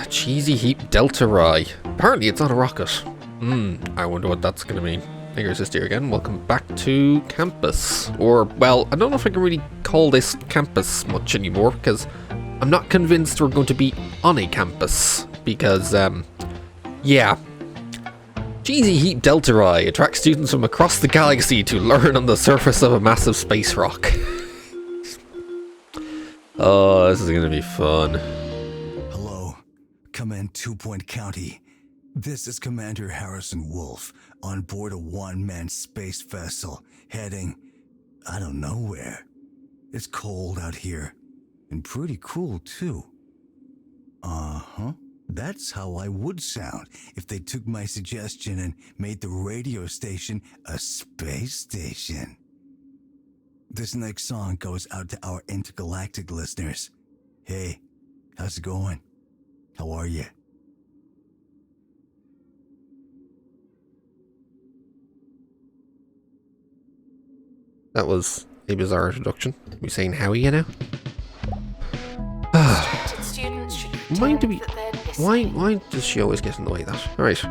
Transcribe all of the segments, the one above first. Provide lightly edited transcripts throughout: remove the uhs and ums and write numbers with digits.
Cheesy Heap Delta-Rye. Apparently it's on a rocket. I wonder what that's going to mean. Hey, ChrisD here again. Welcome back to campus. Or, well, I don't know if I can really call this campus much anymore, because I'm not convinced we're going to be on a campus. Because, yeah. Cheesy Heap Delta-Rye attracts students from across the galaxy to learn on the surface of a massive space rock. Oh, this is going to be fun. Hello, Command 2 Point County. This is Commander Harrison Wolf on board a one-man space vessel heading, I don't know where. It's cold out here, and pretty cool too. That's how I would sound if they took my suggestion and made the radio station a space station. This next song goes out to our intergalactic listeners. Hey, how's it going? How are you? That was a bizarre introduction. Are we saying how are you now? Why does she always get in the way of that? Alright.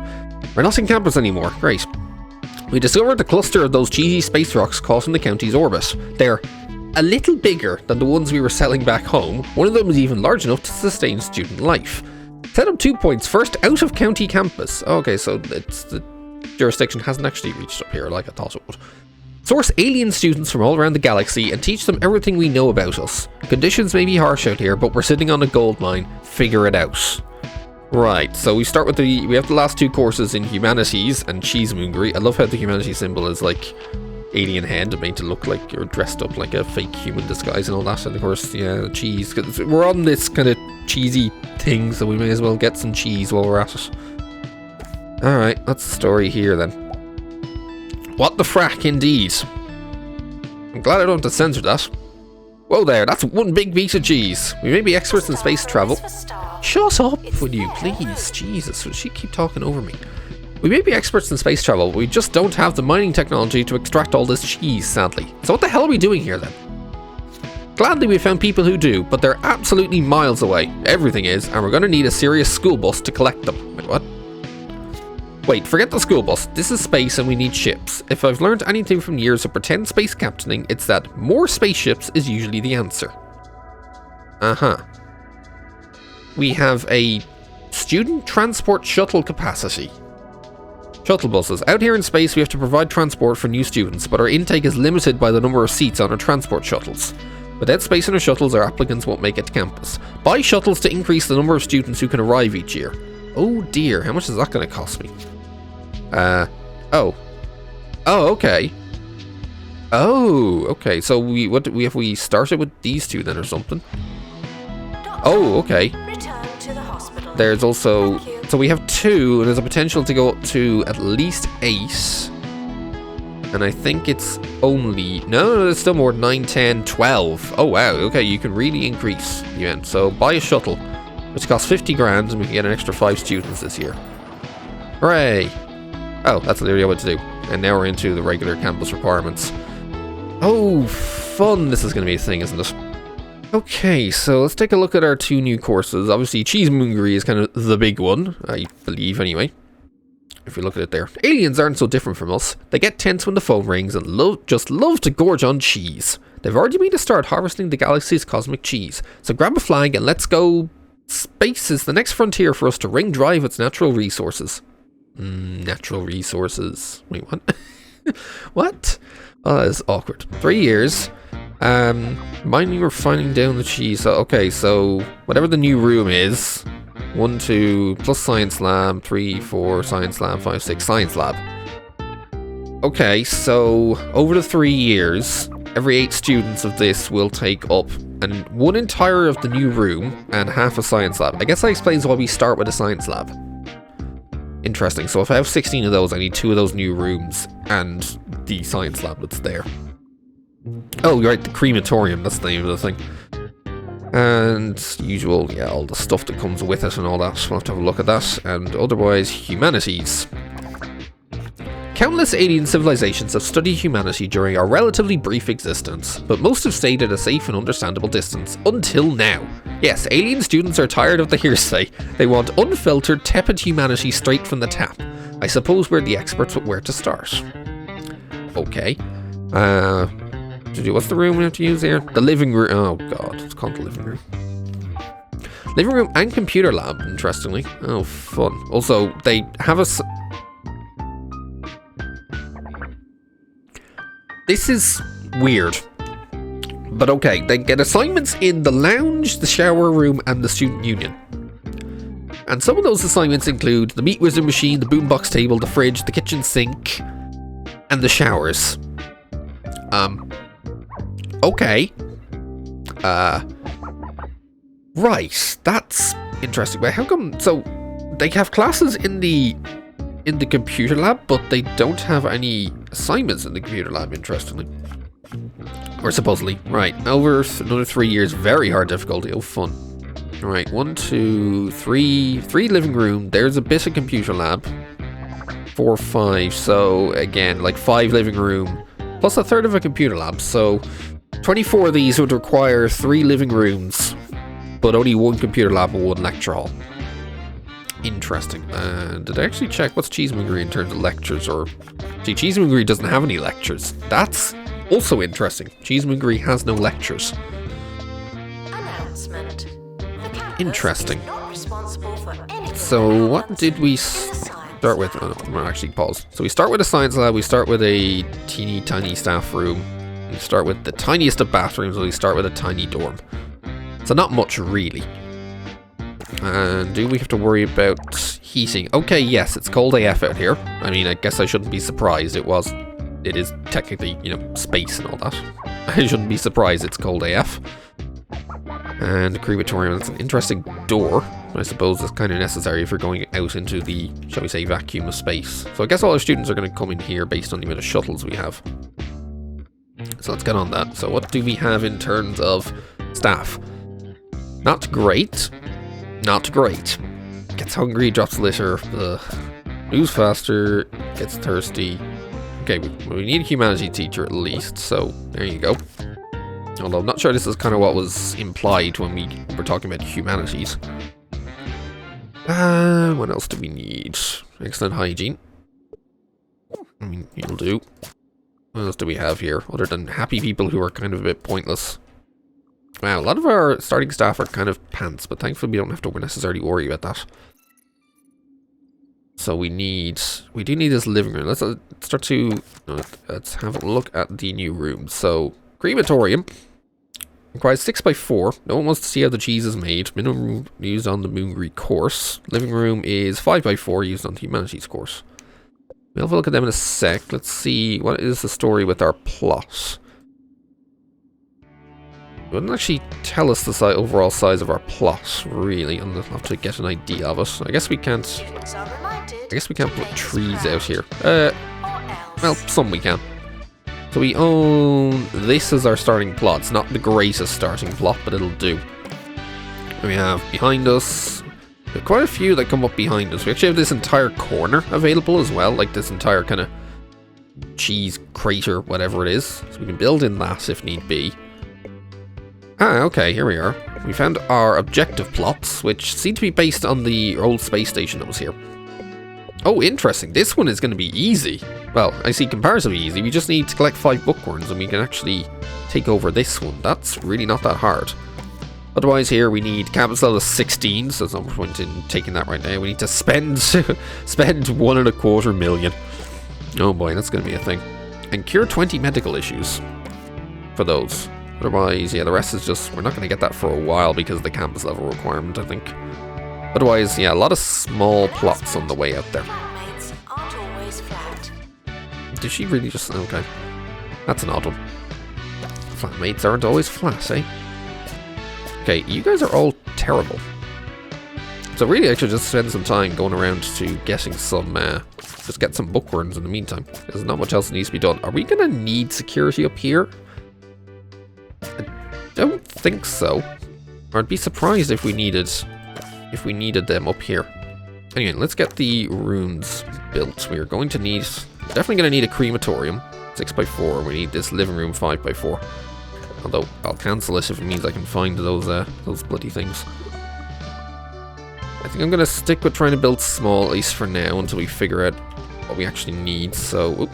We're not in campus anymore. Great. We discovered the cluster of those cheesy space rocks caught in the county's orbit. They're a little bigger than the ones we were selling back home. One of them is even large enough to sustain student life. Set up 2 points. First, out of county campus. Okay, so it's the jurisdiction hasn't actually reached up here like I thought it would. Source alien students from all around the galaxy and teach them everything we know about us. Conditions may be harsh out here, but we're sitting on a gold mine. Figure it out. Right, so we start with we have the last two courses in Humanities and Cheese-Moongery. I love how the Humanities symbol is like alien head made to look like you're dressed up like a fake human disguise and all that. And of course, yeah, cheese. Cause we're on this kind of cheesy thing, so we may as well get some cheese while we're at it. Alright, that's the story here then. What the frack, indeed. I'm glad I don't have to censor that. Whoa there, that's one big piece of cheese. We may be experts in space travel. Shut up, would you, please? Jesus, would she keep talking over me? We may be experts in space travel, but we just don't have the mining technology to extract all this cheese, sadly. So what the hell are we doing here, then? Gladly we found people who do, but they're absolutely miles away. Everything is, and we're going to need a serious school bus to collect them. Wait, what? Wait, forget the school bus. This is space and we need ships. If I've learned anything from years of pretend space captaining, it's that more spaceships is usually the answer. We have a student transport shuttle capacity. Shuttle buses. Out here in space, we have to provide transport for new students, but our intake is limited by the number of seats on our transport shuttles. Without space in our shuttles, our applicants won't make it to campus. Buy shuttles to increase the number of students who can arrive each year. Oh dear, how much is that going to cost me? Oh, okay. Oh, okay. So we started with these two then or something? Oh, okay. There's also, so we have 2, and there's a potential to go up to at least 8. And I think it's only, no, there's still more, 9, 10, 12. Oh wow, okay, you can really increase the event. So buy a shuttle, which costs 50 grand, and we can get an extra 5 students this year. Hooray! Oh, that's the area what to do. And now we're into the regular campus requirements. Oh, fun! This is going to be a thing, isn't it? Okay, so let's take a look at our 2 new courses. Obviously, Cheese-Moongery is kind of the big one, I believe anyway. If we look at it there. Aliens aren't so different from us. They get tense when the phone rings and just love to gorge on cheese. They've already made a start harvesting the galaxy's cosmic cheese. So grab a flag and let's go. Space is the next frontier for us to wring dry of its natural resources. Natural resources. Wait, what? What? Oh, that is awkward. 3 years. Mining or finding down the cheese. Okay, so whatever the new room is. 1, 2, plus science lab. 3, 4, science lab. 5, 6, science lab. Okay, so over the 3 years, every 8 students of this will take up and 1 entire of the new room and half a science lab. I guess that explains why we start with a science lab. Interesting. So if I have 16 of those, I need 2 of those new rooms and the science lab that's there. Oh, you're right, the Creamatorium, that's the name of the thing. And usual, yeah, all the stuff that comes with it and all that. We'll have to have a look at that. And otherwise, Humanities. Countless alien civilizations have studied humanity during our relatively brief existence, but most have stayed at a safe and understandable distance, until now. Yes, alien students are tired of the hearsay. They want unfiltered, tepid humanity straight from the tap. I suppose we're the experts with where to start. Okay. What's the room we have to use here? The living room. Oh god, it's called the living room. Living room and computer lab, interestingly. Oh, fun. Also, they have a... This is weird. But okay, they get assignments in the lounge, the shower room, and the student union. And some of those assignments include the meat whizzing machine, the boombox table, the fridge, the kitchen sink, and the showers. Okay. Right, that's interesting. But how come... So, they have classes in the computer lab, but they don't have any assignments in the computer lab, interestingly. Or supposedly. Right, over another 3 years, very hard difficulty. Oh, fun. Right, 1, 2, 3. 3 living room. There's a bit of computer lab. 4, 5. So, again, like 5 living room. Plus a third of a computer lab. So, 24 of these would require 3 living rooms. But only 1 computer lab and 1 lecture hall. Interesting. Did I actually check what's Cheese-Moongery in terms of lectures? Or... See, Cheese-Moongery doesn't have any lectures. That's also interesting. Cheese-Moongery has no lectures. Announcement. Interesting. So what did we start with? Oh, no, we'll actually pause. So we start with a science lab. We start with a teeny tiny staff room. We start with the tiniest of bathrooms. We start with a tiny dorm. So not much really. And do we have to worry about heating? Okay, yes, it's cold AF out here. I mean, I guess I shouldn't be surprised. It is technically, you know, space and all that. I shouldn't be surprised it's cold AF. And the Creamatorium, that's an interesting door. I suppose it's kind of necessary if you're going out into the, shall we say, vacuum of space. So I guess all our students are going to come in here based on the amount of shuttles we have. So let's get on that. So what do we have in terms of staff? Not great. Not great. Gets hungry, drops litter, moves faster, gets thirsty. Okay, we need a humanities teacher at least, so there you go. Although I'm not sure this is kind of what was implied when we were talking about humanities. What else do we need? Excellent hygiene. I mean, you'll do. What else do we have here, other than happy people who are kind of a bit pointless? Wow, a lot of our starting staff are kind of pants, but thankfully we don't have to necessarily worry about that. So we do need this living room. Let's let's have a look at the new room. So, Creamatorium requires 6x4. No one wants to see how the cheese is made. Minimum used on the Moongery course. Living room is 5x4 used on the Humanities course. We'll have a look at them in a sec. Let's see, what is the story with our plot? It wouldn't actually tell us the overall size of our plot, really. I'll have to get an idea of it. I guess we can't put trees out here. Well, some we can. So we own this as our starting plot. It's not the greatest starting plot, but it'll do. And we have behind us, we have quite a few that come up behind us. We actually have this entire corner available as well, like this entire kind of cheese crater, whatever it is. So we can build in that if need be. Ah, okay, here we are. We found our objective plots, which seem to be based on the old space station that was here. Oh, interesting. This one is going to be easy. Well, I see comparatively easy. We just need to collect 5 bookworms and we can actually take over this one. That's really not that hard. Otherwise, here we need campus level 16, so there's no point in taking that right now. We need to spend $1.25 million. Oh boy, that's going to be a thing. And cure 20 medical issues for those. Otherwise, yeah, the rest is just, we're not going to get that for a while because of the campus level requirement, I think. Otherwise, yeah, a lot of small plots on the way out there. Did she really just, okay. That's an odd one. Flatmates aren't always flat, eh? Okay, you guys are all terrible. So really, I should just spend some time going around to getting some, just get some bookworms in the meantime. There's not much else that needs to be done. Are we going to need security up here? I don't think so. Or I'd be surprised if we needed them up here. Anyway, let's get the rooms built. We are going to need, definitely going to need a crematorium, 6x4. We need this living room, 5x4. Although I'll cancel it if it means I can find those bloody things. I think I'm gonna stick with trying to build small, at least for now, until we figure out what we actually need. So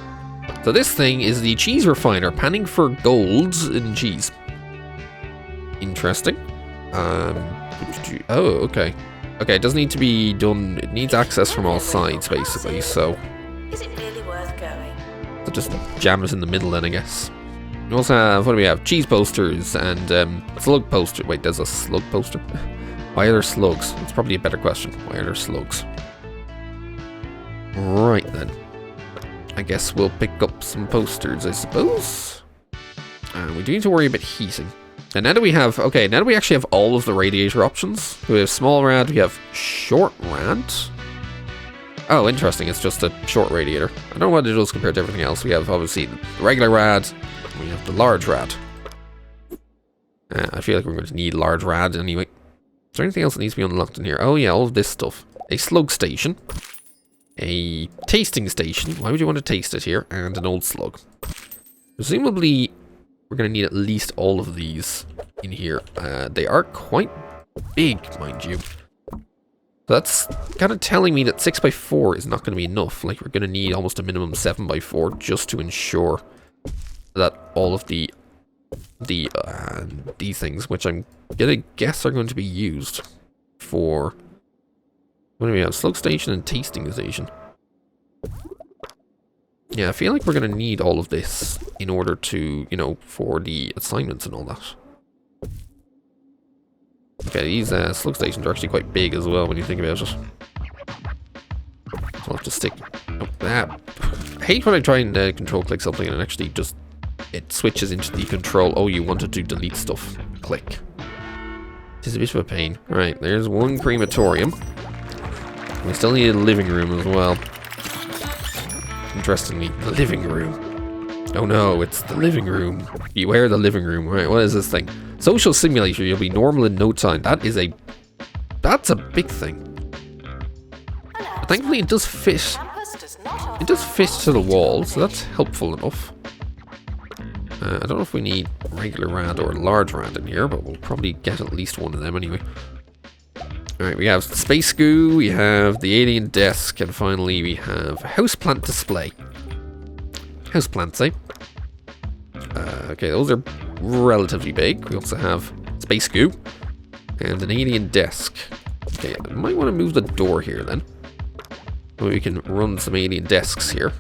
this thing is the cheese refiner, panning for gold in cheese. Interesting. Oh, okay. Okay, it doesn't need to be done. It needs access from all sides, basically. So, is it really worth going? So just jam it in the middle, then I guess. We also have, what do we have? Cheese posters and slug poster. Wait, there's a slug poster. Why are there slugs? It's probably a better question. Why are there slugs? Right then. I guess we'll pick up some posters, I suppose. And we do need to worry about heating. And now that we have, okay, now that we actually have all of the radiator options, we have small rad, we have short rad. Oh, interesting, it's just a short radiator. I don't know what it does compared to everything else. We have, obviously, the regular rad, we have the large rad. I feel like we're going to need large rad anyway. Is there anything else that needs to be unlocked in here? Oh yeah, all of this stuff. A slug station. A tasting station. Why would you want to taste it here? And an old slug. Presumably, we're going to need at least all of these in here. They are quite big, mind you. So that's kind of telling me that 6x4 is not going to be enough. Like, we're going to need almost a minimum 7x4 just to ensure that all of these things, which I'm gonna guess are going to be used for, what do we have? Slug station and tasting station. Yeah, I feel like we're gonna need all of this in order to, you know, for the assignments and all that. Okay, these slug stations are actually quite big as well when you think about it. So I'll have to stick. Oh, I hate when I try and control click something and actually just it switches into the control. Oh, you wanted to delete stuff. Click. It is a bit of a pain. Right, there's one crematorium. We still need a living room as well. Interestingly, the living room. Oh no, it's the living room. Beware the living room. Right, what is this thing? Social simulator. You'll be normal in no time. That's a big thing. But thankfully, it does fit. It does fit to the wall, so that's helpful enough. I don't know if we need regular rad or large rad in here, but we'll probably get at least one of them anyway. Alright, we have space goo, we have the alien desk, and finally we have houseplant display. Houseplants, eh? Okay, those are relatively big. We also have space goo and an alien desk. Okay, I might want to move the door here then. We can run some alien desks here.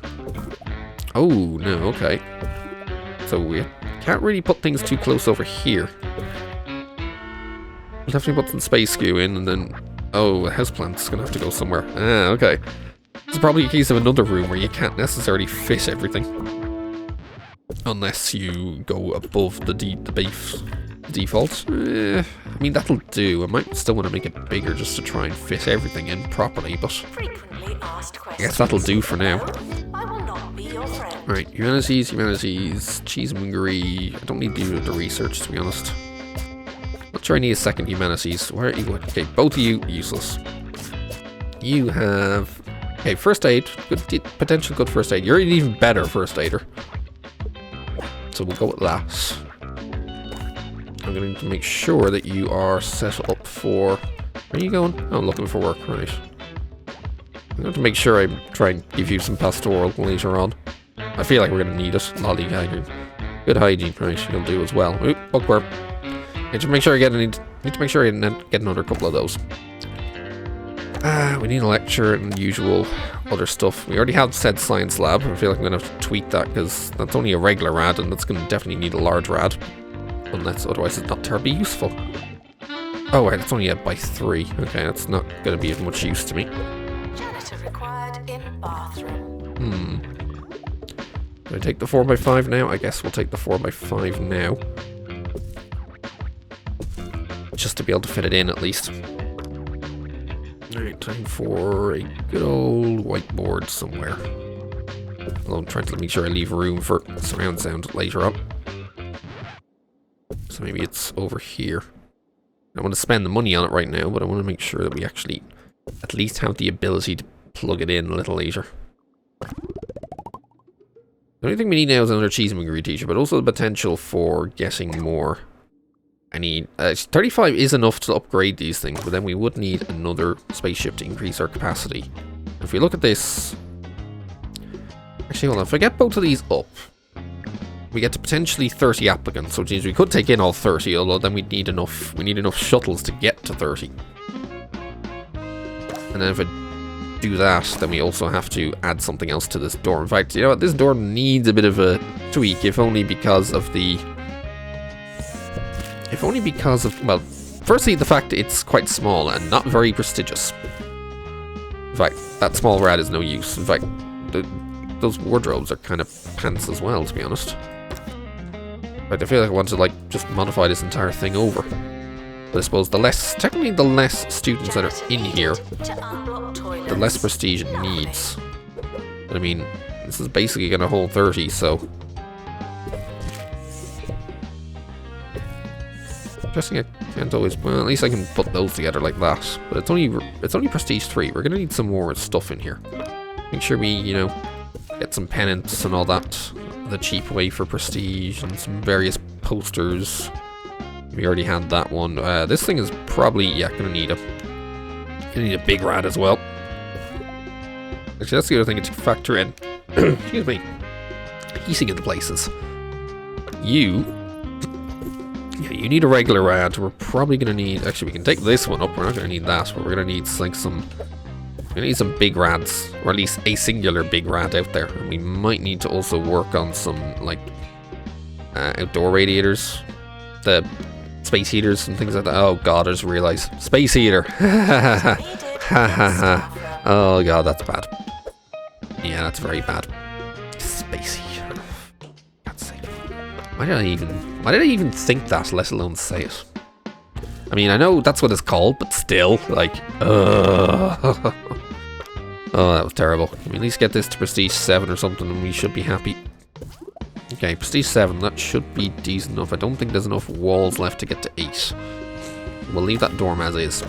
Oh, no, okay. So we can't really put things too close over here. We'll definitely put some space goo in and then... Oh, the houseplant's gonna have to go somewhere. Ah, okay. It's probably a case of another room where you can't necessarily fit everything. Unless you go above the default. I mean, that'll do. I might still want to make it bigger just to try and fit everything in properly, but... I guess that'll do for now. Right, humanities, Cheese-Moongery. I don't need to do the research, to be honest. Not sure I need a second humanities. Where are you? Okay, both of you, useless. You have... Okay, first aid. Good, potential good first aid. You're an even better first aider. So we'll go with that. I'm going to make sure that you are set up for... Where are you going? Oh, I'm looking for work, right. I'm going to make sure I try and give you some pastoral later on. I feel like we're going to need it. Lollygagging. Good hygiene, right? You'll do as well. Oop, bookworm. Need to make sure I get another couple of those. We need a lecture and usual other stuff. We already have said science lab. I feel like I'm going to have to tweak that because that's only a regular rad and that's going to definitely need a large rad. Unless otherwise it's not terribly useful. Oh wait, it's only a by 3. Okay, that's not going to be of much use to me. Janitor required in bathroom. Do I take the 4x5 now? I guess we'll take the 4x5 now. Just to be able to fit it in at least. Alright, time for a good old whiteboard somewhere. Although I'm trying to make sure I leave room for surround sound later on. So maybe it's over here. I want to spend the money on it right now, but I want to make sure that we actually at least have the ability to plug it in a little later. The only thing we need now is another Cheese-Moongery teacher, but also the potential for getting more. I need 35 is enough to upgrade these things, but then we would need another spaceship to increase our capacity. If we look at this, actually, hold on. If I get both of these up, we get to potentially 30 applicants, which means we could take in all 30, although then we'd need enough. We need enough shuttles to get to 30. And then if I do that, then we also have to add something else to this door. In fact, you know what? This door needs a bit of a tweak, if only because of the. If only because of, well, firstly, the fact that it's quite small and not very prestigious. In fact, that small rad is no use. In fact, those wardrobes are kind of pants as well, to be honest. In fact, I feel like I want to, like, just modify this entire thing over. But I suppose technically the less students that are in here, the less prestige it needs. But I mean, this is basically going to hold 30, so. Interesting, I can't always, well, at least I can put those together like that. But it's only prestige 3. We're gonna need some more stuff in here. Make sure we, you know, get some pennants and all that the cheap way for prestige, and some various posters. We already had that one. This thing is probably, yeah, gonna need a big rad as well. Actually, that's the other thing to factor in. Excuse me. Heating into places. You need a regular rad. We're probably going to need... Actually, we can take this one up. We're not going to need that, but we're going to need like some... We're going to need some big rads, or at least a singular big rad out there. And we might need to also work on some, like, outdoor radiators. The space heaters and things like that. Oh, God, I just realized. Space heater. Ha ha ha. Oh, God, that's bad. Yeah, that's very bad. Space heater. Why did I even think that, let alone say it? I mean, I know that's what it's called, but still, like, oh, that was terrible. Can we at least get this to Prestige 7 or something, and we should be happy. Okay, Prestige 7, that should be decent enough. I don't think there's enough walls left to get to 8. We'll leave that dorm as is.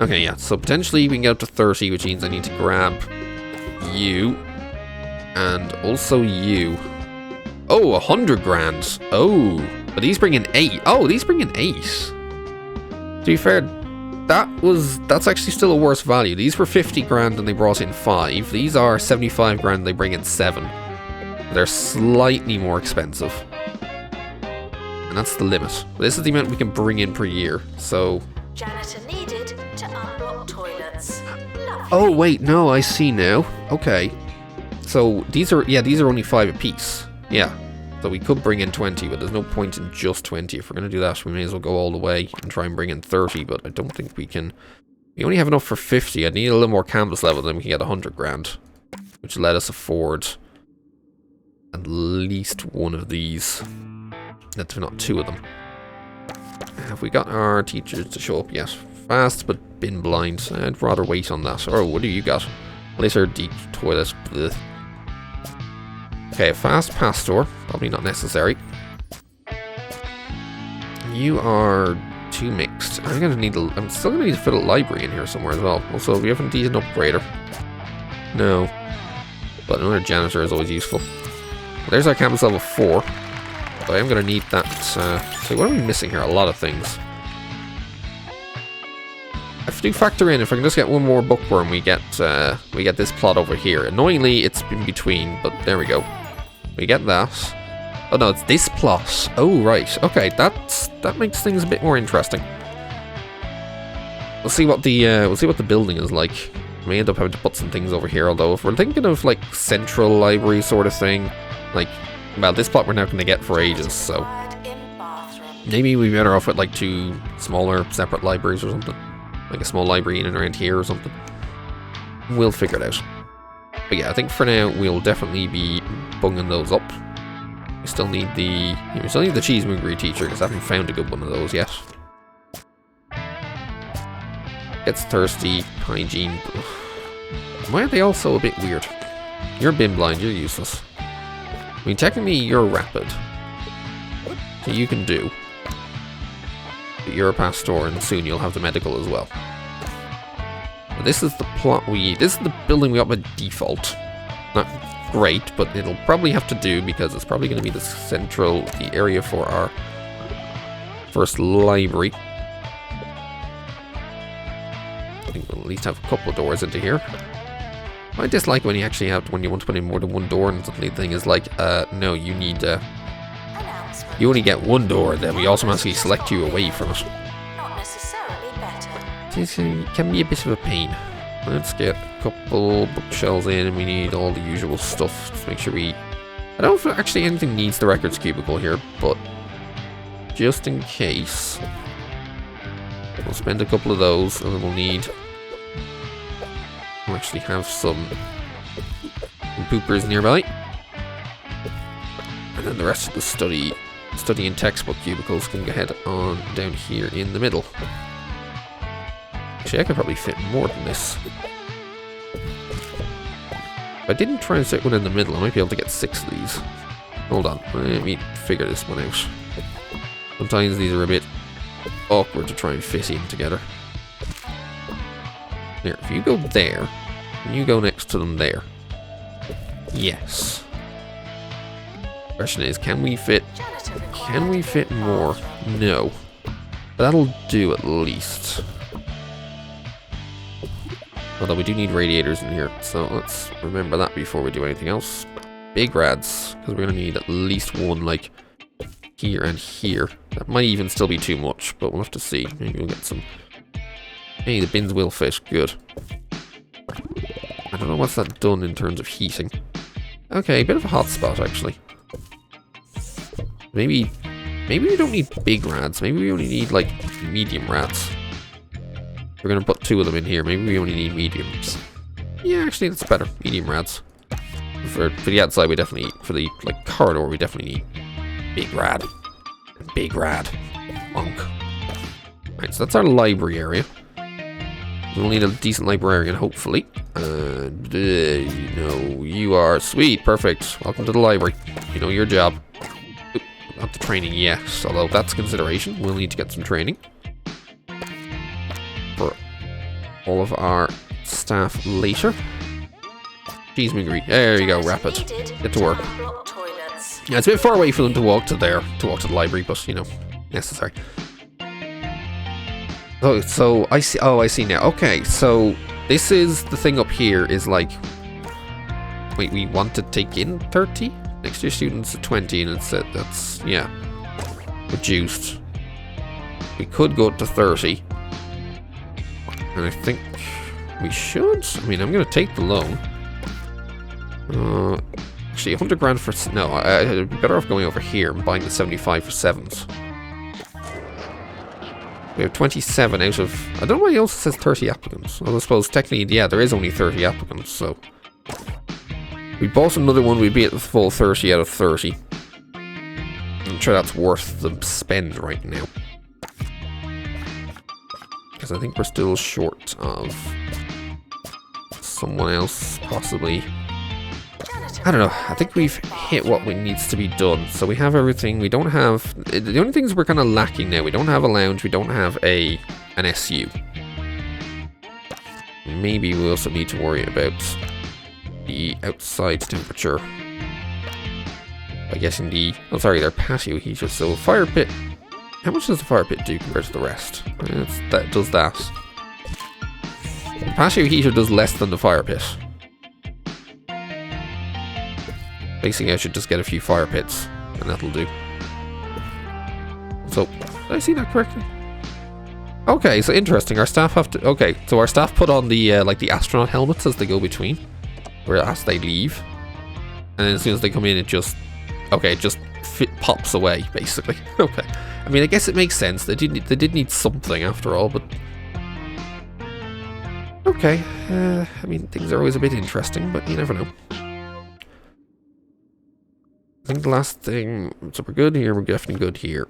Okay, yeah, so potentially we can get up to 30, which means I need to grab you, and also you. Oh, 100 grand. Oh, but these bring in 8. Oh, these bring in 8. To be fair, that's actually still a worse value. These were 50 grand and they brought in 5. These are 75 grand and they bring in 7. They're slightly more expensive. And that's the limit. This is the amount we can bring in per year, so... Janitor needed to unblock toilets. Lovely. Oh, wait, no, I see now. Okay. So, these are only 5 apiece. Yeah, so we could bring in 20, but there's no point in just 20. If we're going to do that, we may as well go all the way and try and bring in 30, but I don't think we can. We only have enough for 50. I need a little more campus level, then we can get 100 grand, which let us afford at least one of these. If not 2 of them. Have we got our teachers to show up yet? Fast, but bin blind. I'd rather wait on that. Or what do you got? Laser deep toilet. Blech. Okay, fast pastor, probably not necessary. You are too mixed. I'm still gonna need to fit a library in here somewhere as well. Also, we haven't needed an upgrader. No. But another janitor is always useful. There's our campus level 4. But I am gonna need that. So what are we missing here? A lot of things. I do factor in, if I can just get one more bookworm, we get this plot over here. Annoyingly, it's in between, but there we go. We get that. Oh no, it's this plot. Oh right, okay, that makes things a bit more interesting. We'll see what the building is like. We may end up having to put some things over here. Although if we're thinking of like central library sort of thing, like, well, this plot we're not going to get for ages, so maybe we'd be better off with like 2 smaller separate libraries or something. Like a small library in and around here or something. We'll figure it out. But yeah, I think for now we'll definitely be bunging those up. We still need the Cheese-Moongery teacher because I haven't found a good one of those yet. Gets thirsty, hygiene. Why are they all so a bit weird? You're bin blind, you're useless. I mean, technically you're rapid, so you can do. But you're a pastor, and soon you'll have the medical as well. But this is the plot this is the building we got by default. Not great, but it'll probably have to do because it's probably going to be the area for our first library. I think we'll at least have a couple of doors into here. I dislike when you actually have, when you want to put in more than one door, and suddenly the thing is like, no, you need, you only get one door, then we automatically select you away from it. Not necessarily better. This can be a bit of a pain. Let's get a couple bookshelves in, and we need all the usual stuff to make sure we... I don't know if actually anything needs the records cubicle here, but just in case, we'll spend a couple of those, and then we'll need... We'll actually have some poopers nearby. And then the rest of the study and textbook cubicles can go ahead on down here in the middle. Actually, I could probably fit more than this. If I didn't try and sit one in the middle, I might be able to get 6 of these. Hold on, let me figure this one out. Sometimes these are a bit awkward to try and fit in together. There, if you go there, and you go next to them there. Yes. Question is, can we fit more? No. But that'll do at least. Although we do need radiators in here, so let's remember that before we do anything else. Big rads, because we're going to need at least one, like, here and here. That might even still be too much, but we'll have to see. Maybe we'll get some... Hey, the bins will fit. Good. I don't know what's that done in terms of heating. Okay, a bit of a hot spot, actually. Maybe we don't need big rads. Maybe we only need, like, medium rads. We're going to put 2 of them in here. Maybe we only need mediums. Yeah, actually, that's better. Medium rads. For the outside, we definitely... For the, like, corridor, we definitely need big rad. Big rad. Monk. Right, so that's our library area. We'll need a decent librarian, hopefully. And, you are sweet. Perfect. Welcome to the library. You know your job. Oop, not the training yet, although that's a consideration. We'll need to get some training for all of our staff later. Cheese-Moongery. There you go, rapid. Get to work. Yeah, it's a bit far away for them to walk to the library, but, you know, necessary. Oh, so I see. Oh, I see now. Okay, so this is the thing up here is like, wait, we want to take in 30? Next year students at 20, and it's that's, yeah, reduced. We could go up to 30. And I think we should. I mean, I'm going to take the loan. Actually, 100 grand for... No, I'd be better off going over here and buying the 75 for 7s. We have 27 out of... I don't know why it also says 30 applicants. Well, I suppose technically, yeah, there is only 30 applicants, so... If we bought another one, we'd be at the full 30 out of 30. I'm sure that's worth the spend right now. Because I think we're still short of... someone else, possibly. I don't know. I think we've hit what needs to be done. So we have everything. We don't have... The only things we're kind of lacking now. We don't have a lounge. We don't have an SU. Maybe we also need to worry about the outside temperature. By getting the... Oh, sorry, their patio heater. So fire pit... How much does the fire pit do compared to the rest? That does that. The patio heater does less than the fire pit. Basically, I should just get a few fire pits, and that'll do. So, did I see that correctly? Okay, so interesting. Our staff have to... Okay, so our staff put on the, like, the astronaut helmets as they go between. Or as they leave. And then as soon as they come in, it just... Okay, it just pops away, basically. Okay. I mean, I guess it makes sense. They did need something, after all, but... Okay. I mean, things are always a bit interesting, but you never know. I think the last thing, so we're good here, we're definitely good here.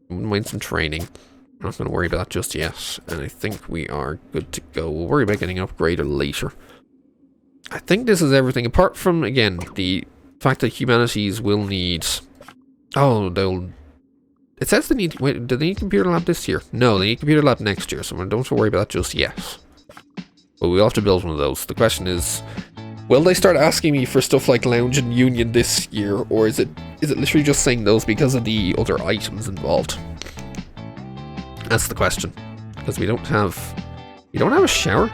Wouldn't mind some training. I'm not going to worry about that just yet. And I think we are good to go. We'll worry about getting an upgrader later. I think this is everything, apart from, again, the fact that Humanities will need... Oh, they'll... It says they need... Wait, do they need computer lab this year? No, they need computer lab next year, so we don't have to worry about that just yet. But we'll have to build one of those. The question is... Will they start asking me for stuff like Lounge and Union this year, or is it literally just saying those because of the other items involved? That's the question. Because we don't have a shower?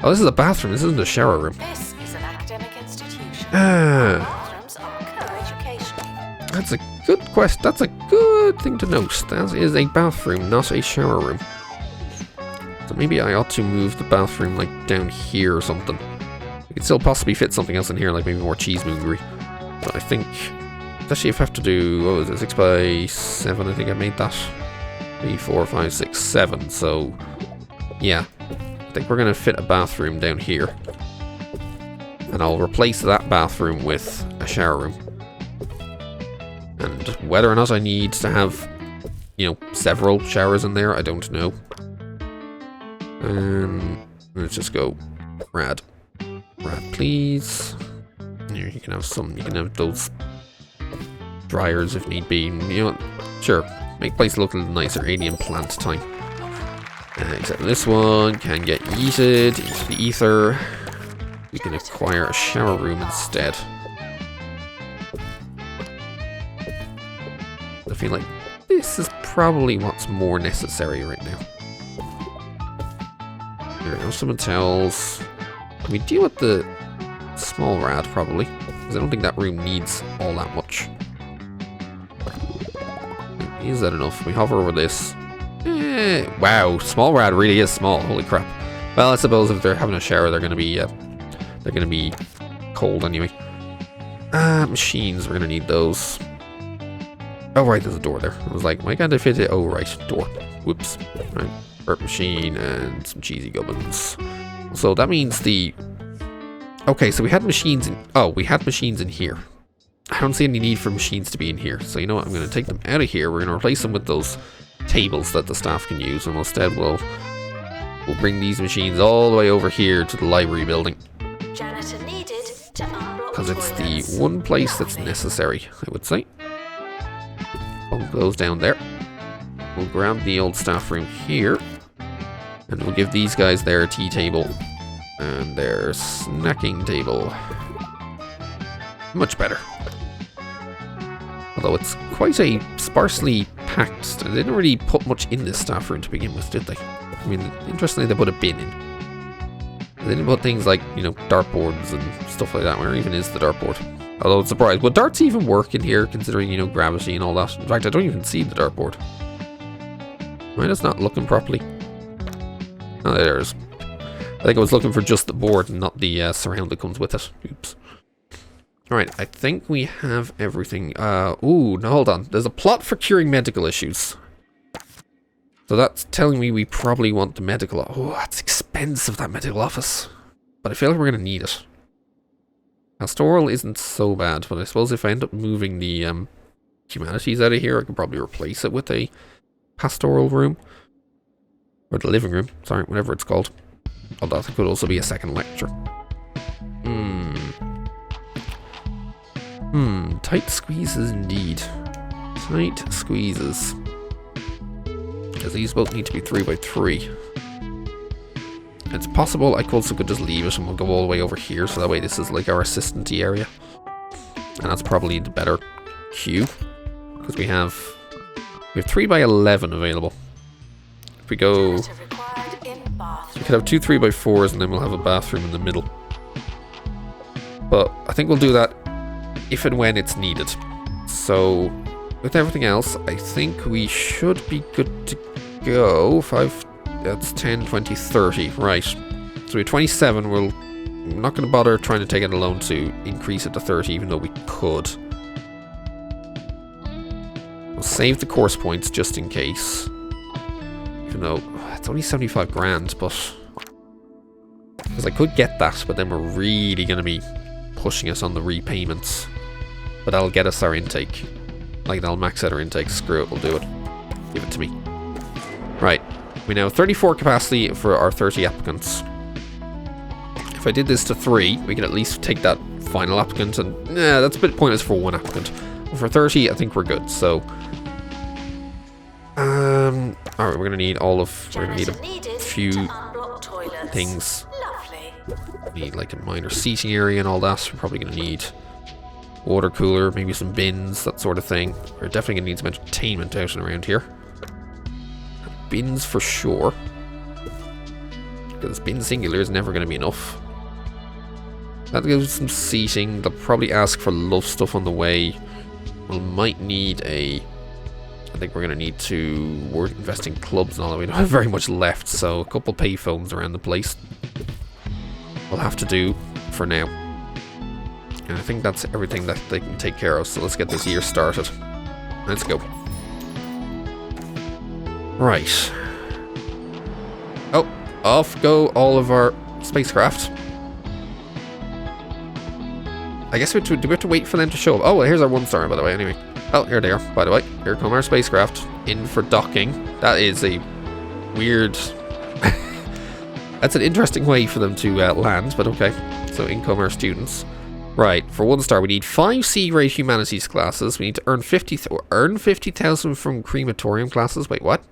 Oh, this is a bathroom. This isn't a shower room. This is an academic institution. Bathrooms are co-educational. That's a good question. That's a good thing to note. That is a bathroom, not a shower room. So maybe I ought to move the bathroom like down here or something. We could still possibly fit something else in here, like maybe more Cheese-Moongery. But I think, especially if I have to do, what was it, 6 by 7, I think I made that. 3, 4, 5, 6, 7. So, yeah. I think we're going to fit a bathroom down here. And I'll replace that bathroom with a shower room. And whether or not I need to have, several showers in there, I don't know. Let's just go rad. Rad, please. Here, you can have those dryers if need be. Sure, make place look a little nicer. Alien plant time. Except this one can get yeeted into the ether. We can acquire a shower room instead. I feel like this is probably what's more necessary right now. Here, have some towels. Can we deal with the small rad, probably? Because I don't think that room needs all that much. Is that enough? We hover over this. Wow, small rad really is small. Holy crap. Well, I suppose if they're having a shower, they're gonna be cold anyway. Machines, we're gonna need those. Oh right, there's a door there. I was like, why can't I fit it? Oh right, door. Whoops. Right, burp machine and some cheesy gubbins. So that means okay, so we had machines in here. I don't see any need for machines to be in here. So you know what, I'm going to take them out of here. We're going to replace them with those tables that the staff can use. And instead we'll bring these machines all the way over here to the library building. Janitor needed to unblock Because it's toilets. the one place that's necessary, I would say. Bump those down there. We'll grab the old staff room here. And we'll give these guys their tea table and their snacking table. Much better. Although it's quite a sparsely packed. They didn't really put much in this staff room to begin with, did they? I mean, interestingly, they put a bin in. They didn't put things like, dartboards and stuff like that. Where even is the dartboard? Although it's surprised. Would darts even work in here, considering, gravity and all that? In fact, I don't even see the dartboard. Am I just not looking properly? Oh, there's. I think I was looking for just the board and not the surround that comes with it. Oops. Alright, I think we have everything. Ooh, no, hold on. There's a plot for curing medical issues. So that's telling me we probably want the medical. Oh, that's expensive, that medical office. But I feel like we're going to need it. Pastoral isn't so bad, but I suppose if I end up moving the Humanities out of here, I could probably replace it with a pastoral room. Or the living room, sorry, whatever it's called. Although that could also be a second lecture. Tight squeezes indeed. Tight squeezes. Because these both need to be 3 by 3. It's possible I also could just leave it and we'll go all the way over here, so that way this is like our assistant-y area. And that's probably the better queue. Because we have 3 by 11 available. If we go... Janitor required in bathroom. We could have 2 3 by 4s and then we'll have a bathroom in the middle. But I think we'll do that if and when it's needed. So with everything else, I think we should be good to go. 5, that's 10, 20, 30. Right. So we have 27. I'm not going to bother trying to take it alone to increase it to 30, even though we could. We'll save the course points just in case. Even though it's only 75 grand, but... Because I could get that, but then we're really going to be pushing us on the repayments. But that'll get us our intake. Like, that'll max out our intake. Screw it, we'll do it. Give it to me. Right. We now have 34 capacity for our 30 applicants. If I did this to 3, we could at least take that final applicant, and that's a bit pointless for 1 applicant. But for 30, I think we're good, so... Alright, we're gonna need a few things. Need like a minor seating area and all that. We're probably going to need water cooler, maybe some bins, that sort of thing. We're definitely going to need some entertainment out and around here. Bins for sure. Because bin singular is never going to be enough. That gives some seating. They'll probably ask for love stuff on the way. We might need a... I think we're going to need to... We're investing in clubs and all that. We don't have very much left, so a couple pay phones around the place we'll have to do for now. And I think that's everything that they can take care of, so let's get this year started. Let's go. Right. Oh, off go all of our spacecraft. I guess do we have to wait for them to show up? Oh, well, here's our 1-star, by the way, anyway. Oh, here they are, by the way. Here come our spacecraft in for docking. That is a weird... That's an interesting way for them to land, but okay. So in come our students. Right, for 1-star, we need 5 C-grade Humanities classes. We need to earn 50,000 from Creamatorium Classes. Wait, what?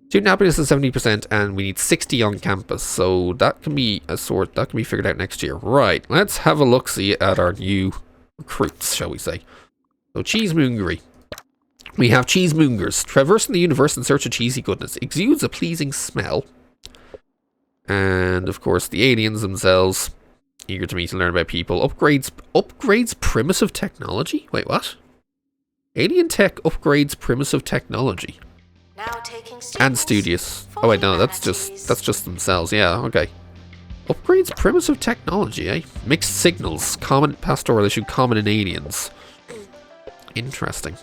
Student happiness is 70%, and we need 60 on campus. So that can be that can be figured out next year. Right, let's have a look-see at our new recruits, shall we say. So Cheese-Moongery. We have Cheese-Moongers. Traversing the universe in search of cheesy goodness. Exudes a pleasing smell. And, of course, the aliens themselves. Eager to meet and learn about people. Upgrades primitive technology? Wait, what? Alien tech upgrades primitive technology. Now taking and studious. Oh wait, no, that's just themselves. Yeah, okay. Upgrades primitive technology, eh? Mixed signals. Common pastoral issue common in aliens. Interesting.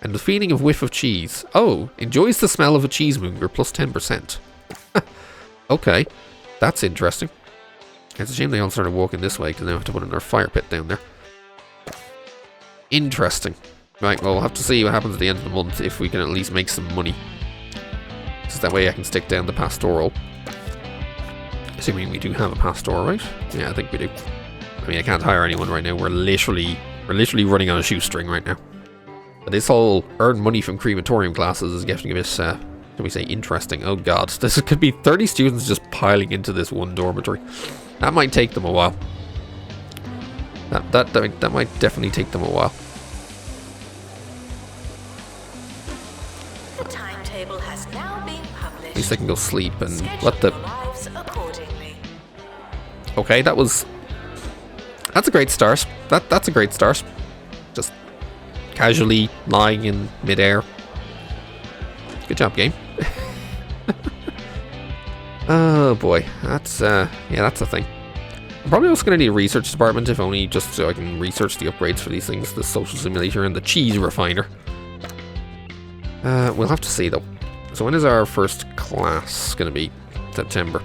And the feeling of whiff of cheese. Oh, enjoys the smell of a cheese-moonger plus 10%. Okay, that's interesting. It's a shame they all started walking this way because they have to put in their fire pit down there. Interesting. Right, well, we'll have to see what happens at the end of the month if we can at least make some money. Because that way I can stick down the pastoral. Assuming we do have a pastoral, right? Yeah, I think we do. I mean, I can't hire anyone right now. We're literally running on a shoestring right now. But this whole earn money from Creamatorium Classes is getting a bit, can we say, interesting. Oh god, this could be 30 students just piling into this one dormitory. That might take them a while. That might definitely take them a while. The timetable has now been published. At least they can go sleep and let the... Lives accordingly. Okay, that's a great start. That's a great start. Just casually lying in midair. Good job, game. Oh boy, that's yeah, that's a thing. I'm probably also going to need a research department, if only just so I can research the upgrades for these things, the social simulator and the cheese refiner. We'll have to see though. So when is our first class going to be? September.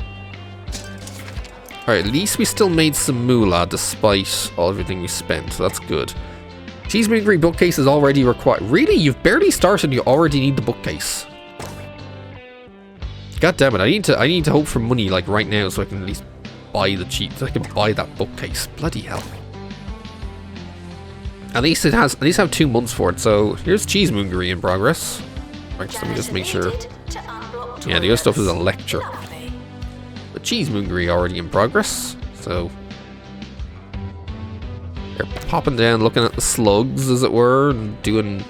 Alright, at least we still made some moolah despite everything we spent, so that's good. Cheese-Moongery bookcase is already required. Really? You've barely started and you already need the bookcase. God damn it, I need to hope for money like right now so I can at least buy the cheese, so I can buy that bookcase. Bloody hell. At least have 2 months for it, so here's Cheese-Moongery in progress. Right, so let me just make sure. Yeah, the other stuff is a lecture. But Cheese-Moongery already in progress, so they're popping down, looking at the slugs, as it were, and doing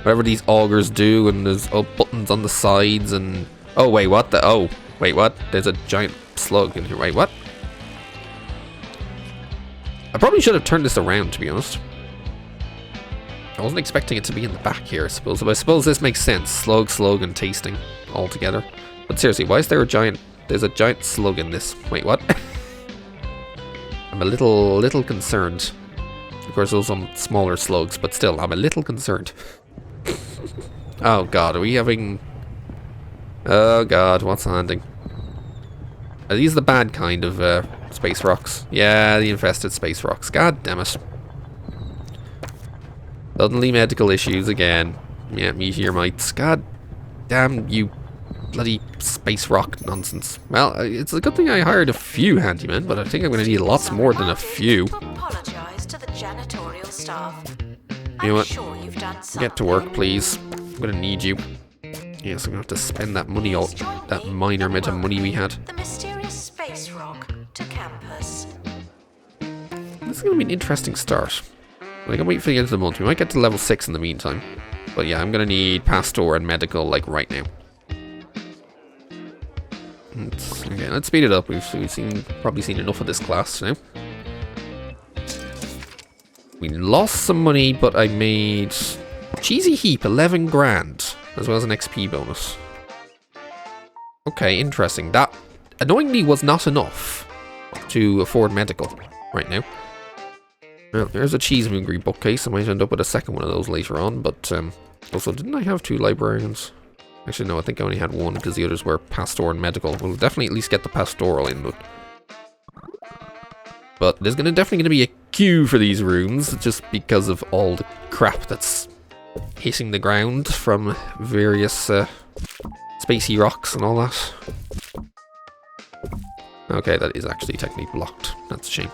whatever these augers do, and there's buttons on the sides, and... Oh, wait, what the... Oh, wait, what? There's a giant slug in here. Wait, what? I probably should have turned this around, to be honest. I wasn't expecting it to be in the back here, I suppose. But I suppose this makes sense. Slug, and tasting all together. But seriously, why is there a giant... There's a giant slug in this. Wait, what? I'm a little concerned. Of course, those are some smaller slugs, but still, I'm a little concerned. Oh, God, are we having... Oh god, what's landing? Are these the bad kind of space rocks? Yeah, the infested space rocks. God damn it. Suddenly medical issues again. Yeah, meteor mites. God damn you bloody space rock nonsense. Well, it's a good thing I hired a few handymen, but I think I'm going to need lots more than a few. Apologize to the janitorial staff. You know what? Sure you've done Get to work, please. I'm going to need you. Yes, I'm going to have to spend that money, that minor amount of money we had. The mysterious space rock. going to be an interesting start. Like, I'm waiting for the end of the month. We might get to level 6 in the meantime. But yeah, I'm going to need Pastor and Medical, like, right now. Okay, let's speed it up. We've probably seen enough of this class now. We lost some money, but I made Cheesy Heap 11 grand, as well as an XP bonus. Okay, interesting. That annoyingly was not enough to afford Medical right now. Well, there's a Cheese-Moongery bookcase. I might end up with a second one of those later on, but also, didn't I have 2 librarians? Actually, no, I think I only had 1 because the others were Pastor and Medical. We'll definitely at least get the Pastoral in. But there's definitely going to be a queue for these rooms just because of all the crap that's hitting the ground from various spacey rocks and all that. Okay, that is actually technically blocked. That's a shame.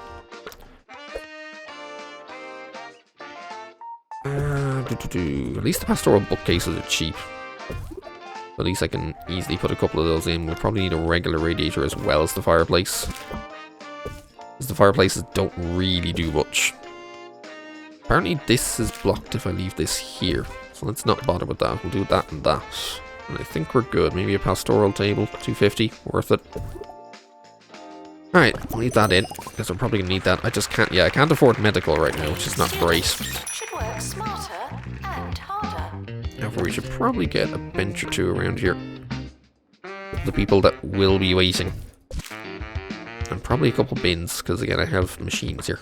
At least the Pastoral bookcases are cheap. At least I can easily put a couple of those in. We'll probably need a regular radiator as well as the fireplace. Because the fireplaces don't really do much. Apparently this is blocked if I leave this here. So let's not bother with that. We'll do that and that. And I think we're good. Maybe a Pastoral table. 250. Worth it. Alright, I'll leave that in. Because I'm probably going to need that. I just can't... Yeah, I can't afford Medical right now, which is not great. Should work smarter and harder. Therefore, we should probably get a bench or 2 around here. The people that will be waiting. And probably a couple bins, because again, I have machines here.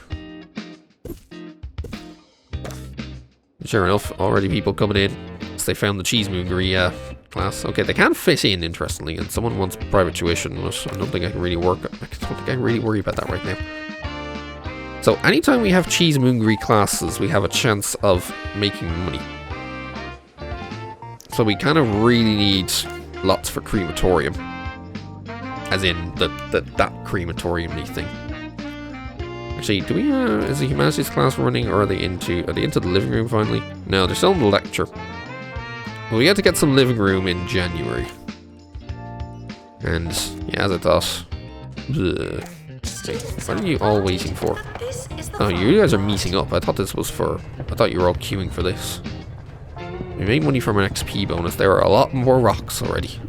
Sure enough, already people coming in. So they found the Cheese-Moongery class. Okay, they can fit in, interestingly, and someone wants private tuition, but I don't think I can really worry about that right now. So anytime we have Cheese-Moongery classes, we have a chance of making money. So we kind of really need lots for Creamatorium. As in, that Creamatorium-y thing. Actually, do we, is the Humanities class running, or are they into the living room finally? No, they're still in the lecture. Well, we had to get some living room in January. And, yeah, as I thought. Ugh. What are you all waiting for? Oh, you guys are meeting up. I thought this was for... I thought you were all queuing for this. We made money from an XP bonus. There are a lot more rocks already.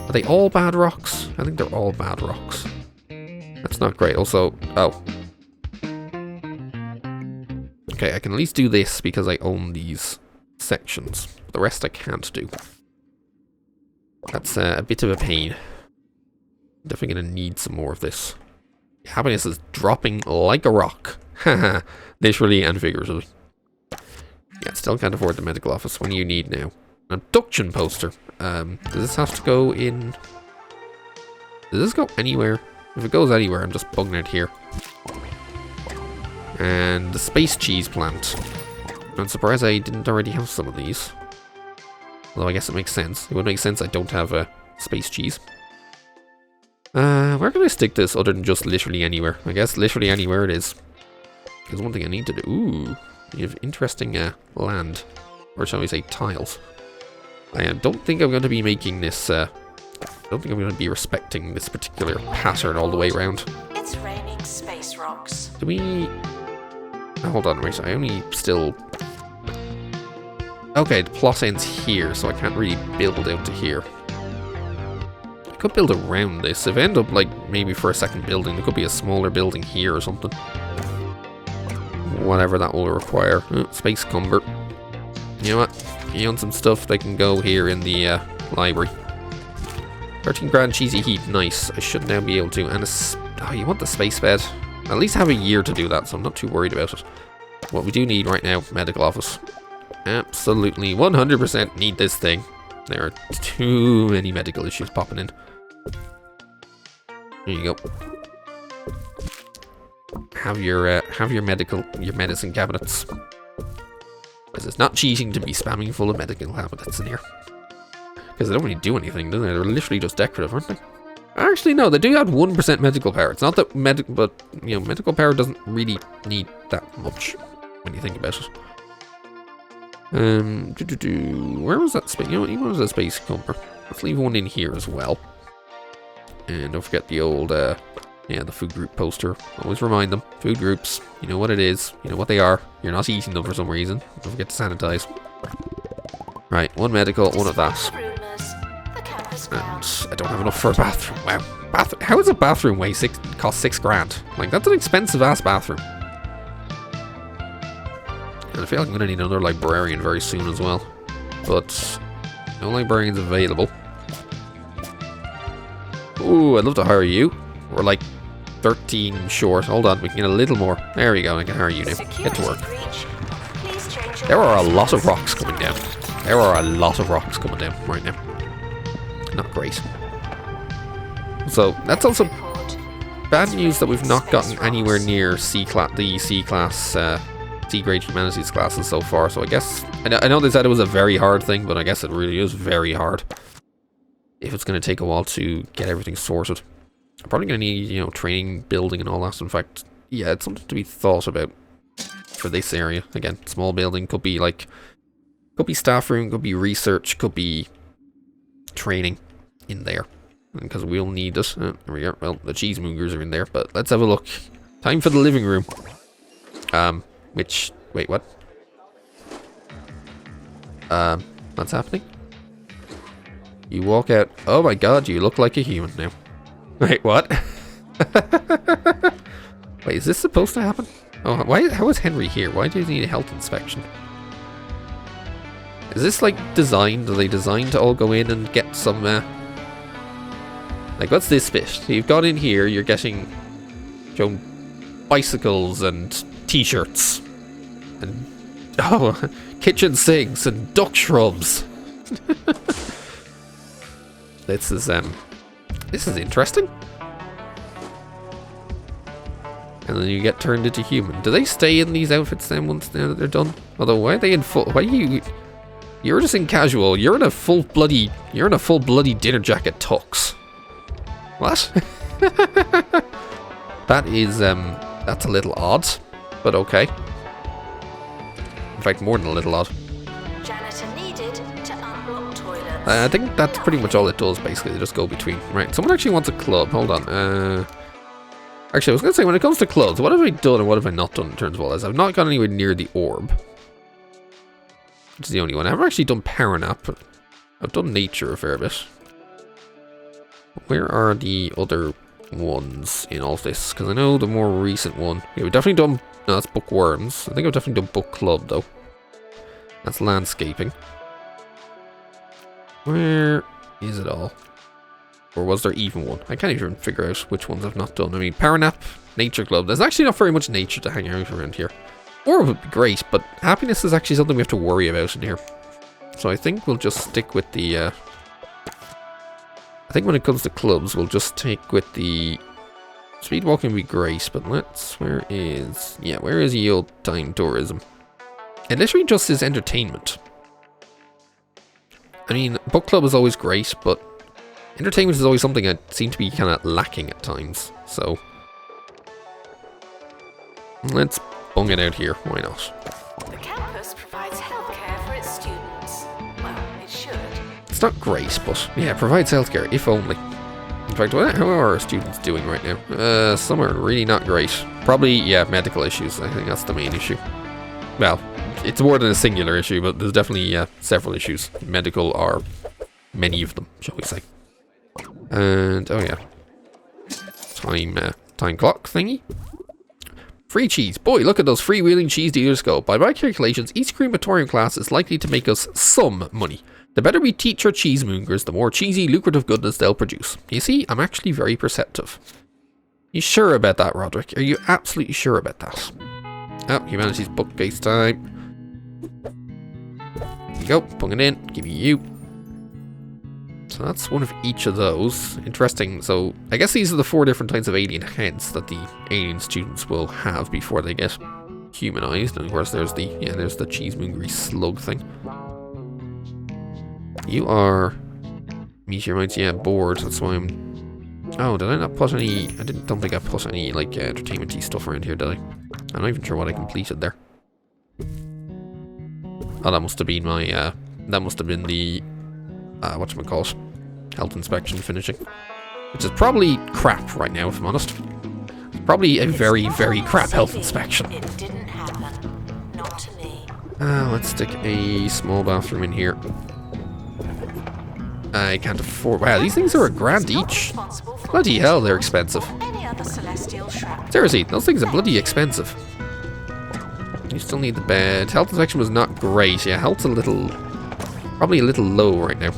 Are they all bad rocks? I think they're all bad rocks. That's not great. Also... Oh. Okay, I can at least do this because I own these sections. The rest I can't do. That's a bit of a pain. Definitely going to need some more of this. Happiness is dropping like a rock. Haha. Literally and figuratively. Yeah, still can't afford the medical office. What do you need now? An abduction poster. Does this have to go in... Does this go anywhere? If it goes anywhere, I'm just bugging it here. And the space cheese plant. I'm surprised I didn't already have some of these. Although I guess it makes sense. It would make sense I don't have a space cheese. Where can I stick this other than just literally anywhere? I guess literally anywhere it is. There's one thing I need to do. Ooh, you have interesting land. Or shall we say tiles. I don't think I'm going to be making this, I don't think I'm going to be respecting this particular pattern all the way around. It's raining space rocks. Do we... Oh, hold on, wait, I only still... Okay, the plot ends here, so I can't really build out to here. I could build around this. If I end up, like, maybe for a second building, there could be a smaller building here or something. Whatever that will require. Oh, space cumber. You know what? You want some stuff, they can go here in the library. 13 grand cheesy heap, nice. I should now be able to. And oh, you want the space bed? At least have a year to do that, so I'm not too worried about it. What we do need right now, medical office. Absolutely, 100% need this thing. There are too many medical issues popping in. There you go. Have your medicine cabinets. Because it's not cheating to be spamming full of medical cabinets in here. Because they don't really do anything, do they? They're literally just decorative, aren't they? Actually, no, they do add 1% medical power. It's not that but you know, medical power doesn't really need that much when you think about it. Where was that space? You know what? Even was a space cumber. Let's leave one in here as well. And don't forget the old Yeah, the food group poster. Always remind them. Food groups. You know what it is. You know what they are. You're not eating them for some reason. Don't forget to sanitize. Right, 1 medical, 1 of that. And I don't have enough for a bathroom. Wow. How is a bathroom cost 6 grand? Like, that's an expensive ass bathroom. And I feel like I'm gonna need another librarian very soon as well. But no librarians available. Ooh, I'd love to hire you. We're like 13 short. Hold on, we can get a little more. There we go, I can hire you now. Get to work. There are a lot of rocks coming down. There are a lot of rocks coming down right now. Not great. So, that's also bad news that we've not gotten anywhere near the C-class, C-grade Humanities classes so far. So I guess, I know they said it was a very hard thing, but I guess it really is very hard. If it's going to take a while to get everything sorted. I'm probably going to need, you know, training, building and all that. In fact, yeah, it's something to be thought about for this area. Again, small building, could be like, could be staff room, could be research, could be training in there. Because we'll need it. There we are. Well, the Cheese-Moongers are in there, but let's have a look. Time for the living room. Wait, what? What's happening? You walk out. Oh my god, you look like a human now. Wait, what? Wait, is this supposed to happen? Oh, how is Henry here? Why do you need a health inspection? Is this like designed? Are they designed to all go in and get some, like, what's this bit? You've got in here, you're getting shown bicycles and t-shirts. And, oh, kitchen sinks and duck shrubs. This is interesting. And then you get turned into human. Do they stay in these outfits then once now that they're done? Although, why are they in full? Why are you? You're just in casual. You're in a full bloody dinner jacket tux. What? That is that's a little odd, but okay. In fact, more than a little odd. Janitor needed to unblock toilets. I think that's pretty much all it does, basically. They just go between. Right, someone actually wants a club. Hold on. Actually, I was going to say, when it comes to clubs, what have I done and what have I not done in terms of all this? I've not gone anywhere near the orb. Which is the only one. I haven't actually done power nap, but I've done nature a fair bit. Where are the other ones in all of this? Because I know the more recent one. Yeah, we've definitely done... No, that's bookworms. I think I've definitely done book club, though. That's landscaping. Where is it all? Or was there even one? I can't even figure out which ones I've not done. I mean, power nap, nature club. There's actually not very much nature to hang out around here. Or it would be great, but happiness is actually something we have to worry about in here. So I think we'll just stick with the... I think when it comes to clubs, we'll just take with the... Speed walking would be great, but let's... Where is the old time tourism? It literally just is entertainment. I mean, book club is always great, but entertainment is always something I seem to be kind of lacking at times. So let's bung it out here. Why not? The campus provides healthcare for its students. Well, it should. It's not great, but yeah, it provides healthcare, if only. In fact, how are our students doing right now? Some are really not great. Probably, yeah, medical issues. I think that's the main issue. Well, it's more than a singular issue, but there's definitely several issues. Medical are many of them, shall we say. And, oh yeah. Time clock thingy. Free cheese. Boy, look at those freewheeling cheese dealers go. By my calculations, each Creamatorium class is likely to make us some money. The better we teach our cheese-moongers, the more cheesy, lucrative goodness they'll produce. You see, I'm actually very perceptive. You sure about that, Roderick? Are you absolutely sure about that? Oh, Humanities bookcase time. There you go, put it in, give you. So that's one of each of those. Interesting. So I guess these are the 4 different types of alien heads that the alien students will have before they get humanized. And of course there's the Cheese-Moongery slug thing. You are meteorites, yeah, bored. That's why I'm... Oh, did I not put any... don't think I put any, like, entertainment-y stuff around here, did I? I'm not even sure what I completed there. Oh, that must have been my, that must have been the... whatchamacallit? Health inspection finishing. Which is probably crap right now, if I'm honest. It's probably a very, very crap health inspection. It didn't happen. Not to me. Let's stick a small bathroom in here. I can't afford... Wow, these things are $1,000 each. Bloody hell, they're expensive. Any other celestial shrapnel. Seriously, those things are bloody expensive. You still need the bed. Health inspection was not great. Yeah, health's a little... Probably a little low right now.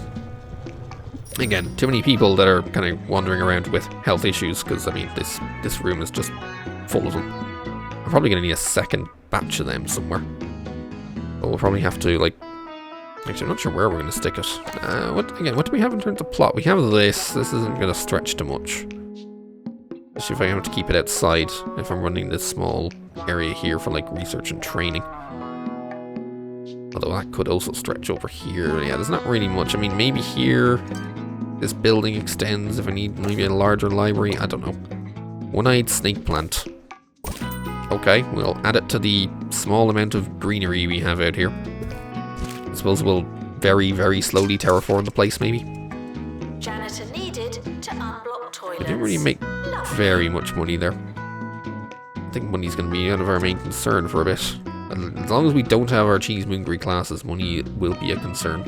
Again, too many people that are kind of wandering around with health issues, because, I mean, this room is just full of them. I'm probably going to need a second batch of them somewhere. But we'll probably have to, like... Actually, I'm not sure where we're going to stick it. What do we have in terms of plot? We have this. This isn't going to stretch too much. Especially if I have to keep it outside, if I'm running this small area here for, like, research and training. Although that could also stretch over here. Yeah, there's not really much. I mean, maybe here... This building extends if I need maybe a larger library. I don't know. One-eyed snake plant. Okay, we'll add it to the small amount of greenery we have out here. I suppose we'll very, very slowly terraform the place, maybe. Janitor needed to unblock toilets. We didn't really make very much money there. I think money's going to be out of our main concern for a bit. As long as we don't have our Cheese-Moongery classes, money will be a concern.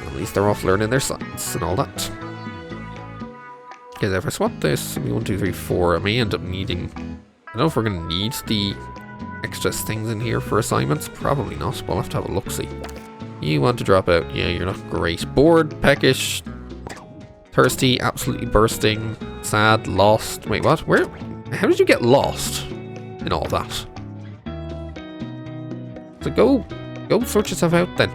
At least they're off learning their science and all that. Because if I swap this, 1, 2, 3, 4, I may end up needing... I don't know if we're going to need the extra things in here for assignments. Probably not. We'll have to have a look-see. You want to drop out. Yeah, you're not great. Bored, peckish, thirsty, absolutely bursting, sad, lost. Wait, what? Where? How did you get lost in all that? So go sort yourself out then.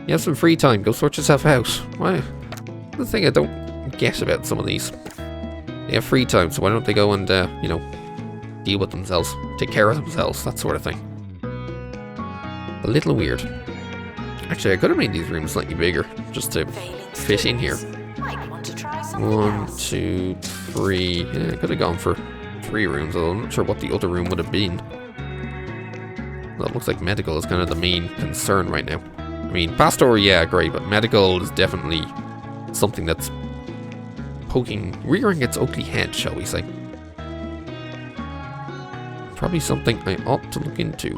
You have some free time. Go sort yourself out. Why? The thing I don't get about some of these. They have free time, so why don't they go and, you know, deal with themselves, take care of themselves, that sort of thing. A little weird. Actually, I could have made these rooms slightly bigger, just to fit in here. Might want to try something 1, else. 2, 3. Yeah, I could have gone for 3 rooms, although I'm not sure what the other room would have been. Well, it looks like medical is kind of the main concern right now. I mean, pastoral, yeah, great, but medical is definitely something that's rearing its ugly head, shall we say. Probably something I ought to look into.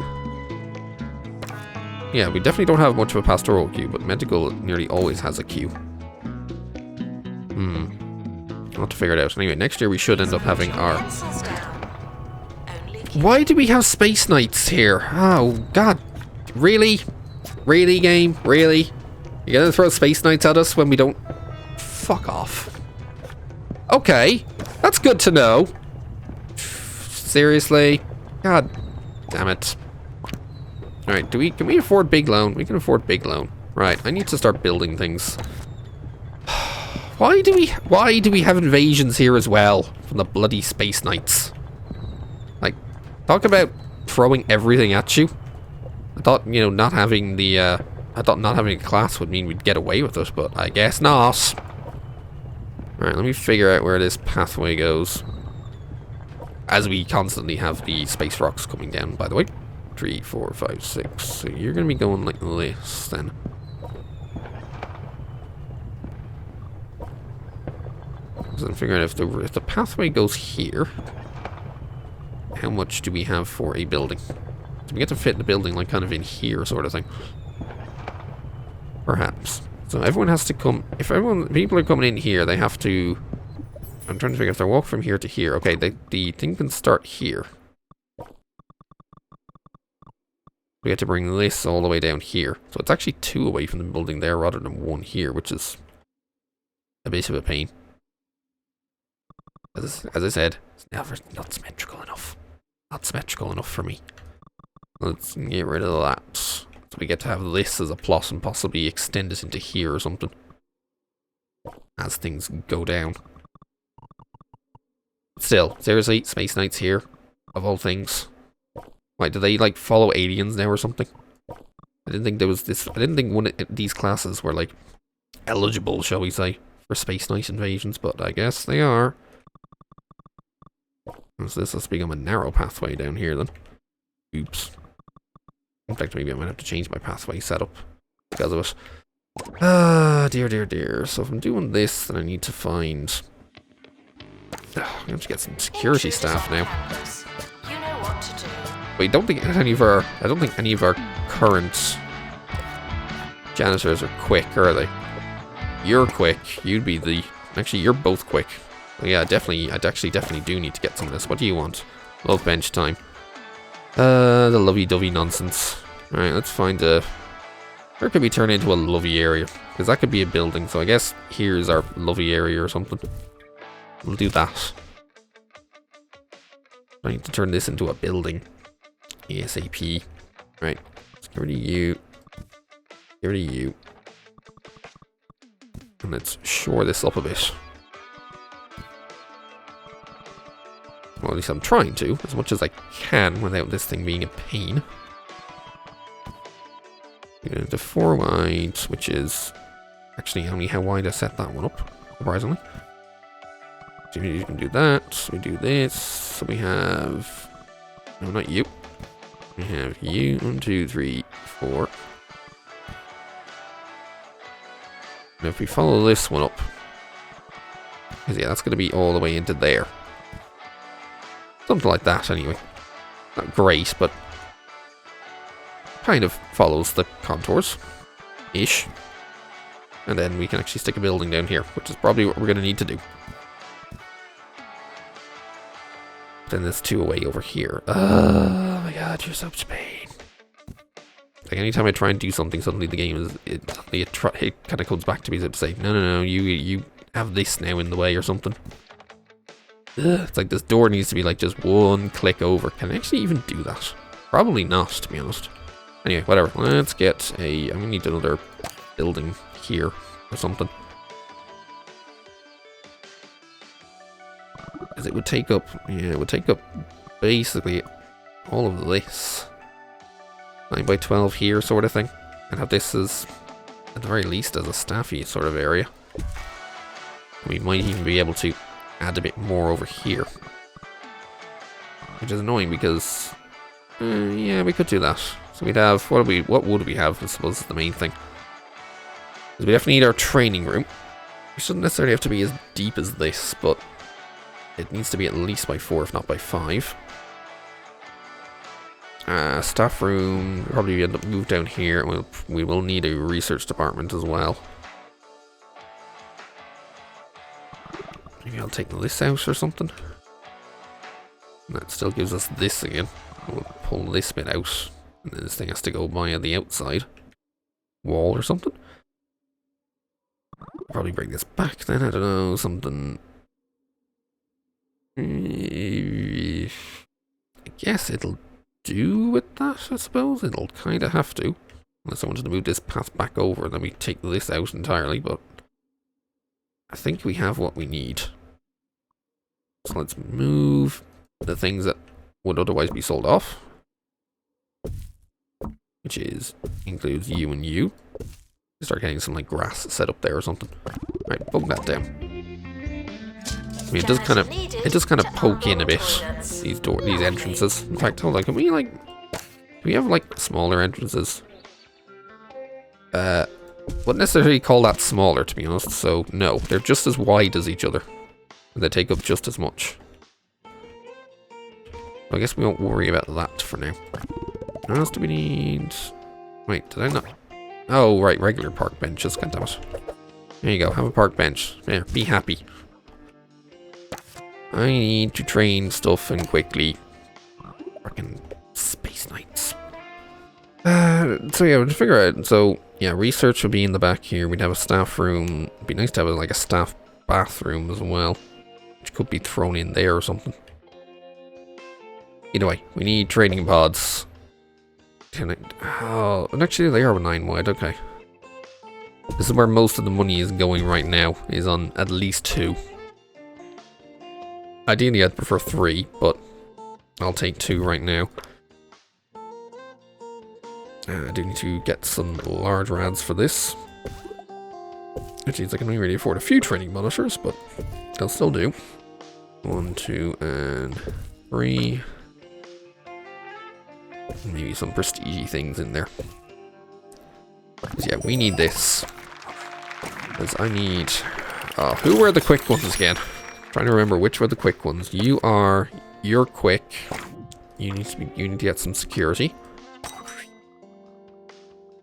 Yeah, we definitely don't have much of a pastoral queue, but medical nearly always has a queue. I'll have to figure it out. Anyway, next year we should end up having our... Pencils down. Only Why do we have space nights here? Oh, God. Really? Really, game? Really? You're gonna throw space nights at us when we don't... Fuck off. Okay. That's good to know. Seriously? God damn it. Alright, can we afford big loan? We can afford big loan. Right, I need to start building things. Why do we have invasions here as well from the bloody space knights? Like, talk about throwing everything at you. I thought, you know, not having a class would mean we'd get away with it, but I guess not. Alright, let me figure out where this pathway goes. As we constantly have the space rocks coming down, by the way. 3, 4, 5, 6. So you're going to be going like this, then. So I'm figuring out if the pathway goes here, how much do we have for a building? Do we get to fit the building like kind of in here sort of thing? Perhaps. So everyone has to come... If people are coming in here, they have to... I'm trying to figure if they walk from here to here. Okay, the thing can start here. We have to bring this all the way down here. So it's actually 2 away from the building there rather than 1 here, which is a bit of a pain. As I said, it's never not symmetrical enough. Not symmetrical enough for me. Let's get rid of that. So we get to have this as a plot and possibly extend it into here or something. As things go down. Still, seriously, Space Knights here, of all things. Why, do they like follow aliens now or something? I didn't think there was this. I didn't think one of these classes were like eligible, shall we say, for Space Knight invasions, but I guess they are. So this has become a narrow pathway down here then. Oops. In fact, maybe I might have to change my pathway setup because of it. Ah, dear, dear, dear. So if I'm doing this, then I need to find... I'm going to have to get some security staff now. You know what to do. Wait, I don't think any of our current janitors are quick, are they? You're quick. You'd be the... Actually, you're both quick. Well, yeah, definitely. I definitely do need to get some of this. What do you want? Love bench time. The lovey-dovey nonsense. Alright, let's find a... Where could we turn into a lovey area? Because that could be a building, so I guess here's our lovey area or something. We'll do that. I need to turn this into a building. ASAP. Right, let's get rid of you. Get rid of you. And let's shore this up a bit. Well, at least I'm trying to, as much as I can without this thing being a pain. Into 4 wide, which is actually only how wide I set that one up, surprisingly. So you can do that. We do this. So we have... No, not you. We have you. 1, 2, 3, 4. And if we follow this one up... Because yeah, that's going to be all the way into there. Something like that, anyway. Not great, but... kind of follows the contours-ish. And then we can actually stick a building down here, which is probably what we're going to need to do. Then there's 2 away over here. Oh my god, you're such pain. Like anytime I try and do something, suddenly the game is... It kind of comes back to me to say, no, you have this now in the way or something. Ugh, it's like this door needs to be like just 1 click over. Can I actually even do that? Probably not, to be honest. Anyway, whatever. Let's get a... I'm gonna need another building here or something. Because it would take up... Yeah, it would take up basically all of this. 9 by 12 here sort of thing. And have this as, at the very least, as a staffy sort of area. We might even be able to add a bit more over here. Which is annoying because... yeah, we could do that. So we'd have, what would we have, I suppose is the main thing. Because we definitely need our training room. We shouldn't necessarily have to be as deep as this, but it needs to be at least by 4, if not by 5. Staff room, probably end up move down here. We will need a research department as well. Maybe I'll take this out or something. And that still gives us this again. We'll pull this bit out. And then this thing has to go via the outside wall or something. Probably bring this back then, I don't know, something. I guess it'll do with that, I suppose. It'll kind of have to. Unless I wanted to move this path back over, then we take this out entirely, but I think we have what we need. So let's move the things that would otherwise be sold off. Which includes you and you. Start getting some like grass set up there or something. Right, bug that down. I mean, it does kind of poke in a bit, these entrances. In fact, hold on, can we have like smaller entrances? Wouldn't necessarily call that smaller, to be honest, so no, they're just as wide as each other. And they take up just as much. I guess we won't worry about that for now. What else do we need? Wait, did I not? Oh, right, regular park benches, goddammit. There you go, have a park bench. There, be happy. I need to train stuff and quickly. Fucking space knights. So yeah, we'll figure out. So yeah, research would be in the back here. We'd have a staff room. It'd be nice to have like a staff bathroom as well, which could be thrown in there or something. Either way, we need training pods. Oh, and actually they are 9 wide. Okay, this is where most of the money is going right now. Is on at least 2. Ideally, I'd prefer 3, but I'll take 2 right now. I do need to get some large rads for this. Which means I can only really afford a few training monitors, but they'll still do. 1, 2, and 3. Maybe some prestige things in there. Because yeah, we need this. Because I need... Oh, who were the quick ones again? Trying to remember which were the quick ones. You're quick. You need to get some security.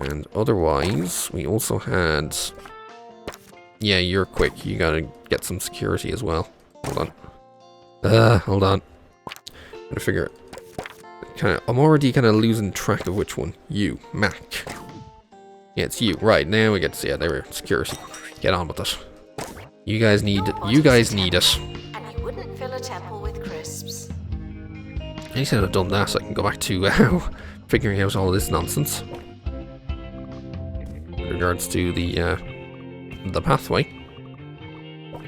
And otherwise, we also had... Yeah, you're quick. You gotta get some security as well. Hold on. Hold on. I'm gonna figure it. I'm already kind of losing track of which one. You, Mac. Yeah, it's you. Right, now we get to see it. There we are. Security. Get on with it. You guys need it. You guys need it. And you wouldn't fill a temple with crisps. At least I've done that, so I can go back to figuring out all this nonsense. In regards to the pathway.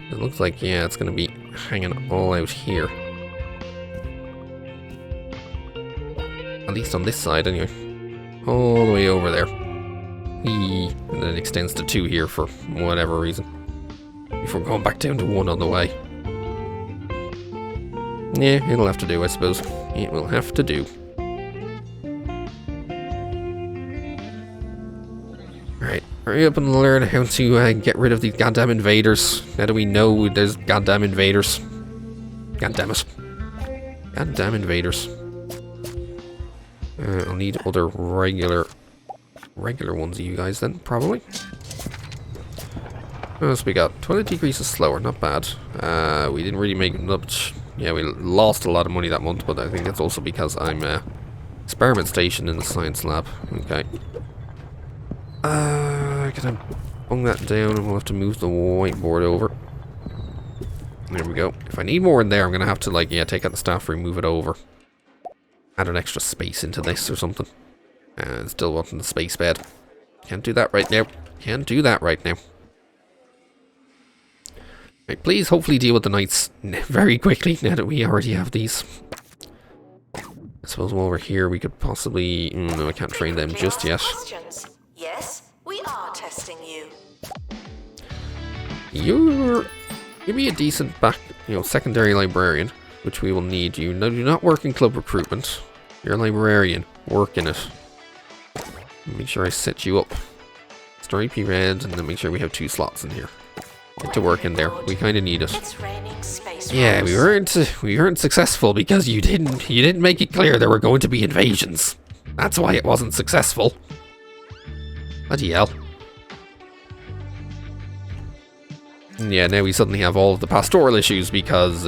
It looks like, yeah, it's going to be hanging all out here. At least on this side, anyway. All the way over there. And then it extends to 2 here for whatever reason. Before going back down to 1 on the way. Yeah, it'll have to do, I suppose. It will have to do. Alright, hurry up and learn how to get rid of these goddamn invaders. Now that we know there's goddamn invaders. God damn it. Goddamn invaders. I'll need other regular ones of you guys then, probably. What else we got? Toilet degreases slower, not bad. We didn't really make much. Yeah, we lost a lot of money that month, but I think that's also because I'm experiment station in the science lab. Okay. Can I bung that down and we'll have to move the whiteboard over. There we go. If I need more in there, I'm gonna have to take out the staff room, move it over. Add an extra space into this or something. Still wanting the space bed. Can't do that right now. Can't do that right now. Right, please hopefully deal with the knights very quickly now that we already have these. I suppose while we're here we could possibly... no, I can't train them just yet. Yes, we are testing you. You'd be a decent secondary librarian, which we will need you. Now, do not work in club recruitment. You're a librarian. Work in it. Make sure I set you up. Story P red, and then make sure we have 2 slots in here. Get to work in there. We kind of need it. It's raining space Yeah, we weren't successful because you didn't make it clear there were going to be invasions. That's why it wasn't successful. Bloody hell. Yeah, now we suddenly have all of the pastoral issues because,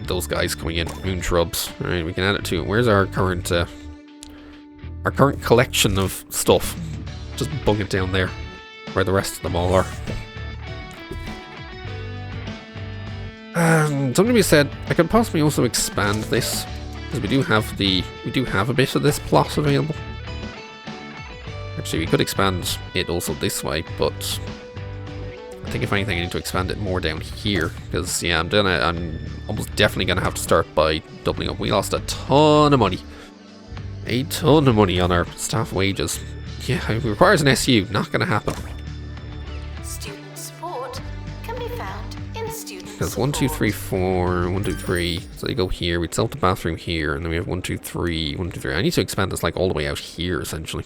those guys coming in, moon shrubs. All right, we can add it to it. Where's our current collection of stuff? Just bung it down there, where the rest of them all are. Something to be said, I could possibly also expand this because we do have a bit of this plot available. Actually, we could expand it also this way, but I think if anything, I need to expand it more down here because yeah, I'm almost definitely gonna have to start by doubling up. We lost a ton of money on our staff wages. Yeah, it requires an SU. Not gonna happen. Student support can be found in student Because 1, 2, 3, 4, 1, 2, 3. So you go here. We'd set up the bathroom here, and then we have 1, 2, 3, 1, 2, 3. I need to expand this all the way out here, essentially.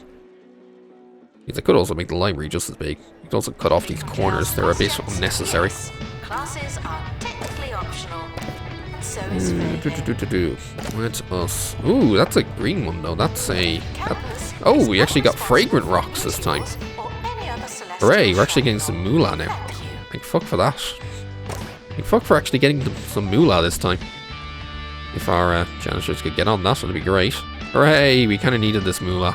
Because I could also make the library just as big. You could also cut off these corners. They're a bit unnecessary. Classes are technically optional. So is vaping. Let us... Ooh, that's a green one, though. That's a... Oh, we actually got fragrant rocks this time. Hooray, we're actually getting some moolah now. Thank fuck for that. Thank fuck for actually getting some moolah this time. If our janitors could get on that, that'd be great. Hooray, we kind of needed this moolah.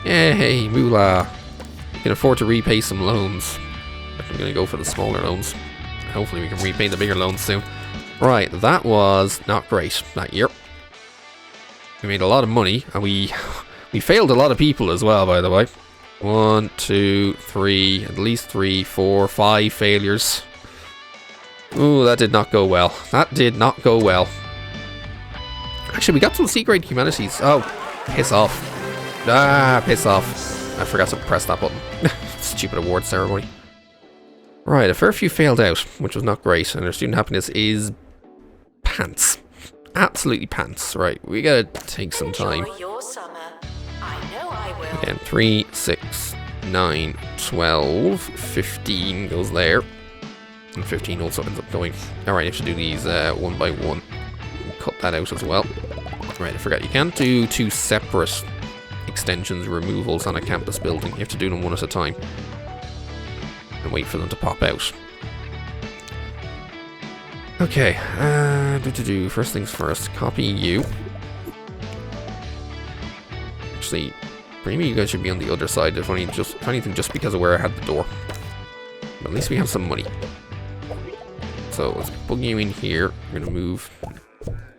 Yay, moolah. We can afford to repay some loans. I'm going to go for the smaller loans. Hopefully we can repay the bigger loans soon. Right, that was not great that year. We made a lot of money, and we failed a lot of people as well, by the way. 1, 2, 3, at least 3, 4, 5 failures. Ooh, that did not go well. That did not go well. Actually, we got some C-grade humanities. Oh, piss off. Ah, piss off. I forgot to press that button. Stupid award ceremony. Right, a fair few failed out, which was not great, and our student happiness is pants. Absolutely pants. Right, we gotta take some time. Enjoy your summer. I know I will. Again, 3, 6, 9, 12, 15 goes there. And 15 also ends up going. Alright, I have to do these one by one. We'll cut that out as well. Right, I forgot. You can't do 2 separate extensions removals on a campus building. You have to do them one at a time. And wait for them to pop out. Okay, first things first, copy you. Actually, maybe you guys should be on the other side, if anything, just because of where I had the door. But at least we have some money. So let's plug you in here. We're going to move,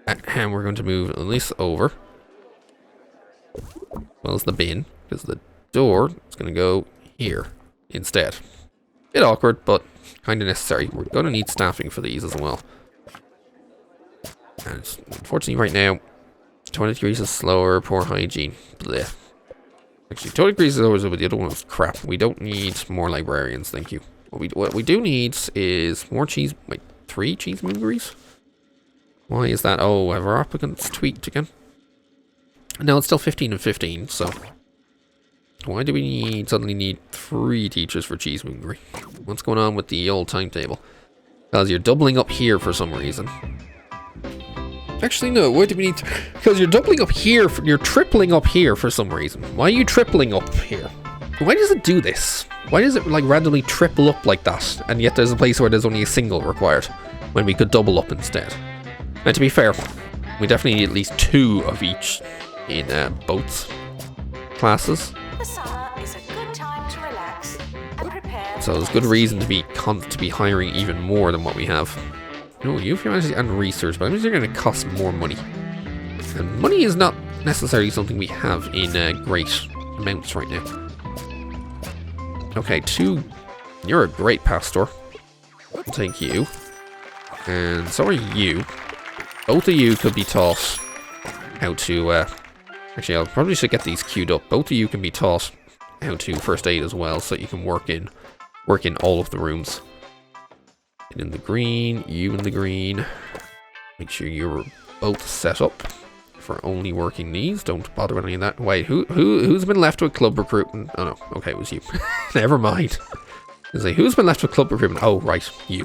and we're going to move at least over. Well, as the bin, because the door is going to go here instead. Bit awkward, but kind of necessary. We're going to need staffing for these as well. And unfortunately right now, 20 degrees is slower, poor hygiene. Blech. Actually, 20 degrees is always, but the other one was crap. We don't need more librarians, thank you. What we do need is more cheese, like 3 Cheese-Moongeries. Why is that? Oh, have our applicants tweaked again? No, it's still 15 and 15, so... Why do we suddenly need 3 teachers for Cheese-Moongery? What's going on with the old timetable? Because you're doubling up here for some reason. Actually, no, why do we need... Because you're doubling up here, you're tripling up here for some reason. Why are you tripling up here? Why does it do this? Why does it, like, randomly triple up like that? And yet there's a place where there's only a single required, when we could double up instead. And to be fair, we definitely need at least 2 of each in both classes. The summer is a good time to relax and prepare. So there's good reason to be hiring even more than what we have. No, Humanities and research, but I mean they're going to cost more money. And money is not necessarily something we have in great amounts right now. Okay, 2. You're a great pastor. I'll take you. And so are you. Both of you could be taught how to... actually, I probably should get these queued up. Both of you can be taught how to first aid as well, so you can work in all of the rooms. And in the green, you in the green. Make sure you're both set up for only working these. Don't bother with any of that. Wait, who's been left with club recruitment? Oh no, okay, it was you. Never mind. I say, who's been left with club recruitment? Oh right, you.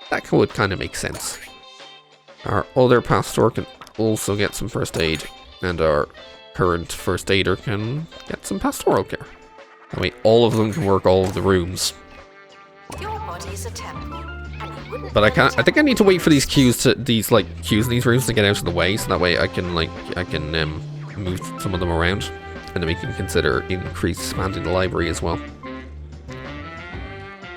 That would kind of make sense. Our other pastor can also get some first aid, and our current first aider can get some pastoral care. That way all of them can work all of the rooms. Your body's a temple, and you wouldn't. But I think I need to wait for these queues in these rooms to get out of the way, so that way I can move some of them around, and then we can consider expanding the library as well.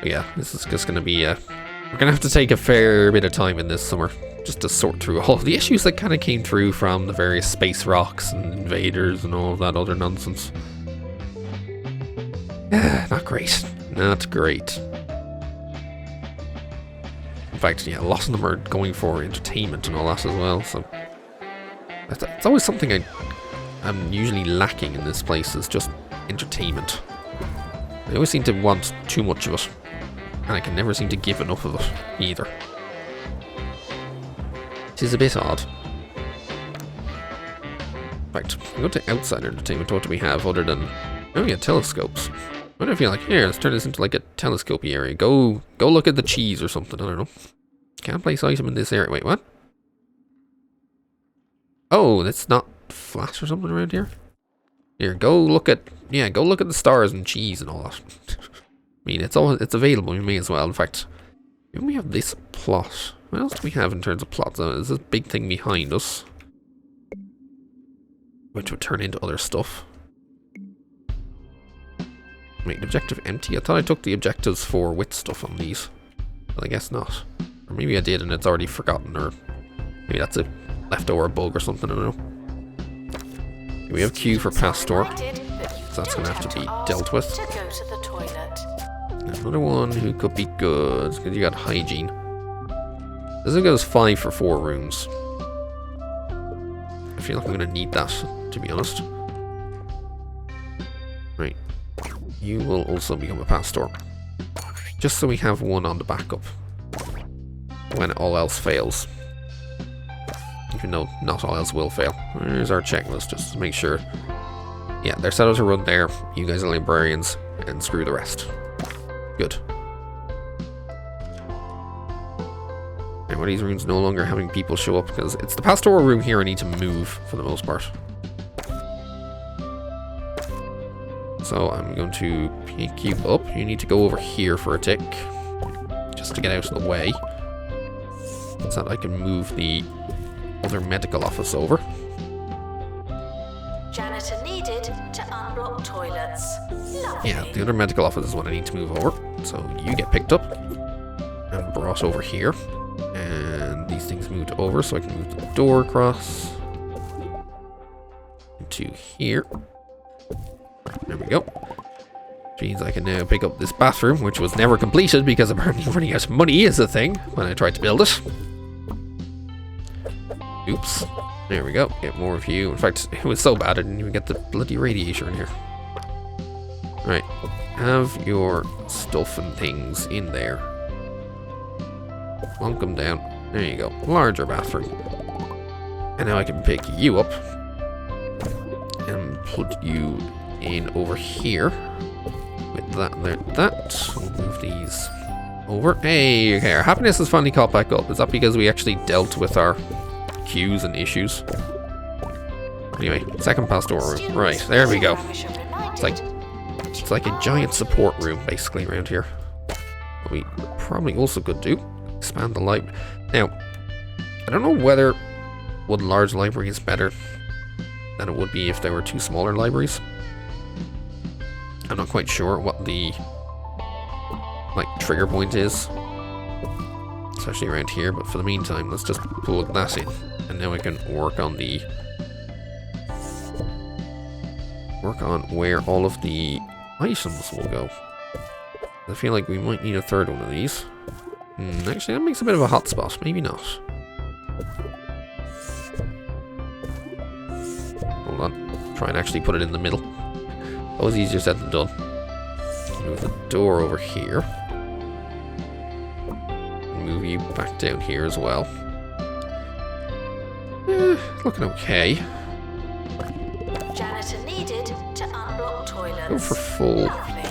But yeah, this is just gonna be we're gonna have to take a fair bit of time in this summer just to sort through all of the issues that kind of came through from the various space rocks and invaders and all of that other nonsense. Not great. Not great. In fact, yeah, a lot of them are going for entertainment and all that as well, so... It's always something I'm usually lacking in this place, is just entertainment. I always seem to want too much of it, and I can never seem to give enough of it, either. It is a bit odd. Right, we go to outside entertainment. What do we have other than... Oh yeah, telescopes. What do I feel like? Here, let's turn this into like a telescopy area. Go look at the cheese or something, I don't know. Can't place item in this area. Wait, what? Oh, that's not flat or something around here? Here, go look at the stars and cheese and all that. I mean, it's available, we may as well. In fact, maybe we have this plot. What else do we have in terms of plots? There's this big thing behind us, which would turn into other stuff. Wait, objective empty? I thought I took the objectives for with stuff on these. But I guess not. Or maybe I did and it's already forgotten, or maybe that's a leftover bug or something, I don't know. We have Q for Pastor, so that's going to have to be dealt with. Another one who could be good, because you got hygiene. This goes 5 for 4 rooms. I feel like I'm going to need that, to be honest. Right. You will also become a pastor. Just so we have one on the backup. When all else fails. Even though not all else will fail. There's our checklist, just to make sure Yeah, they're set out to run there. You guys are librarians, and screw the rest. Good. And one of these rooms no longer having people show up because it's the pastoral room here I need to move for the most part. So I'm going to pick you up. You need to go over here for a tick, just to get out of the way, so that I can move the other medical office over. Janitor needed to unblock toilets. Lovely. Yeah, the other medical office is what I need to move over. So you get picked up and brought over here. And these things moved over so I can move the door across into here. There we go. Which means I can now pick up this bathroom, which was never completed because apparently running out of money is a thing when I tried to build it. Oops. There we go. Get more of you. In fact, it was so bad I didn't even get the bloody radiator in here. Right. Have your stuff and things in there. Plunk them down. There you go. Larger bathroom. And now I can pick you up and put you in over here. With that there. That. We'll move these over. Hey, okay. Our happiness has finally caught back up. Is that because we actually dealt with our queues and issues? Anyway, second pastoral room. Right, there we go. It's like a giant support room basically around here. What we probably also could do, expand the library. Now, I don't know whether one large library is better than it would be if there were two smaller libraries. I'm not quite sure what the trigger point is, especially around here, but for the meantime, let's just put that in. And now I can work on where all of the items will go. I feel like we might need a third one of these. Actually, that makes a bit of a hot spot. Maybe not. Hold on. Try and actually put it in the middle. Always easier said than done. Move the door over here. Move you back down here as well. Looking okay. Janitor needed to unblock toilets. Go for full. Lovely.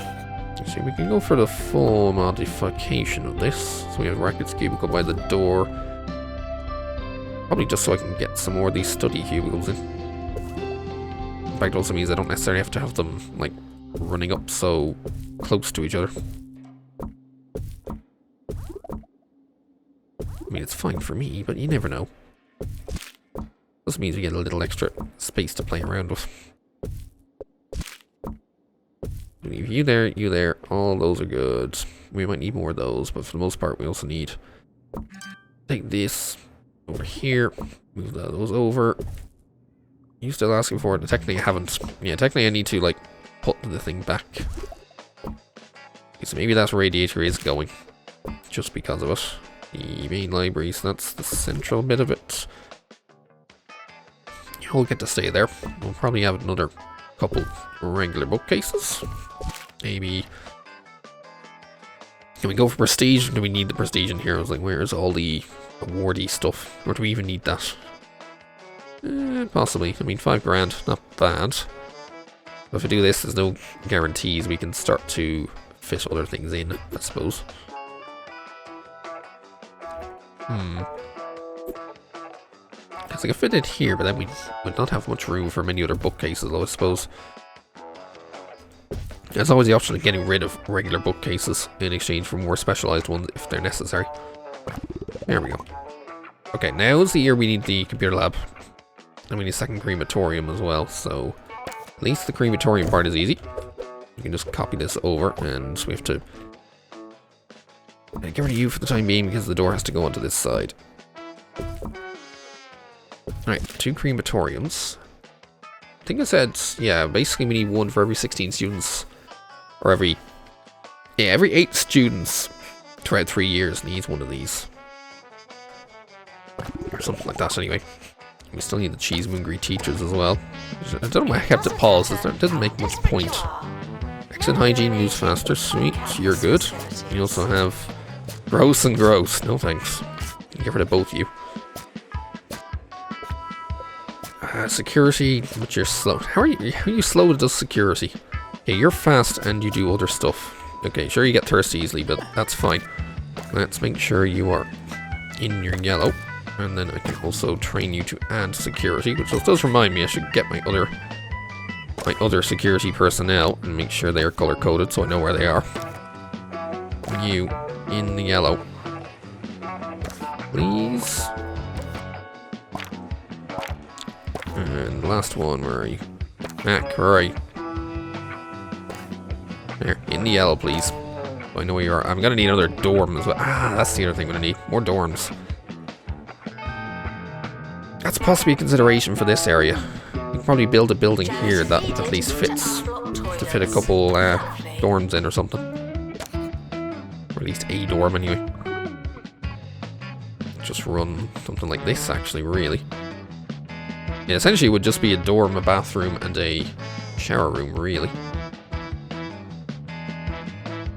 See, we can go for the full modification of this. So we have Racket's cubicle by the door. Probably just so I can get some more of these study cubicles in. In fact, it also means I don't necessarily have to have them, like, running up so close to each other. I mean, it's fine for me, but you never know. This means we get a little extra space to play around with. Leave you there, all those are good. We might need more of those, but for the most part we also need... Take this over here, move those over. You still asking for it? Technically I haven't. Yeah, technically I need to, like, put the thing back. Okay, so maybe that radiator is going, just because of it. The main library, so that's the central bit of it. You'll get to stay there. We'll probably have another couple regular bookcases. Maybe... Can we go for prestige? Do we need the prestige in here? I was like, where's all the awardee stuff? Or do we even need that? Possibly. I mean, $5,000, not bad. But if I do this, there's no guarantees we can start to fit other things in, I suppose. Because I could fit it here, but then we would not have much room for many other bookcases, though, I suppose. There's always the option of getting rid of regular bookcases in exchange for more specialized ones if they're necessary. There we go. Okay, now is the year we need the computer lab. And we need a second crematorium as well, so at least the crematorium part is easy. You can just copy this over, and we have to get rid of you for the time being because the door has to go onto this side. Alright, 2 crematoriums. I think I said, yeah, basically we need one for every 16 students. Or every 8 students throughout 3 years needs one of these. Or something like that anyway. We still need the Cheese-Moongery teachers as well. I don't know why I kept it paused, it doesn't make much point. Exit hygiene moves faster, sweet, you're good. You also have gross and gross, no thanks. Get rid of both of you. Security, but you're slow. How are you slow to do security? Okay, you're fast and you do other stuff. Okay, sure you get thirsty easily, but that's fine. Let's make sure you are in your yellow. And then I can also train you to add security, which does remind me I should get my other security personnel and make sure they are color coded so I know where they are. You in the yellow, please. And the last one, where are you? Mac, where are you? There, in the yellow, please. I know where you are. I'm gonna need another dorm as well. Ah, that's the other thing I'm gonna need. More dorms. That's possibly a consideration for this area. We can probably build a building here that at least fits to fit a couple dorms in or something. Or at least a dorm anyway. Just run something like this actually, really. Yeah, essentially it would just be a dorm, a bathroom, and a shower room, really.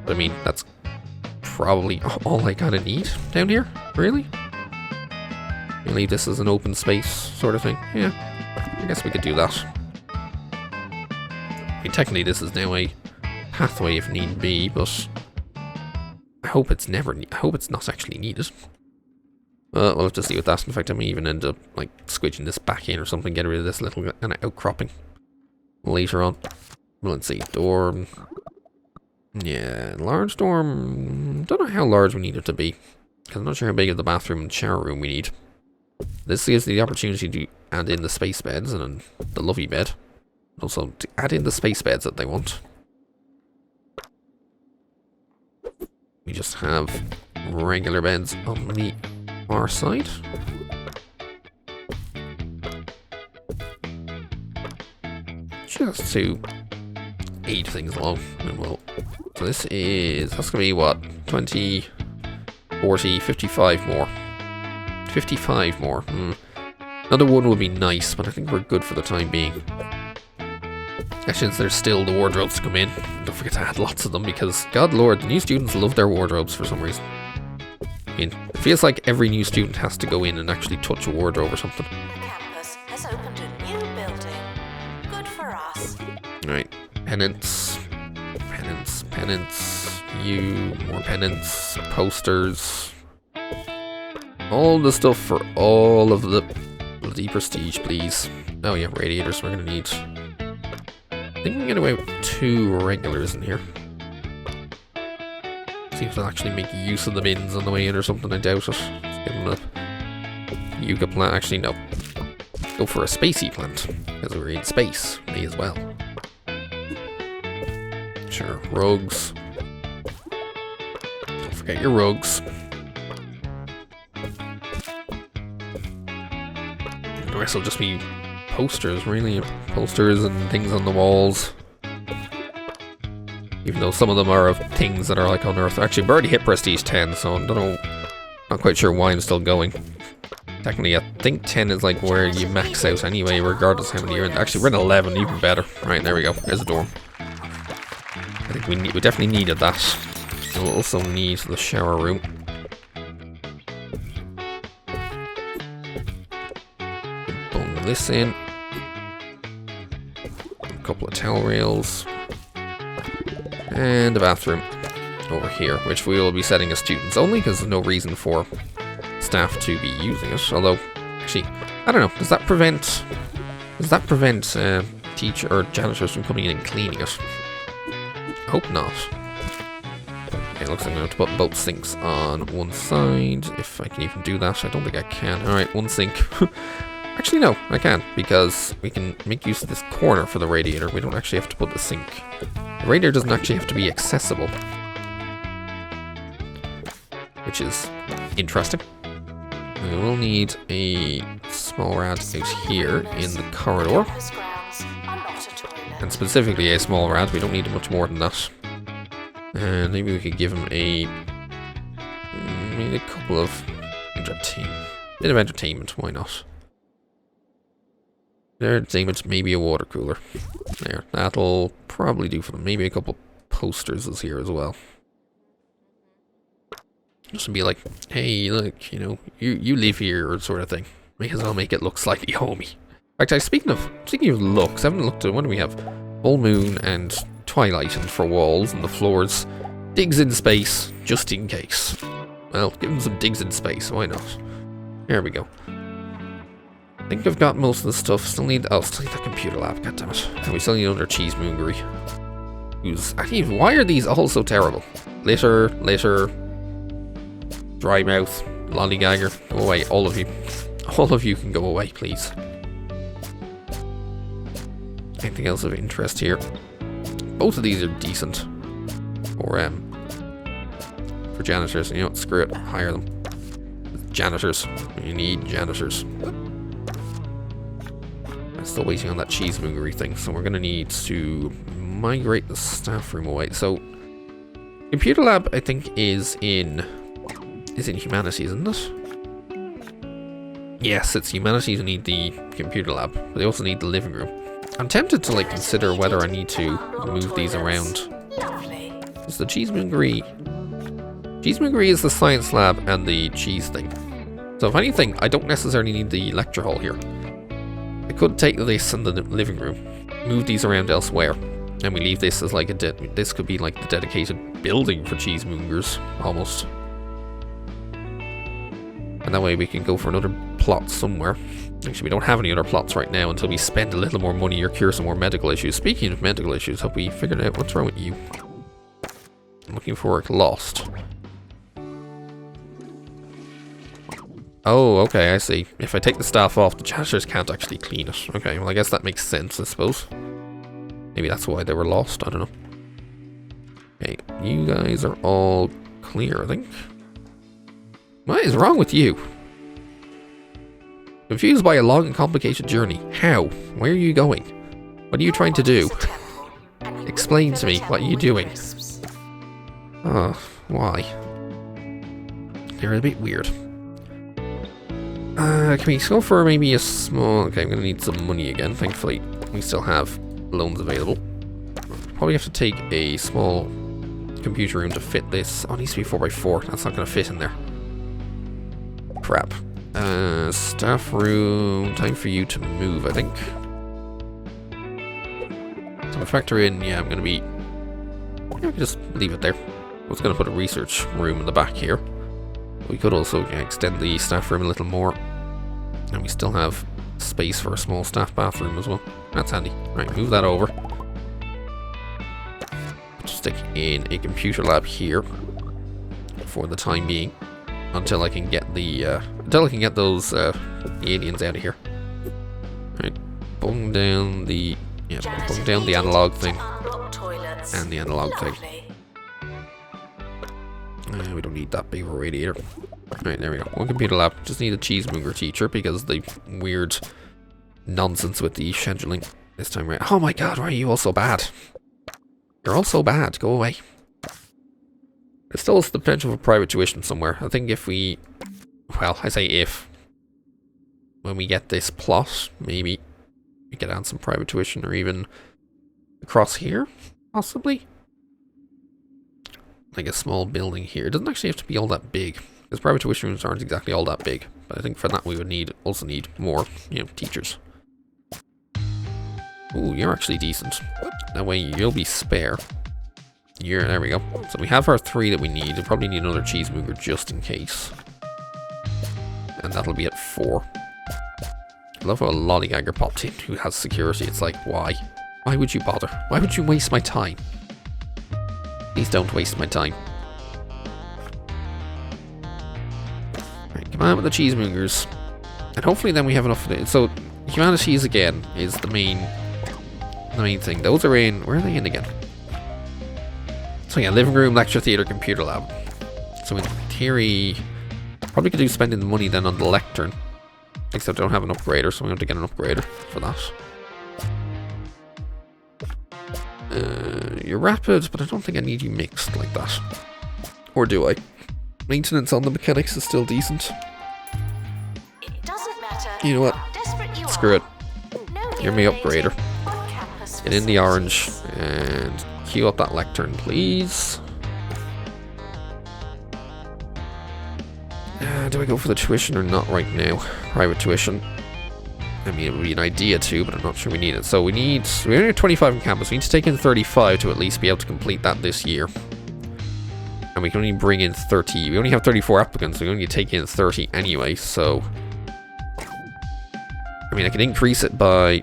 But I mean, that's probably all I kind of need down here, really. You leave this as an open space sort of thing. Yeah, I guess we could do that. I mean, technically this is now a pathway if need be, but I hope it's not actually needed. We'll have to see with that. In fact, I may even end up like squidging this back in or something, get rid of this little kind of outcropping later on. Well, let's see, dorm. Yeah, large dorm. Don't know how large we need it to be, because I'm not sure how big of the bathroom and shower room we need. This gives the opportunity to add in the space beds and the lovey bed. Also, to add in the space beds that they want. We just have regular beds on the far side. Just to aid things along. And well, so that's going to be what? 20, 40, 55 more. 55 more. Another one would be nice, but I think we're good for the time being. Actually, there's still the wardrobes to come in. Don't forget to add lots of them because, God Lord, the new students love their wardrobes for some reason. I mean, it feels like every new student has to go in and actually touch a wardrobe or something. The campus has opened a new building. Good for us. Alright, penance, penance, penance, more penance, posters. All the stuff for all of the bloody prestige, please. Oh yeah, radiators we're gonna need. I think we can get away with 2 regulars in here. See if they'll actually make use of the bins on the way in or something. I doubt it. Let's give them a yucca plant. Actually, no. Go for a spacey plant, because we're in space. May as well. Sure, rugs. Don't forget your rugs. The rest will just be posters, really. Posters and things on the walls. Even though some of them are of things that are like on Earth. Actually, I've already hit Prestige 10, so I don't know. Not quite sure why I'm still going. Technically, I think 10 is like where you max out anyway, regardless of how many you're in. Actually, we're in 11, even better. Right, there we go. There's a dorm. I think we definitely needed that. We'll also need the shower room. Bung this in. A couple of towel rails. And the bathroom over here, which we will be setting as students only, because there's no reason for staff to be using it. Although, actually, I don't know. Does that prevent teacher or janitors from coming in and cleaning it? Hope not. Okay, looks like I'm going to have to put both sinks on one side, if I can even do that. I don't think I can. Alright, one sink. Actually, no, I can, because we can make use of this corner for the radiator. We don't actually have to put the sink. The radiator doesn't actually have to be accessible, which is interesting. We will need a small rad out here in the corridor. Campus grounds are not a toilet. And specifically a small rad, we don't need much more than that. And maybe we could give him maybe a couple of bit of entertainment, why not? Entertainment, maybe a water cooler. There, that'll probably do for them. Maybe a couple posters is here as well. Just to be like, hey, look, you know, you live here, sort of thing. May as well make it look slightly homey. Actually, speaking of looks, I haven't looked at what do we have? Full moon and twilight and for walls and the floors. Digs in space, just in case. Well, give them some digs in space, why not? There we go. I think I've got most of the stuff. Still need that computer lab, goddammit. And we still need another Cheese-Moongery. Why are these all so terrible? Litter, dry mouth, lollygagger. Go away, all of you. All of you can go away, please. Anything else of interest here? Both of these are decent. For janitors. You know what, screw it, hire them. Janitors. You need janitors. I'm still waiting on that Cheese-Moongery thing, so we're gonna need to migrate the staff room away. So computer lab I think is in Humanities, isn't it? Yes, it's Humanities who need the computer lab, but they also need the living room. I'm tempted to like consider whether I need to move these around. Is the Cheese-Moongery is the science lab and the cheese thing. So if anything, I don't necessarily need the lecture hall here. I could take this and the living room, move these around elsewhere, and we leave this as like this could be like the dedicated building for Cheese-Moongers, almost. And that way we can go for another plot somewhere. Actually, we don't have any other plots right now until we spend a little more money or cure some more medical issues. Speaking of medical issues, have we figured out what's wrong with you? I'm looking for work lost. Oh, okay, I see. If I take the staff off, the janitors can't actually clean it. Okay, well I guess that makes sense, I suppose. Maybe that's why they were lost, I don't know. Okay, you guys are all clear, I think. What is wrong with you? Confused by a long and complicated journey. How? Where are you going? What are you trying to do? Explain to me, what are you doing? Oh, why? They're a bit weird. Can we go for maybe a small... Okay, I'm going to need some money again. Thankfully, we still have loans available. Probably have to take a small computer room to fit this. Oh, it needs to be 4x4. That's not going to fit in there. Crap. Staff room. Time for you to move, I think. So I factor in... Yeah, I'm going to be... Yeah, just leave it there. I was going to put a research room in the back here. We could also extend the staff room a little more. And we still have space for a small staff bathroom as well. That's handy. Right, move that over. Stick in a computer lab here for the time being. Until I can get the those aliens out of here. Right, bung down the analog thing. And the analog thing. We don't need that big of a radiator. Alright, there we go. One computer lab. Just need a Cheese-Moonger teacher because the weird nonsense with the scheduling this time around. Oh my god, why are you all so bad? You're all so bad. Go away. There's still the potential for private tuition somewhere. I think if we... Well, I say if. When we get this plot, maybe we could add some private tuition or even across here, possibly. Like a small building here. It doesn't actually have to be all that big. Because private tuition rooms aren't exactly all that big. But I think for that we would also need more, teachers. Ooh, you're actually decent. That way you'll be spare. There we go. So we have our 3 that we need. We'll probably need another Cheese-Moonger just in case. And that'll be at 4. I love how a lollygagger popped in who has security. It's like, why? Why would you bother? Why would you waste my time? Please don't waste my time. Right, come on with the Cheese-Moongers. And hopefully then we have enough of it. So, Humanities again is the main thing. Those are in... Where are they in again? So yeah, living room, lecture theatre, computer lab. So in theory... Probably could do spending the money then on the lectern. Except I don't have an upgrader, so we have to get an upgrader for that. You're rapid, but I don't think I need you mixed like that. Or do I? Maintenance on the mechanics is still decent. It doesn't matter. You know what? Screw it. You're my upgrader. Get in the orange and queue up that lectern, please. Do I go for the tuition or not right now? Private tuition. I mean, it would be an idea too, but I'm not sure we need it. So we only have 25 on campus. We need to take in 35 to at least be able to complete that this year. And we can only bring in 30. We only have 34 applicants. So we only take in 30 anyway. So, I mean, I can increase it by...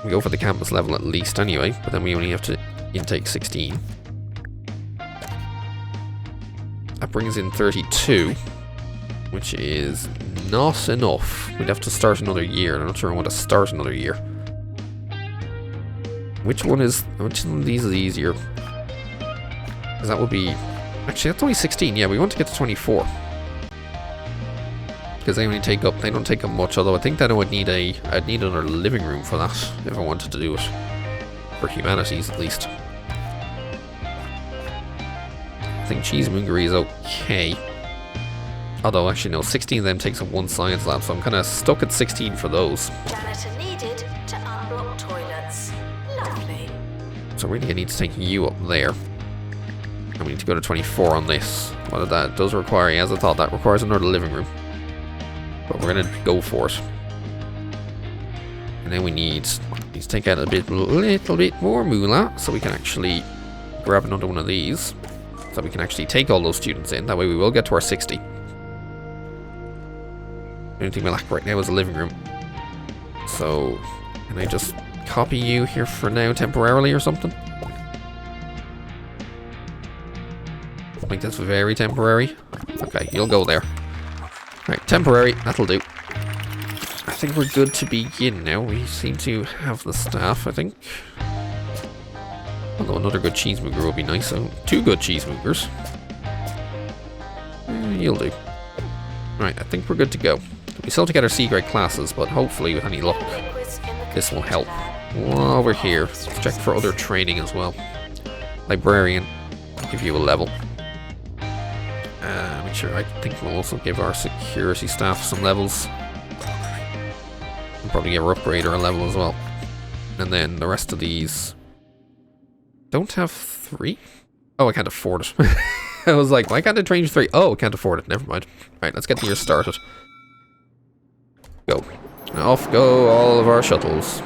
We go for the campus level at least anyway, but then we only have to intake 16. That brings in 32, which is not enough. We'd have to start another year. I'm not sure I want to start another year. Which one of these is easier? Because that would be... Actually, that's only 16. Yeah, we want to get to 24. Because they don't take up much, although I think that I'd need another living room for that if I wanted to do it. For Humanities, at least. I think Cheese-Moongery is okay. Although, actually, no, 16 of them takes up one science lab, so I'm kind of stuck at 16 for those. Janitor needed to unblock toilets. Lovely. So really, I need to take you up there. And we need to go to 24 on this. What did that? Does require, as I thought, that requires another living room. But we're going to go for it. And then we need to take out a little bit more moolah, so we can actually grab another one of these. So we can actually take all those students in. That way we will get to our 60. The only thing we lack right now is a living room. So, can I just copy you here for now temporarily or something? I think that's very temporary. Okay, you'll go there. Right, temporary, that'll do. I think we're good to begin now. We seem to have the staff, I think. Although another good cheese-moonger would be nice. So, 2 good cheese-moongers. You'll do. Right, I think we're good to go. We still have to get our C-grade classes, but hopefully with any luck, this will help. Over here, let's check for other training as well. Librarian, I'll give you a level. Make sure, I think we'll also give our security staff some levels. We'll probably give our upgrader a level as well. And then the rest of these don't have 3? Oh, I can't afford it. I was like, why can't I train 3? Oh, I can't afford it. Never mind. Alright, let's get the year started. Go. Off go all of our shuttles.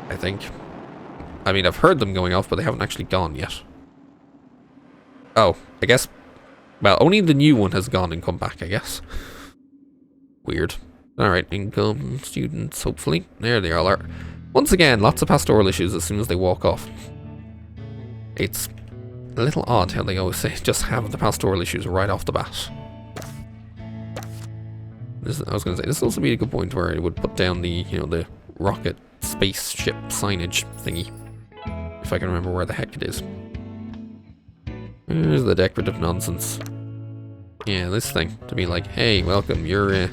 I think. I mean, I've heard them going off, but they haven't actually gone yet. Oh, I guess... Well, only the new one has gone and come back, I guess. Weird. Alright, income students, hopefully. There they all are. Once again, lots of pastoral issues as soon as they walk off. It's a little odd how they always say just have the pastoral issues right off the bat. I was going to say, this will also be a good point where it would put down the, you know, the rocket spaceship signage thingy. If I can remember where the heck it is. There's the decorative nonsense. Yeah, this thing. To be like, hey, welcome, you're,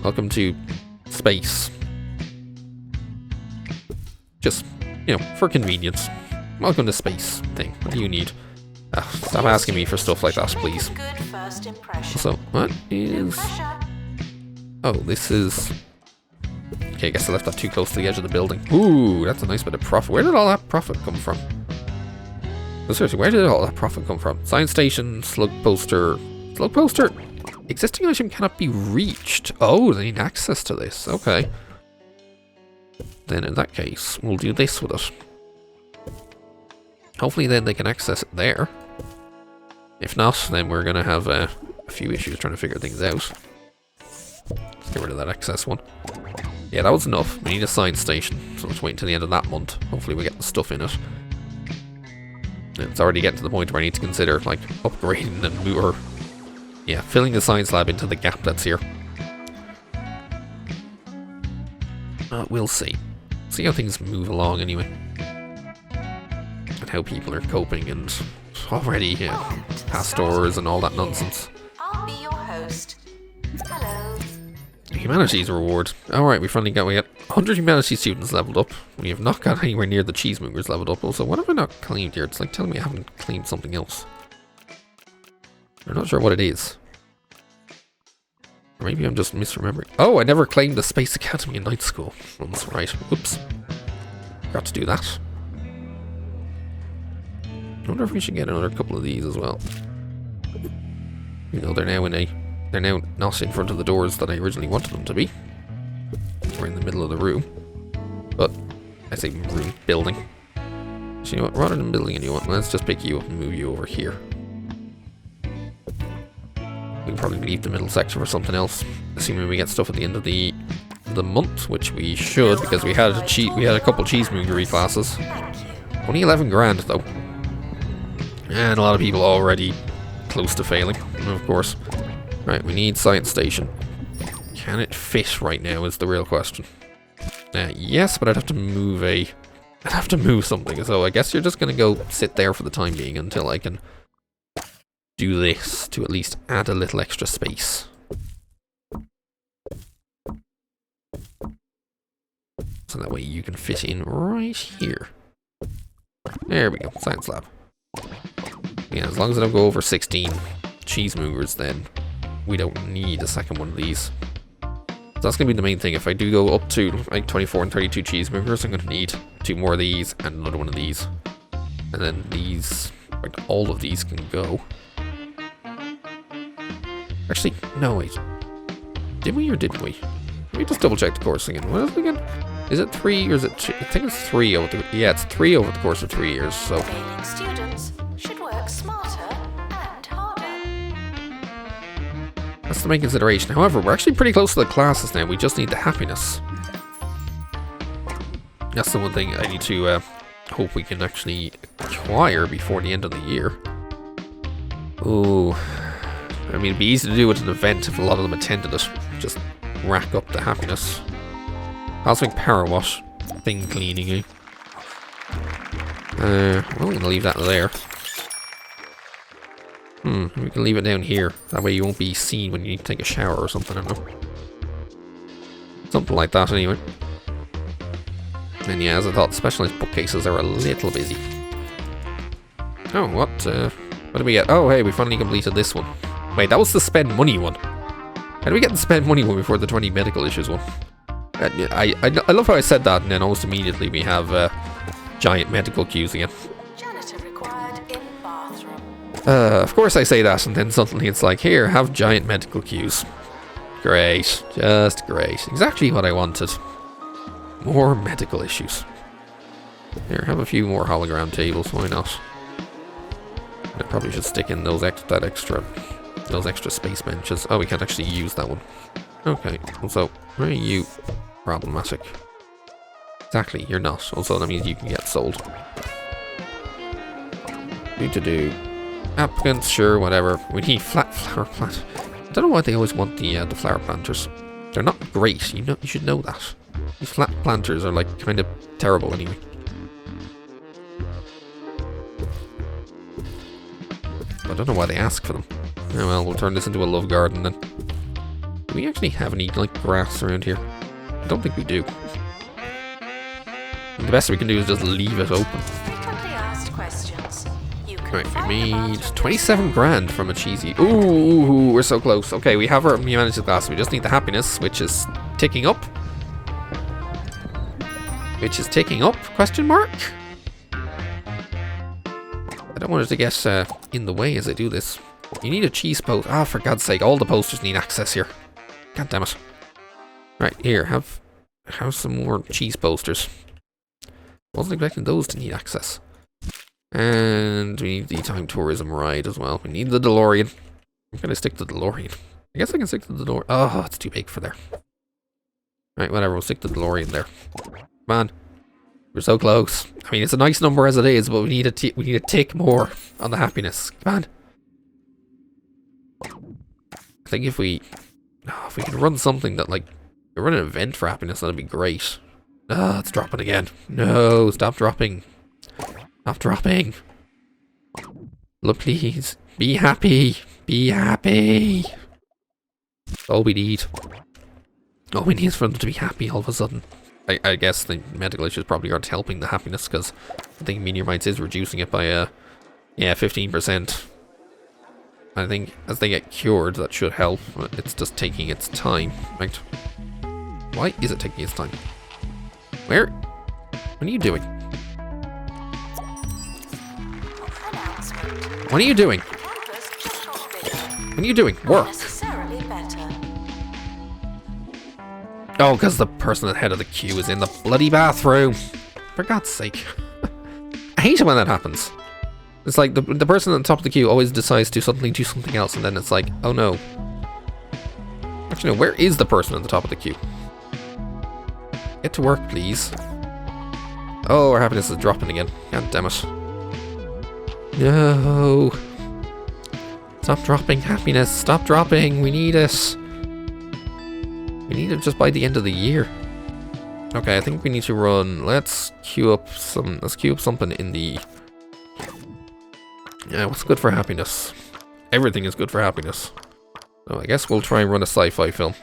welcome to space. Just, you know, for convenience. Welcome to space thing. What do you need? Stop asking me for stuff like that, please. So, what is... Oh, this is... Okay, I guess I left that too close to the edge of the building. Ooh, that's a nice bit of profit. Where did all that profit come from? No, seriously, where did all that profit come from? Science station, slug poster. Slug poster? Existing item cannot be reached. Oh, they need access to this. Okay. Then in that case, we'll do this with it. Hopefully then they can access it there. If not, then we're going to have a few issues trying to figure things out. Let's get rid of that excess one. Yeah, that was enough. We need a science station, so let's wait until the end of that month. Hopefully we get the stuff in it. It's already getting to the point where I need to consider, like, upgrading and or, yeah, filling the science lab into the gap that's here. We'll see. See how things move along anyway. And how people are coping and already, yeah, pastors and all that nonsense. I'll be your host. Hello. Humanities reward. Alright, we finally got 100 Humanities students leveled up. We have not got anywhere near the Cheese-Moongers leveled up. Also, what have I not claimed here? It's like telling me I haven't claimed something else. I'm not sure what it is. Or maybe I'm just misremembering. Oh, I never claimed the Space Academy in night school. That's right. Oops. Forgot to do that. I wonder if we should get another couple of these as well. You know, they're now not in front of the doors that I originally wanted them to be. middle of the room. But, I say room, building. So you know what, rather than building a new one, let's just pick you up and move you over here. We can probably leave the middle section for something else, assuming we get stuff at the end of the month, which we should, because we had a couple Cheese-Moongery classes. Only 11 grand though, and a lot of people already close to failing, of course. Right, we need science station. Can it fit right now is the real question. Yes, but I'd have to move something, so I guess you're just gonna go sit there for the time being until I can do this to at least add a little extra space. So that way you can fit in right here. There we go, science lab. Yeah, as long as I don't go over 16 Cheese-Moongers, then we don't need a second one of these. So that's going to be the main thing. If I do go up to like 24 and 32 Cheese-Moongers, I'm going to need 2 more of these and another one of these. And then these, like all of these can go. Actually, no wait. Did we or didn't we? Let me just double check the course again. What is it again? Is it 3 or is it 2? I think it's 3 over the... Yeah, it's 3 over the course of 3 years, so... Failing students should work smarter and harder. That's the main consideration. However, we're actually pretty close to the classes now. We just need the happiness. That's the one thing I need to hope we can actually acquire before the end of the year. Ooh. I mean, it'd be easy to do at an event if a lot of them attended it. Just rack up the happiness. Cosmic power wash. Thing cleaning, eh? Well, I'm going to leave that there. We can leave it down here. That way you won't be seen when you need to take a shower or something, I don't know. Something like that, anyway. And yeah, as I thought, specialized bookcases are a little busy. Oh, what did we get? Oh, hey, we finally completed this one. Wait, that was the spend money one. How did we get the spend money one before the 20 medical issues one? I love how I said that, and then almost immediately we have giant medical queues again. Janitor required in bathroom. Of course I say that, and then suddenly it's like, here, have giant medical queues. Great, just great. Exactly what I wanted. More medical issues. Here, have a few more hologram tables, why not? I probably should stick in those extra space benches. Oh, we can't actually use that one. Okay, so, where are you? Problematic. Exactly, you're not. Also, that means you can get sold. Do. Applicants, sure, whatever. We need flat flower plant. I don't know why they always want the flower planters. They're not great, you should know that. These flat planters are like kind of terrible anyway. I don't know why they ask for them. Oh well, we'll turn this into a love garden then. Do we actually have any like grass around here? I don't think we do. And the best we can do is just leave it open. Frequently asked questions. You can Right, we made 27 grand from a cheesy. Ooh, we're so close. Okay, we have our Humanities class. We just need the happiness, which is ticking up. Question mark? I don't want it to get in the way as I do this. You need a cheese post. Ah, for God's sake, all the posters need access here. God damn it. Right, here, have some more cheese posters. Wasn't expecting those to need access. And we need the time tourism ride as well. We need the DeLorean. I'm gonna stick to the DeLorean. I guess I can stick to the DeLorean. Oh, it's too big for there. Right, whatever, we'll stick to the DeLorean there. Come on. We're so close. I mean, it's a nice number as it is, but we need a tick more on the happiness. Come on. I think if we could run something that, like, run an event for happiness, that'd be great. Ah, it's dropping again. No, stop dropping. Stop dropping. Look, please. Be happy. Be happy. That's all we need. All we need is for them to be happy all of a sudden. I guess the medical issues probably aren't helping the happiness, because I think Meteorites is reducing it by, 15%. I think as they get cured, that should help. It's just taking its time, right? Why is it taking its time? Where? What are you doing? What are you doing? What are you doing? Work. Necessarily better. Oh, because the person at the head of the queue is in the bloody bathroom. For God's sake. I hate it when that happens. It's like the person at the top of the queue always decides to suddenly do something else, and then it's like, oh no. Actually, no, where is the person at the top of the queue? Get to work, please. Oh, our happiness is dropping again. God damn it. No. Stop dropping happiness. Stop dropping. We need it. We need it just by the end of the year. Okay, I think we need to run. Let's queue up something in the... Yeah, what's good for happiness? Everything is good for happiness. So I guess we'll try and run a sci-fi film.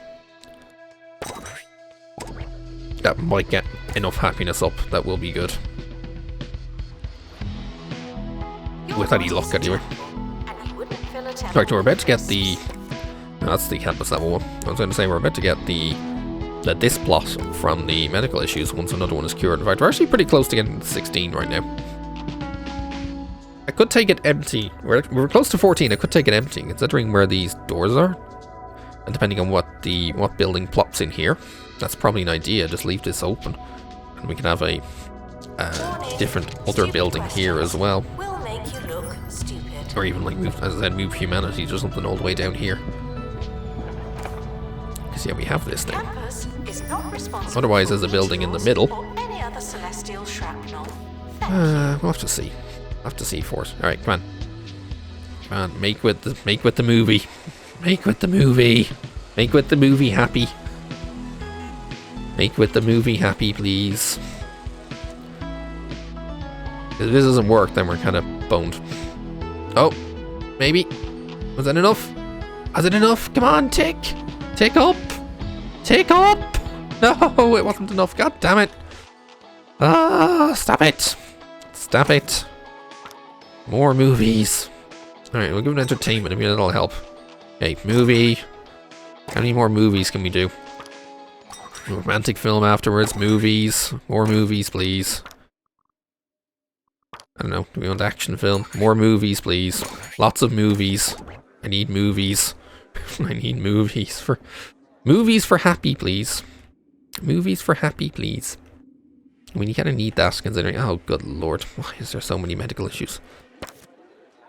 That might get enough happiness up. That will be good. With any luck, anyway. Right, we're about to get the... No, that's the campus level one. I was going to say we're about to get this plot from the medical issues once another one is cured. In fact, we're actually pretty close to getting 16 right now. I could take it empty. We're close to 14. I could take it empty, considering where these doors are. And depending on what building plops in here. That's probably an idea. Just leave this open. And we can have a different other building here as well. Or even like move, as I said, move Humanities or something all the way down here. Because yeah, we have this now. Otherwise, there's a building in the middle. We'll have to see. We'll have to see first. All right, come on. Come on, make with the movie. Make with the movie. Make with the movie happy. Make with the movie happy, please. If this doesn't work, then we're kind of boned. Oh, maybe. Was that enough? Was it enough? Come on, tick. Tick up. Tick up. No, it wasn't enough. God damn it. Ah, stop it. Stop it. More movies. Alright, we'll give it entertainment. Maybe that'll help. Okay, movie. How many more movies can we do? Romantic film afterwards. Movies. More movies, please. I don't know. Do we want action film? More movies, please. Lots of movies. I need movies. I need movies for... Movies for happy, please. Movies for happy, please. I mean, you kind of need that, considering... Oh, good lord. Why is there so many medical issues?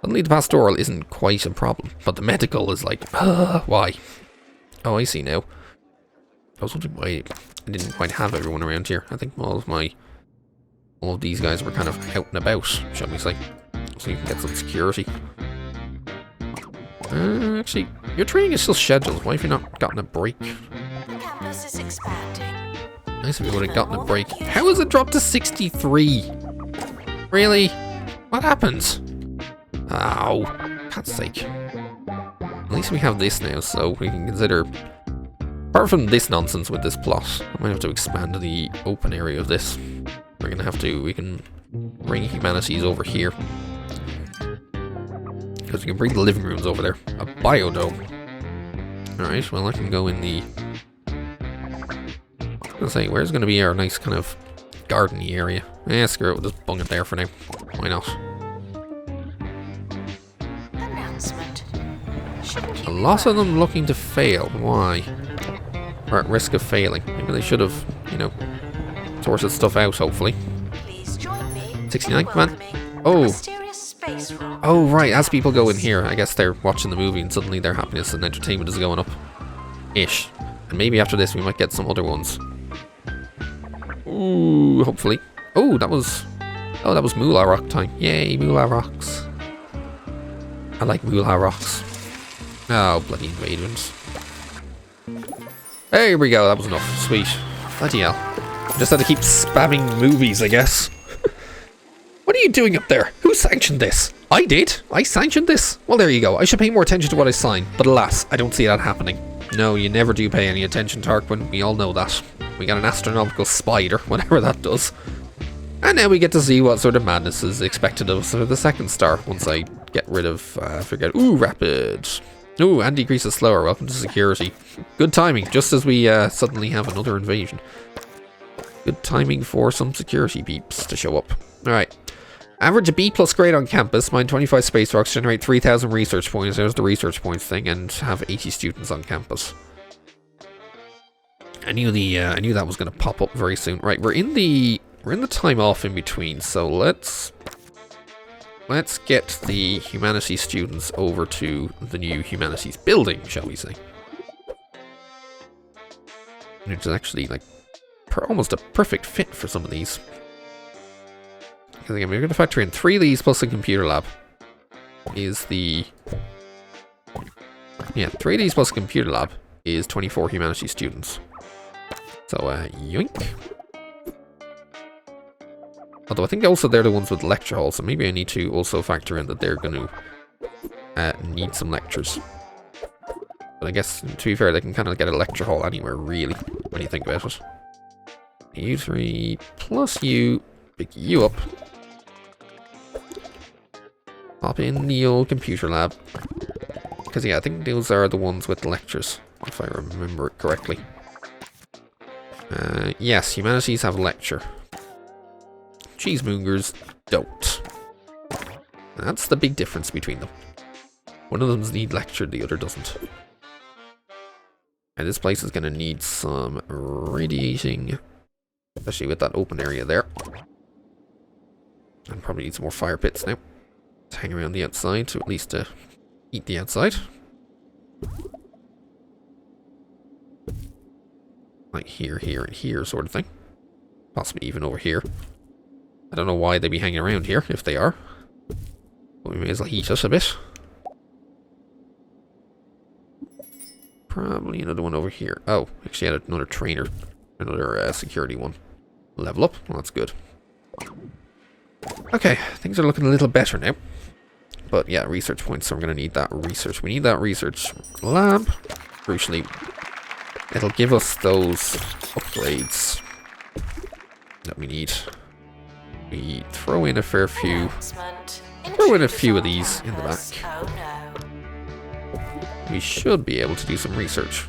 Suddenly the pastoral isn't quite a problem, but the medical is like, why? Oh, I see now. I was wondering why I didn't quite have everyone around here. I think all of these guys were kind of out and about, shall we say. So you can get some security. Actually, your training is still scheduled. Why have you not gotten a break? The campus is expanding. Nice if you would have gotten a break. How has it dropped to 63? Really? What happened? Ow. God's sake. At least we have this now, so we can consider... Apart from this nonsense with this plot, I might have to expand the open area of this. We're gonna have to... We can bring Humanities over here. Because we can bring the living rooms over there. A biodome. Alright, well I can go in the... I was gonna say, where's gonna be our nice kind of garden-y area? Screw it, we'll just bung it there for now. Why not? A lot of them looking to fail. Why? Or at risk of failing. Maybe they should have, you know, sorted stuff out, hopefully. 69, come on. Oh. Oh, right. As people go in here, I guess they're watching the movie and suddenly their happiness and entertainment is going up. Ish. And maybe after this we might get some other ones. Ooh, hopefully. Oh, that was... Oh, that was Moolah Rock time. Yay, Moolah Rocks. I like Moolah Rocks. Oh, bloody Invaders. There we go, that was enough. Sweet. Bloody hell. Just had to keep spamming movies, I guess. What are you doing up there? Who sanctioned this? I did. I sanctioned this. Well, there you go. I should pay more attention to what I sign. But alas, I don't see that happening. No, you never do pay any attention, Tarquin. We all know that. We got an astronomical spider, whatever that does. And now we get to see what sort of madness is expected of us for the second star once I get rid of, forget. Ooh, rapid. Ooh, and decreases slower. Welcome to security. Good timing, just as we suddenly have another invasion. Good timing for some security peeps to show up. Alright. Average a B+ grade on campus, mine 25 space rocks, generate 3,000 research points. There's the research points thing, and have 80 students on campus. I knew that was going to pop up very soon. Right, we're in the time off in between, so let's get the Humanities students over to the new Humanities building, shall we say? Which is actually like almost a perfect fit for some of these. Because again, we're going to factor in 3 of these plus a computer lab. Is the 3 of these plus a computer lab is 24 Humanities students. So yoink. Although I think also they're the ones with lecture halls, so maybe I need to also factor in that they're going to need some lectures. But I guess, to be fair, they can kind of get a lecture hall anywhere, really, when you think about it. You 3 plus you, pick you up. Pop in the old computer lab. Because, yeah, I think those are the ones with the lectures, if I remember it correctly. Yes, Humanities have a lecture. Cheese-Moongers don't. And that's the big difference between them. One of them's need lecture, the other doesn't. And this place is going to need some radiating, especially with that open area there. And probably need some more fire pits now to hang around the outside to at least eat the outside. Like here, here, and here sort of thing. Possibly even over here. I don't know why they'd be hanging around here, if they are. But we may as well heat us a bit. Probably another one over here. Oh, actually had another trainer. Another security one. Level up. Well, that's good. Okay, things are looking a little better now. But yeah, research points, so we're going to need that research. We need that research lab. Crucially, it'll give us those upgrades that we need. We throw in a fair few. Throw in a few of these in the back. We should be able to do some research.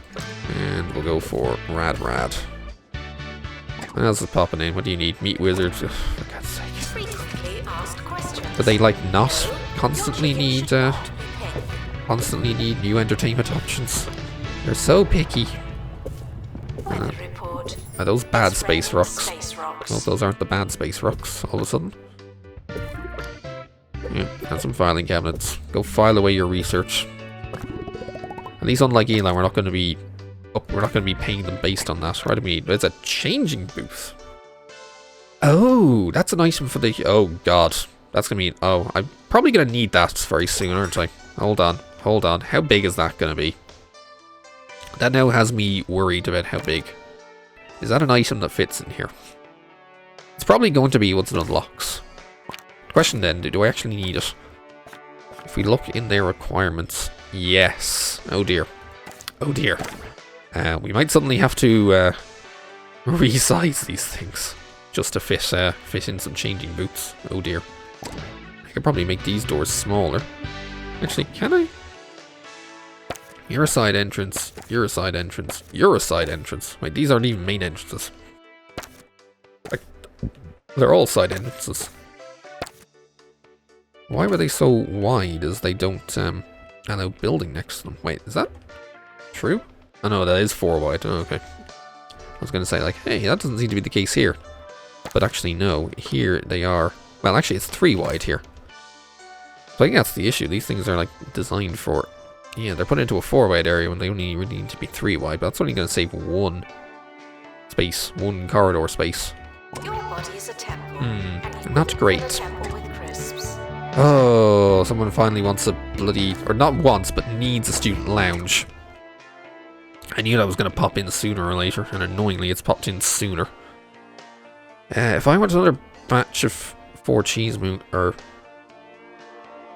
And we'll go for rad. What else is popping in? What do you need? Meat wizards. For God's sake. But they like not constantly need new entertainment options. They're so picky. Are those bad space rocks? Well, those aren't the bad space rocks, all of a sudden. Yeah, and some filing cabinets. Go file away your research. At least unlike Eli, we're not going to be paying them based on that. Right? I mean, there's a changing booth. Oh, that's an item for the... Oh, God. That's going to be... Oh, I'm probably going to need that very soon, aren't I? Hold on. How big is that going to be? That now has me worried about how big. Is that an item that fits in here? It's probably going to be once it unlocks. Question then, do I actually need it? If we look in their requirements... Yes. Oh, dear. We might suddenly have to resize these things just to fit in some changing boots. Oh dear. I could probably make these doors smaller. Actually, can I? You're a side entrance. You're a side entrance. You're a side entrance. Wait, these aren't even main entrances. Like, they're all side entrances. Why were they so wide as they don't allow building next to them? Wait, is that true? Oh no, that is 4 wide. Oh, okay. I was going to say, like, hey, that doesn't seem to be the case here. But actually, no. Here they are. Well, actually, it's 3 wide here. So I think that's the issue. These things are, like, designed for... Yeah, they're put into a 4 wide area when they only really need to be 3 wide. But that's only going to save 1 space. 1 corridor space. Your body is a temple, and you Not great. fill the temple with crisps. Oh, someone finally wants a bloody... Or not wants, but needs a student lounge. I knew that was going to pop in sooner or later, and annoyingly it's popped in sooner. If I want another batch of 4 Cheese-Moongers, or...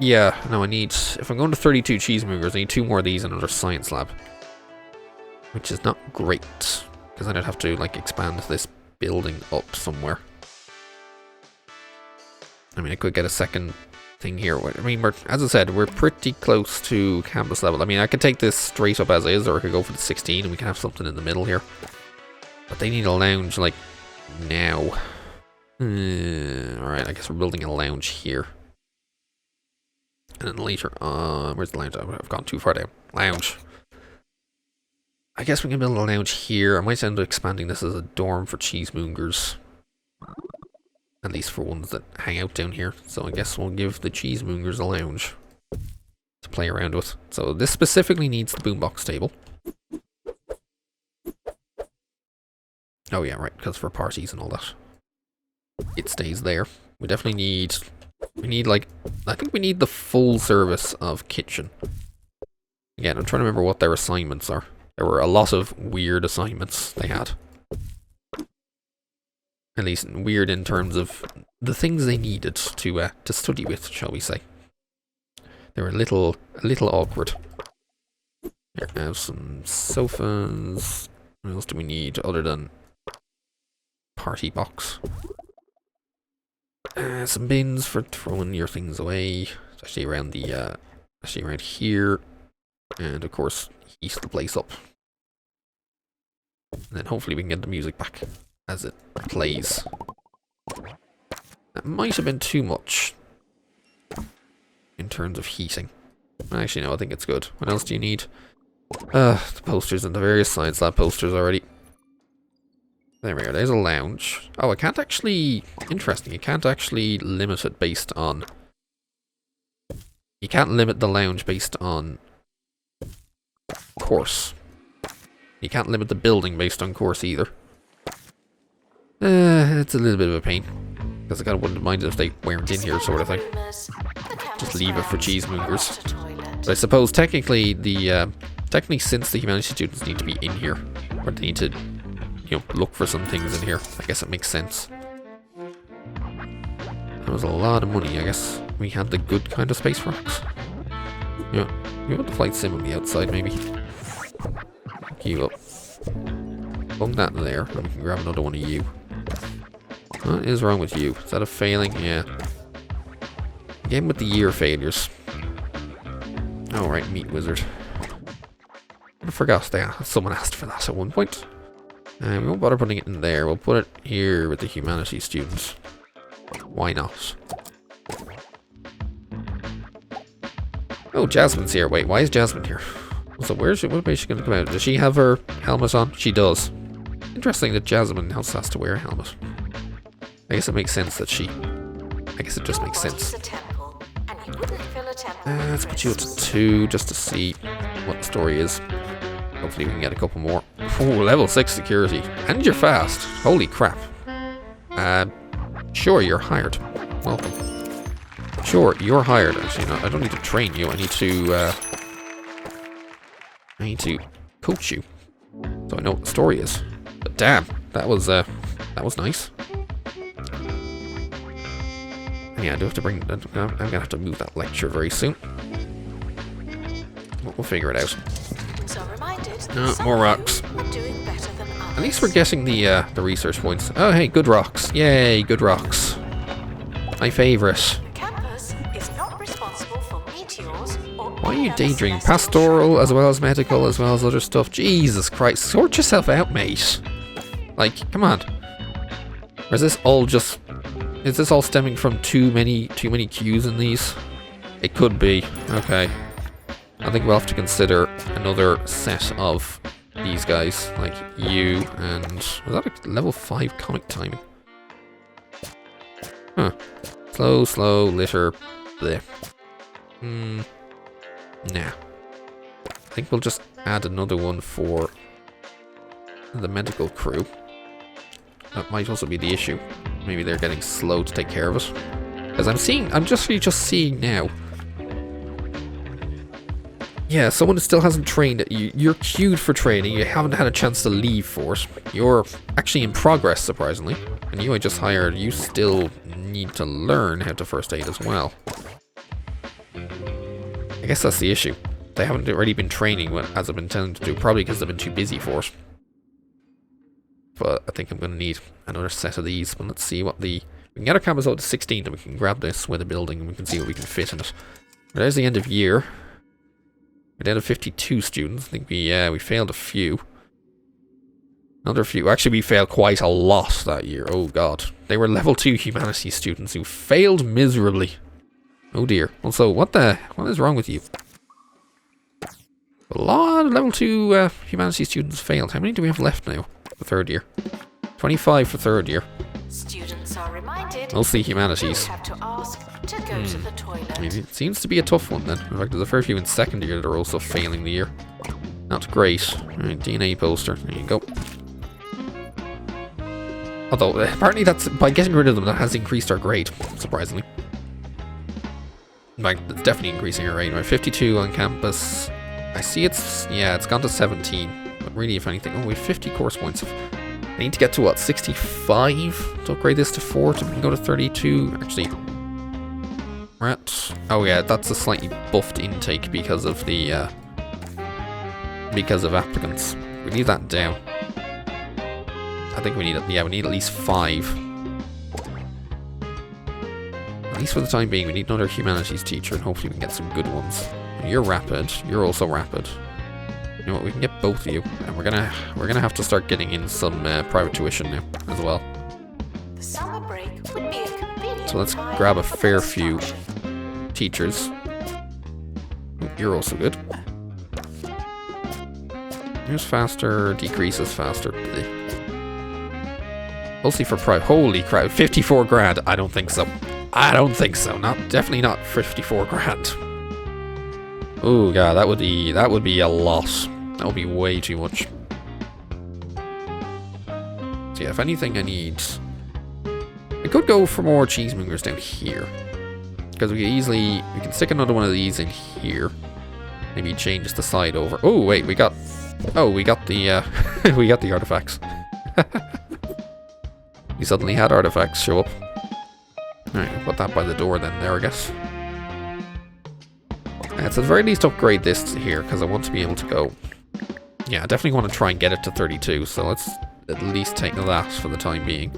Yeah, no, I need... If I'm going to 32 Cheese-Moongers, I need 2 more of these and another science lab. Which is not great, because then I'd have to, like, expand this building up somewhere. I mean, I could get a second thing here. I mean, as I said, we're pretty close to campus level. I mean, I could take this straight up as is, or I could go for the 16 and we can have something in the middle here. But they need a lounge, like, now. Alright, I guess we're building a lounge here. And then later on... Where's the lounge? I've gone too far down. Lounge. I guess we can build a lounge here. I might end up expanding this as a dorm for Cheese-Moongers. At least for ones that hang out down here. So I guess we'll give the Cheese-Moongers a lounge to play around with. So this specifically needs the boombox table. Oh yeah, right, because for parties and all that. It stays there. We definitely need... We need, like... I think we need the full service of kitchen. Again, I'm trying to remember what their assignments are. There were a lot of weird assignments they had. At least weird in terms of the things they needed to study with, shall we say. They were a little awkward. Here, I have some sofas. What else do we need other than party box? Some bins for throwing your things away, especially around the around here, and of course heat the place up. And then hopefully we can get the music back as it plays. That might have been too much in terms of heating. Actually, no, I think it's good. What else do you need? The posters and the various science lab posters already. There we are, there's a lounge. Oh, I can't actually... Interesting, you can't actually limit it based on... You can't limit the lounge based on course. You can't limit the building based on course either. It's a little bit of a pain. Because I kind of wouldn't mind if they weren't in here, sort of thing. Just leave it for Cheese-Moongers. But I suppose technically the... Technically, since the humanities students need to be in here, or they need to... You know, look for some things in here. I guess it makes sense. That was a lot of money, I guess. We had the good kind of space rocks. Yeah, we want the flight sim on the outside, maybe. Hook you up. Bung that there, and we can grab another one of you. What is wrong with you? Is that a failing? Yeah. Game with the year failures. Alright, meat wizard. I forgot someone asked for that at one point. We won't bother putting it in there. We'll put it here with the humanities students. Why not? Oh, Jasmine's here. Wait, why is Jasmine here? So what way is she going to come out? Does she have her helmet on? She does. Interesting that Jasmine also has to wear a helmet. I guess it makes sense that she... I guess it just makes sense. Let's put you up to 2 just to see what the story is. Hopefully we can get a couple more. Oh, level 6 security. And you're fast. Holy crap. Sure, you're hired. Welcome. Sure, you're hired. Actually, no, I don't need to train you. I need to coach you. So I know what the story is. But damn, that was nice. Yeah, I do have to bring... I'm gonna have to move that lecture very soon. We'll figure it out. More rocks. At least we're getting the research points. Oh, hey, good rocks. Yay, good rocks. My favourite. Why are you daydreaming? Pastoral as well as medical as well as other stuff. Jesus Christ, sort yourself out, mate. Like, come on. Or is this all just... Is this all stemming from too many Qs in these? It could be. Okay. I think we'll have to consider another set of these guys, like you and... Was that a level 5 comic timing? Huh. Slow, litter, bleh. Nah. I think we'll just add another one for the medical crew. That might also be the issue. Maybe they're getting slow to take care of it. Because I'm just seeing now. Yeah, someone still hasn't trained. You're queued for training. You haven't had a chance to leave for it. You're actually in progress, surprisingly. And you I just hired, you still need to learn how to first aid as well. I guess that's the issue. They haven't already been training as I've been telling them to do, probably because they've been too busy for it. But I think I'm going to need another set of these. But let's see what the... We can get our cameras out to 16 and we can grab this with a building and we can see what we can fit in it. There's the end of year. We're down to 52 students. I think we failed a few. Another few. Actually, we failed quite a lot that year. Oh, God. They were level 2 humanities students who failed miserably. Oh, dear. Also, what is wrong with you? A lot of level 2 humanities students failed. How many do we have left now for third year? 25 for third year. Students are reminded. Mostly humanities. You have to ask to go to the toilet. I mean, it seems to be a tough one then. In fact, there's a fair few in second year that are also failing the year. Not great. Alright, DNA poster. There you go. Although, apparently that's, by getting rid of them, that has increased our grade, surprisingly. In fact, it's definitely increasing our grade. We're 52 on campus. I see it's gone to 17. But really, if anything, we have 50 course points. I need to get to, what, 65 to upgrade this to 4 to go to 32. Actually, we're at, oh yeah, that's a slightly buffed intake because of the, because of applicants. We need that down. I think we need, we need at least 5. At least for the time being, we need another humanities teacher, and hopefully we can get some good ones. You're rapid. You're also rapid. You know what? We can get both of you, and we're gonna have to start getting in some private tuition now as well. The summer break would be a convenient So let's time grab a for fair this few function. teachers. Ooh, you're also good. Here's faster, decreases faster. Mostly for private. Holy crap! 54 grand. I don't think so. I don't think so. Definitely not 54 grand. Oh god, that would be a lot. That would be way too much. So yeah, if anything, I could go for more Cheese-Moongers down here, because we can stick another one of these in here. Maybe change the side over. Oh wait, we got the we got the artifacts. We suddenly had artifacts show up. Alright, we'll put that by the door then there, I guess. So at the very least upgrade this here, because I want to be able to go. Yeah, I definitely want to try and get it to 32, so let's at least take that for the time being.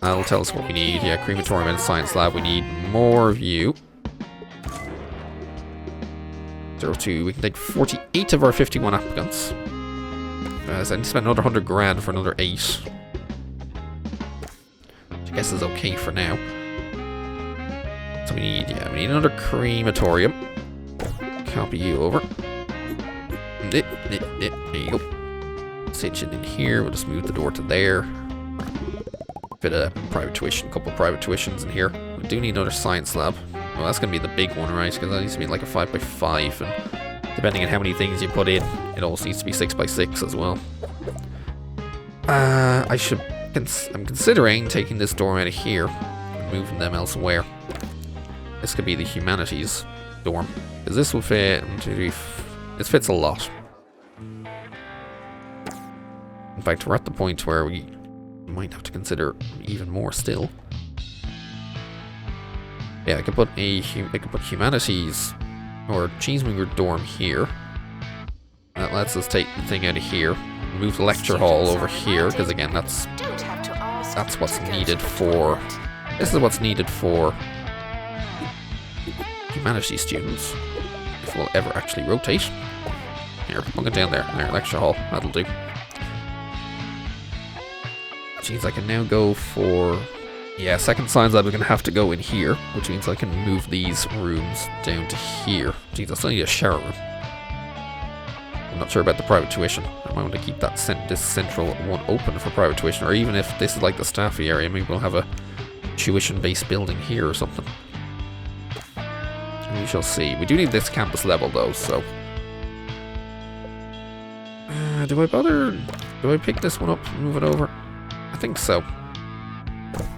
That'll tell us what we need. Yeah, Creamatorium and Science Lab, we need more of you. 02, we can take 48 of our 51 applicants. So I need to spend another 100 grand for another 8. Which I guess is okay for now. So we need another Creamatorium. Copy you over. There you go. Stitch it in here. We'll just move the door to there. Fit a private tuition, couple of private tuitions in here. We do need another science lab. Well, that's going to be the big one, right? Because that needs to be like a 5x5, and depending on how many things you put in, it also needs to be 6x6 as well. I'm considering taking this dorm out of here and moving them elsewhere. This could be the humanities dorm, because this will fit. This fits a lot. In fact, we're at the point where we might have to consider even more still. Yeah, I could put humanities or Cheese-Moonger dorm here. That lets us take the thing out of here. Move the lecture hall over here, because again, that's what's needed for. This is what's needed for humanities students, if we'll ever actually rotate. Here, plug it down there. There, lecture hall. That'll do. Which means I can now go for... Yeah, second science lab is going to have to go in here, which means I can move these rooms down to here. Which means I still need a shower room. I'm not sure about the private tuition. I might want to keep that this central one open for private tuition, or even if this is like the staffy area, maybe we'll have a tuition-based building here or something. We shall see. We do need this campus level though, so... do I bother? Do I pick this one up and move it over? I think so.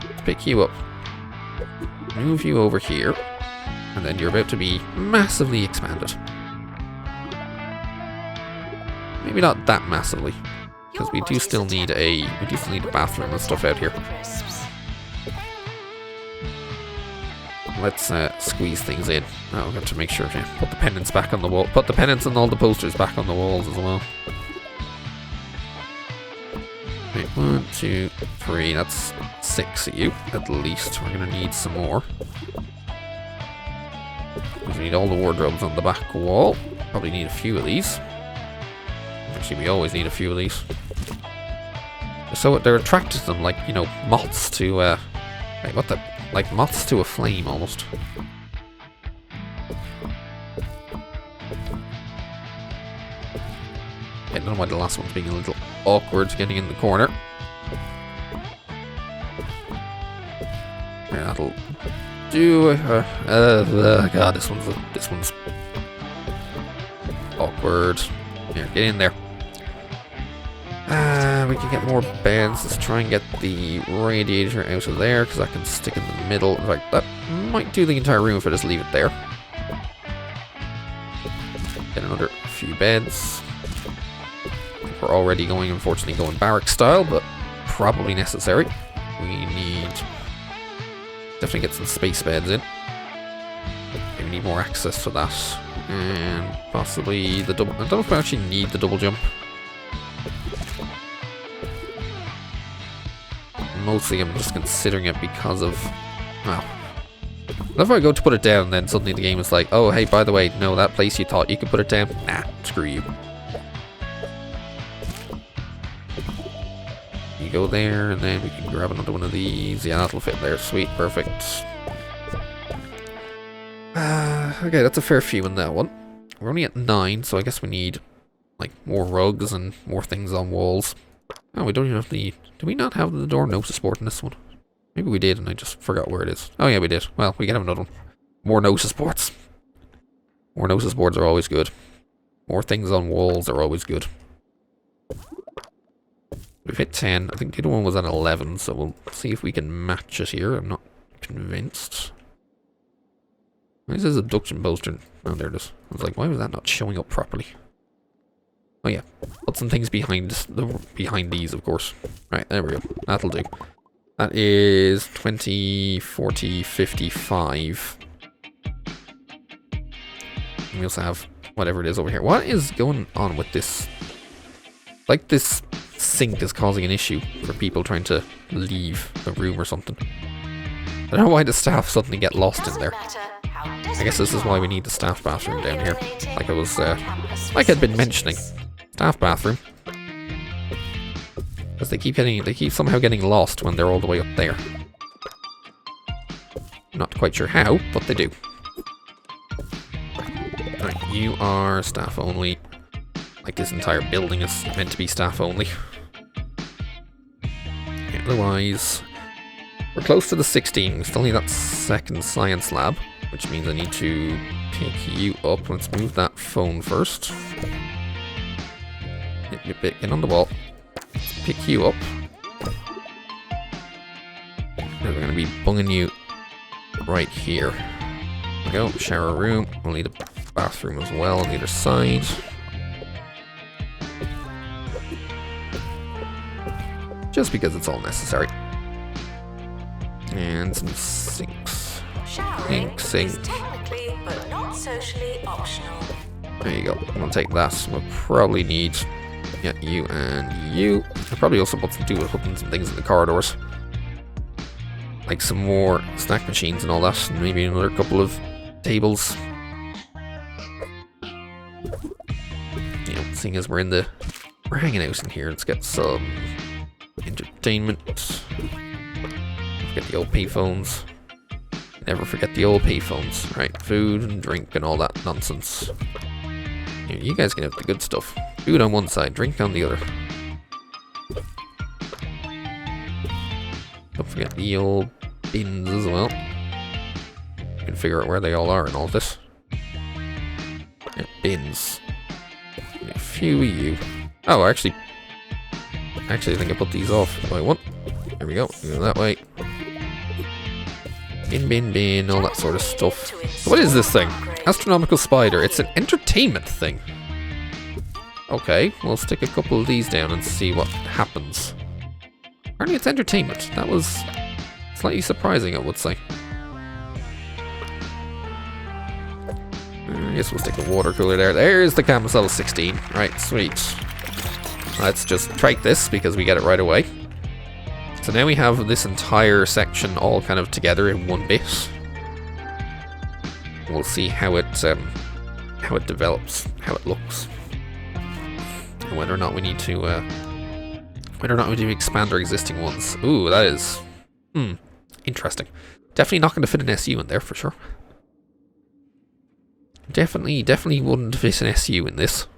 Let's pick you up. Move you over here. And then you're about to be massively expanded. Maybe not that massively. Because we do still need a bathroom and stuff out here. Let's squeeze things in. Oh, I've got to make sure to put the pennants back on the wall. Put the pennants and all the posters back on the walls as well. Okay, 1, 2, 3. That's 6 of you, at least. We're going to need some more. We need all the wardrobes on the back wall. Probably need a few of these. Actually, we always need a few of these. So they're attracted to them like, you know, moths to, wait, what the... Like moths to a flame, almost. Okay, I don't know why the last one's being a little awkward getting in the corner. Yeah, that'll do. God, this one's awkward. Here, get in there. We can get more beds. Let's try and get the radiator out of there, because that can stick in the middle. In fact, that might do the entire room if I just leave it there. Get another few beds. We're already going, unfortunately, going barrack style, but probably necessary. We need... definitely get some space beds in. We need more access for that. And possibly the double... I don't know if I actually need the double jump. Mostly I'm just considering it because of... well... if I go to put it down, then suddenly the game is like, oh, hey, by the way, no, that place you thought you could put it down? Nah, screw you. You go there, and then we can grab another one of these. Yeah, that'll fit there. Sweet, perfect. Okay, that's a fair few in that one. We're only at 9, so I guess we need, like, more rugs and more things on walls. Oh, we don't even have the... do we not have the door notice board in this one? Maybe we did and I just forgot where it is. Oh yeah, we did. Well, we can have another one. More notice boards. More notice boards are always good. More things on walls are always good. We've hit 10. I think the other one was at 11, so we'll see if we can match it here. I'm not convinced. Why is this abduction poster? Oh, there it is. I was like, why was that not showing up properly? Oh yeah, put some things behind these, of course. Right, there we go. That'll do. That is 20, 40, 55. And we also have whatever it is over here. What is going on with this? Like this sink is causing an issue for people trying to leave the room or something. I don't know why the staff suddenly get lost in there. I guess this is why we need the staff bathroom down here. Like I was, like I'd been mentioning. Staff bathroom. Because they keep somehow getting lost when they're all the way up there. Not quite sure how, but they do. Right, you are staff only. Like this entire building is meant to be staff only. Yeah, otherwise, we're close to the 16. We still need that second science lab, which means I need to pick you up. Let's move that phone first. Get on the wall. Pick you up. We're going to be bunging you right here. There we go. Shower room. We'll need a bathroom as well on the other side. Just because it's all necessary. And some sinks. Sink. Technically, but not socially optional. There you go. I'm going to take that. We'll probably need... yeah, you and you. I'll probably also putting some things in the corridors. Like some more snack machines and all that. And maybe another couple of tables. You know, seeing as we're hanging out in here, let's get some entertainment. Don't forget the old payphones. Never forget the old payphones. Right, food and drink and all that nonsense. You guys can have the good stuff. Food on one side, drink on the other. Don't forget the old bins as well. You can figure out where they all are in all this. Yeah, bins. A few of you. Oh, actually, I think I put these off by one. There we go. Go that way. Bin, all that sort of stuff. So what is this thing? Astronomical spider. It's an entertainment thing. Okay, we'll stick a couple of these down and see what happens. Apparently it's entertainment. That was slightly surprising, I would say. I guess we'll stick a water cooler there. There's the Carousel 16. Right, sweet. Let's just trike this because we get it right away. So now we have this entire section all kind of together in one bit. We'll see how it develops, how it looks, and whether or not we need to expand our existing ones. Ooh, that is interesting. Definitely not going to fit an SU in there for sure. Definitely wouldn't fit an SU in this.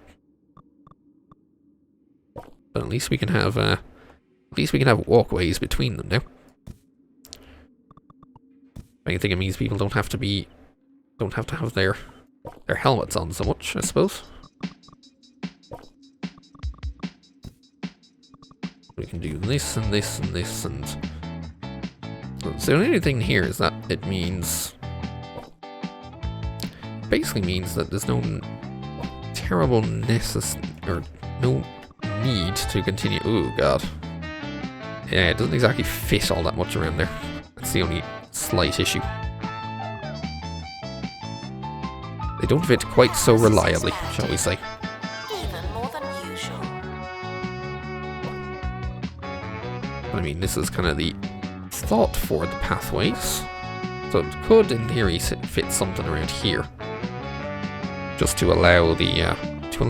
But at least we can have walkways between them now. I think it means people don't have to have their helmets on so much, I suppose. We can do this and this and this and... So the only thing here is that it means... basically means that there's no terrible or no need to continue... Ooh, God. Yeah, it doesn't exactly fit all that much around there. That's the only slight issue. They don't fit quite so reliably, shall we say. Even more than usual. I mean, this is kind of the thought for the pathways. So it could, in theory, fit something around here. Just to allow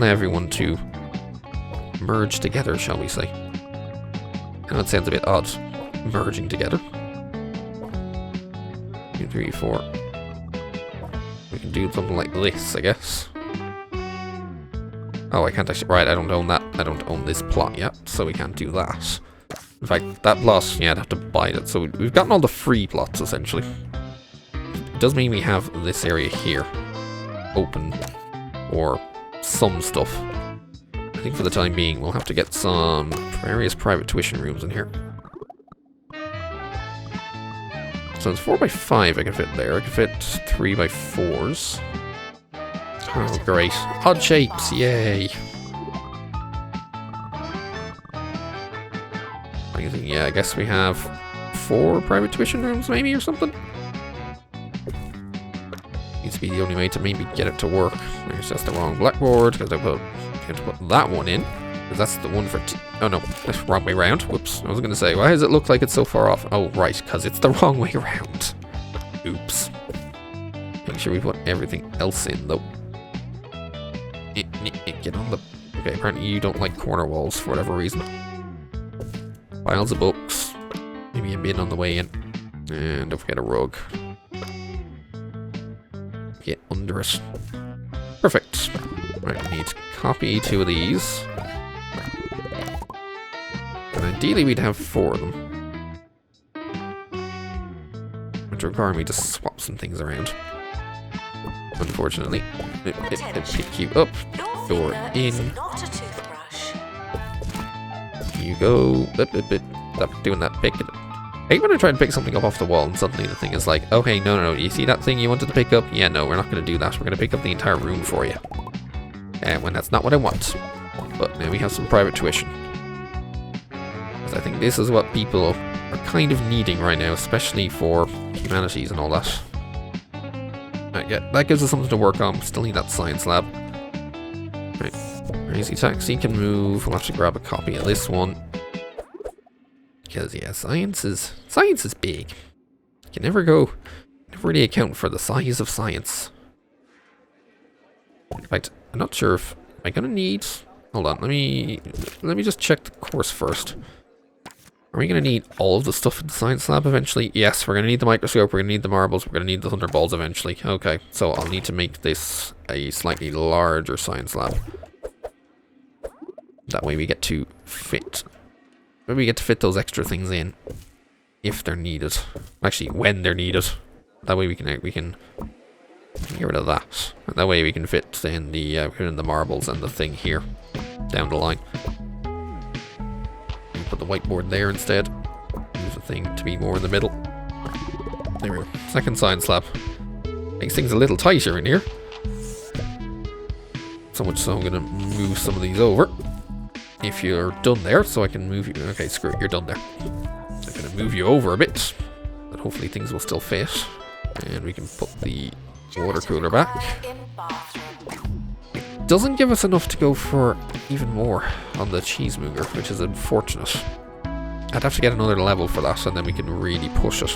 everyone to merge together, shall we say. I know it sounds a bit odd, merging together. 2, 3, 4. We can do something like this, I guess. Oh, I can't actually... Right, I don't own that. I don't own this plot yet, so we can't do that. In fact, that plot, yeah, I'd have to buy it. So we've gotten all the free plots, essentially. It does mean we have this area here open for some stuff. I think for the time being, we'll have to get some various private tuition rooms in here. So it's 4x5 I can fit there. I can fit 3x4s. Oh, great. Odd shapes, yay. Yeah, I guess we have 4 private tuition rooms maybe or something. Needs to be the only way to maybe get it to work. There's just the wrong blackboard because I have to put that one in. Because that's the one for... oh no, that's the wrong way around. Whoops. I was going to say, why does it look like it's so far off? Oh, right, because it's the wrong way around. Oops. Make sure we put everything else in, though. Get on the... Okay, apparently you don't like corner walls for whatever reason. Piles of books. Maybe a bin on the way in. And don't forget a rug. Get under it. Perfect. Right, we need to copy 2 of these. And ideally we'd have 4 of them. Which would require me to swap some things around. Unfortunately. Pick you up. You're in. Not a toothbrush. You go. Stop doing that pick. I hate when I try and pick something up off the wall and suddenly the thing is like, okay, no, you see that thing you wanted to pick up? Yeah, no, we're not going to do that. We're going to pick up the entire room for you. And when that's not what I want. But now we have some private tuition. Because I think this is what people are kind of needing right now, especially for humanities and all that. Yeah, that gives us something to work on. Still need that science lab. Right, Crazy Taxi can move. We'll have to grab a copy of this one. Because, yeah, science is big. You can never really account for the size of science. In fact, I'm not sure if... am I going to need... hold on, let me just check the course first. Are we going to need all of the stuff in the science lab eventually? Yes, we're going to need the microscope, we're going to need the marbles, we're going to need the thunderballs eventually. Okay, so I'll need to make this a slightly larger science lab. That way we get to fit... maybe we get to fit those extra things in. If they're needed. Actually, when they're needed. That way we can get rid of that. And that way we can fit in the marbles and the thing here. Down the line. Put the whiteboard there instead. Use the thing to be more in the middle. There we go. Second science lab. Makes things a little tighter in here. So much so I'm going to move some of these over. If you're done there, so I can move you... okay, screw it, you're done there. I'm going to move you over a bit. But hopefully things will still fit. And we can put the water cooler back. Doesn't give us enough to go for even more on the Cheese-Moonger, which is unfortunate. I'd have to get another level for that, and then we can really push it.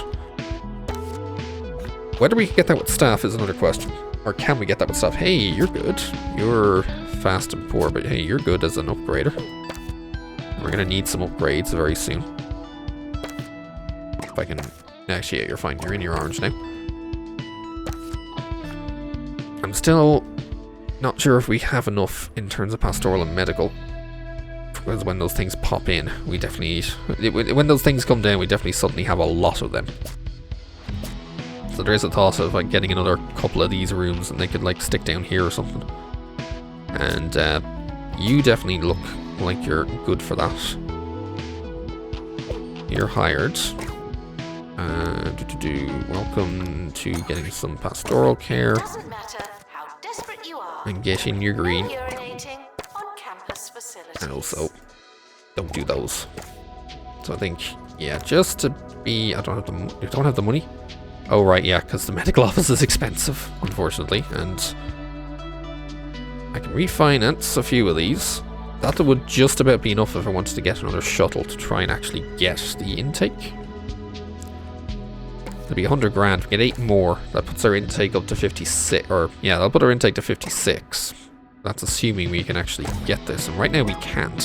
Whether we can get that with staff is another question. Or can we get that with staff? Hey, you're good. You're fast and poor, but hey, you're good as an upgrader. We're going to need some upgrades very soon. If I can... actually, yeah, you're fine. You're in your orange now. I'm still... not sure if we have enough in terms of pastoral and medical for because when those things pop in, we definitely... when those things come down, we definitely suddenly have a lot of them. So there is a thought of like getting another couple of these rooms and they could like stick down here or something. And you definitely look like you're good for that. You're hired. Welcome to getting some pastoral care. Doesn't matter how desperate you are. And get in your green. Urinating on campus facilities. And also, don't do those. So I think, yeah, just to be... you don't have the money? Oh, right, yeah, because the medical office is expensive, unfortunately. And I can refinance a few of these. That would just about be enough if I wanted to get another shuttle to try and actually get the intake. It'll be 100 grand. We get 8 more. That puts our intake up to 56. Or, yeah, that'll put our intake to 56. That's assuming we can actually get this. And right now we can't.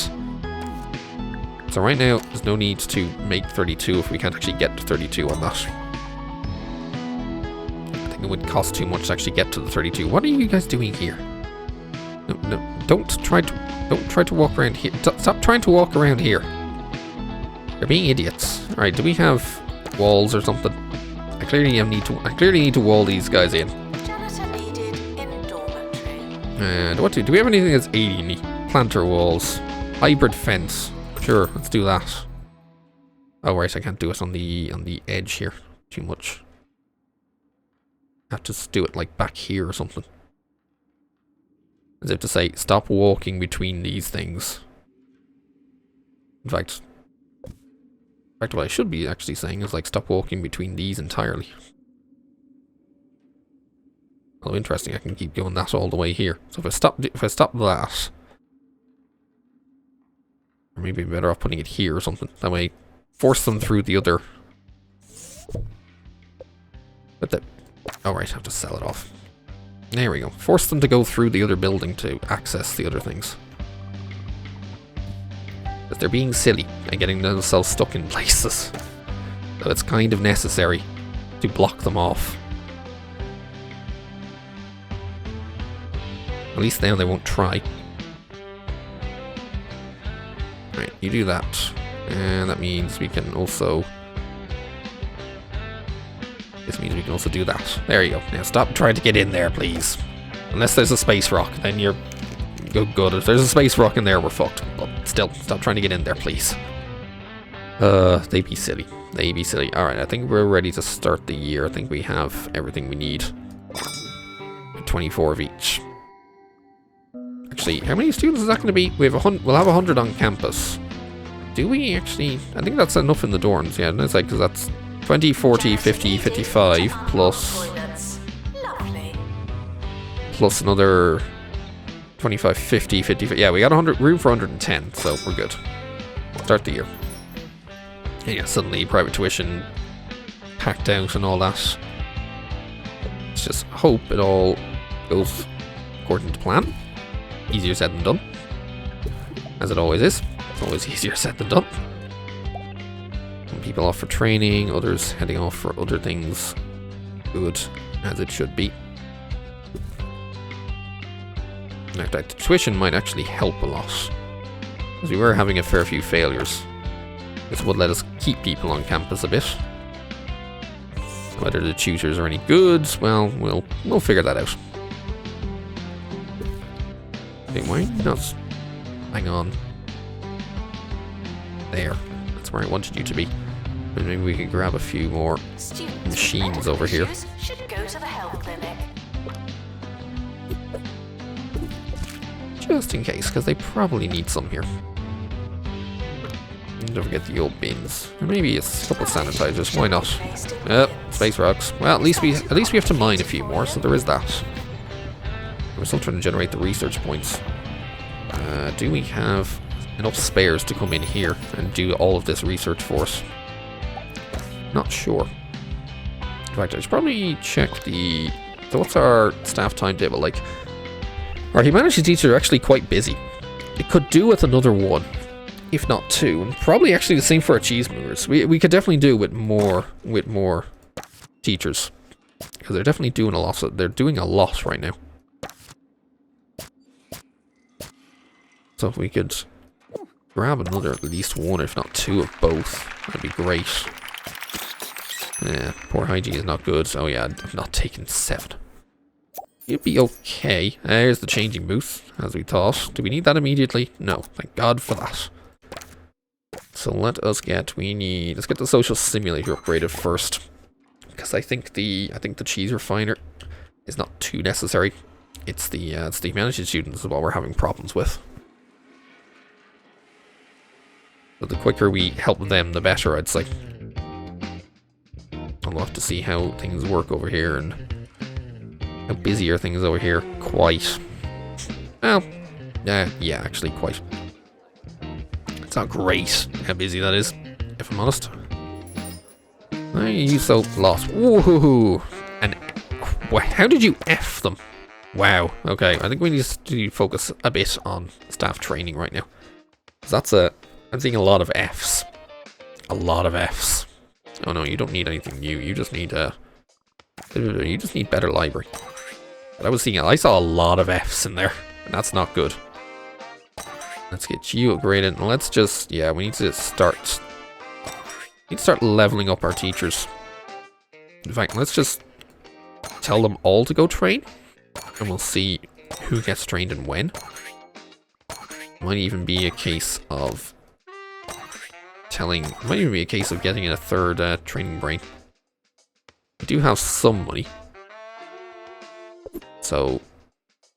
So right now, there's no need to make 32 if we can't actually get to 32 on that. I think it would cost too much to actually get to the 32. What are you guys doing here? No, don't try to walk around here. Stop trying to walk around here. You're being idiots. Alright, do we have walls or something? I clearly need to wall these guys in. Janitor needed in dormitory. And what do we have anything that's 80? Planter walls. Hybrid fence. Sure, let's do that. Oh right, I can't do it on the edge here. Too much. I have to just do it like back here or something. As if to say, stop walking between these things. In fact, what I should be actually saying is like, stop walking between these entirely. Oh, interesting, I can keep going that all the way here. So if I stop that, or maybe I'm better off putting it here or something. That way, force them through the other. But oh right, I have to sell it off. There we go. Force them to go through the other building to access the other things. But they're being silly and getting themselves stuck in places. So it's kind of necessary to block them off. At least now they won't try. Right, you do that. And that means we can also... This means we can also do that. There you go. Now stop trying to get in there, please. Unless there's a space rock, then you're good. If there's a space rock in there, we're fucked. But still, stop trying to get in there, please. They be silly. They be silly. Alright, I think we're ready to start the year. I think we have everything we need. 24 of each. Actually, how many students is that going to be? We'll have 100 on campus. Do we actually... I think that's enough in the dorms. Yeah, it's like, because that's 20, 40, 50, 55, plus another 25, 50, 55. Yeah, we got room for 110, so we're good. Start the year. And yeah, suddenly private tuition packed out and all that. Let's just hope it all goes according to plan. Easier said than done. As it always is. It's always easier said than done. Some people off for training, others heading off for other things. Good, as it should be. In fact, the tuition might actually help a lot. Because we were having a fair few failures. This would let us keep people on campus a bit. Whether the tutors are any good, well, we'll figure that out. Okay, why not? Hang on. There. That's where I wanted you to be. And maybe we could grab a few more machines over here. Should go to the health clinic. Just in case, because they probably need some here. And don't forget the old bins. Or maybe a couple of sanitizers. Why not? Space rocks. Well, at least we have to mine a few more, so there is that. We're still trying to generate the research points. Do we have enough spares to come in here and do all of this research for us? Not sure. In fact, I should probably check the... So what's our staff timetable like? Our humanities teachers are actually quite busy. It could do with another one, if not two, and probably actually the same for our Cheese-Moongers. We could definitely do with more teachers, because they're definitely doing a lot. They're doing a lot right now. So if we could grab another, at least one, if not two of both. That'd be great. Yeah, poor hygiene is not good. Oh yeah, I'm not taking 7. You'd be okay. There's the changing booth, as we thought. Do we need that immediately? No, thank God for that. So let us get, let's get the social simulator upgraded first. Because I think the cheese refiner is not too necessary. It's the humanities students is what we're having problems with. But the quicker we help them, the better, I'd say. I'll have to see how things work over here and how busy are things over here. Quite. Well, yeah, actually quite. It's not great how busy that is, if I'm honest. Why are you so lost? Woohoo! And how did you F them? Wow. Okay, I think we need to focus a bit on staff training right now. 'Cause I'm seeing a lot of Fs. A lot of Fs. Oh no, you don't need anything new. You just need better library. But I saw a lot of Fs in there, and that's not good. Let's get you upgraded. And let's just, yeah, we need to start leveling up our teachers. In fact, let's just tell them all to go train, and we'll see who gets trained and when. Might even be a case of getting in a third training brain. We do have some money. So,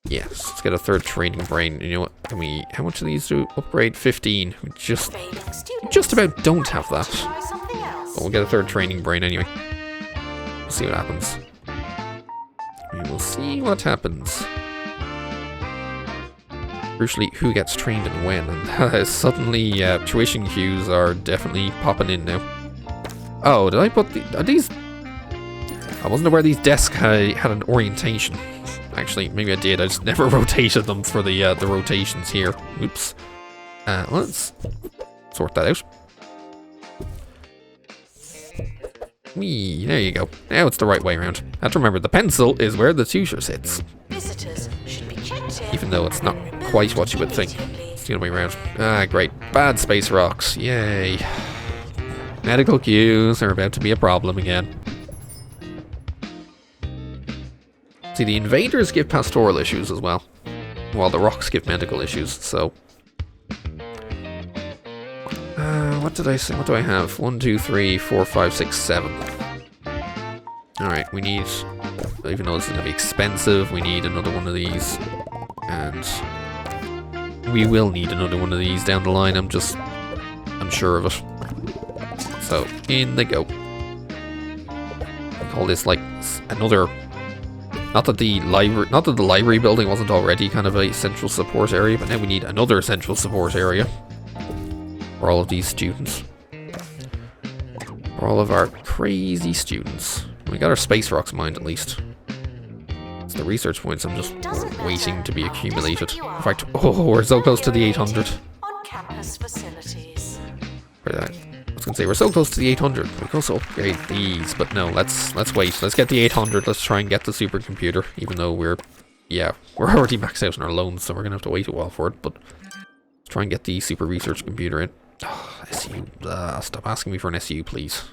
yes, let's get a third training brain. You know what? How much of these do upgrade? 15. We just about don't have that. But we'll get a third training brain anyway. We'll see what happens. We will see what happens. Crucially, who gets trained and when. And suddenly, tuition queues are definitely popping in now. Oh, did I put are these... I wasn't aware these desks had an orientation. Actually, maybe I did. I just never rotated them for the rotations here. Oops. Let's sort that out. Whee, there you go. Now it's the right way around. I have to remember, the pencil is where the tutor sits. Visitors should be checked in. Even though it's not quite what you would think. It's the other way around. Ah, great. Bad space rocks. Yay. Medical queues are about to be a problem again. See, the invaders give pastoral issues as well, while the rocks give medical issues, so... what did I say? What do I have? 1, 2, 3, 4, 5, 6, 7. Alright, we need... Even though this is going to be expensive, we need another one of these. And... we will need another one of these down the line, I'm sure of it. So, in they go. I call this like another... Not that the library building wasn't already kind of a central support area, but now we need another central support area for all of these students. For all of our crazy students. We got our space rocks mined at least. It's the research points I'm just waiting to be accumulated. In fact, oh, we're so close to the 800. On campus facilities. I was gonna say we're so close to the 800. We can also upgrade these, but no. Let's wait. Let's get the 800. Let's try and get the supercomputer. Even though we're already maxed out on our loans, so we're gonna have to wait a while for it. But let's try and get the super research computer in. Oh, SU. Stop asking me for an SU, please.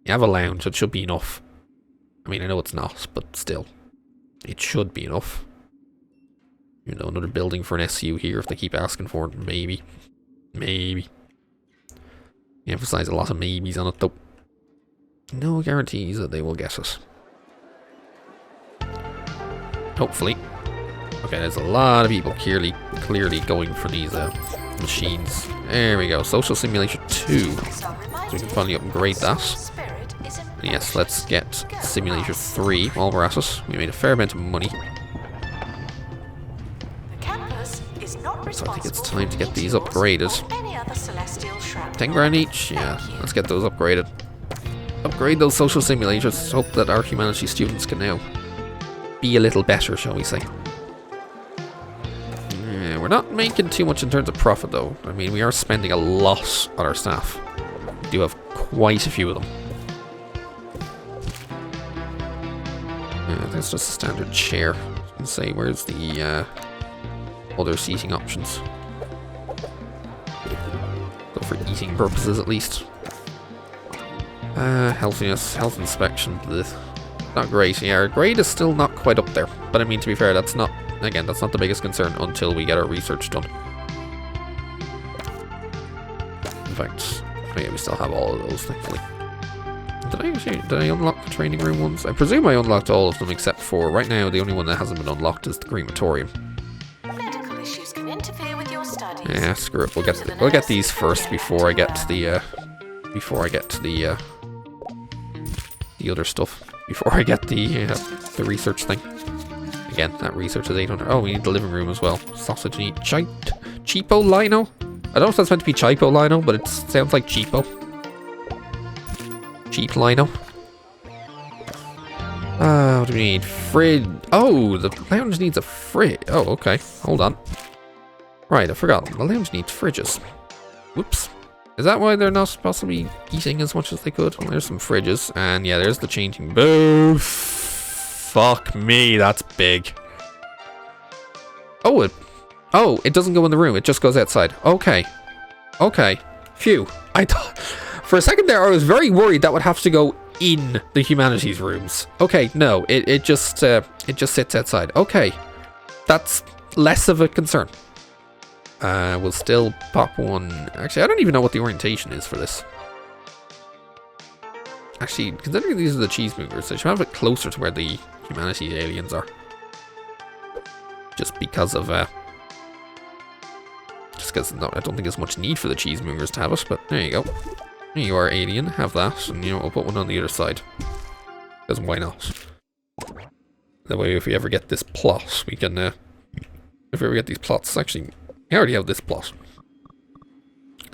You have a lounge. It should be enough. I mean, I know it's not, but still, it should be enough. You know, another building for an SU here if they keep asking for it. Maybe. Emphasize a lot of maybes on it though. No guarantees that they will get us. Hopefully. Okay, there's a lot of people clearly going for these machines. There we go. Social Simulation 2. So we can finally upgrade that. And yes, let's get Simulator 3 while we're at it. We made a fair amount of money. So I think it's time to get these upgraded. 10 grand each? Yeah, let's get those upgraded. Upgrade those social simulators. Hope that our humanities students can now be a little better, shall we say. Yeah, we're not making too much in terms of profit though. I mean, we are spending a lot on our staff. We do have quite a few of them. That's just a standard chair. I was gonna say, where's the other seating options? for eating purposes at least. Healthiness, health inspection, bleh. Not great. Yeah, our grade is still not quite up there. But I mean, to be fair, that's not, again, that's not the biggest concern until we get our research done. In fact, oh yeah, we still have all of those, thankfully. Did I unlock the training room ones? I presume I unlocked all of them except for, right now, the only one that hasn't been unlocked is the Creamatorium. Medical issues can interfere with your studies. Yeah, screw it. We'll get these first before I get to the the other stuff. Before I get the research thing. Again, that research is 800. Oh, we need the living room as well. Sausage meat. Cheapo lino? I don't know if that's meant to be Chipo lino, but it sounds like cheapo. Cheap lino. What do we need? Fridge. Oh, the lounge needs a fridge. Oh, okay. Hold on. Right, I forgot. The lounge needs fridges. Whoops. Is that why they're not possibly eating as much as they could? Well, there's some fridges. And yeah, there's the changing booth. Fuck me, that's big. Oh, it doesn't go in the room. It just goes outside. Okay. Okay. Phew. I thought... For a second there, I was very worried that would have to go in the humanities rooms. Okay, no. It just sits outside. Okay. That's less of a concern. We'll still pop one. Actually, I don't even know what the orientation is for this. Actually, considering these are the Cheese-Moongers, I should have it closer to where the humanities aliens are. Just because of, just because, no, I don't think there's much need for the Cheese-Moongers to have it, but there you go. There you are, alien. Have that, and you know, we'll put one on the other side. Because why not? That way, if we ever get this plot, we can, if we ever get these plots, actually... I already have this plot.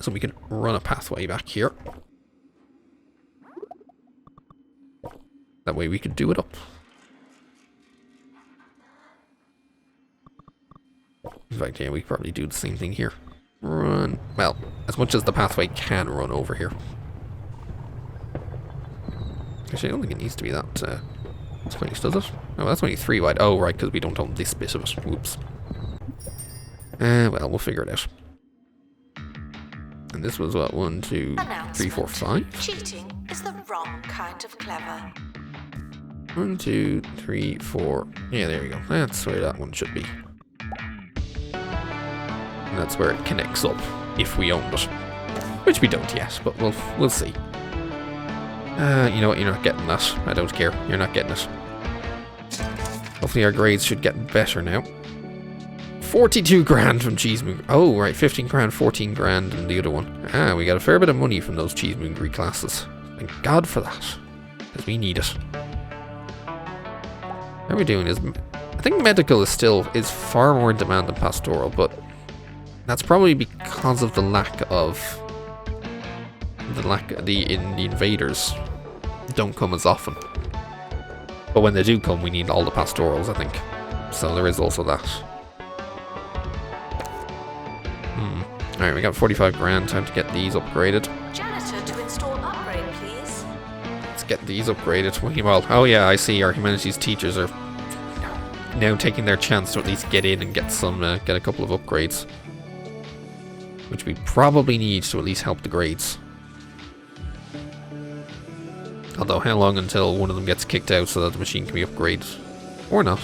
So we can run a pathway back here. That way we can do it up. In fact, yeah, we could probably do the same thing here. Run. Well, as much as the pathway can run over here. Actually, I don't think it needs to be that space, does it? No, that's only 3 wide. Oh, right, because we don't own this bit of it. Whoops. Well, we'll figure it out. And this was what? 1, 2, 3, 4, 5? Cheating is the wrong kind of clever. 1, 2, 3, 4. Yeah, there you go. That's where that one should be. And that's where it connects up, if we owned it. Which we don't yet, but we'll see. You know what? You're not getting that. I don't care. You're not getting it. Hopefully our grades should get better now. 42 grand from Cheese-Moonger. Oh, right, 15 grand, 14 grand, and the other one. Ah, we got a fair bit of money from those Cheese-Moongery classes. Thank God for that, because we need it. How we doing? I think medical is far more in demand than pastoral, but that's probably because of the invaders don't come as often. But when they do come, we need all the pastorals, I think. So there is also that. Alright, we got 45 grand. Time to get these upgraded. Janitor to install upgrade, please. Let's get these upgraded. Well, oh yeah, I see our humanities teachers are now taking their chance to at least get in and get some, get a couple of upgrades. Which we probably need to at least help the grades. Although, how long until one of them gets kicked out so that the machine can be upgraded? Or not.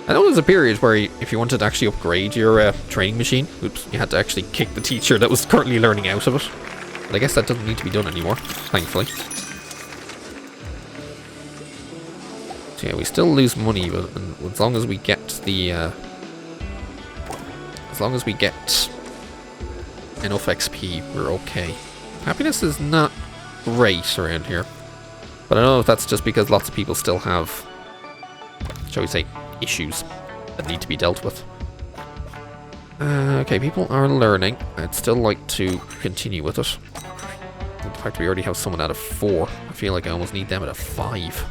I know there's a period where if you wanted to actually upgrade your training machine, oops, you had to actually kick the teacher that was currently learning out of it. But I guess that doesn't need to be done anymore, thankfully. So yeah, we still lose money, but as long as we get the... as long as we get enough XP, we're okay. Happiness is not great around here. But I don't know if that's just because lots of people still have, shall we say, issues that need to be dealt with. Okay, people are learning. I'd still like to continue with it. In fact, we already have someone out of 4. I feel like I almost need them at a 5.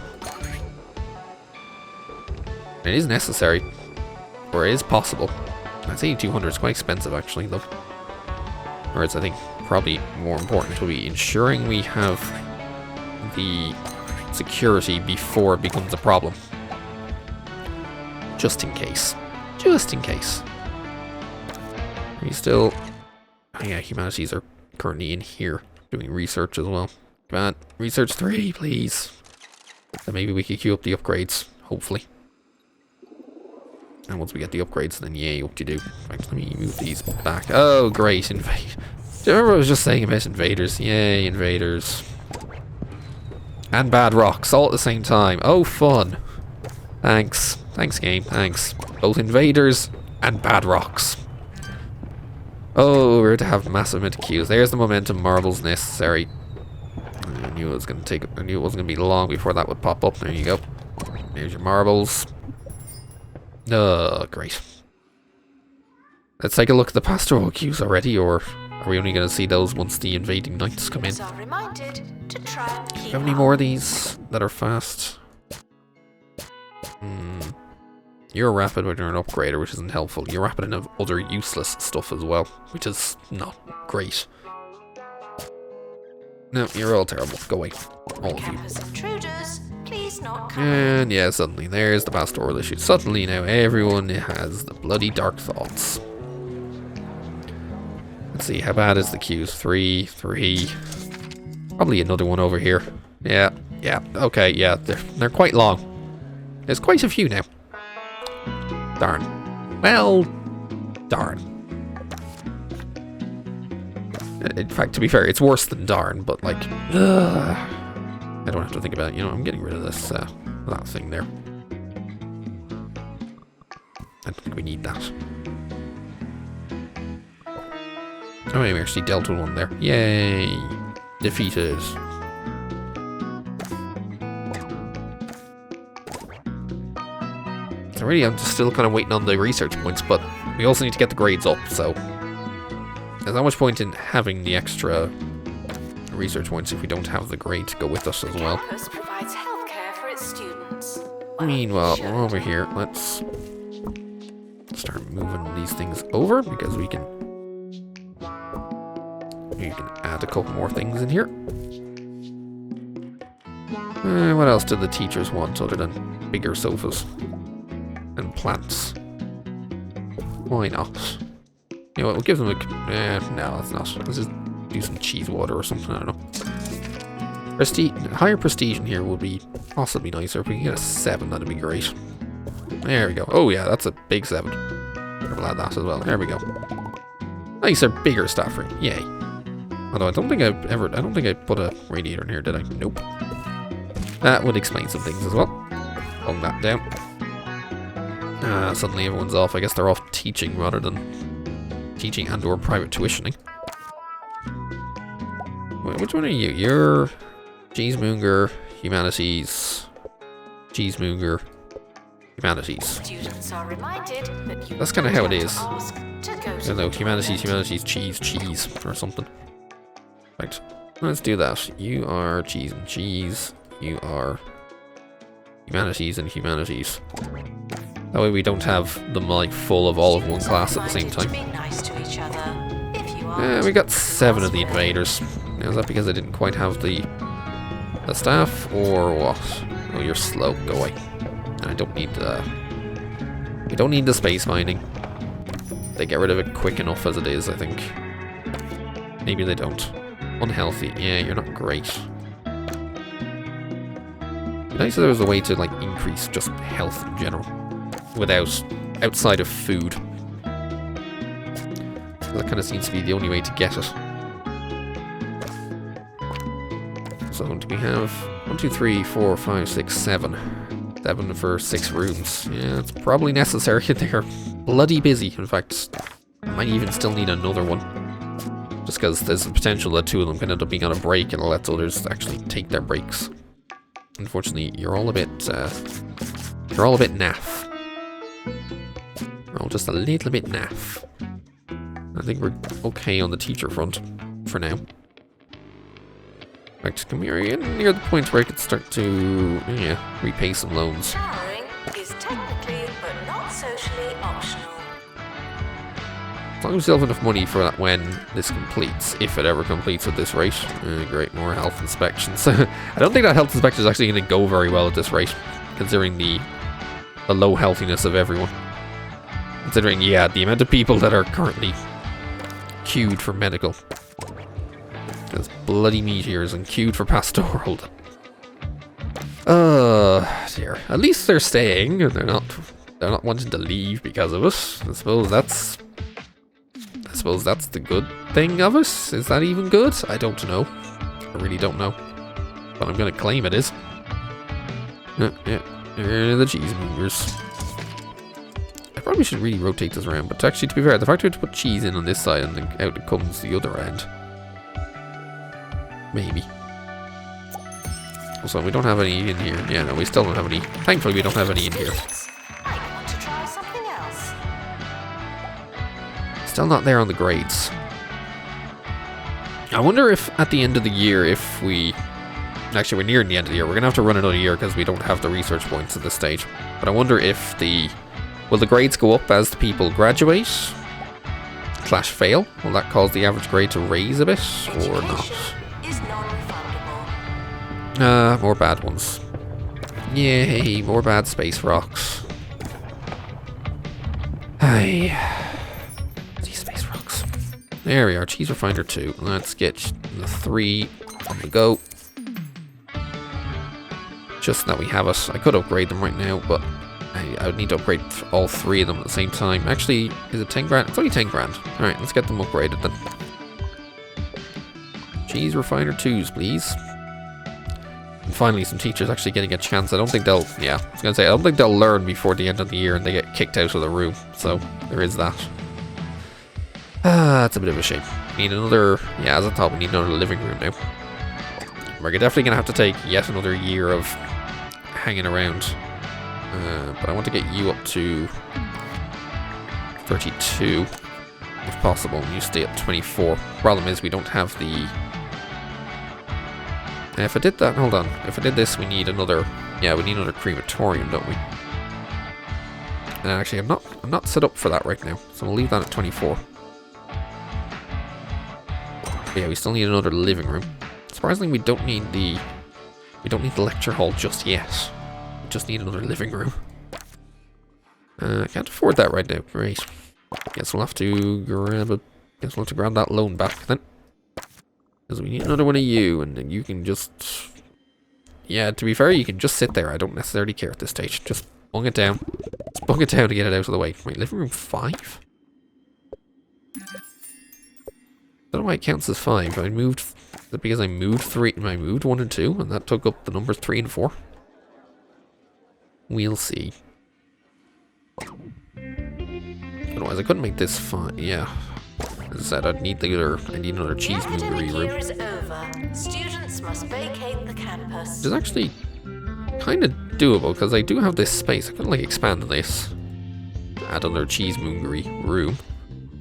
It is necessary, or it is possible. I'd say 200 is quite expensive, actually, though. Whereas I think probably more important will be ensuring we have the security before it becomes a problem. Just in case. Just in case. We still Oh yeah, Humanities are currently in here doing research as well. Come on, research 3, please. Then maybe we could queue up the upgrades, hopefully. And once we get the upgrades, then yay, what do you do? Right, let me move these back. Oh, great, invade. Do you remember I was just saying about invaders? Yay, invaders. And bad rocks, all at the same time. Oh, fun. Thanks. Thanks, game, thanks. Both invaders and bad rocks. Oh, we're to have massive amount of queues. There's the momentum marbles necessary. I knew it was going to take. I knew it wasn't going to be long before that would pop up. There you go. There's your marbles. Oh, great. Let's take a look at the pastoral queues already, or are we only going to see those once the invading knights come in? Are reminded to try and keep How many more of these that are fast? You're rapid when you're an upgrader, which isn't helpful. You're rapid in other useless stuff as well, which is not great. No, you're all terrible. Go away. All of you. campus intruders. Please not come. And yeah, suddenly there's the pastoral issue. Suddenly now everyone has the bloody dark thoughts. Let's see, how bad is the queues? 3. Probably another one over here. Yeah, okay, yeah, they're quite long. There's quite a few now. Darn. Well, darn. In fact, to be fair, it's worse than darn, but like, I don't have to think about it. You know, I'm getting rid of this, that thing there. I don't think we need that. Oh, we actually dealt with one there. Yay! Defeated. So really, I'm just still kind of waiting on the research points, but we also need to get the grades up, so there's not much point in having the extra research points if we don't have the grade to go with us as well. Campus provides healthcare for its students. Meanwhile, we're over here. Let's start moving these things over because we can add a couple more things in here. What else do the teachers want other than bigger sofas and plants? Why not? You know what, we'll give them a... no, that's not. Let's just do some cheese water or something, I don't know. Higher prestige in here would be possibly nicer. If we can get a 7, that'd be great. There we go. Oh yeah, that's a big 7. We'll add that as well. There we go. Nicer, bigger staff room. Yay. Although I don't think I put a radiator in here, did I? Nope. That would explain some things as well. Hold that down. Suddenly everyone's off. I guess they're off teaching rather than teaching and or private tuitioning. Wait, which one are you? You're Cheese-Moongery, Humanities, Cheese-Moongery, Humanities. Students are reminded that you That's kind of how it is. ask to go I to don't know, the Humanities, cheese, or something. Right, let's do that. You are cheese and cheese. You are Humanities and Humanities. That way we don't have them like full of all of one class at the same time. Be nice to each other. If you are We got 7 of the invaders. Now, is that because I didn't quite have the staff, or what? Oh, you're slow. Go away. And I don't need the... We don't need the space mining. They get rid of it quick enough as it is, I think. Maybe they don't. Unhealthy. Yeah, you're not great. Nice if there was a way to like increase just health in general, without outside of food. That kind of seems to be the only way to get it. So do we have 1, 2, 3, 4, 5, 6, 7? 7 for 6 rooms. Yeah, it's probably necessary. They're bloody busy. In fact, I might even still need another one. Just because there's the potential that 2 of them can end up being on a break and let others actually take their breaks. Unfortunately, you're all a bit naff. You're all just a little bit naff. I think we're okay on the teacher front for now. Right, come here again, near the point where I could start to, repay some loans. showering is technically but not socially optional. As long as we still have enough money for that when this completes, if it ever completes at this rate. Great, more health inspections. I don't think that health inspection is actually going to go very well at this rate, considering the low healthiness of everyone. Considering, the amount of people that are currently queued for medical. There's bloody meteors and queued for pastoral. Dear. At least they're staying, and they're not wanting to leave because of us. I suppose that's the good thing of us. Is that even good? I don't know. I really don't know. But I'm gonna claim it is. Yeah. The Cheese-Moongers. I probably should really rotate this around, but actually, to be fair, the fact we have to put cheese in on this side and then out it comes the other end. Maybe. Also, we don't have any in here. Yeah, no, we still don't have any. Thankfully, we don't have any in here. I want to try something else. Still not there on the grades. I wonder if at the end of the year, if we... Actually, we're nearing the end of the year. We're going to have to run another year because we don't have the research points at this stage. But I wonder if the... Will the grades go up as the people graduate? / fail? Will that cause the average grade to raise a bit? Or not? Is non-refundable. More bad ones. Yay, more bad space rocks. Hey. These space rocks. There we are, Cheese Refiner 2. Let's get the 3 on the go. Just that we have it. I could upgrade them right now, but I would need to upgrade all 3 of them at the same time. Actually, is it 10 grand? It's only 10 grand. Alright, let's get them upgraded then. Cheese Refiner 2s, please. And finally, some teachers actually getting a chance. I don't think they'll... Yeah, I was going to say, I don't think they'll learn before the end of the year and they get kicked out of the room. So, there is that. That's a bit of a shame. Need another... Yeah, as I thought, we need another living room now. We're definitely going to have to take yet another year of hanging around. But I want to get you up to 32, if possible, and you stay at 24. Problem is, we don't have the... If I did that, hold on. If I did this, we need another... Yeah, we need another crematorium, don't we? And actually, I'm not set up for that right now, so we'll leave that at 24. But yeah, we still need another living room. Surprisingly, we don't need the lecture hall just yet. We just need another living room. Can't afford that right now. Great. Guess we'll have to grab that loan back then. Because we need another one of you, and then you can just... Yeah, to be fair, you can just sit there. I don't necessarily care at this stage. Just bung it down. Just bung it down to get it out of the way. Wait, living room 5? I don't know why it counts as 5. I moved... Is it because I moved 3? I moved 1 and 2, and that took up the numbers 3 and 4? We'll see. Otherwise, I couldn't make this 5. Yeah. As I said, I need another Cheese-Moongery room. Is over. Students must vacate the campus. Which is actually kind of doable, because I do have this space. I could like expand this. Add another Cheese-Moongery room.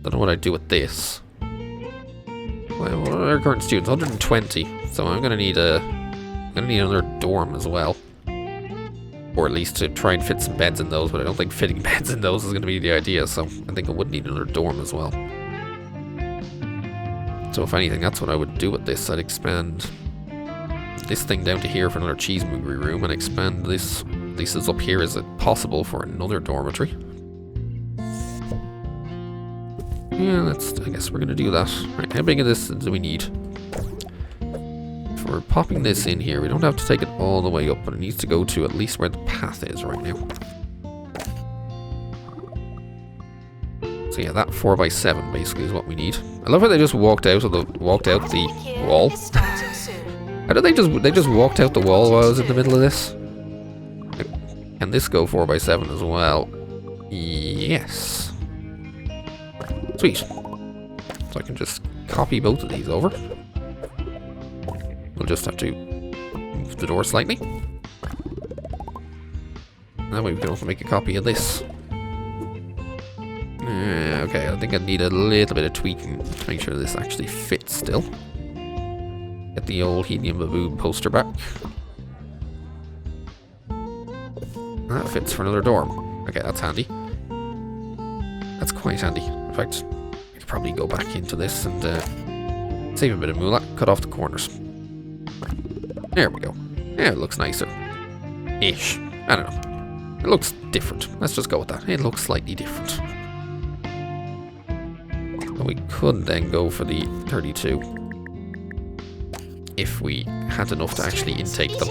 Don't know what I'd do with this. Well, what are our current students? 120. So I'm gonna need another dorm as well. Or at least to try and fit some beds in those, but I don't think fitting beds in those is gonna be the idea, so I think I would need another dorm as well. So if anything, that's what I would do with this. I'd expand this thing down to here for another Cheese-Moongery room and expand this is up here as possible for another dormitory. Yeah, I guess we're gonna do that. Right, how big of this do we need? If we're popping this in here, we don't have to take it all the way up, but it needs to go to at least where the path is right now. So yeah, that 4x7 basically is what we need. I love how they just walked out the wall. How did they just walked out the wall while I was in the middle of this? Can this go 4x7 as well? Yes. Sweet. So I can just copy both of these over. We'll just have to move the door slightly. That way we can also make a copy of this. Okay, I think I need a little bit of tweaking to make sure this actually fits still. Get the old Helium Baboon poster back. That fits for another dorm. Okay, that's handy. That's quite handy. In fact, I could probably go back into this and save a bit of moolah. Cut off the corners. There we go. Yeah, it looks nicer. Ish. I don't know. It looks different. Let's just go with that. It looks slightly different. we could then go for the 32. If we had enough to actually intake them.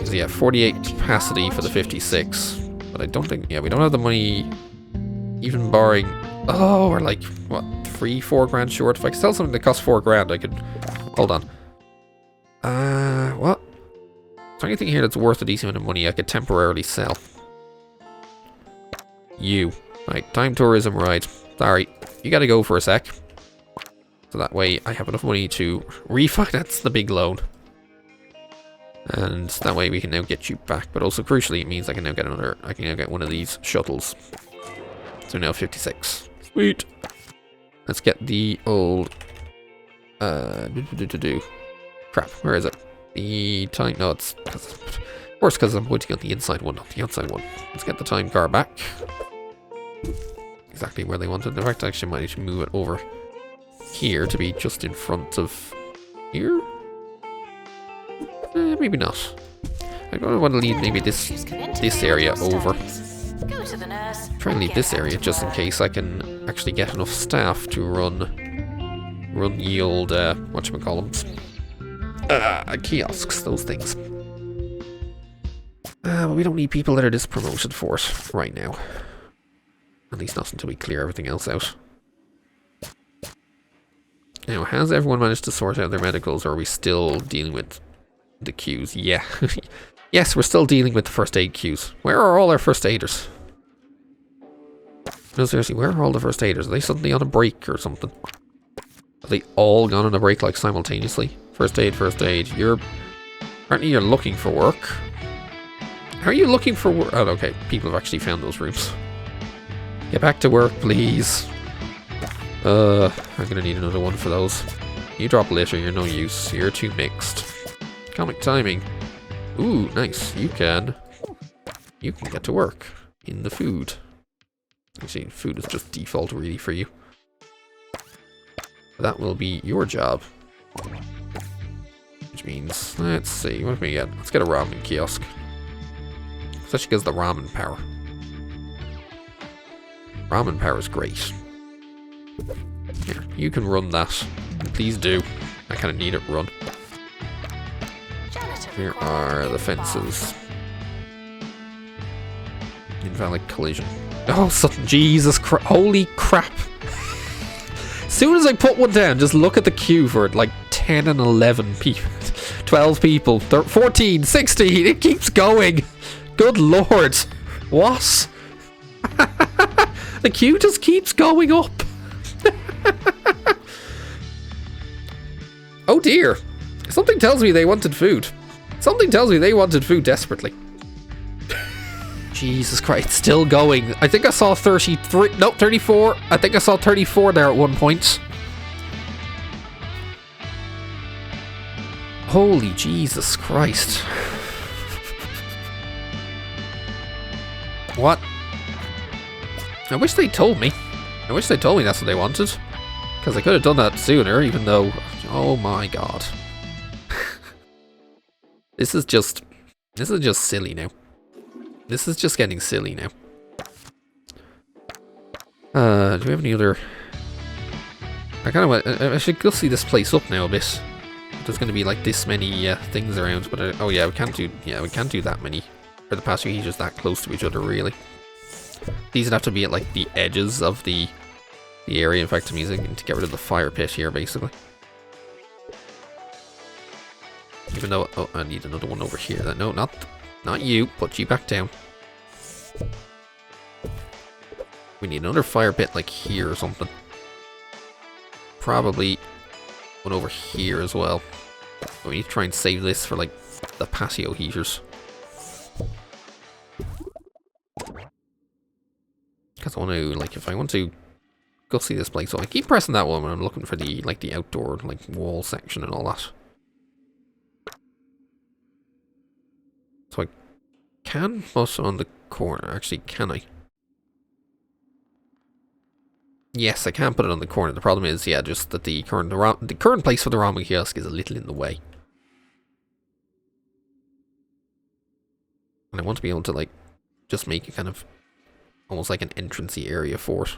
So yeah, 48 capacity for the 56. But I don't think, yeah, we don't have the money, even barring, oh, we're like, what, 3-4 grand short? If I could sell something that costs 4 grand, I could, hold on. What? Is there anything here that's worth a decent amount of money I could temporarily sell? You. Right, time tourism ride. Sorry, you gotta go for a sec. So that way I have enough money to refinance the big loan. And that way we can now get you back. But also crucially it means I can now get one of these shuttles. So now 56. Sweet. Let's get the old crap, where is it? The time, no, it's worse because I'm pointing at the inside one, not the outside one. Let's get the time car back. Exactly where they wanted. In fact, I actually might need to move it over here to be just in front of here? Maybe not. I don't want to leave maybe this area over. Try and leave this area just in case I can actually get enough staff to run the old whatchamacallums. Kiosks, those things. But we don't need people that are just promoted for it right now. At least not until we clear everything else out. Now, has everyone managed to sort out their medicals, or are we still dealing with the queues? Yeah. Yes, we're still dealing with the first aid queues. Where are all our first aiders? No, seriously, where are all the first aiders? Are they suddenly on a break or something? Are they all gone on a break, like, simultaneously? First aid, apparently you're looking for work. How are you looking for work? Oh, okay, people have actually found those rooms. Get back to work, please. I'm gonna need another one for those. You drop litter, you're no use. You're too mixed. Comic timing. Ooh, nice. You can get to work in the food. Actually, food is just default really for you. That will be your job. Which means, let's see, what can we get? Let's get a ramen kiosk. Especially because the ramen power. Ramen power is great. Here, you can run that. Please do. I kind of need it run. Here are the fences. Invalid collision. Oh, Jesus Christ. Holy crap. As soon as I put one down, just look at the queue for it. Like 10 and 11 people. 12 people. 14, 16. It keeps going. Good lord. What? The queue just keeps going up. Oh dear. Something tells me they wanted food. Something tells me they wanted food desperately. Jesus Christ, it's still going. I think I saw 33, no, 34. I think I saw 34 there at one point. Holy Jesus Christ. What? I wish they told me. I wish they told me that's what they wanted. Because I could have done that sooner, even though... Oh my god. This is just silly now. This is just getting silly now. Do we have any other... I should go see this place up now a bit. There's going to be like this many things around, but oh yeah, we can't do that many. Or the pasture heaters that close to each other, really. These would have to be at like the edges of the area. In fact, I'm using to get rid of the fire pit here, basically. Even though, oh, I need another one over here. No, not you. Put you back down. We need another fire pit like here or something. Probably one over here as well. But we need to try and save this for like the patio heaters. Because I want to, like, if I want to go see this place, so I keep pressing that one when I'm looking for the, like, the outdoor, like, wall section and all that. So I can post it on the corner. Actually, can I? Yes, I can put it on the corner. The problem is, yeah, just that the current place for the ramen kiosk is a little in the way. And I want to be able to, like, just make it kind of almost like an entrancey area for it.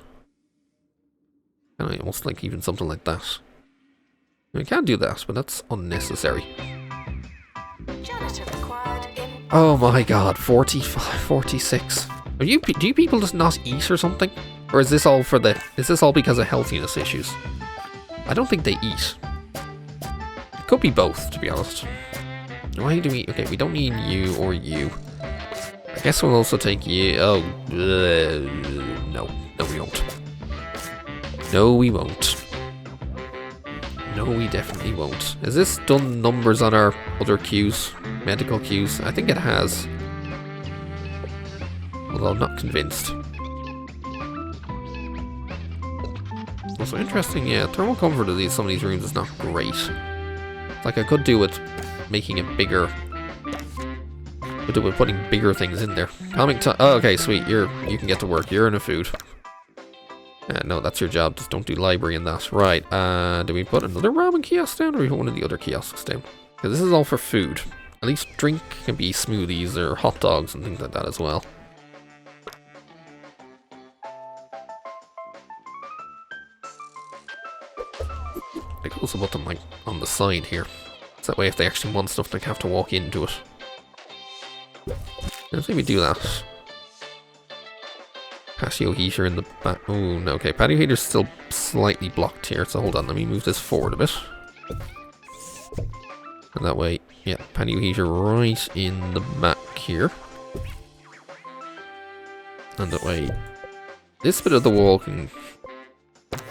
And I almost like even something like that. We can do that, but that's unnecessary. Janitor required in. Oh my god, 45, 46. Do you people just not eat or something? Or is this all because of healthiness issues? I don't think they eat. It could be both, to be honest. Why do we... Okay, we don't need you or you. I guess we'll also take you... Oh, no. No, we won't. No, we won't. No, we definitely won't. Has this done numbers on our other queues? Medical queues? I think it has. Although I'm not convinced. Also interesting, yeah, thermal comfort of some of these rooms is not great. Like, I could do with making it bigger. Could do with putting bigger things in there. Calming time. Oh, okay, sweet. You can get to work. You're in a food. No, that's your job. Just don't do library in that. Right. Do we put another ramen kiosk down, or do we put one of the other kiosks down? Because this is all for food. At least drink can be smoothies or hot dogs and things like that as well. I could also put them like on the side here. So that way if they actually want stuff, they have to walk into it. Let's maybe do that. Patio heater in the back. Oh, no, okay. Patio heater's still slightly blocked here, so hold on. Let me move this forward a bit. And that way, yeah, patio heater right in the back here. And that way, this bit of the wall can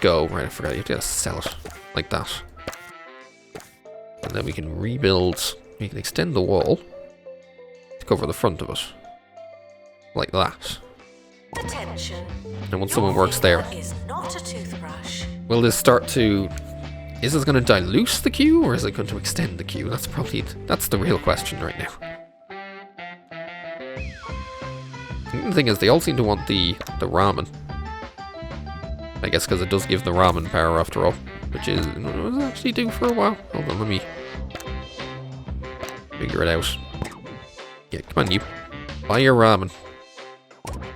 go. Right, I forgot. You have to sell it like that. And then we can rebuild. We can extend the wall to cover the front of it. Like that. Attention. And once someone works there, Is not a toothbrush. will this start to... Is this going to dilute the queue, or is it going to extend the queue? That's the real question right now. The thing is, they all seem to want the ramen. I guess because it does give the ramen power after all. Which is... What does it actually do for a while? Hold on, let me... figure it out. Yeah, come on, you. Buy your ramen.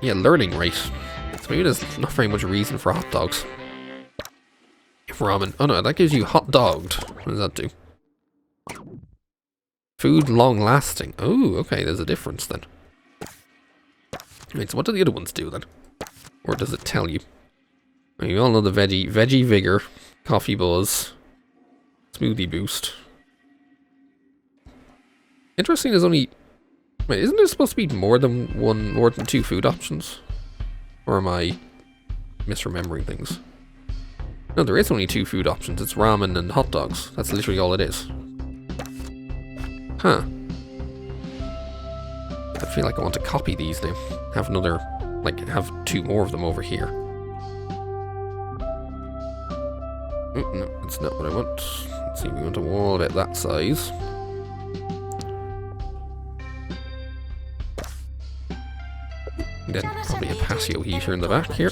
Yeah, learning rate. So maybe there's not very much reason for hot dogs. Ramen. Oh no, that gives you hot dogged. What does that do? Food long lasting. Oh, okay, there's a difference then. Wait, so what do the other ones do then? Or does it tell you? Well, you all know the veggie vigor, coffee buzz, smoothie boost. Interesting, there's only... Wait, isn't there supposed to be more than two food options? Or am I misremembering things? No, there is only two food options. It's ramen and hot dogs. That's literally all it is. Huh. I feel like I want to copy these now. Have another, like, have two more of them over here. No, that's not what I want. Let's see, we want a wall about that size. And then probably a patio heater in the back here.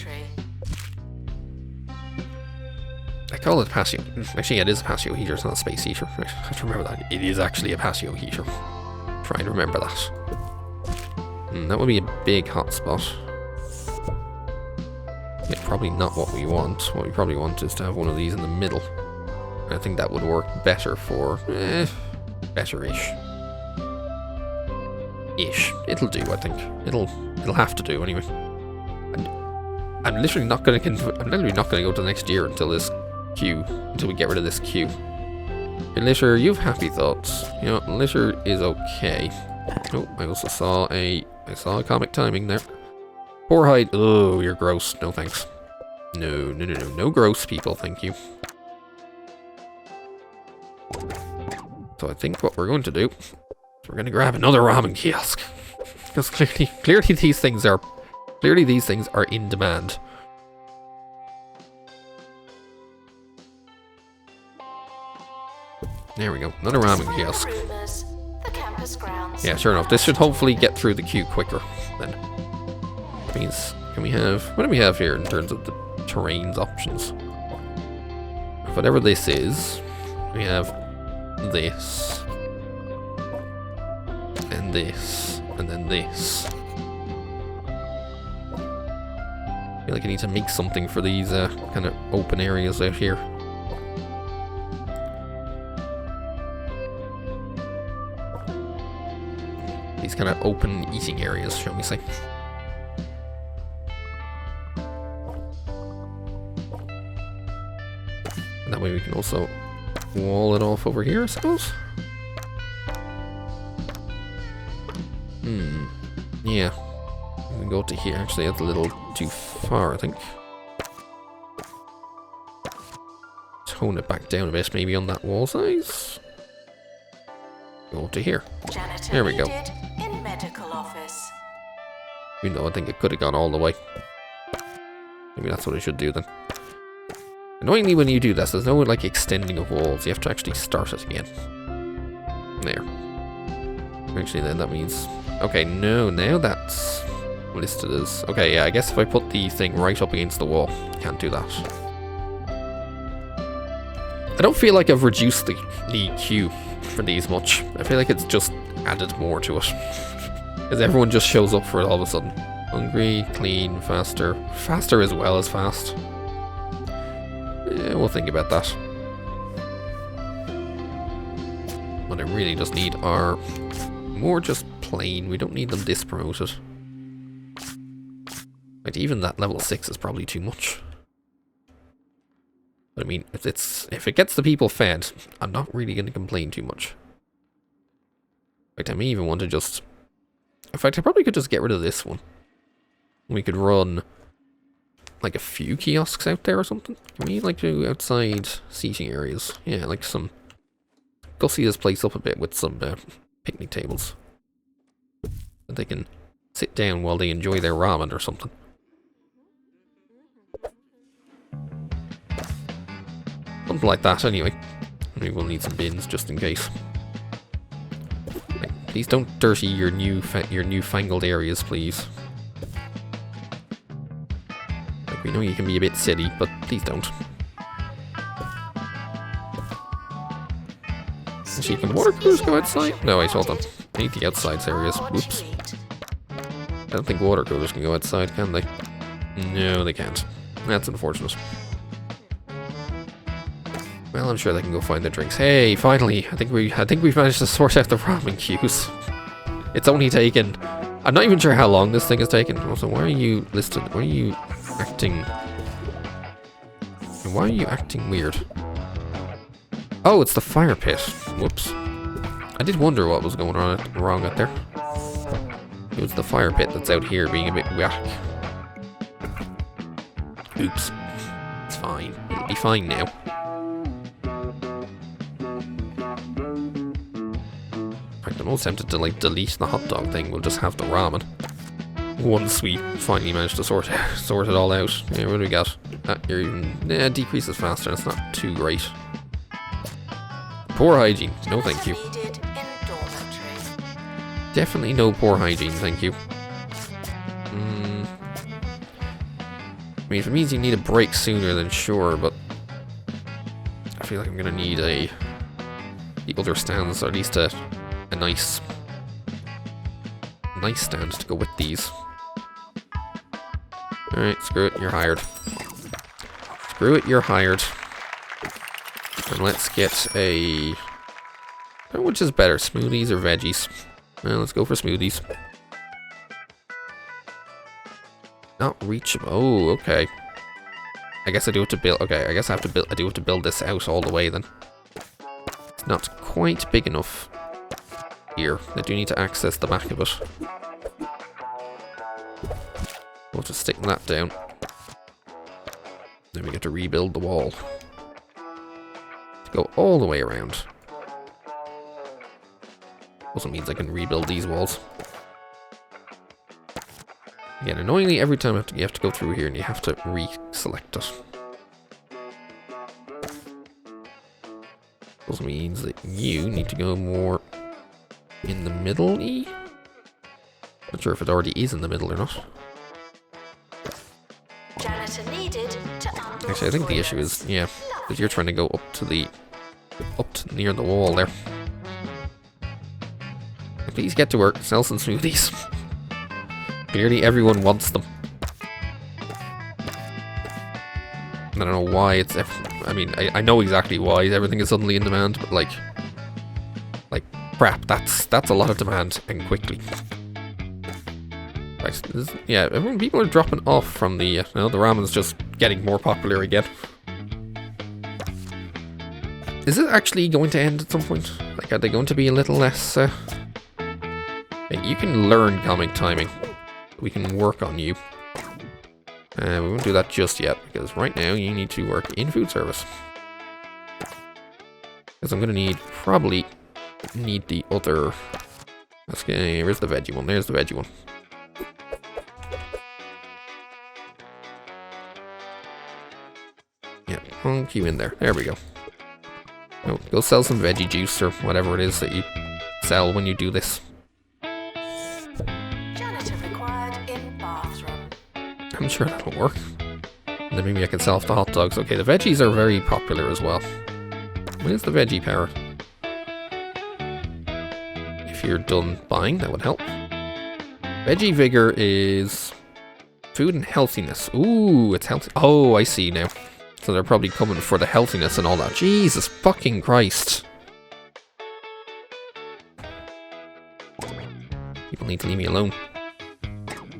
I call it a patio. Actually, it is a patio heater, it's not a space heater. I have to remember that. It is actually a patio heater. Try and remember that. That would be a big hotspot. Yeah, probably not what we want. What we probably want is to have one of these in the middle. I think that would work better for... better-ish. Ish. It'll do, I think. It'll have to do anyway. And I'm literally not going to go to the next year until this queue, until we get rid of this queue. And litter, you've happy thoughts. You know, litter is okay. Oh, I also saw a comic timing there. Poor hide. Oh, you're gross. No thanks. No gross people, thank you. So I think what we're going to do is we're going to grab another ramen kiosk. Because clearly these things are in demand. There we go, another ramen kiosk. Yeah, sure enough. This should hopefully get through the queue quicker then. Means, can we have, what do we have here in terms of the terrains options? Whatever this is, we have this, and this, and then this. I feel like I need to make something for these kind of open areas out here. These kind of open eating areas, shall we say. And that way we can also wall it off over here, I suppose. Yeah. We can go to here. Actually, that's a little too far, I think. Tone it back down a bit, maybe on that wall size. Go up to here. Janitor There we go. needed in medical office. Even though I think it could have gone all the way. Maybe that's what I should do then. Annoyingly, when you do this, there's no like extending of walls. You have to actually start it again. There. Actually, then that means... Okay, no, now that's listed as... Okay, yeah, I guess if I put the thing right up against the wall, can't do that. I don't feel like I've reduced the queue for these much. I feel like it's just added more to it. Because everyone just shows up for it all of a sudden. Hungry, clean, faster. Faster as well as fast. Yeah, we'll think about that. What I really just need are more just plain. We don't need them this promoted. Like even that level 6 is probably too much. But I mean, if it gets the people fed, I'm not really going to complain too much. In fact, I may even want to just... In fact, I probably could just get rid of this one. We could run like a few kiosks out there or something. Can we like do outside seating areas? Yeah, like some... Gussy this place up a bit with some picnic tables. That they can sit down while they enjoy their ramen or something. Something like that anyway. Maybe we'll need some bins just in case. Like, please don't dirty your newfangled areas, please. Like, we know you can be a bit silly, but please don't. Actually, can water coolers go outside? No, I told them. I need the outside areas. Whoops. I don't think water coolers can go outside, can they? No, they can't. That's unfortunate. Well, I'm sure they can go find their drinks. Hey, finally! I think we've managed to sort out the ramen queues. It's only taken... I'm not even sure how long this thing has taken. Also, why are you listed? Why are you acting... Why are you acting weird? Oh, it's the fire pit. Whoops. I did wonder what was going on wrong out there. It was the fire pit that's out here being a bit whack. Oops. It's fine. It'll be fine now. I'm almost tempted to like delete the hot dog thing. We'll just have the ramen. Once we finally manage to sort it all out. Yeah, what do we got? You're even decreases faster. That's not too great. Poor hygiene. No, thank you. Definitely no poor hygiene, thank you. I mean, if it means you need a break sooner, then sure, but I feel like I'm gonna need the other stands, or at least a nice stand to go with these. Alright, screw it, you're hired. Screw it, you're hired. And let's get a... Which is better, smoothies or veggies? Well, let's go for smoothies. Not reachable. Oh, okay. I guess I do have to build... Okay, I guess I do have to build this out all the way then. It's not quite big enough. Here. I do need to access the back of it. We'll just stick that down. Then we get to rebuild the wall. To go all the way around. Also means I can rebuild these walls. Again, annoyingly, every time you have to go through here and you have to reselect it. Also means that you need to go more in the middle-y? Not sure if it already is in the middle or not. Janitor needed to Actually, I think the issue is, yeah, that you're trying to go up to near the wall there. Please get to work, sell some smoothies. Clearly everyone wants them. I don't know why it's... I mean, I know exactly why everything is suddenly in demand, but like crap, that's a lot of demand, and quickly. Right, yeah, people are dropping off from the... the ramen's just getting more popular again. Is it actually going to end at some point? Like, are they going to be a little less... you can learn comic timing. We can work on you. We won't do that just yet, because right now you need to work in food service. Because I'm going to probably need the other... Okay, where's the veggie one? There's the veggie one. Yeah, plonk you in there. There we go. Oh, go sell some veggie juice or whatever it is that you sell when you do this. Janitor required in bathroom. I'm sure that'll work. And then maybe I can sell off the hot dogs. Okay, the veggies are very popular as well. Where's the veggie power? If you're done buying, that would help. Veggie vigor is food and healthiness. Ooh, it's healthy. Oh, I see now. So they're probably coming for the healthiness and all that. Jesus fucking Christ. People need to leave me alone.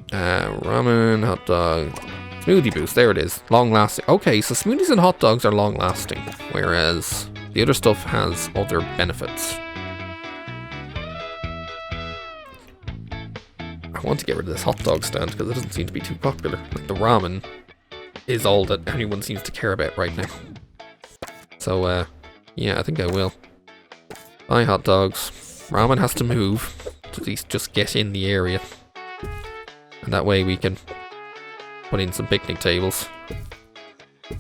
Ramen, hot dog, smoothie boost. There it is. Long lasting. Okay, so smoothies and hot dogs are long lasting, whereas the other stuff has other benefits. I want to get rid of this hot dog stand because it doesn't seem to be too popular. Like the ramen is all that anyone seems to care about right now. So, yeah, I think I will. Buy hot dogs. Ramen has to move to at least just get in the area. And that way we can put in some picnic tables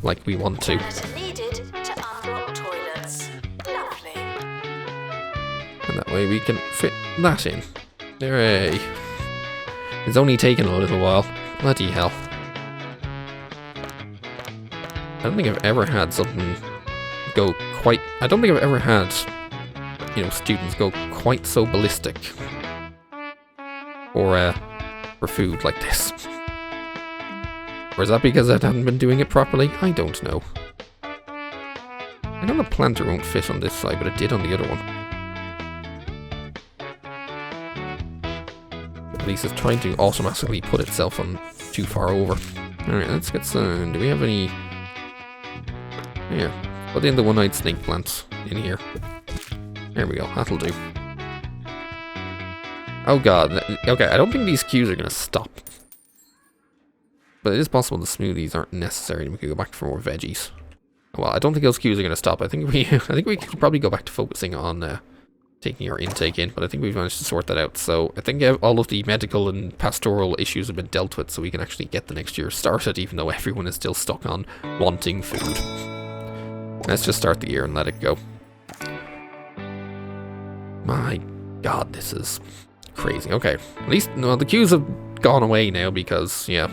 like we want to. Janitor needed to unblock toilets. Lovely. And that way we can fit that in. Hooray. It's only taken a little while. Bloody hell. I don't think I've ever had something go quite... I don't think I've ever had, students go quite so ballistic. Or, for food like this. Or is that because I hadn't been doing it properly? I don't know. I know the planter won't fit on this side, but it did on the other one. At least it's trying to automatically put itself on too far over. Alright, let's get some... Do we have any... Yeah, put in the one-eyed snake plants in here. There we go, that'll do. Oh god, okay, I don't think these queues are going to stop. But it is possible the smoothies aren't necessary and we could go back for more veggies. Well, I don't think those queues are going to stop. I think we could probably go back to focusing on taking our intake in, but I think we've managed to sort that out. So I think all of the medical and pastoral issues have been dealt with, so we can actually get the next year started, even though everyone is still stuck on wanting food. Let's just start the year and let it go. My god, this is crazy. Okay, at least the queues have gone away now because, yeah,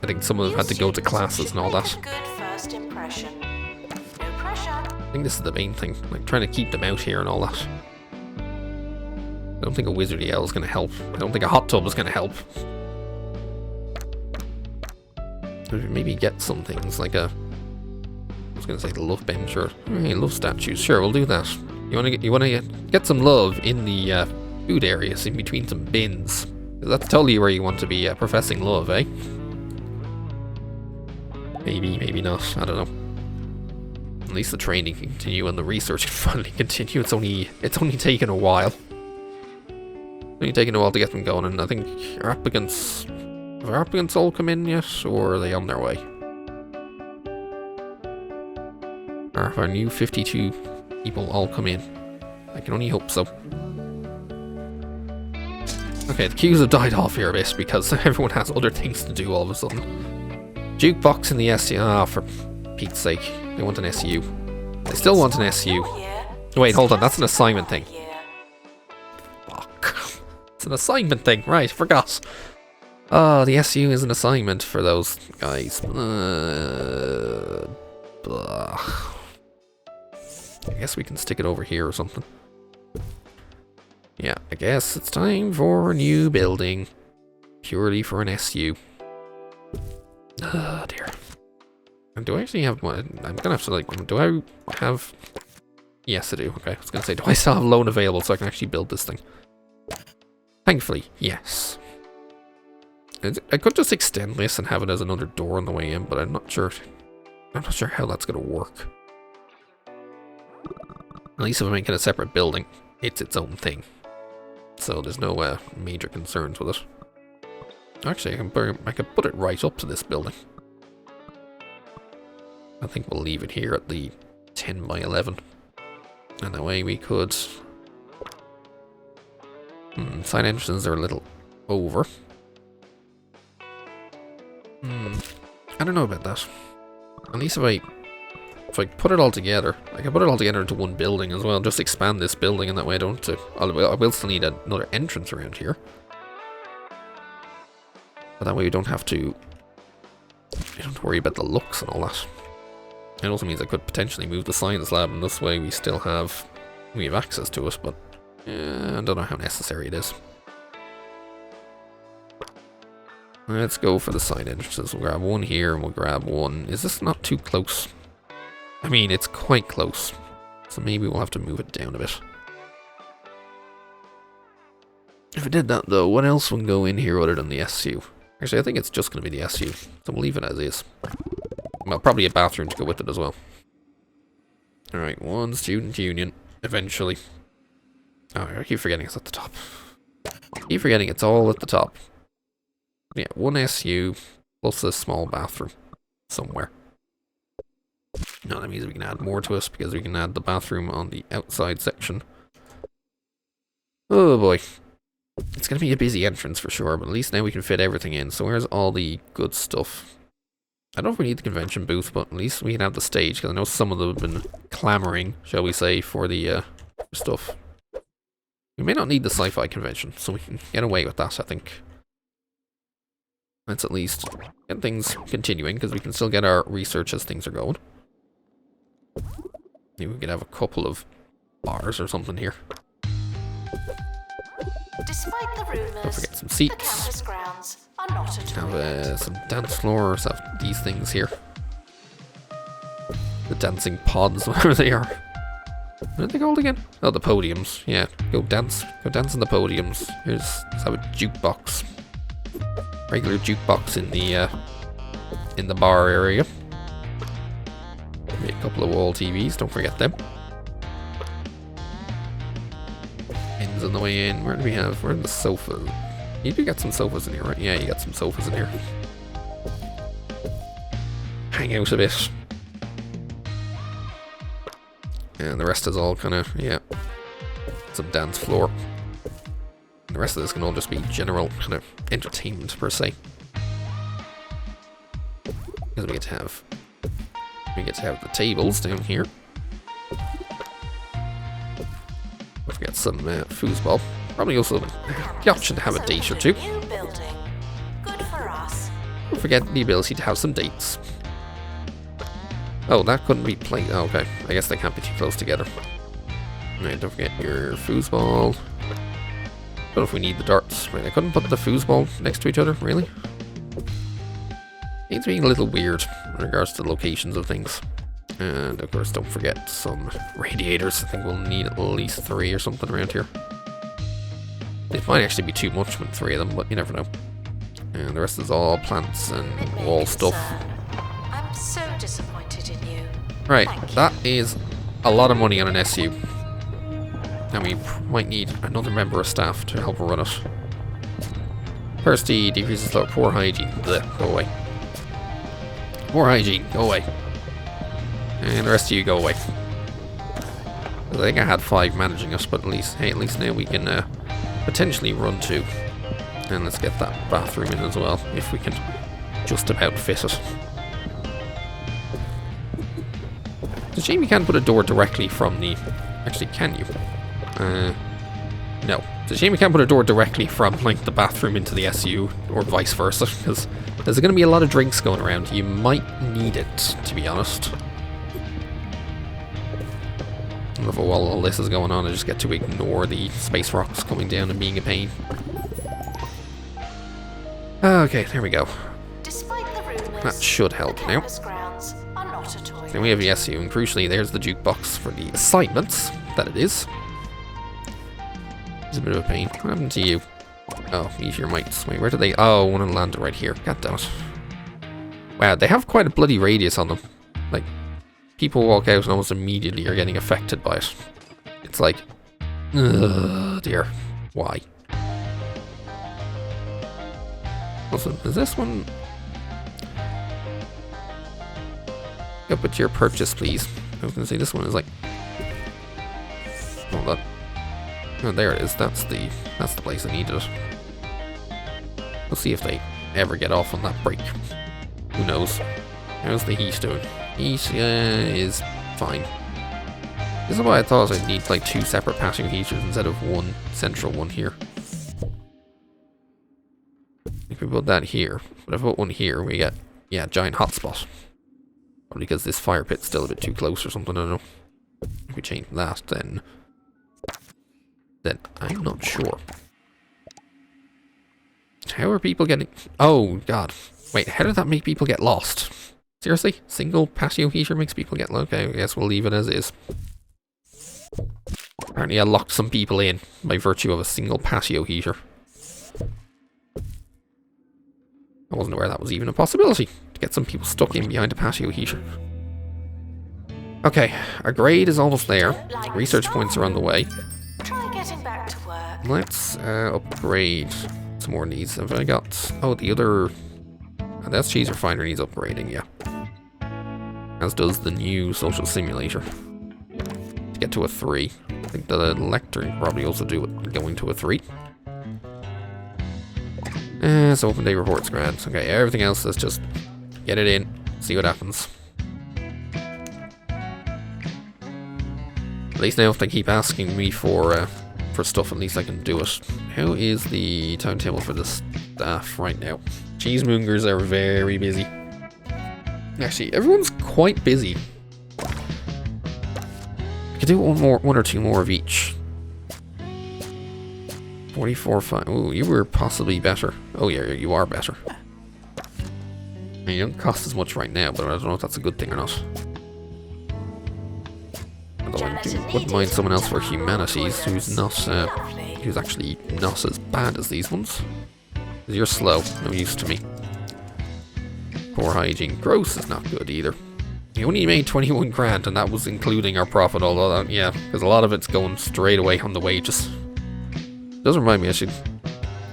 I think some of them had to go to classes and all that. Good first impression. No pressure. I think this is the main thing, like trying to keep them out here and all that. I don't think a wizardy owl is going to help. I don't think a hot tub is going to help. Maybe get some things like a... I was going to say the love bench or love statues. Sure, we'll do that. You want to get some love in the food areas in between some bins. That's totally where you want to be professing love, eh? Maybe, maybe not. I don't know. At least the training can continue and the research can finally continue. It's only taken a while. It's only taken a while to get them going, and I think our applicants... Have our applicants all come in yet, or are they on their way? Or have our new 52 people all come in? I can only hope so. Okay, the queues have died off here a bit because everyone has other things to do all of a sudden. Jukebox in the SU. Ah, for Pete's sake. They want an SU. They still want an SU. Wait, hold on. That's an assignment thing. Fuck. It's an assignment thing. Right, forgot. Oh, the SU is an assignment for those guys. I guess we can stick it over here or something. Yeah, I guess it's time for a new building. Purely for an SU. Oh dear. And do I actually have one? I'm gonna have to like, do I have... Yes, I do. Okay, I was gonna say, do I still have loan available so I can actually build this thing? Thankfully, yes. I could just extend this and have it as another door on the way in, but I'm not sure. I'm not sure how that's gonna work. At least if I make it a separate building, it's its own thing. So there's no major concerns with it. Actually, I could put it right up to this building. I think we'll leave it here at the 10 by 11. And that way we could... side entrances are a little over. I don't know about that. At least if I put it all together, I can put it all together into one building as well. Just expand this building, and that way I don't have to... I will still need another entrance around here. But that way we don't have to... I don't have to worry about the looks and all that. It also means I could potentially move the science lab, and this way we still have... We have access to it, but... I don't know how necessary it is. Let's go for the side entrances. We'll grab one here, and we'll grab one... Is this not too close? I mean, it's quite close. So maybe we'll have to move it down a bit. If I did that, though, what else would go in here other than the SU? Actually, I think it's just going to be the SU. So we'll leave it as is. Well, probably a bathroom to go with it as well. Alright, one student union, eventually. Oh, I keep forgetting it's at the top. I keep forgetting it's all at the top. Yeah, one SU plus a small bathroom somewhere. No, that means we can add more to us because we can add the bathroom on the outside section. Oh boy. It's going to be a busy entrance for sure, but at least now we can fit everything in. So where's all the good stuff? I don't know if we need the convention booth, but at least we can have the stage, because I know some of them have been clamoring, shall we say, for the stuff. We may not need the sci-fi convention, so we can get away with that, I think. Let's at least get things continuing, because we can still get our research as things are going. Maybe we could have a couple of bars or something here. Despite the rumors, Don't forget some the seats. campus grounds are not at all. Have some dance floors, have these things here. The dancing pods, whatever they are. What are they called again? Oh, the podiums. Yeah, go dance on the podiums. Let's have a jukebox. Regular jukebox in the bar area. Maybe a couple of wall TVs, don't forget them. Ends on the way in. Where do we have? Where are the sofas? You do get some sofas in here, right? Yeah, you got some sofas in here. Hang out a bit. And the rest is all kind of, yeah, some dance floor. And the rest of this can all just be general kind of entertainment per se. Because we get to have the tables down here. Don't forget some foosball. Probably also the option to have a date or two. New building. Good for us. Don't forget the ability to have some dates. Oh, that couldn't be played. Oh, okay. I guess they can't be too close together. Alright, don't forget your foosball. Don't know if we need the darts. Right, I couldn't put the foosball next to each other, really? It's being a little weird in regards to the locations of things. And of course, don't forget some radiators. I think we'll need at least 3 or something around here. It might actually be too much with 3 of them, but you never know. And the rest is all plants and wall stuff. I'm so disappointed in you. Right, Thank you. that is a lot of money on an SU. And we might need another member of staff to help run it. Thirsty decreases low. Poor hygiene. Blech, go away. Poor hygiene, go away. And the rest of you go away. I think I had 5 managing us, but at least now we can potentially run 2. And let's get that bathroom in as well, if we can just about fit it. It's a shame you can't put a door directly from the... Actually, can you? No. It's a shame you can't put a door directly from, like, the bathroom into the SU, or vice versa, because there's going to be a lot of drinks going around. You might need it, to be honest. I don't know if while all this is going on, I just get to ignore the space rocks coming down and being a pain. Okay, there we go. Despite the rumors, That should help the now. campus grounds hands are not a toy. Then we have the SU, and crucially, there's the jukebox for the assignments that it is. It's a bit of a pain. What happened to you? Oh, meteor mites. Wait, where did they? Oh, one landed right here. God damn it. Wow, they have quite a bloody radius on them. Like, people walk out and almost immediately are getting affected by it. It's like, ugh, dear. Why? Also, is this one? Go put your purchase, please. I was gonna say this one is like, hold up. Oh, there it is. That's the place I needed it. We'll see if they ever get off on that break. Who knows? How's the heat doing? Heat is fine. This is why I thought I'd need like 2 separate patio heaters instead of one central one here. If we put that here, but if I put one here, we get, yeah, giant hotspot. Probably because this fire pit's still a bit too close or something, I don't know. If we change that, then I'm not sure. How are people getting... Oh, God. Wait, how did that make people get lost? Seriously? Single patio heater makes people get... Okay, I guess we'll leave it as is. Apparently I locked some people in by virtue of a single patio heater. I wasn't aware that was even a possibility, to get some people stuck in behind a patio heater. Okay, our grade is almost there. Research points are on the way. Try getting back to work. Let's upgrade some more needs. Have I got... Oh, the other... Oh, that's Cheese Refiner needs upgrading, yeah. As does the new social simulator. To get to a 3. I think the lectern probably also do it going to a 3. So open day reports grand. Okay, everything else, let's just get it in, see what happens. At least now if they keep asking me for stuff, at least I can do it. How is the timetable for the staff right now? Cheese-Moongers are very busy. Actually, everyone's quite busy. I could do one or two more of each. 44, 5. Ooh, you were possibly better. Oh yeah, you are better. I mean, you don't cost as much right now, but I don't know if that's a good thing or not. Although I wouldn't mind someone else for Humanities who's not, who's actually not as bad as these ones. You're slow, no use to me. Poor hygiene. Gross is not good either. You only made 21 grand, and that was including our profit, although that, yeah, because a lot of it's going straight away on the wages. Does remind me I should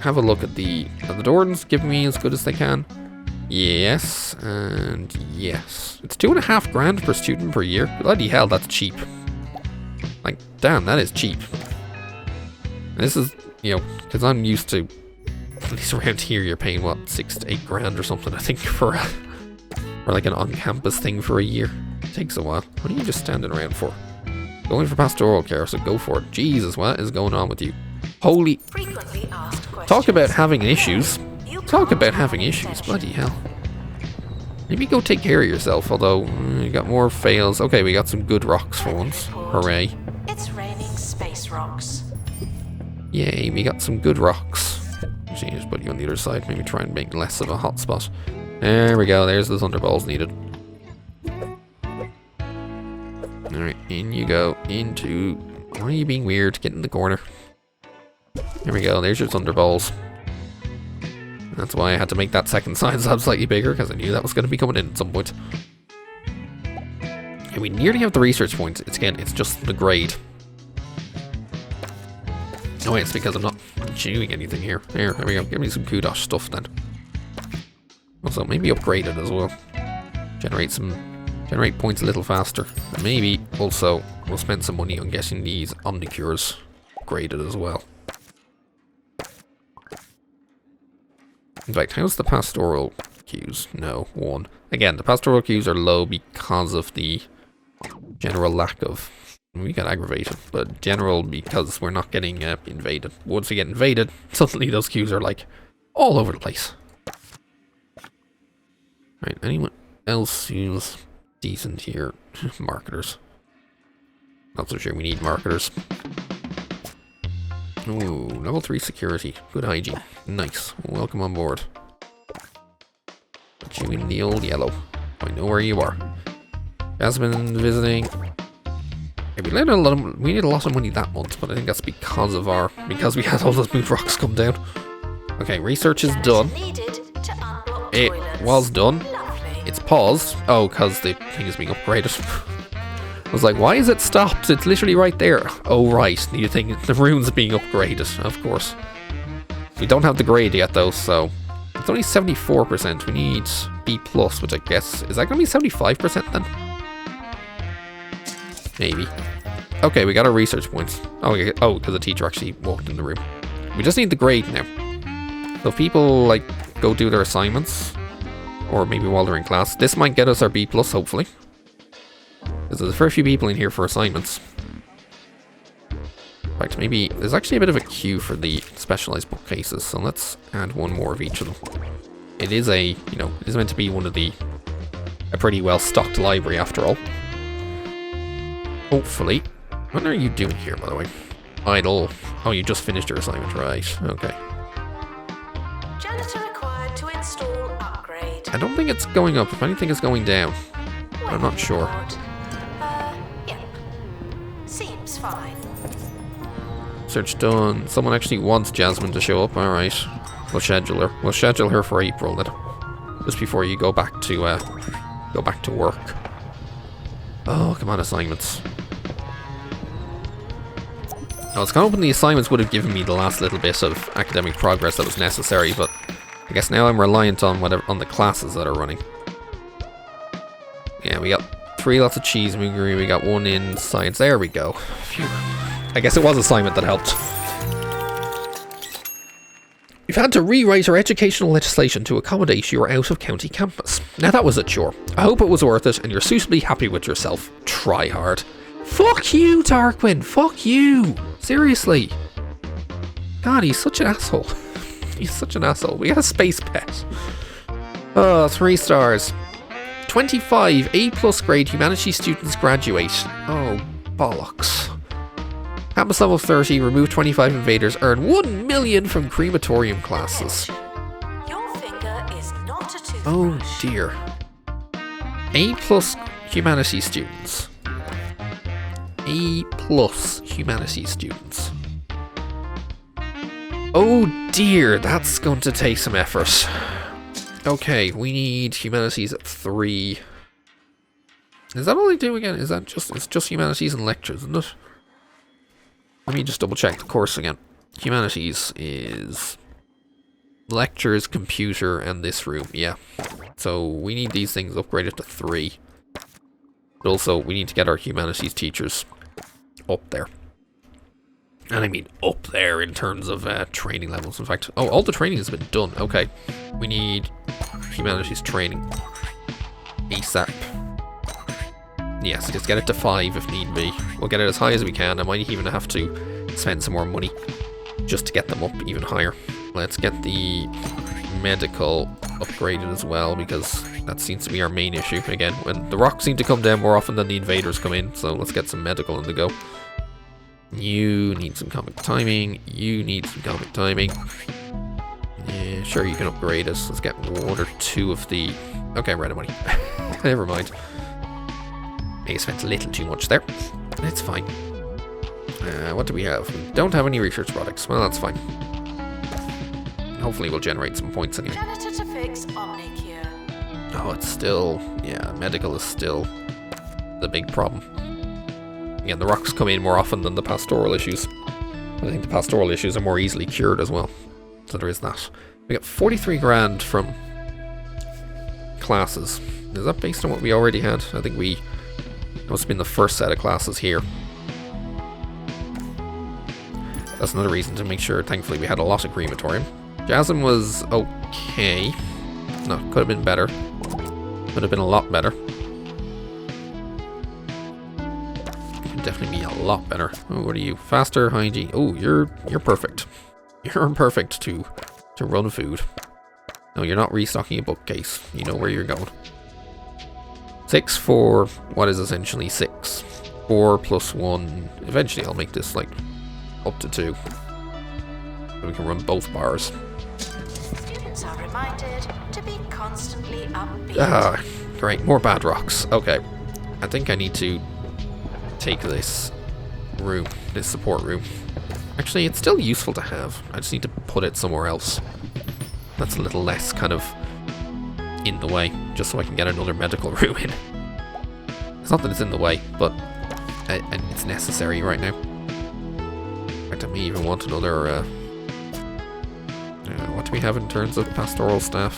have a look at the Dorans giving me as good as they can. Yes, and yes. It's 2.5 grand per student per year. Bloody hell, that's cheap. Like, damn, that is cheap. And this is, you know, because I'm used to, at least around here, you're paying, what, 6 to 8 grand or something, I think, for like an on-campus thing for a year. It takes a while. What are you just standing around for? Going for pastoral care, so go for it. Jesus, what is going on with you? Holy... Frequently asked questions. Talk about having issues. Talk about having issues. Bloody hell. Maybe go take care of yourself, although you got more fails. Okay, we got some good rocks for once. Hooray. It's raining space rocks. Yay, we got some good rocks. Actually, just put you on the other side. Maybe try and make less of a hotspot. There we go. There's the thunderballs needed. Alright, in you go. Into... Why are you being weird? Get in the corner. There we go. There's your thunderballs. That's why I had to make that second sign slab slightly bigger, because I knew that was going to be coming in at some point. And we nearly have the research points. It's just the grade. Oh, it's because I'm not doing anything here. There we go. Give me some kudos stuff then. Also, maybe upgrade it as well. Generate points a little faster. And maybe also we'll spend some money on getting these Omnicures upgraded as well. In fact, how's the pastoral queues? No, 1. Again, the pastoral queues are low because of the general lack of... We got aggravated, but general because we're not getting invaded. Once we get invaded, suddenly those queues are like all over the place. Right, anyone else who's decent here? Marketers. Not so sure we need marketers. Ooh, level 3 security. Good hygiene. Nice. Welcome on board. Put you in the old yellow. I know where you are. Jasmine visiting. Yeah, we need a lot of money that month, but I think that's because we had all those moon rocks come down. Okay, research is done. It was done. It's paused. Oh, because the thing is being upgraded. I was like, why is it stopped? It's literally right there. Oh, right. The rune's being upgraded, of course. We don't have the grade yet, though, so it's only 74%. We need B+, which I guess... Is that going to be 75% then? Maybe. Okay, we got our research points. Oh, because the teacher actually walked in the room. We just need the grade now. So if people, like, go do their assignments, or maybe while they're in class, this might get us our B+, hopefully. Because there's a fair few people in here for assignments. In fact, maybe there's actually a bit of a queue for the specialized bookcases, so let's add one more of each of them. It is it is meant to be a pretty well-stocked library after all. Hopefully. What are you doing here, by the way? Idle. Oh, you just finished your assignment, right? Okay. Janitor required to install upgrade. I don't think it's going up. If anything, it's going down. I'm not sure. Yep. Seems fine. Search done. Someone actually wants Jasmine to show up. Alright. We'll schedule her. We'll schedule her for April then. Just before you go back to work. Oh, come on, assignments. I was kind of hoping the assignments would have given me the last little bit of academic progress that was necessary, but I guess now I'm reliant on the classes that are running. Yeah, we got 3 lots of Cheese-Moongery, we got 1 in science. There we go. Phew. I guess it was assignment that helped. We've had to rewrite our educational legislation to accommodate your out-of-county campus. Now that was a chore. I hope it was worth it and you're suitably happy with yourself. Try hard. Fuck you, Tarquin. Fuck you. Serious+ God, he's such an asshole. He's such an asshole. We got a space pet. Oh, 3 stars. 25 A+ grade humanities students graduate. Oh, bollocks. Campus level 30, remove 25 invaders, earn 1 million from Creamatorium Classes. Your finger is not a toothbrush. Oh dear. A+ humanities students. A+ humanities students. Oh dear, that's going to take some effort. Okay, we need humanities at 3. Is that all they do again? It's just humanities and lectures, isn't it? Let me just double check the course again. Humanities is lectures, computer, and this room. Yeah. So we need these things upgraded to 3. But also we need to get our humanities teachers up there. And I mean up there in terms of training levels. In fact, all the training has been done. Okay. We need humanities training ASAP. Yes, just get it to 5 if need be. We'll get it as high as we can. I might even have to spend some more money just to get them up even higher. Let's get the medical upgraded as well, because that seems to be our main issue. Again, when the rocks seem to come down more often than the invaders come in, so let's get some medical on the go. You need some comic timing. You need some comic timing. Yeah, sure, you can upgrade us. Let's get 1 or 2 of the... Okay, I'm out of money. Never mind. May have spent a little too much there. It's fine. What do we have? We don't have any research products. Well, that's fine. Hopefully we'll generate some points anyway. Janitor to fix Omnicure. Oh, it's still... Yeah, medical is still the big problem. Again, the rocks come in more often than the pastoral issues. I think the pastoral issues are more easily cured as well. So there is that. We got 43 grand from classes. Is that based on what we already had? I think we... must have been the first set of classes here. That's another reason to make sure. Thankfully we had a lot of Creamatorium. Jasmine was okay. No, could have been better. Could have been a lot better. Could definitely be a lot better. Oh, what are you? Faster, hygiene. Oh, you're perfect. You're perfect to run food. No, you're not restocking a bookcase. You know where you're going. 6 for what is essentially 6. 4 plus 1. Eventually I'll make this like up to 2. So we can run both bars. Students are reminded to be constantly upbeat. great. More bad rocks. Okay. I think I need to take this room, this support room. Actually, it's still useful to have. I just need to put it somewhere else. That's a little less kind of in the way, just so I can get another medical room in. It's not that it's in the way, but it's necessary right now. In fact, I may even want another... what do we have in terms of pastoral staff?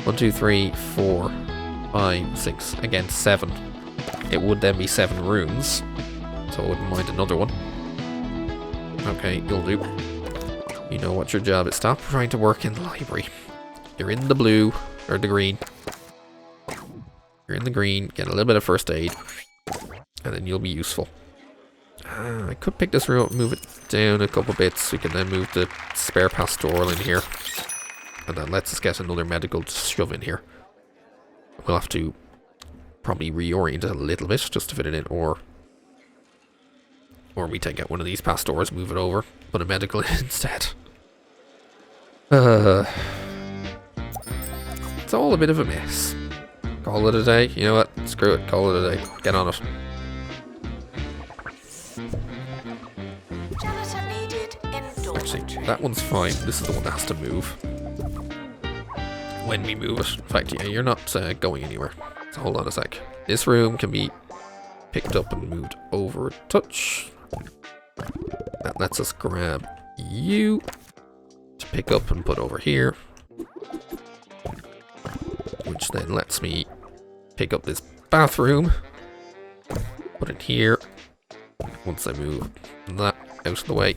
1, 2, 3, 4, 5, 6. Again, 7. It would then be 7 rooms, so I wouldn't mind another one. Okay, you'll do. You know what your job is. Stop trying to work in the library. You're in the blue, or the green. You're in the green, get a little bit of first aid, and then you'll be useful. I could pick this room up, move it down a couple bits. We can then move the spare pastoral in here. And that lets us get another medical to shove in here. We'll have to probably reorient it a little bit just to fit it in, or we take out one of these pastors, move it over, put a medical in instead. It's all a bit of a mess. Call it a day. You know what? Screw it. Call it a day. Get on it. Janitor needed in Actually, that one's fine. This is the one that has to move. When we move it. In fact, yeah, you're not going anywhere. So hold on a sec. This room can be picked up and moved over a touch. That lets us grab you to pick up and put over here. Which then lets me pick up this bathroom, put it here. Once I move that out of the way.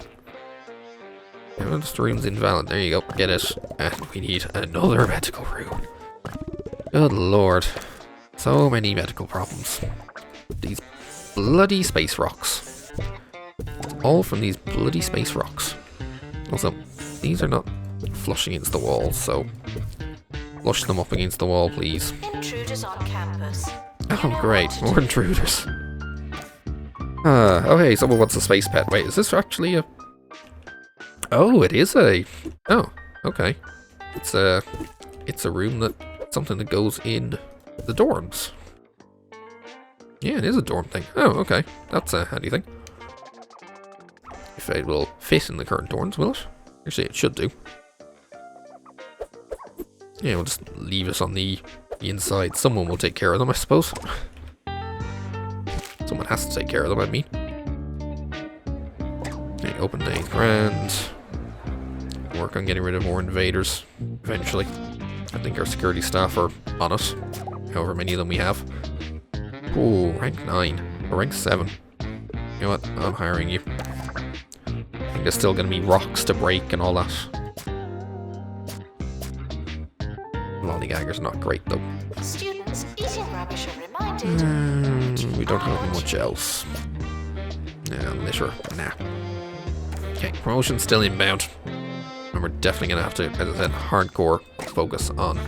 And this room's invalid. There you go. Get it. And we need another medical room. Good lord. So many medical problems. These bloody space rocks. All from these bloody space rocks. Also, these are not flushing against the wall, so flush them up against the wall, please. Intruders on campus. Oh, great. More intruders. Okay, someone wants a space pet. Wait, is this actually a... Oh, it is a... Oh, okay. It's a room that... Something that goes in the dorms. Yeah, it is a dorm thing. Oh, okay. That's a handy thing. If it will fit in the current dorms, will it? Actually, it should do. Yeah, we'll just leave it on the inside. Someone will take care of them, I suppose. Someone has to take care of them, I mean. Okay, open day, grand. Work on getting rid of more invaders, eventually. I think our security staff are on it. However many of them we have. Ooh, rank 9. Or rank 7. You know what? I'm hiring you. I think there's still going to be rocks to break and all that. Lollygaggers are not great though. Students eating rubbish are reminded. We don't have much else. Litter. Nah. Okay, promotion's still inbound. And we're definitely going to have to, as I said, hardcore focus on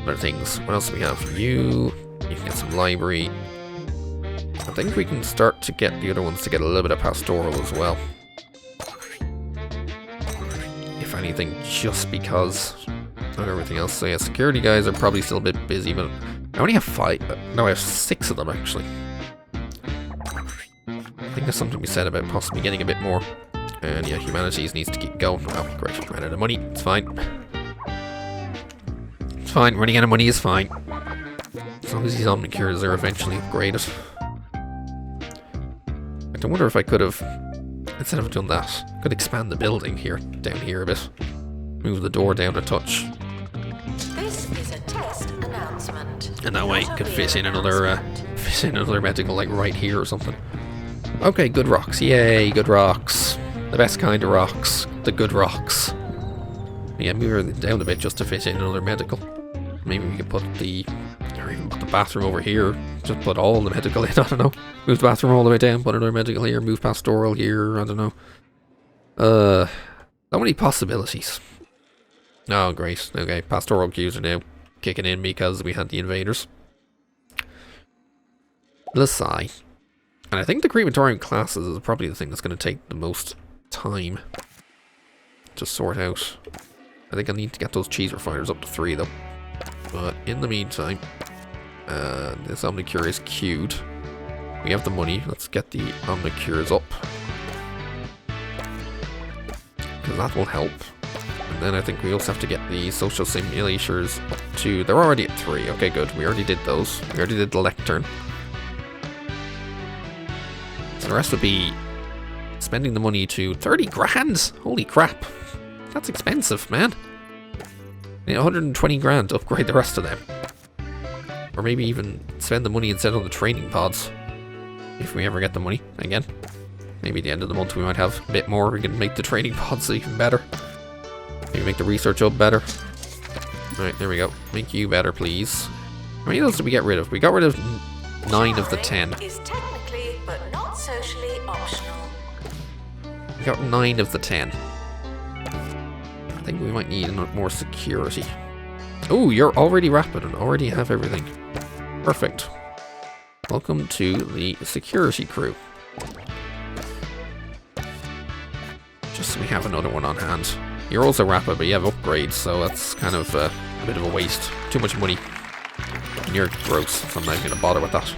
other things. What else do we have? You can get some library. I think we can start to get the other ones to get a little bit of pastoral as well. If anything, just because of everything else. So yeah, security guys are probably still a bit busy, but I only have 5. No, I have 6 of them actually. I think there's something we said about possibly getting a bit more. And yeah, Humanities needs to keep going. Oh, great. Ran out of money. It's fine. It's fine. Running out of money is fine. As long as these omnicures are eventually upgraded. I wonder if I could have, instead of doing that, could expand the building here, down here a bit. Move the door down a touch. This is a test announcement. And that way it could fit in another medical, like right here or something. Okay, good rocks. Yay, good rocks. The best kind of rocks. The good rocks. Yeah, move it down a bit just to fit in another medical. Maybe we could put the bathroom over here. Just put all the medical in, I don't know. Move the bathroom all the way down, put another medical here, move pastoral here, I don't know. So many possibilities. Oh, great. Okay, pastoral queues are now kicking in because we had the invaders. Let's sigh. And I think the Creamatorium Classes is probably the thing that's going to take the most time to sort out. I think I need to get those cheese refiners up to 3 though. But in the meantime, This Omnicure is queued. We have the money. Let's get the Omnicures up. Because that will help. And then I think we also have to get the social simulators up to... They're already at 3. Okay, good. We already did those. We already did the lectern. So the rest would be spending the money to 30 grand. Holy crap. That's expensive, man. 120 grand to upgrade the rest of them. Or maybe even spend the money instead on the training pods. If we ever get the money again. Maybe at the end of the month we might have a bit more. We can make the training pods even better. Maybe make the research hub better. Alright, there we go. Make you better, please. How many of those did we get rid of? We got rid of 9 of the 10. Is technically but not socially optional. We got 9 of the 10. I think we might need a lot more security. Oh, you're already rapid and already have everything. Perfect. Welcome to the security crew. Just so we have another one on hand. You're also rapid, but you have upgrades, so that's kind of a bit of a waste. Too much money. And you're gross, so I'm not going to bother with that.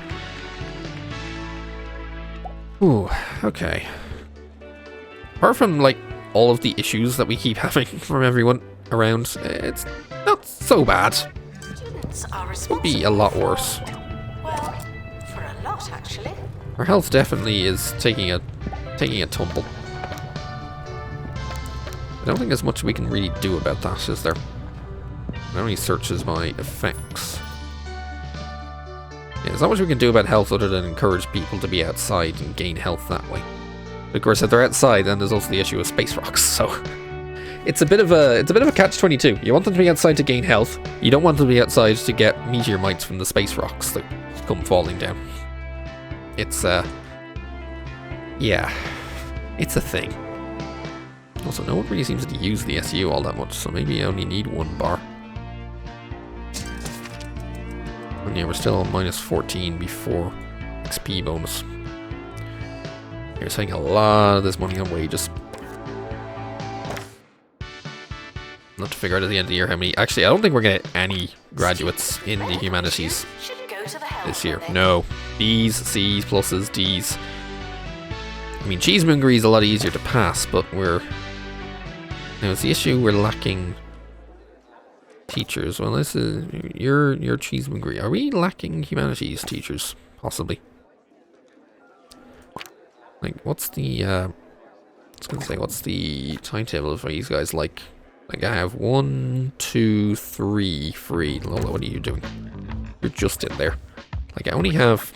Ooh, okay. Apart from, like, all of the issues that we keep having from everyone around, it's not so bad. Students are Could be a lot worse. Well, for a lot, actually. Our health definitely is taking a tumble. I don't think there's much we can really do about that, is there? It only searches my effects. Yeah, there's not much we can do about health other than encourage people to be outside and gain health that way. But of course, if they're outside, then there's also the issue of space rocks. So it's a bit of a catch-22. You want them to be outside to gain health. You don't want them to be outside to get meteor mites from the space rocks that come falling down. It's yeah, it's a thing. Also, no one really seems to use the SU all that much, so maybe I only need 1 bar. And yeah, we're still on minus 14 before XP bonus. You're saving a lot of this money on wages. Not to figure out at the end of the year how many... Actually, I don't think we're going to get any graduates in the Humanities this year. No. B's, C's, pluses, D's. I mean, Cheese-Moongery is a lot easier to pass, but we're... Now, it's the issue we're lacking teachers. Well, this is... You're Cheese-Moongery. Are we lacking Humanities teachers? Possibly. Like, what's the... I was going to say, what's the timetable for these guys like? Like, I have 1, 2, 3 free. Lola, what are you doing? You're just in there. Like, I only have...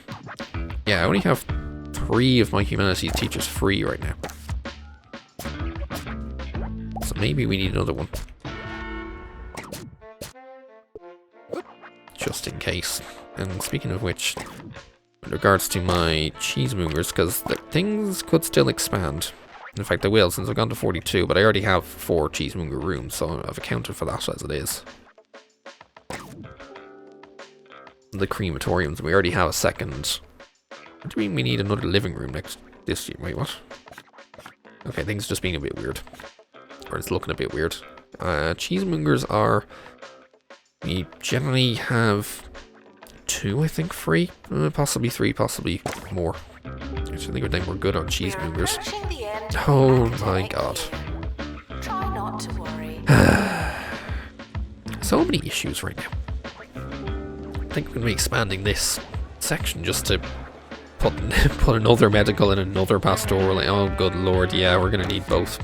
Yeah, I only have 3 of my Humanities teachers free right now. So maybe we need another one. Just in case. And speaking of which, with regards to my Cheese-Moongers, because things could still expand. In fact, they will, since I've gone to 42, but I already have 4 Cheese-Moonger rooms, so I've accounted for that as it is. The Creamatoriums, we already have a second. What do you mean we need another living room this year? Wait, what? Okay, things just being a bit weird. Or it's looking a bit weird. Cheese-Moongers are... We generally have 2, I think, free. Possibly 3, possibly more. I think we're good on Cheese-Moongers. Oh my god. Try not to worry. So many issues right now. I think we're going to be expanding this section just to put another medical and another pastoral. Oh good lord, yeah, we're going to need both.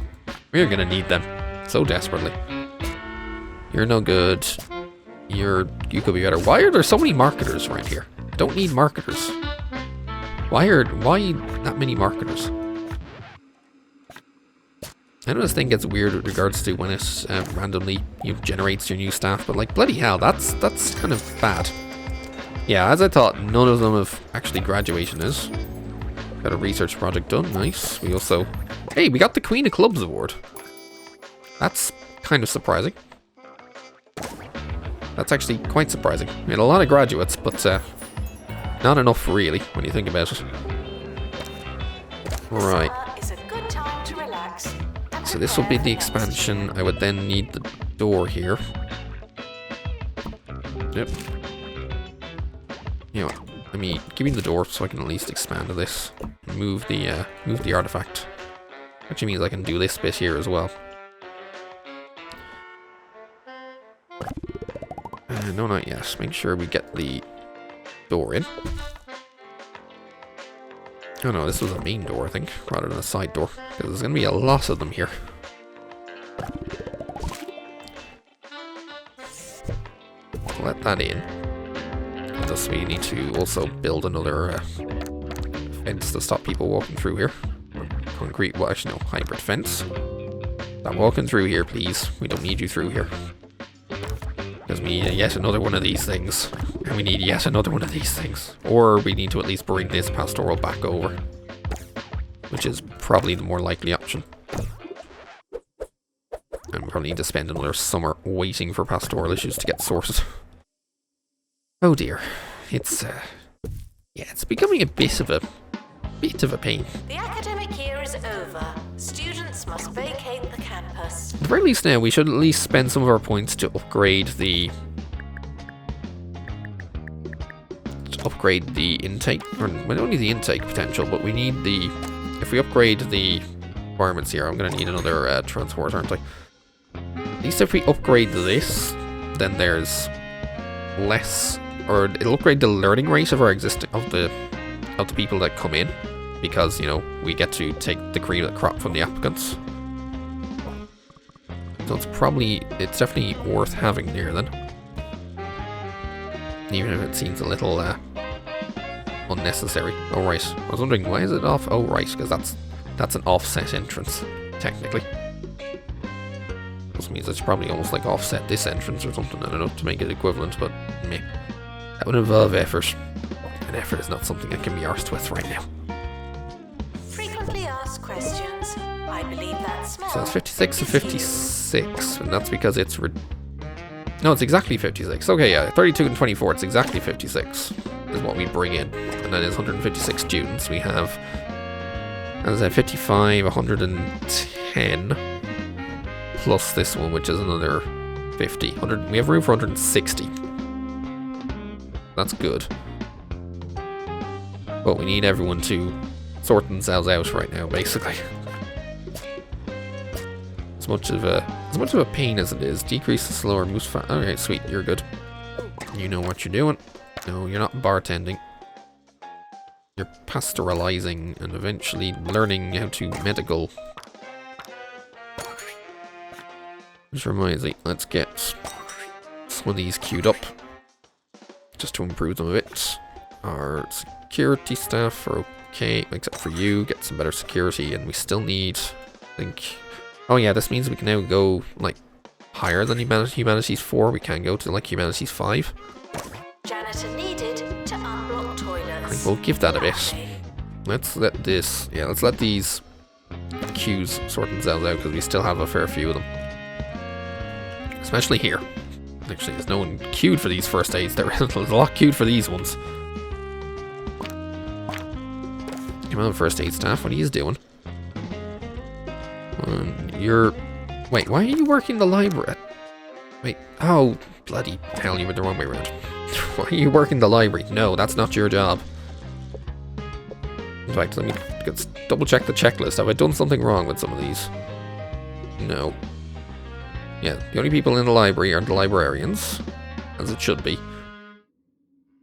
We're going to need them so desperately. You're no good. You could be better. Why are there so many marketers around here? Don't need marketers. Why that many marketers? I know this thing gets weird with regards to when it randomly generates your new staff, but like bloody hell, that's kind of bad. Yeah, as I thought, none of them have actually graduated. Got a research project done, nice. We also, hey, we got the Queen of Clubs award. That's kind of surprising. That's actually quite surprising. We had a lot of graduates, but not enough really when you think about it. Right. So this will be the expansion. I would then need the door here. Yep. You know what? Let me give me the door so I can at least expand to this. Move the artifact. Actually means I can do this bit here as well. No, not yet. Make sure we get the door in. Oh no, this was a main door, I think, rather than a side door, because there's going to be a lot of them here. Let that in. And thus we need to also build another fence to stop people walking through here. Concrete, well actually no, hybrid fence. Stop walking through here, please. We don't need you through here. Because we need yet another one of these things. And we need yet another one of these things. Or we need to at least bring this pastoral back over. Which is probably the more likely option. And we probably need to spend another summer waiting for pastoral issues to get sorted. Oh dear. It's yeah, it's becoming a bit of a pain. The academic year is over. Students must vacate the campus. At the very least now, we should at least spend some of our points to upgrade the intake, or well, only the intake potential, but we need the, if we upgrade the requirements here, I'm going to need another transport, aren't I? At least if we upgrade this, then there's less, or it'll upgrade the learning rate of our existing, of the people that come in, because, you know, we get to take the cream of the crop from the applicants. So it's definitely worth having there then. Even if it seems a little unnecessary. Oh right, I was wondering why is it off? Oh right, because that's an offset entrance, technically. Which means it's probably almost like offset this entrance or something, I don't know, to make it equivalent, but meh. That would involve effort. And effort is not something I can be arsed with right now. Frequently asked questions. I believe that smell. So it's 56 and 56, and that's because it's no, it's exactly 56. Okay, yeah, 32 and 24, it's exactly 56 is what we bring in. And that is 156 students. We have, as I said, 55, 110, plus this one, which is another 50. We have room for 160. That's good. But we need everyone to sort themselves out right now, basically. As much of a pain as it is, decrease the slower moves fast. Alright, sweet, you're good. You know what you're doing. No, you're not bartending. You're pastoralizing and eventually learning how to medical. Which reminds me, let's get some of these queued up. Just to improve them a bit. Our security staff are okay, except for you. Get some better security, and we still need, I think... Oh yeah, this means we can now go, like, higher than Humanities 4. We can go to, like, Humanities 5. Janitor needed to unblock toilets. I think we'll give that a bit. Let's let this... Yeah, let's let these queues sort themselves out, because we still have a fair few of them. Especially here. Actually, there's no one queued for these first aids. There's a lot queued for these ones. Come on, first aid staff. What are you doing? Wait, why are you working the library? Wait, oh, bloody hell, you went the wrong way around. Why are you working the library? No, that's not your job. In fact, let me double check the checklist. Have I done something wrong with some of these? No. Yeah, the only people in the library are the librarians, as it should be.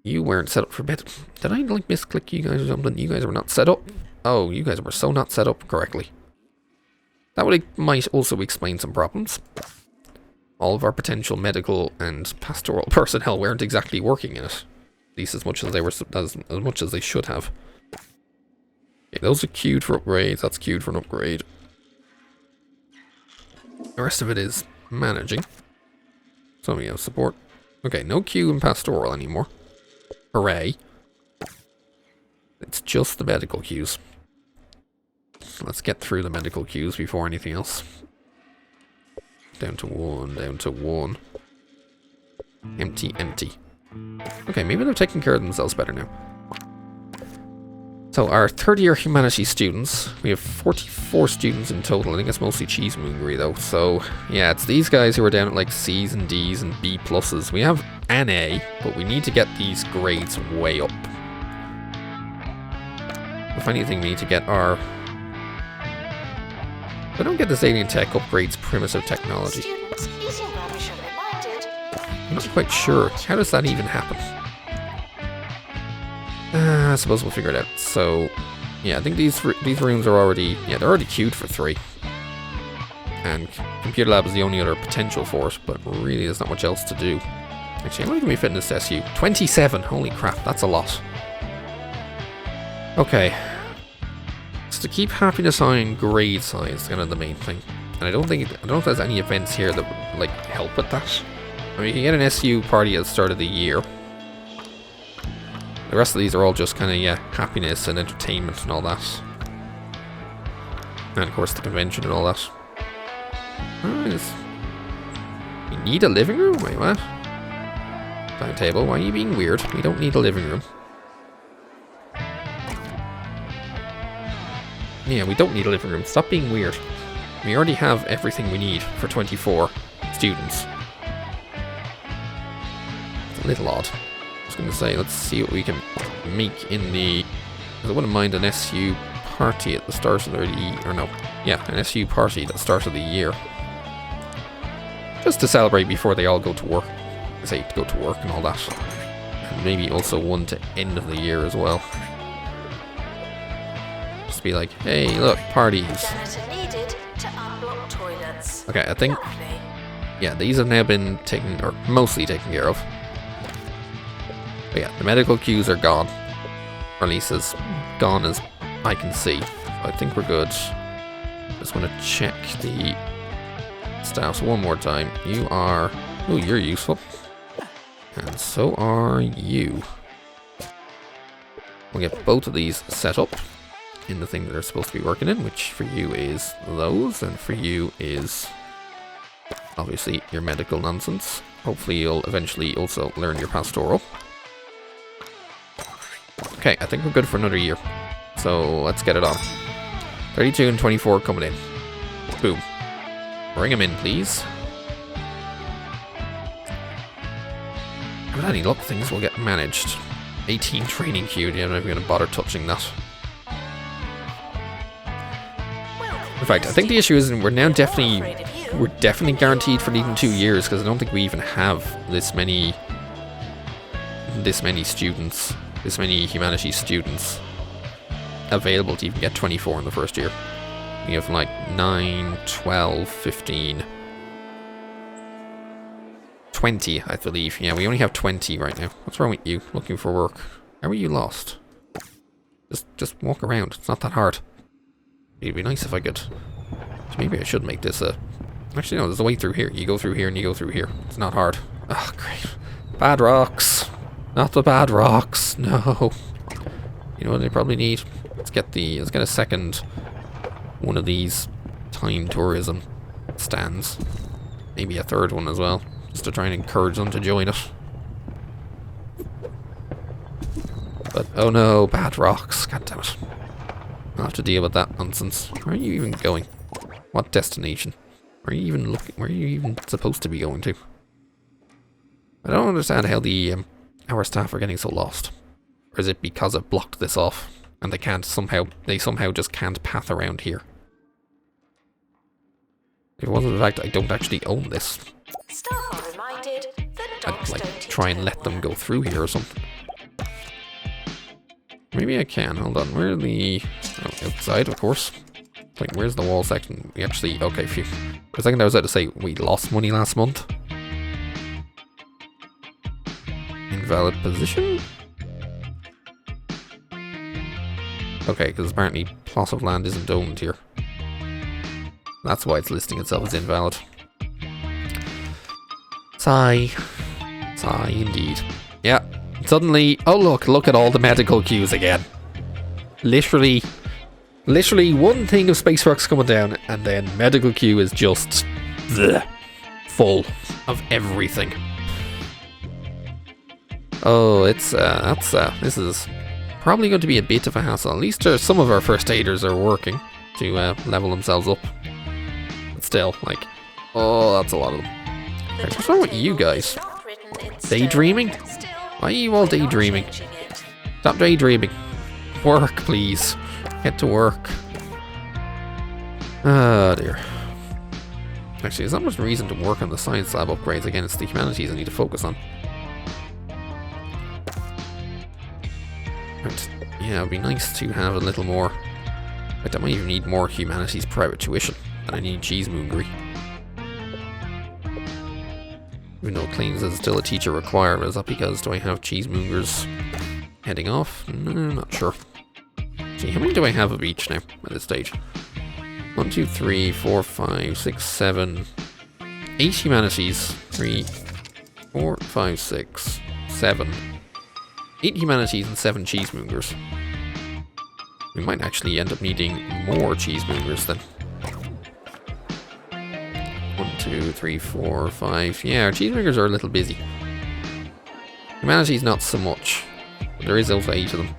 You weren't set up for bed. Did I, like, misclick you guys or something? You guys were not set up? Oh, you guys were so not set up correctly. That might also explain some problems. All of our potential medical and pastoral personnel weren't exactly working in it. At least as much as they were, as much as they should have. Okay, those are queued for upgrades. That's queued for an upgrade. The rest of it is managing. So we have support. Okay, no queue in pastoral anymore. Hooray. It's just the medical queues. Let's get through the medical queues before anything else. Down to one, down to one. Empty, empty. Okay, maybe they're taking care of themselves better now. So our third-year Humanities students, we have 44 students in total. I think it's mostly Cheese-Moongery though. So yeah, it's these guys who are down at like C's and D's and B pluses. We have an A, but we need to get these grades way up. If anything, we need to get our... If I don't get this alien tech upgrades primitive technology. Students, eating rubbish are reminded. I'm not quite sure. How does that even happen? I suppose we'll figure it out. So, yeah, I think these rooms are already... Yeah, they're already queued for 3. And Computer Lab is the only other potential for it, but really there's not much else to do. Actually, how many can we fit in this SU? 27! Holy crap, that's a lot. Okay. So to keep happiness high and grade size is kind of the main thing. And I don't know if there's any events here that would, like, help with that. I mean, you can get an SU party at the start of the year. The rest of these are all just kind of, yeah, happiness and entertainment and all that. And of course the convention and all that. You need a living room? Wait, what? Timetable, why are you being weird? We don't need a living room. Yeah, we don't need a living room. Stop being weird. We already have everything we need for 24 students. It's a little odd. I was going to say, let's see what we can make in the... Because I wouldn't mind an SU party at the start of the year. Or no. Yeah, an SU party at the start of the year. Just to celebrate before they all go to work. I say to go to work and all that. And maybe also one to end of the year as well. Just be like, hey, look, parties. Janitor needed to unblock toilets. Okay, I think... Lovely. Yeah, these have now been taken, or mostly taken care of. But yeah, the medical queues are gone. Or at least as gone as I can see. I think we're good. Just want to check the staffs one more time. You are... Oh, you're useful. And so are you. We'll get both of these set up in the thing that they're supposed to be working in, which for you is those, and for you is obviously your medical nonsense. Hopefully you'll eventually also learn your pastoral. Okay, I think we're good for another year. So let's get it on. 32 and 24 coming in. Boom. Bring them in, please. With any luck, things will get managed. 18 training queued. Yeah, I'm not even going to bother touching that. In fact, I think the issue is we're definitely guaranteed for even 2 years, because I don't think we even have this many students, this many humanities students available to even get 24 in the first year. We have like 9, 12, 15, 20, I believe. Yeah, we only have 20 right now. What's wrong with you? Looking for work. How are you lost? Just walk around. It's not that hard. It'd be nice if I could. Maybe I should make this a... Actually, no, there's a way through here. You go through here and you go through here. It's not hard. Oh, great. Bad rocks. Not the bad rocks. No. You know what they probably need? Let's get a second one of these time tourism stands. Maybe a third one as well. Just to try and encourage them to join it. But, oh no, bad rocks. God damn it. I'll have to deal with that nonsense. Where are you even going? What destination? Where are you even looking? Where are you even supposed to be going to? I don't understand how our staff are getting so lost. Or is it because I've blocked this off and they somehow just can't path around here? If it wasn't the fact I don't actually own this, Staff are reminded that I'd dogs like don't try and let them go through here or something. Maybe I can. Hold on. Where are the... Oh, outside, of course. Like, where's the wall section? We actually... Okay, phew. For a second I was about to say we lost money last month. Invalid position? Okay, because apparently plot of land isn't owned here. That's why it's listing itself as invalid. Sigh. Sigh, indeed. Yeah. Suddenly, oh look at all the medical queues again. Literally one thing of space rocks coming down, and then medical queue is just full of everything. Oh, this is probably going to be a bit of a hassle. At least some of our first aiders are working to level themselves up. But still, like, oh, that's a lot of them. What's wrong with you guys? Daydreaming? Why are you all daydreaming? Stop daydreaming. Work, please. Get to work. Oh dear. Actually, there's not much reason to work on the science lab upgrades. Again, it's the humanities I need to focus on. Right. Yeah, it'd be nice to have a little more. I might even need more humanities private tuition than I need Cheese-Moongery. Even though it claims there's still a teacher required, is that because do I have Cheese-Moongers heading off? No, not sure. See, how many do I have of each now at this stage? 1, 2, 3, 4, 5, 6, 7, 8 humanities. 3, 4, 5, 6, 7. 8 humanities and 7 Cheese-Moongers. We might actually end up needing more Cheese-Moongers then. 1, 2, 3, 4, 5. Yeah, our Cheese-Moongers are a little busy. Humanities not so much. But there is also 8 of them.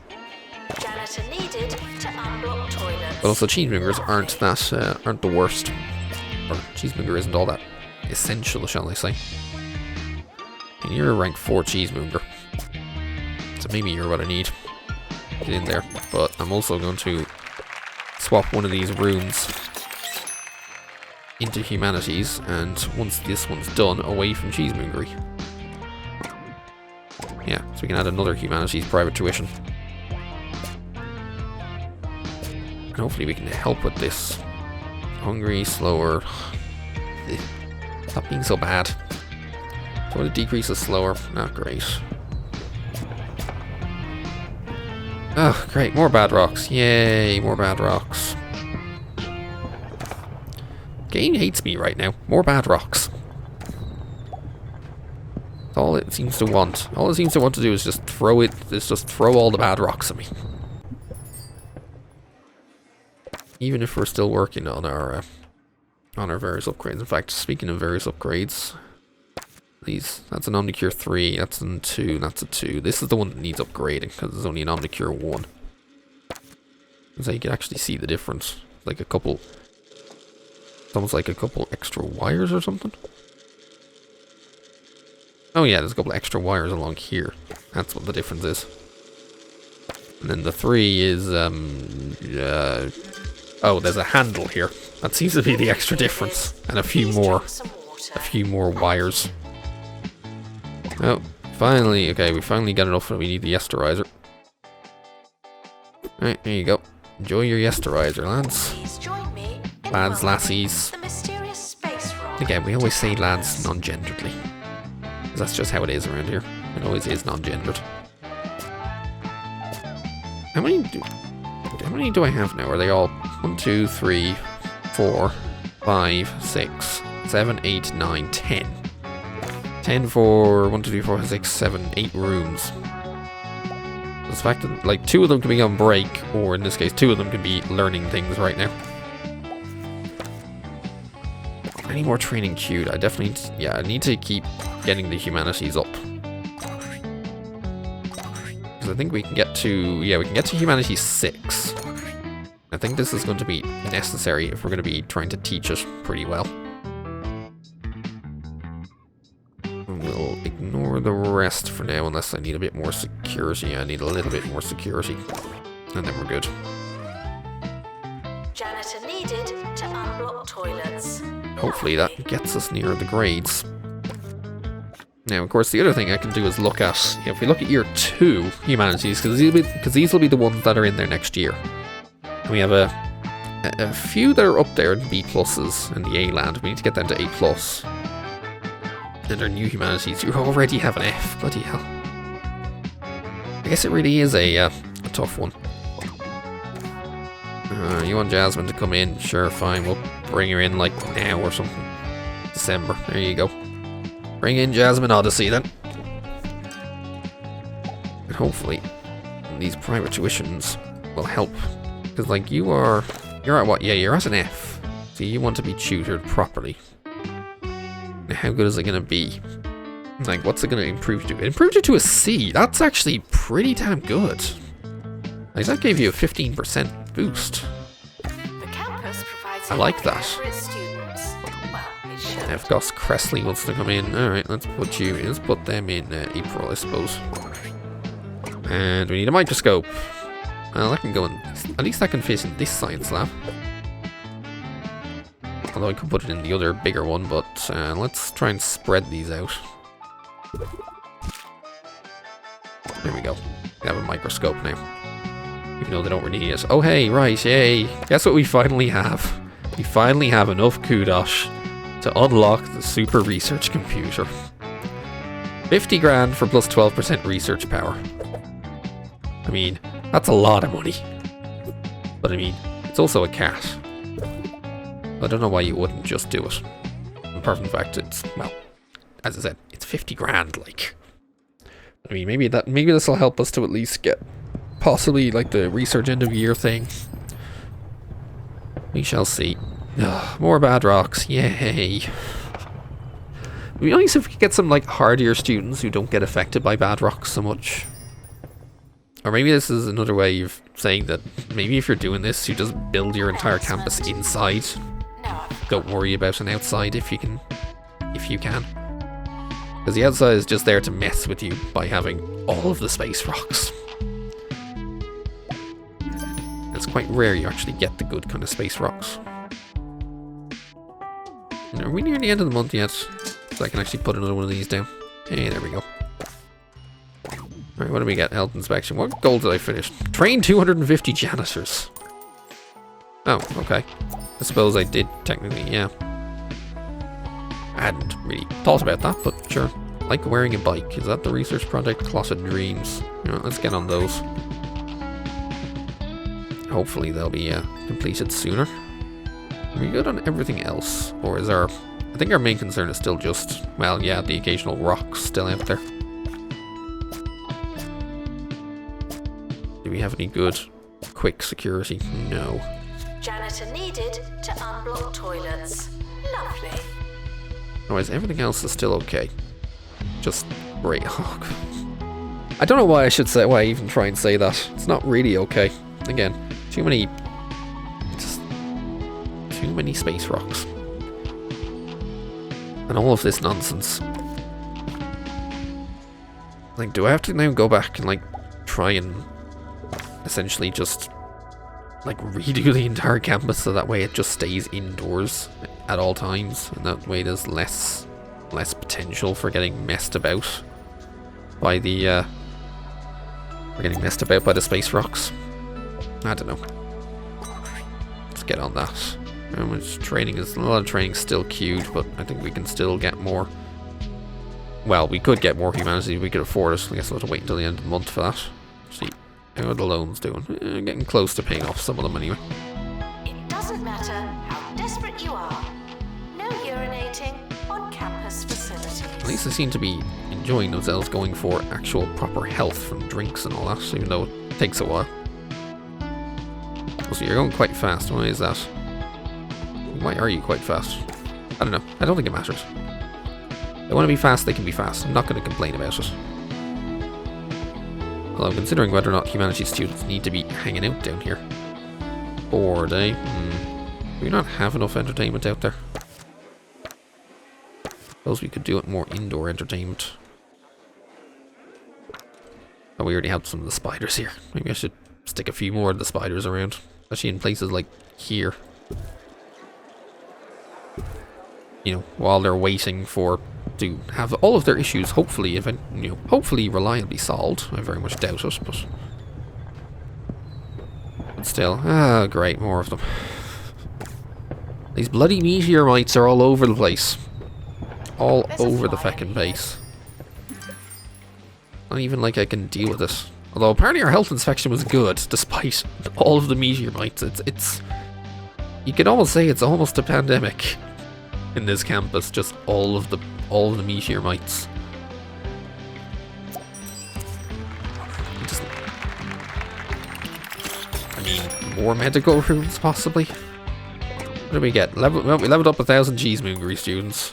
Janitor needed to unblock toilets. But also Cheese-Moongers aren't the worst. Or Cheese-Moonger isn't all that essential, shall I say. And you're a rank 4 Cheese-Moonger. So maybe you're what I need. Get in there. But I'm also going to swap one of these rooms into humanities, and once this one's done, away from Cheese-Moongery. Yeah, so we can add another humanities private tuition. And hopefully we can help with this. Hungry, slower. Stop being so bad. So want to decrease the slower. Not great. Oh, great. More bad rocks. Yay, more bad rocks. Game hates me right now. More bad rocks. That's all it seems to want. All it seems to want to do is just throw all the bad rocks at me. Even if we're still working on our various upgrades. In fact, speaking of various upgrades, that's an Omnicure 3, that's a 2, that's a 2. This is the one that needs upgrading because there's only an Omnicure 1. So you can actually see the difference. Like it's almost like a couple extra wires or something. Oh yeah, there's a couple extra wires along here. That's what the difference is. And then the 3 is oh, there's a handle here. That seems to be the extra difference. And a few more wires. Oh, finally. Okay, we finally got enough that we need the esterizer. Alright, there you go. Enjoy your esterizer, lads. Lads, lassies. Again, we always say lads non-genderedly. Because that's just how it is around here. It always is non-gendered. How many do I have now? Are they all 1, 2, 3, 4, 5, 6, 7, 8, 9, 10? 10 for 1, 2, 3, 4, 5, 6, 7, 8 rooms. The fact that, like, 2 of them can be on break, or in this case, 2 of them can be learning things right now. I need more training queued. I definitely, yeah, I need to keep getting the humanities up. Because I think we can get to, yeah, we can get to humanities 6. I think this is going to be necessary if we're going to be trying to teach it pretty well. We'll ignore the rest for now, unless I need a bit more security. I need a little bit more security. And then we're good. Janitor needed to unblock toilets. Hopefully that gets us near the grades. Now, of course, the other thing I can do is look at, if we look at year 2 humanities, because these will be the ones that are in there next year. And we have a few that are up there in B pluses in the A land. We need to get them to A plus. And our new humanities, you already have an F. Bloody hell. I guess it really is a tough one. You want Jasmine to come in? Sure, fine. We'll bring her in like now or something. December. There you go. Bring in Jasmine Odyssey then. And hopefully these private tuitions will help. Because like you're at what? Yeah, you're at an F. So you want to be tutored properly. Now how good is it going to be? Like what's it going to improve you to? It improved you to a C. That's actually pretty damn good. Like that gave you a 15% boost. The campus provides I like that. for its students. Well, it should. code. If Gus Cressley wants to come in, alright, let's put them in April, I suppose. And we need a microscope. Well, that can go in, at least that can fit in this science lab. Although I could put it in the other bigger one, but let's try and spread these out. There we go. We have a microscope now. Even though they don't really need it. Oh hey, right, yay. Guess what we finally have? We finally have enough kudos to unlock the super research computer. 50 grand for plus 12% research power. I mean, that's a lot of money. But I mean, it's also a cat. I don't know why you wouldn't just do it. Apart from the fact it's, well, as I said, it's 50 grand, like. I mean, maybe this will help us to at least get possibly like the research end of year thing. We shall see. Ugh, more bad rocks, yay. It'd be nice if we could get some like hardier students who don't get affected by bad rocks so much. Or maybe this is another way of saying that maybe if you're doing this, you just build your entire campus inside. Don't worry about an outside if you can. Because the outside is just there to mess with you by having all of the space rocks. It's quite rare you actually get the good kind of space rocks. And are we near the end of the month yet? So I can actually put another one of these down. Hey, there we go. Alright, what do we get? Health inspection. What goal did I finish? Train 250 janitors. Oh, okay. I suppose I did technically, yeah. I hadn't really thought about that, but sure. Like wearing a bike. Is that the research project? Closet Dreams. You know, let's get on those. Hopefully they'll be completed sooner. Are we good on everything else? Or is our... I think our main concern is still just... Well, yeah, the occasional rocks still out there. Do we have any good quick security? No. Janitor needed to unblock toilets. Lovely. Otherwise, everything else is still okay. Just great. Oh, I don't know why I even try and say that. It's not really okay. Again, too many space rocks. And all of this nonsense. Like, do I have to now go back and, like, try and essentially just, like, redo the entire campus so that way it just stays indoors at all times? And that way there's less potential for getting messed about by the, space rocks. I don't know. Let's get on that. How much training is... A lot of training still queued, but I think we can still get more. Well, we could get more humanities. We could afford it. I guess we'll have to wait until the end of the month for that. See how are the loans doing. Getting close to paying off some of them anyway. It doesn't matter how desperate you are. No urinating on campus facilities. At least they seem to be enjoying themselves going for actual proper health from drinks and all that, even though it takes a while. So you're going quite fast. Why is that? Why are you quite fast? I don't know. I don't think it matters. They want to be fast, they can be fast. I'm not going to complain about it. Although I'm considering whether or not humanities students need to be hanging out down here. Bored, eh? Do we not have enough entertainment out there? Suppose we could do it more indoor entertainment. Oh, we already have some of the spiders here. Maybe I should stick a few more of the spiders around. Especially in places like here. You know, while they're waiting to have all of their issues hopefully hopefully reliably solved. I very much doubt it, but still. Great, more of them. These bloody meteorites are all over the place. All over the feckin' base. Not even like I can deal with this. Although apparently our health inspection was good, despite all of the meteorites. It's you could almost say it's almost a pandemic in this campus. Just all of the meteorites. I mean, more medical rooms possibly. What did we get? We leveled up 1,000 Cheese-Moongery students.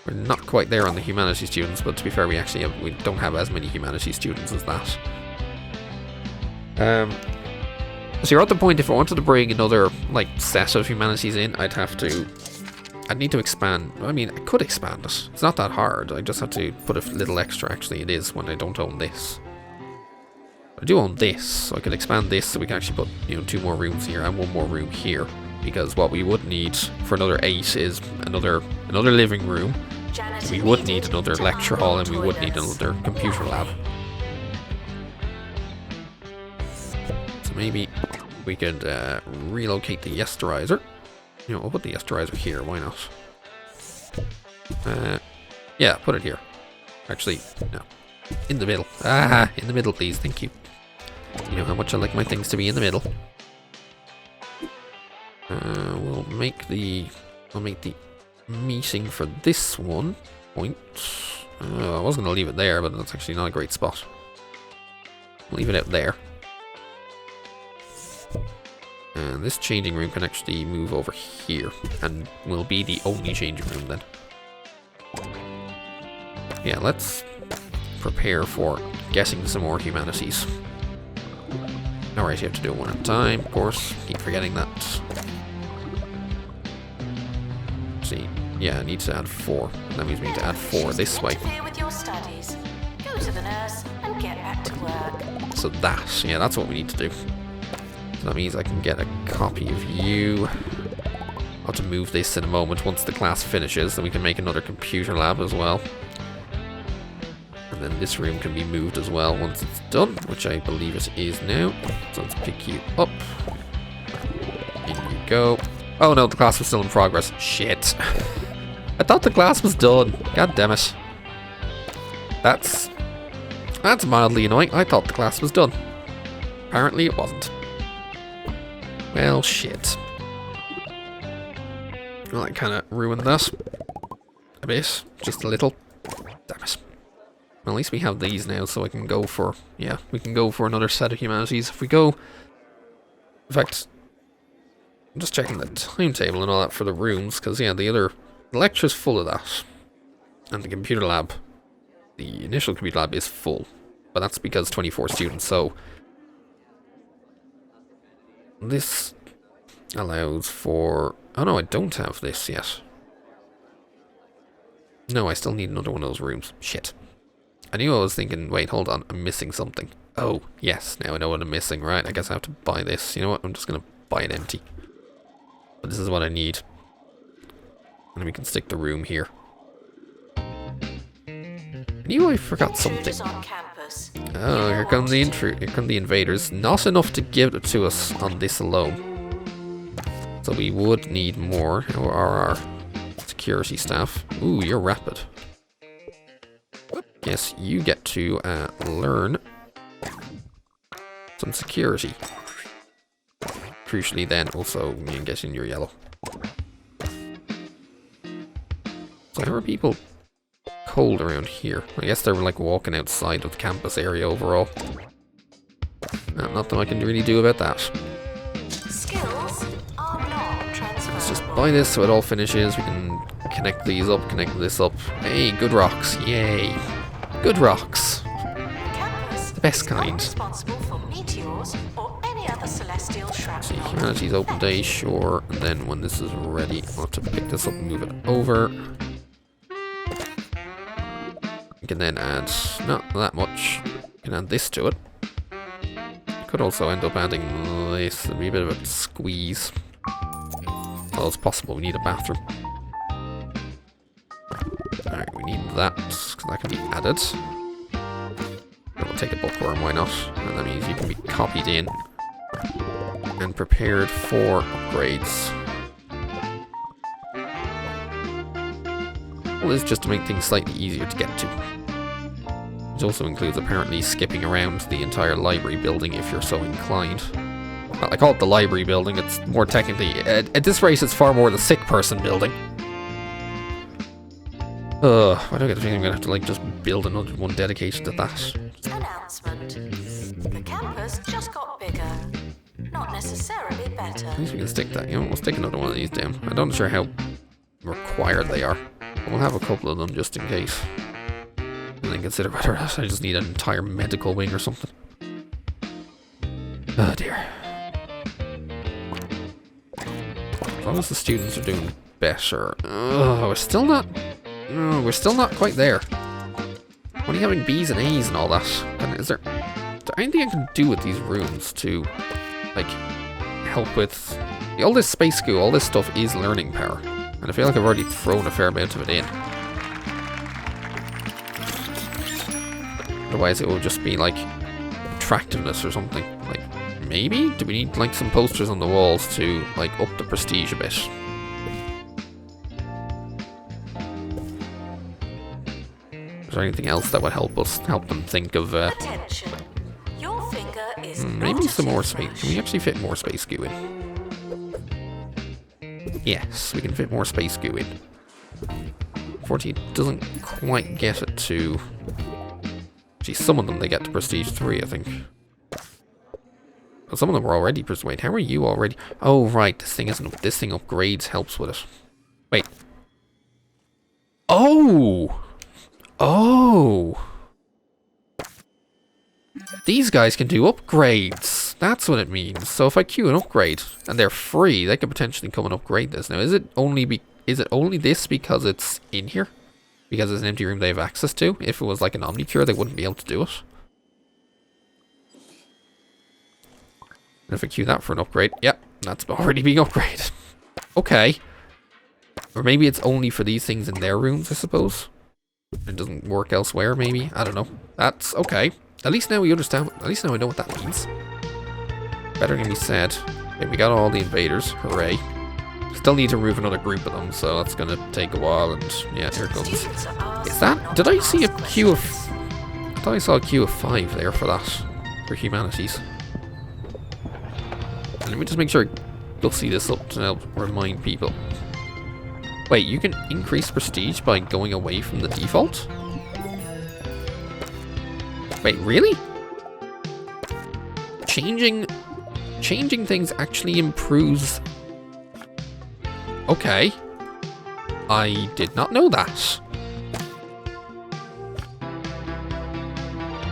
We're not quite there on the humanities students, but to be fair, we don't have as many humanities students as that. So you're at the point, if I wanted to bring another like set of humanities in, I'd have to I need to expand. I mean, I could expand it. It's not that hard. I just have to put a little extra. Actually, it is when I don't own this. I do own this, so I could expand this so we can actually put, you know, 2 more rooms here and 1 more room here. Because what we would need for another 8 is another living room. We would need another lecture hall, and we would need another computer lab. So maybe we could relocate the yesterizer. You know, we'll put the yesterizer here. Why not? Yeah, put it here. Actually, no. In the middle. Ah, in the middle, please. Thank you. You know how much I like my things to be in the middle. We'll make the meeting for this one point. I was going to leave it there, but that's actually not a great spot. Leave it out there. And this changing room can actually move over here, and will be the only changing room then. Yeah, let's prepare for getting some more humanities. Alright, you have to do it one at a time, of course. Keep forgetting that. See, yeah, I need to add 4. That means we need to add 4 this way. With your studies. Go to the nurse and get back to work. So that, yeah, that's what we need to do. So that means I can get a copy of you. I'll have to move this in a moment once the class finishes, then we can make another computer lab as well. And then this room can be moved as well once it's done, which I believe it is now. So let's pick you up. In you go. Oh no, the class was still in progress. Shit. I thought the class was done. God damn it. That's mildly annoying. I thought the class was done. Apparently it wasn't. Well, shit. Well, I kind of ruined that. A bit. Just a little. Damn it. Well, at least we have these now, so I can go for... Yeah, we can go for another set of humanities. If we go... In fact, I'm just checking the timetable and all that for the rooms, because, yeah, the lecture's full of that. And the computer lab, the initial computer lab is full. But that's because 24 students, so... This allows for... Oh no, I don't have this yet. No, I still need another one of those rooms. Shit. I knew I was thinking, wait, hold on, I'm missing something. Oh, yes, now I know what I'm missing. Right, I guess I have to buy this. You know what, I'm just going to buy it empty. But this is what I need. And we can stick the room here. I knew I forgot something. Oh, here come the invaders. Not enough to give it to us on this alone. So we would need more. How are our security staff? Ooh, you're rapid. Yes, you get to learn some security. Crucially then, also, you get in your yellow. So how are people cold around here? I guess they're like walking outside of the campus area overall. Nothing I can really do about that. Skills are not transferable. Let's just buy this so it all finishes. We can connect these up, connect this up. Hey, good rocks. Yay. Good rocks. The best kind. Responsible for meteors or any other celestial shrapnel. See, humanities open day, sure. And then when this is ready, I'll have to pick this up and move it over. We can then add, not that much. We can add this to it. Could also end up adding this. It'll be a bit of a squeeze. Well, it's possible. We need a bathroom. Alright, we need that, because that can be added. And we'll take a bookworm, why not? And that means you can be copied in and prepared for upgrades. All this just to make things slightly easier to get to. Which also includes apparently skipping around the entire library building if you're so inclined. Well, I call it the library building, it's more technically... At this rate, it's far more the sick person building. Why do I get the feeling I'm gonna have to, like, just build another one dedicated to that? Announcement. The campus just got bigger. Not necessarily better. At least we can stick that. You know, we'll stick another one of these down. I'm not sure how required they are. But we'll have a couple of them just in case. And then consider whether I just need an entire medical wing or something. Oh dear. As long as the students are doing better. We're still not... we're still not quite there. Only having B's and A's and all that. And is there anything I can do with these rooms to, like, help with... All this space goo, all this stuff is learning power. And I feel like I've already thrown a fair amount of it in. Otherwise it will just be, like, attractiveness or something. Like, maybe? Do we need, like, some posters on the walls to, like, up the prestige a bit? Is there anything else that would help them think of, Attention. Your finger is maybe some more space. Can we actually fit more space goo in? Yes, we can fit more space goo in. Unfortunately, it doesn't quite get it to... Actually, some of them they get to prestige 3, I think. But some of them are already prestige. Wait, how are you already? Oh, right, this thing isn't. This thing upgrades helps with it. Wait. Oh! Oh! These guys can do upgrades. That's what it means. So if I queue an upgrade and they're free, they could potentially come and upgrade this. Now, is it only this because it's in here? Because it's an empty room they have access to? If it was like an Omnicure, they wouldn't be able to do it. And if I queue that for an upgrade, yep, that's already being upgraded. Okay. Or maybe it's only for these things in their rooms, I suppose. It doesn't work elsewhere, maybe. I don't know. That's okay. At least now we understand. At least now I know what that means. Better can be said. Okay, we got all the invaders. Hooray. Still need to remove another group of them, so that's gonna take a while. And yeah, here it comes. Is that? Did I see a queue of? I thought I saw a queue of 5 there for that. For humanities. And let me just make sure you'll see this up to help remind people. Wait, you can increase prestige by going away from the default? Wait, really? Changing things actually improves... Okay. I did not know that.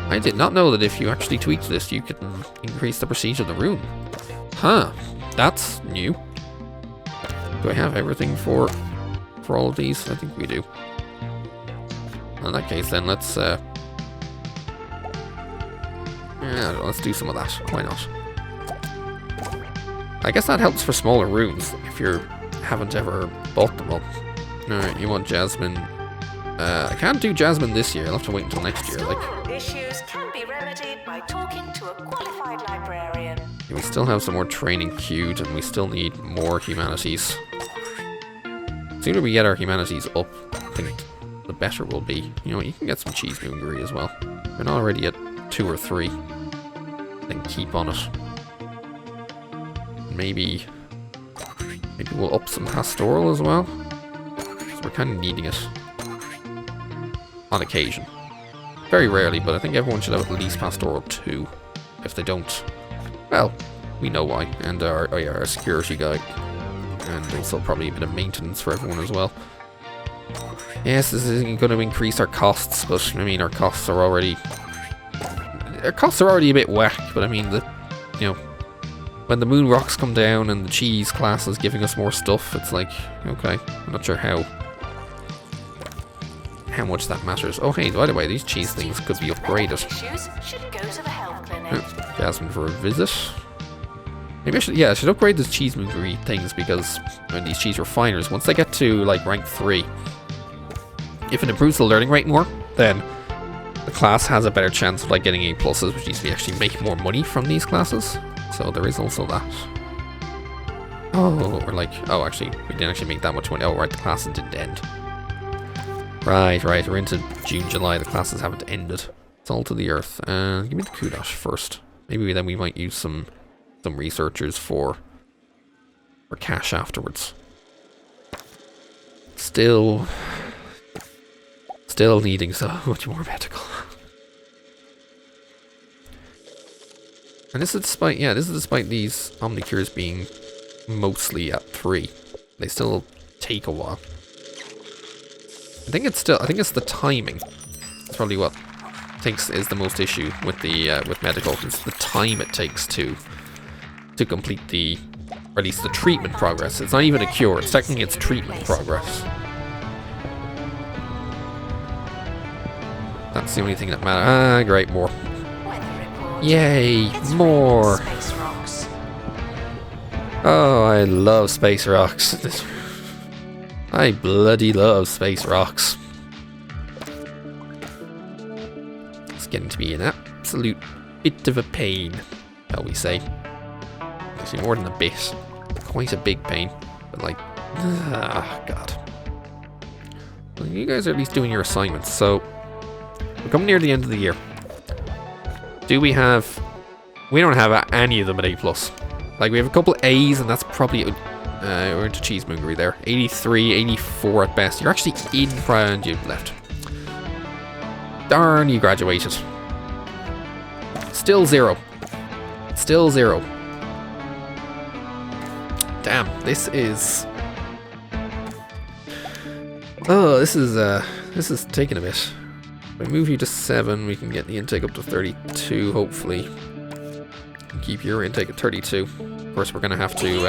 I did not know that if you actually tweaked this, you could increase the prestige of the room. Huh. That's new. Do I have everything for all of these? I think we do. In that case, then let's yeah, let's do some of that. Why not? I guess that helps for smaller rooms if you haven't ever bought them up. Alright, you want Jasmine. I can't do Jasmine this year. I'll have to wait until next year. Like, issues can be remedied by talking to a qualified librarian. We still have some more training queued, and we still need more humanities. The sooner we get our humanities up, I think the better we'll be. You know, you can get some Cheese-Moongery as well. We're not already at 2 or 3. Then keep on it. Maybe we'll up some pastoral as well. Because we're kind of needing it. On occasion. Very rarely, but I think everyone should have at least pastoral 2. If they don't, well, we know why. And our security guy. And also probably a bit of maintenance for everyone as well. Yes, this isn't going to increase our costs, but I mean, our costs are already a bit whack, but I mean, you know, when the moon rocks come down and the cheese class is giving us more stuff, it's like, okay, I'm not sure how much that matters. Oh hey, by the way, these cheese things could be upgraded. Jasmine for a visit. Maybe I should upgrade these Cheese-Moogery things, because these cheese refiners, once they get to like rank 3, if it improves the learning rate more, then the class has a better chance of like getting A+, which means we actually make more money from these classes. So there is also that. Oh, or like, oh, actually, we didn't actually make that much money. Oh, right, the classes didn't end. Right, we're into June, July. The classes haven't ended. It's all to the earth. Give me the kudos first. Maybe then we might use some researchers for cash afterwards. Still needing so much more medical. And this is despite these Omnicures being mostly at 3. They still take a while. I think it's the timing. That's probably what I think is the most issue with the with medical. It's the time it takes to complete the Or at least the treatment progress. It's not even a cure, it's technically it's treatment progress. That's the only thing that matters. Ah, great, more. Yay, more. Oh, I love space rocks. I bloody love space rocks. It's getting to be an absolute bit of a pain, shall we say. Actually, more than a bit. Quite a big pain. But like, God. Well, you guys are at least doing your assignments, so we're coming near the end of the year. Do we have... We don't have any of them at A+. Like, we have a couple A's, and that's probably... we're into Cheese-Moongery there. 83, 84 at best. You're actually in prior and you've left. Darn, you graduated. Still 0. Still 0. Damn, this is... Oh, this is taking a bit. If we move you to 7, we can get the intake up to 32, hopefully. And keep your intake at 32. Of course, we're gonna have to we're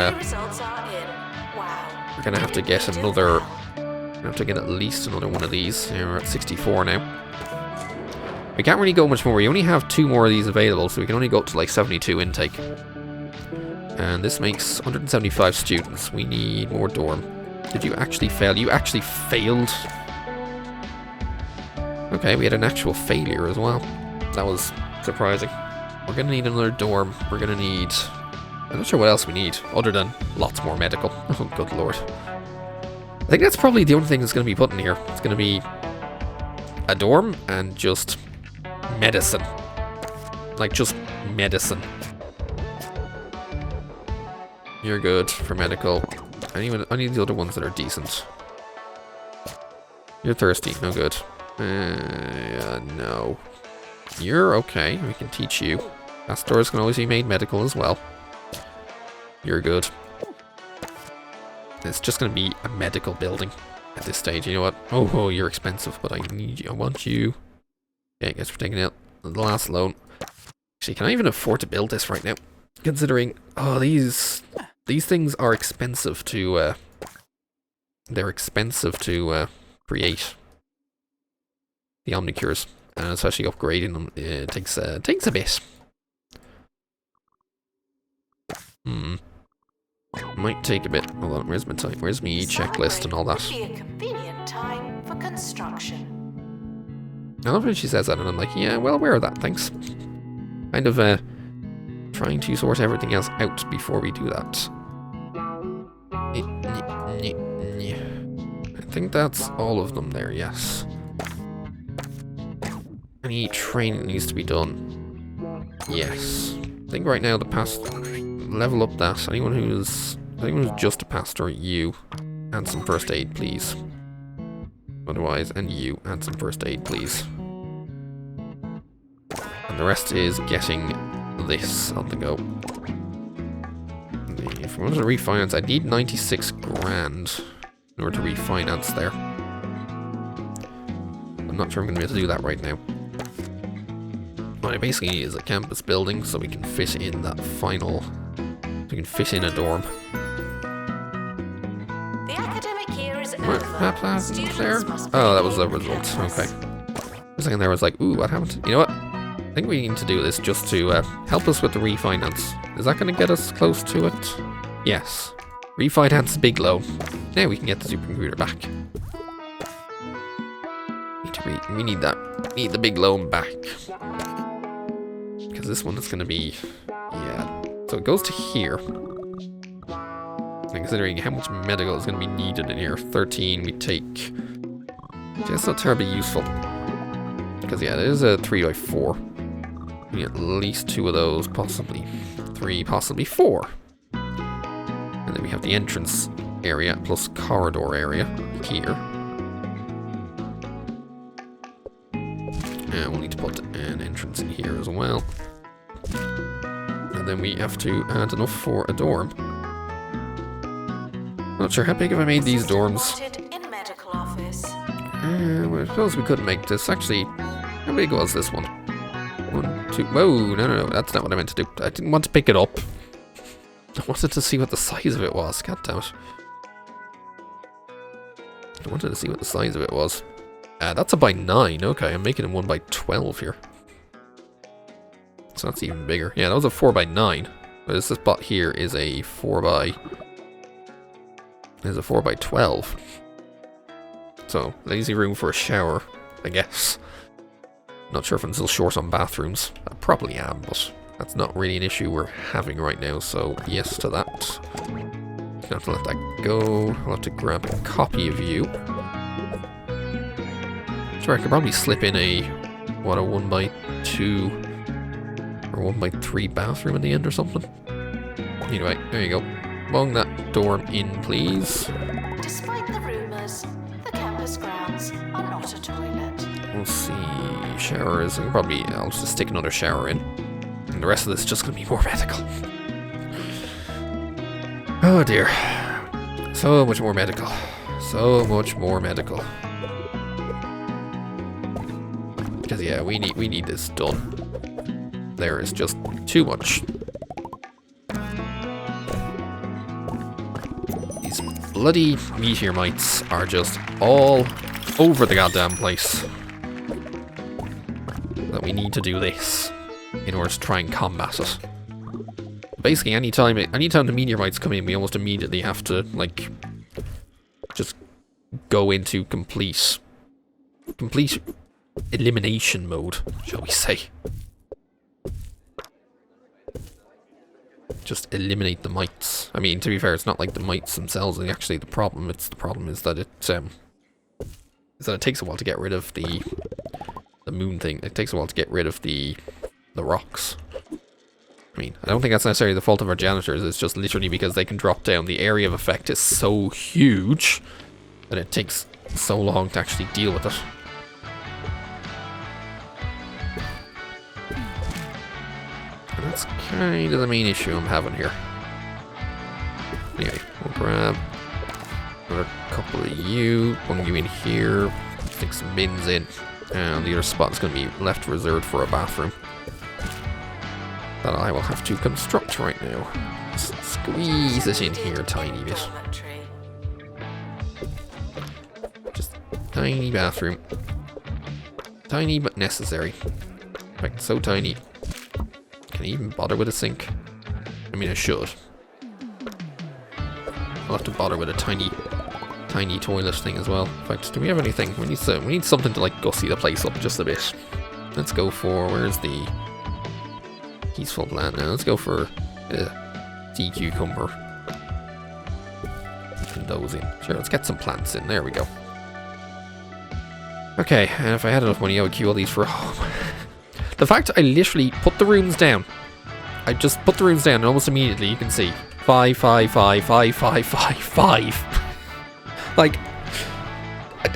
gonna have to get another. We have to get at least another one of these. Yeah, we're at 64 now. We can't really go much more. We only have 2 more of these available, so we can only go up to like 72 intake. And this makes 175 students. We need more dorm. Did you actually fail? You actually failed. Okay, we had an actual failure as well. That was surprising. We're gonna need another dorm. We're gonna need... I'm not sure what else we need, other than lots more medical. Oh, good lord. I think that's probably the only thing that's gonna be put in here. It's gonna be a dorm and just medicine. Like, just medicine. You're good for medical. I need the other ones that are decent. You're thirsty, no good. No. You're okay, we can teach you. Pastors can always be made medical as well. You're good. It's just gonna be a medical building at this stage. You know what? Oh, you're expensive, but I need you. I want you. Okay, I guess we're taking out the last loan. Actually, can I even afford to build this right now? Considering, oh, these things are expensive to, they're expensive to, create. The Omnicures, and especially upgrading them, it takes a bit. Might take a bit. Hold on, where's my time? Where's my checklist and all that? Be a convenient time for construction. I love when she says that, and I'm like, yeah, well aware of that, thanks. Kind of trying to sort everything else out before we do that. I think that's all of them there, yes. Any training needs to be done. Yes. I think right now the past level up that. Anyone who's just a pastor, you add some first aid, please. Otherwise, and you add some first aid, please. And the rest is getting this on the go. If we wanted to refinance, I need 96 grand in order to refinance there. I'm not sure I'm going to be able to do that right now. What I basically need is a campus building so we can fit in that final... So we can fit in a dorm. The academic year is over. What happened there? Oh, that was the result. Okay. For a second there I was like, ooh, what happened? You know what? I think we need to do this just to help us with the refinance. Is that going to get us close to it? Yes. Refinance big loan. Now we can get the supercomputer back. We need that. We need the big loan back. Because this one is going to be... Yeah. So it goes to here. And considering how much medical is going to be needed in here. 13 we take... That's not terribly useful. Because yeah, it is a 3x4. We need at least 2 of those. Possibly 3, possibly 4. And then we have the entrance area plus corridor area here. And we'll need to put an entrance in here as well. And then we have to add enough for a dorm. Not sure how big have I made these dorms. Well, I suppose we could make this. Actually, how big was this one? 1, 2. Whoa, no, that's not what I meant to do. I didn't want to pick it up. I wanted to see what the size of it was. God damn it. I wanted to see what the size of it was. That's a by 9. Okay, I'm making it 1 by 12 here. So that's even bigger. Yeah, that was a 4 by 9. But this spot here is a 4 by... There's a 4 by 12. So, lazy room for a shower, I guess. Not sure if I'm still short on bathrooms. I probably am, but that's not really an issue we're having right now, so yes to that. Gonna have to let that go. I'll have to grab a copy of you. Sure, I could probably slip in a 1 by 2 or 1 by 3 bathroom in the end or something. Anyway, there you go. Bung that door in, please. Despite the rumours, the campus grounds are not a toilet. We'll see. Showers. I'll just stick another shower in. And the rest of this is just going to be more medical. Oh dear. So much more medical. So much more medical. Because yeah, we need this done. There is just too much. These bloody meteor mites are just all over the goddamn place. That we need to do this in order to try and combat it. Basically, anytime the meteor mites come in, we almost immediately have to, like, just go into complete elimination mode, shall we say. Just eliminate the mites. I mean, to be fair, it's not like the mites themselves are actually the problem. The problem is that it takes a while to get rid of the moon thing. It takes a while to get rid of the rocks. I mean, I don't think that's necessarily the fault of our janitors. It's just literally because they can drop down. The area of effect is so huge that it takes so long to actually deal with it. And that's kind of the main issue I'm having here. Anyway, we'll grab another couple of you, bung you in here, stick some bins in, and the other spot is going to be left reserved for a bathroom that I will have to construct right now. Just squeeze it in here a tiny bit. Just tiny bathroom. Tiny but necessary. In fact, so tiny. Can I even bother with a sink? I mean, I should. I'll have to bother with a tiny toilet thing as well. In fact, do we have anything? We need something to like gussy the place up just a bit. Let's go for, where's the peaceful plant now? Let's go for sea cucumber. Put those in. Sure, let's get some plants in. There we go. Okay, and if I had enough money, I would queue all these for home. The fact I literally put the rooms down. I just put the rooms down and almost immediately you can see 5, 5, 5, 5, 5, 5, 5. Like,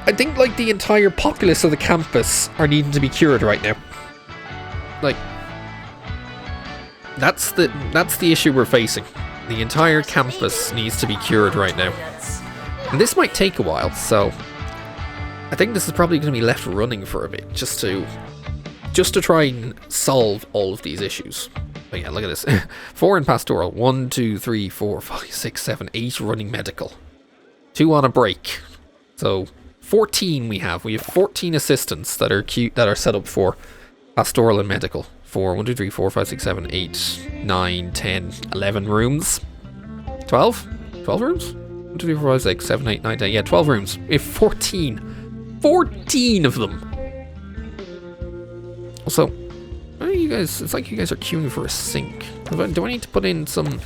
I think like the entire populace of the campus are needing to be cured right now. Like, that's the issue we're facing. The entire campus needs to be cured right now. And this might take a while, so I think this is probably going to be left running for a bit, just to try and solve all of these issues. But yeah, look at this. 4 in pastoral. 1, 2, 3, 4, 5, 6, 7, 8 running medical. 2 on a break. So 14 we have. We have 14 assistants that are set up for pastoral and medical. 1, 2, 3, 4, 5, 6, 7, 8, 9, 10, 11 rooms. 12? 12 rooms? 1, 2, 3, 4, 5, 6, 7, 8, 9, 10. Yeah, 12 rooms. We have 14. 14 of them. Also, you guys, it's like you guys are queuing for a sink. Do I need to put in some...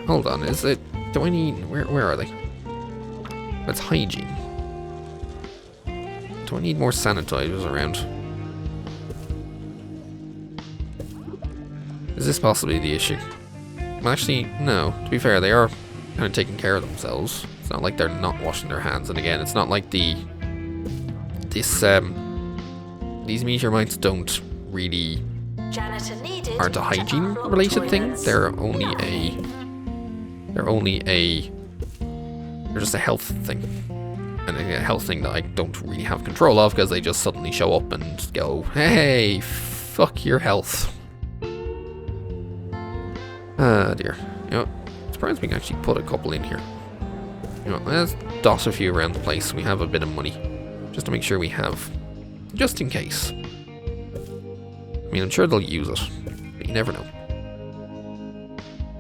Hold on, do I need... Where are they? That's hygiene. Do I need more sanitizers around? Is this possibly the issue? Well, actually, no. To be fair, they are kind of taking care of themselves. It's not like they're not washing their hands. And again, it's not like these meteor mites don't really aren't a hygiene related thing. They're just a health thing. And a health thing that I don't really have control of because they just suddenly show up and go, hey, fuck your health. Ah, dear. You know, surprised we can actually put a couple in here. You know, let's dot a few around the place. We have a bit of money. Just to make sure we have. Just in case. I mean, I'm sure they'll use it. But you never know.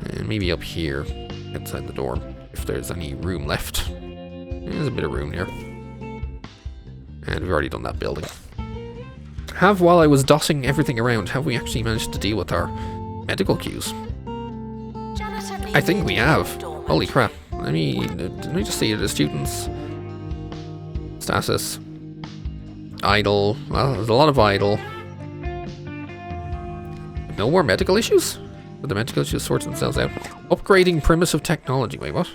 And maybe up here, outside the door, if there's any room left. There's a bit of room here. And we've already done that building. While I was dotting everything around, have we actually managed to deal with our medical queues? I think we have. Holy crap. Let me just see the students. Status. Idle. Well, there's a lot of idle. No more medical issues? But the medical issues sort themselves out. Upgrading primitive technology. Wait, what?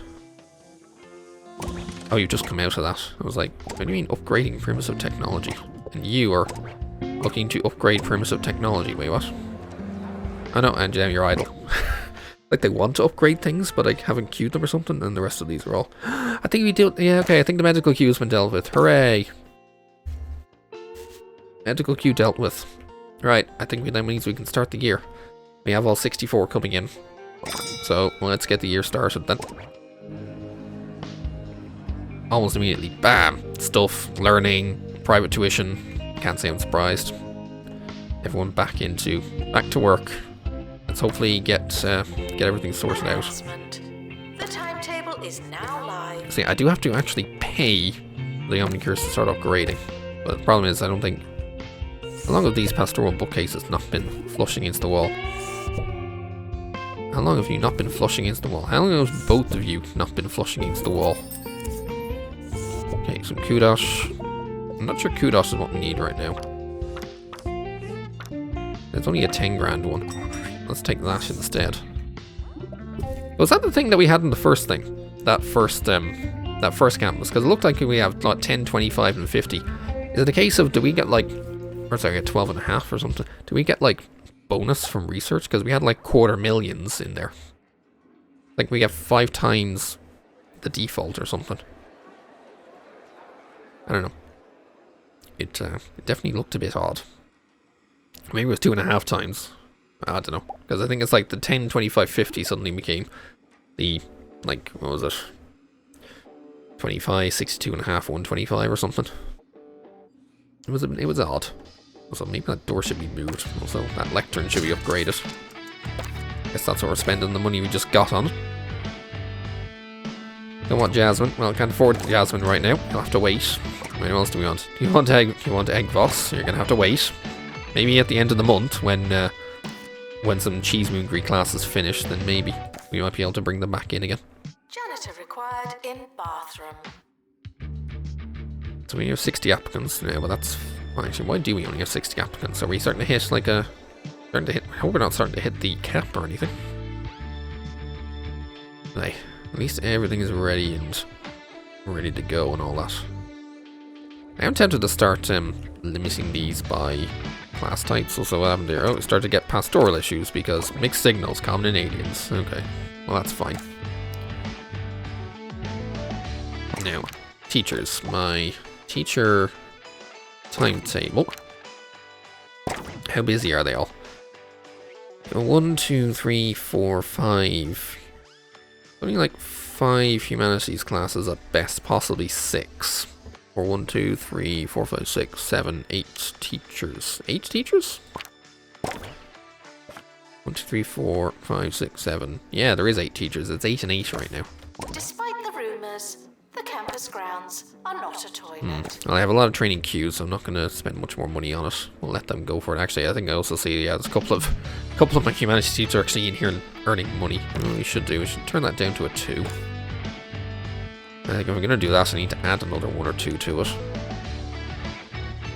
Oh, you've just come out of that. I was like, what do you mean upgrading primitive technology? And you are looking to upgrade primitive technology. Wait, what? Oh no, and you're idle. Like they want to upgrade things, but I haven't queued them or something, and the rest of these are all... I think we do... Yeah, okay, I think the medical queue has been dealt with. Hooray! Medical queue dealt with. Right, I think that means we can start the year. We have all 64 coming in. So, let's get the year started then. Almost immediately. Bam! Stuff, learning, private tuition. Can't say I'm surprised. Everyone back to work. Let's hopefully get everything sorted out. The timetable is now live. See, I do have to actually pay the Omnicures to start upgrading. But the problem is, I don't think... How long have these pastoral bookcases not been flushing against the wall? How long have you not been flushing against the wall? How long have both of you not been flushing against the wall? Okay, some kudos. I'm not sure kudos is what we need right now. There's only a 10 grand one. Let's take that instead. Was that the thing that we had in the first thing? That first campus? Because it looked like we have like 10, 25, and 50. Is it a case of, do we get like, or sorry, get 12 and a half or something? Do we get like bonus from research? Because we had like $250,000 in there. Like we get 5 times the default or something. I don't know. It definitely looked a bit odd. Maybe it was 2.5 times. I don't know. Because I think it's like the 10, 25, 50 suddenly became the, like, what was it? 25, 62 and a half, 125 or something. It was odd. Also, maybe that door should be moved. Also, that lectern should be upgraded. Guess that's what we're spending the money we just got on. Don't want Jasmine. Well, can't afford Jasmine right now. You'll have to wait. What else do we want? You want egg Voss? You're gonna have to wait. Maybe at the end of the month, when some Cheese-Moongery classes finish, then maybe we might be able to bring them back in again. Janitor required in bathroom. So we have 60 applicants now, but that's... Well, actually, why do we only have 60 applicants? Are we starting to hit like a... I hope we're not starting to hit the cap or anything. Like, at least everything is ready and ready to go and all that. I am tempted to start limiting these by class types. Also, what happened there? Oh, we started to get pastoral issues because mixed signals, common in aliens. Okay, well that's fine. Now, teachers. My teacher timetable. How busy are they all? 1, 2, 3, 4, 5. Only like 5 humanities classes at best, possibly 6. Or 1, 2, 3, 4, 5, 6, 7, 8 teachers. 8 teachers? 1, 2, 3, 4, 5, 6, 7. Yeah, there is 8 teachers. It's 8 and 8 right now. Despite the rumours, the campus grounds are not a toilet. Well, I have a lot of training queues, so I'm not going to spend much more money on it. We'll let them go for it. Actually, I think I also see, yeah, there's a couple of my humanities teachers are actually in here earning money. What we should turn that down to a 2. I think if I'm going to do that, I need to add another 1 or 2 to it.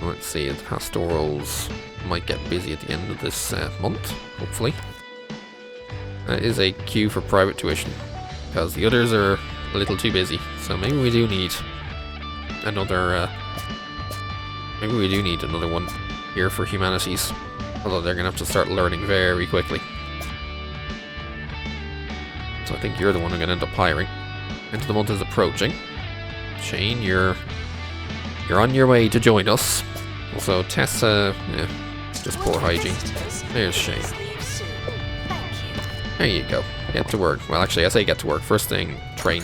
Let's see, the pastorals might get busy at the end of this month, hopefully. That is a queue for private tuition, because the others are a little too busy. So maybe we do need another one here for humanities. Although they're going to have to start learning very quickly. So I think you're the one who's going to end up hiring. End of the month is approaching. Shane, you're on your way to join us. Also, Tessa, yeah, it's just poor hygiene. There's Shane. There you go. Get to work. Well, actually, I say get to work. First thing, train.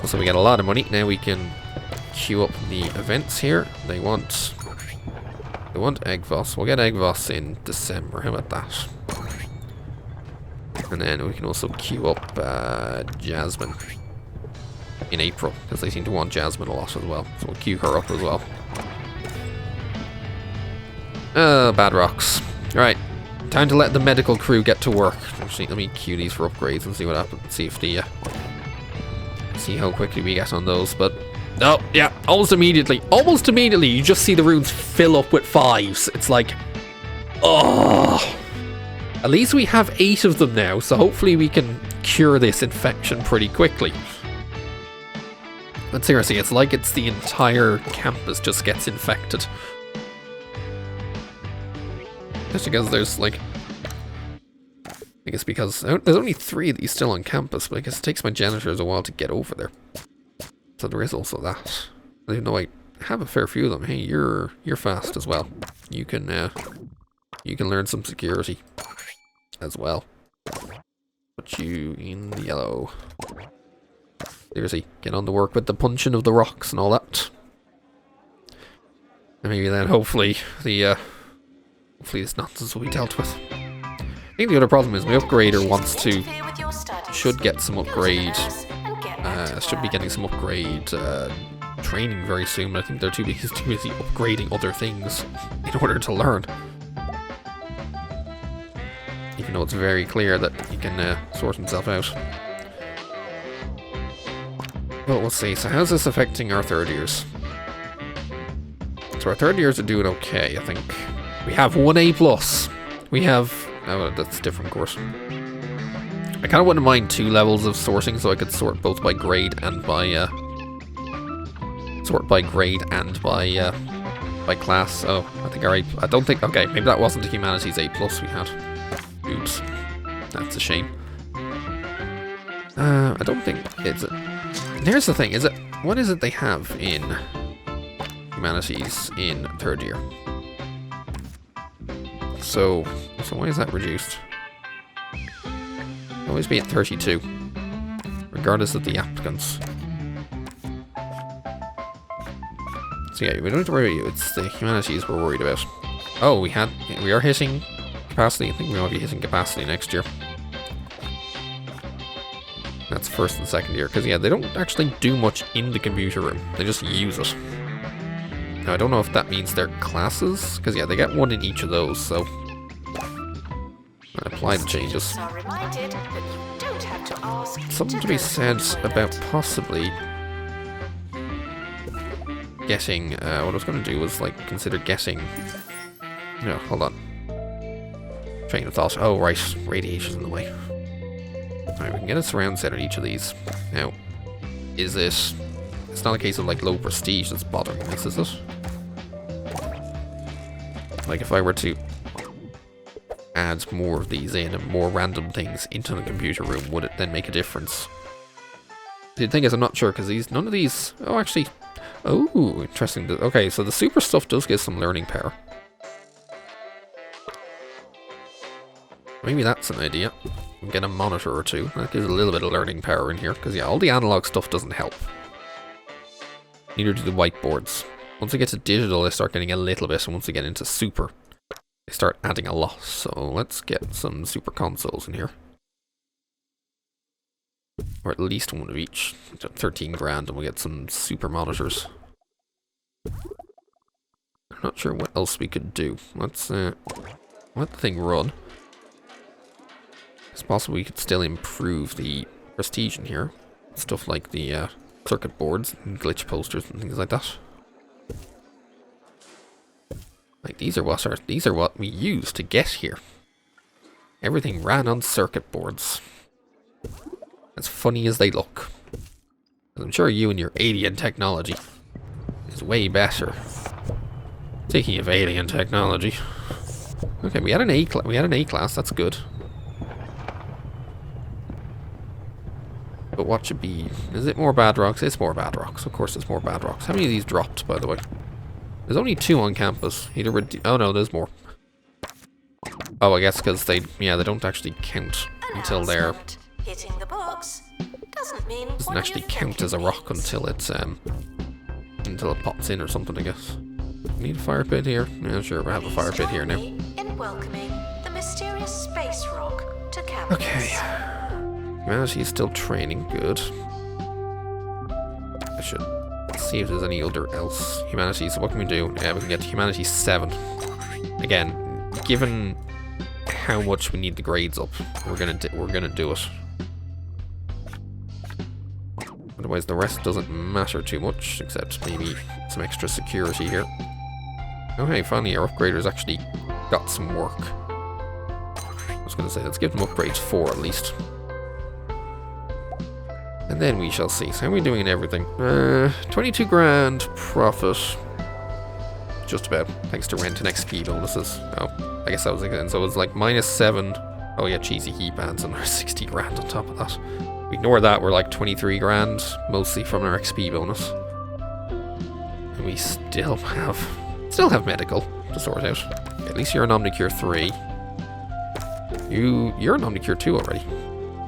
So we get a lot of money. Now we can queue up the events here. They want Egg Voss. We'll get Egg Voss in December. How about that? And then we can also queue up Jasmine in April, because they seem to want Jasmine a lot as well. So we'll queue her up as well. Bad rocks. Alright. Time to let the medical crew get to work. Actually, let me queue these for upgrades and see what happens. See if the see how quickly we get on those. But oh yeah, almost immediately you just see the runes fill up with 5s. It's like, oh, at least we have 8 of them now, so hopefully we can cure this infection pretty quickly. But seriously, it's like it's the entire campus just gets infected. Just because there's like, I guess because there's only 3 of these still on campus, but I guess it takes my janitors a while to get over there. So there is also that. Even though I have a fair few of them. Hey, you're fast as well. You can learn some security as well. Put you in the yellow. Seriously, get on to work with the punching of the rocks and all that. And maybe then hopefully the hopefully this nonsense will be dealt with. I think the other problem is my upgrader wants to, should get some upgrade, should be getting some upgrade training very soon, but I think they're too busy upgrading other things in order to learn. Even though it's very clear that he can sort himself out. But we'll see. So how's this affecting our third years? So our third years are doing okay, I think. We have 1 A+. We have... oh, that's a different course. I kind of wouldn't mind 2 levels of sorting, so I could sort both by grade and by... by class. Oh, I think I don't think... okay, maybe that wasn't the Humanities A+ we had. Oops. That's a shame. I don't think it's... here's the thing, what is it they have in Humanities in third year? So why is that reduced? It'll always be at 32, regardless of the applicants. So yeah, we don't have to worry about you, it's the Humanities we're worried about. Oh, we are hitting capacity. I think we might be hitting capacity next year. That's first and second year, because yeah, they don't actually do much in the computer room. They just use it. Now I don't know if that means they're classes, because yeah, they get 1 in each of those, so I'll apply the changes. Something to be said about possibly getting, what I was going to do was like consider getting, no, hold on. Train of thought. Oh right, radiation's in the way. Alright, we can get a surround set on each of these. Now, is it... it's not a case of like low prestige that's bothering us, is it? Like if I were to add more of these in and more random things into the computer room, would it then make a difference? The thing is, I'm not sure, because none of these... oh, actually... oh, interesting. Okay, so the super stuff does give some learning power. Maybe that's an idea. Get a monitor or 2. That gives a little bit of learning power in here, because yeah, all the analog stuff doesn't help. Neither do the whiteboards. Once we get to digital, they start getting a little bit, and once we get into super, they start adding a lot. So let's get some super consoles in here. Or at least 1 of each. 13 grand, and we'll get some super monitors. I'm not sure what else we could do. Let's let the thing run. It's possible we could still improve the prestige in here. Stuff like the circuit boards and glitch posters and things like that. Like these are what we use to get here. Everything ran on circuit boards. As funny as they look. I'm sure you and your alien technology is way better. Speaking of alien technology. Okay, we had an A class, that's good. But what should be... is it more bad rocks? It's more bad rocks. Of course it's more bad rocks. How many of these dropped, by the way? There's only 2 on campus. Either oh no, there's more. Oh, I guess because they don't actually count until they're... Hitting the box doesn't mean Doesn't actually count as a rock until it pops in or something, I guess. Need a fire pit here? Yeah, sure, we have a fire pit here now. In welcoming the mysterious space rock to campus. Okay. Humanity is still training, good. I should see if there's any other else. Humanities, what can we do? Yeah, we can get to Humanities 7. Again, given how much we need the grades up, we're gonna do it. Otherwise the rest doesn't matter too much, except maybe some extra security here. Okay, finally our upgraders actually got some work. I was gonna say, let's give them upgrades 4 at least. And then we shall see. So how are we doing in everything? 22 grand profit. Just about, thanks to rent and XP bonuses. Oh, I guess that was again. So it was like -7. Oh yeah, cheesy heap adds another 60 grand on top of that. We ignore that, we're like 23 grand, mostly from our XP bonus. And we still have medical to sort out. At least you're an Omnicure 3. You're an Omnicure 2 already.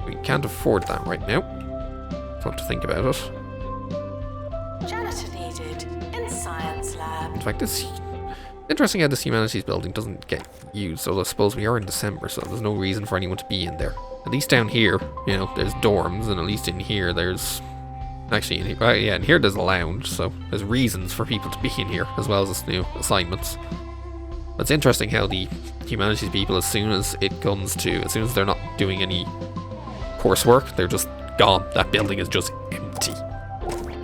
We can't afford that right now. Have to think about it. Janitor needed in science lab. In fact, it's interesting how this Humanities building doesn't get used, so I suppose we are in December, so there's no reason for anyone to be in there. At least down here, you know, there's dorms, and at least in here there's... Actually, in here, yeah, in here there's a lounge, so there's reasons for people to be in here, as well as this new assignments. It's interesting how the Humanities people, as soon as they're not doing any coursework, they're just gone. That building is just empty.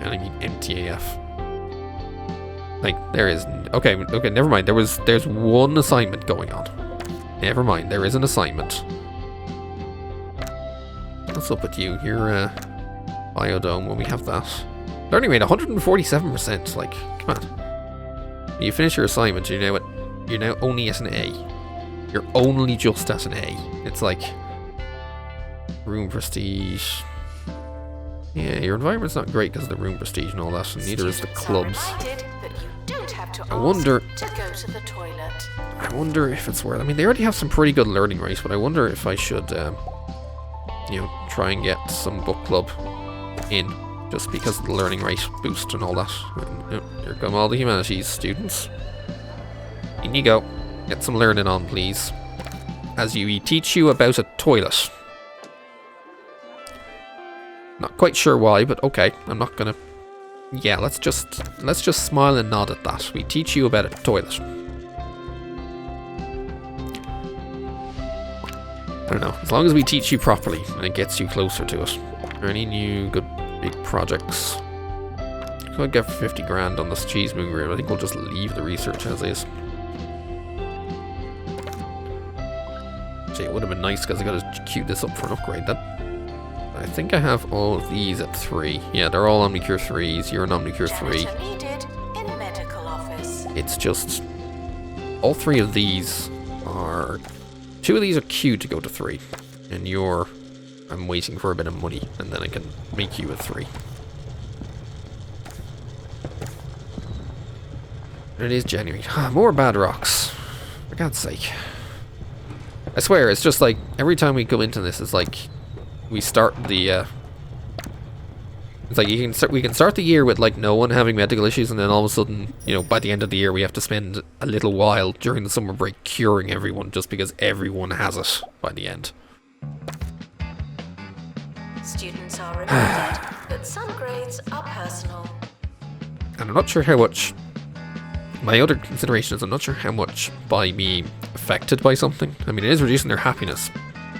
And I mean empty AF. Like, there is... Okay, never mind. There's one assignment going on. Never mind, there is an assignment. What's up with you? You're, Biodome, when we have that. Learning rate, 147%. Like, come on. You finish your assignment, you're now only at an A. You're only just at an A. It's like... Room prestige... Yeah, your environment's not great because of the room prestige and all that, and neither is the clubs. I wonder if it's worth... I mean, they already have some pretty good learning rates, but I wonder if I should, try and get some book club in, just because of the learning rate boost and all that. And, here come all the Humanities students. In you go. Get some learning on, please. As we teach you about a toilet. Not quite sure why, but okay. I'm not gonna... Yeah, let's just smile and nod at that. We teach you about a toilet. I don't know. As long as we teach you properly and it gets you closer to it. Are any new good big projects? Could get 50 grand on this Cheese-Moonger, but I think we'll just leave the research as is. Actually, it would have been nice because I got to queue this up for an upgrade then. I think I have all of these at 3. Yeah, they're all Omnicure 3s. You're an Omnicure 3. Needed in medical office. It's just... All 3 of these are... 2 of these are queued to go to 3. And you're... I'm waiting for a bit of money, and then I can make you a 3. It is January. More bad rocks. For God's sake. I swear, it's just like, every time we go into this, it's like... We start the, it's like we can start the year with like no one having medical issues, and then all of a sudden, by the end of the year we have to spend a little while during the summer break curing everyone just because everyone has it by the end. Students are reminded that some grades are personal. And I'm not sure how much, my other consideration is I'm not sure how much by being affected by something. I mean, it is reducing their happiness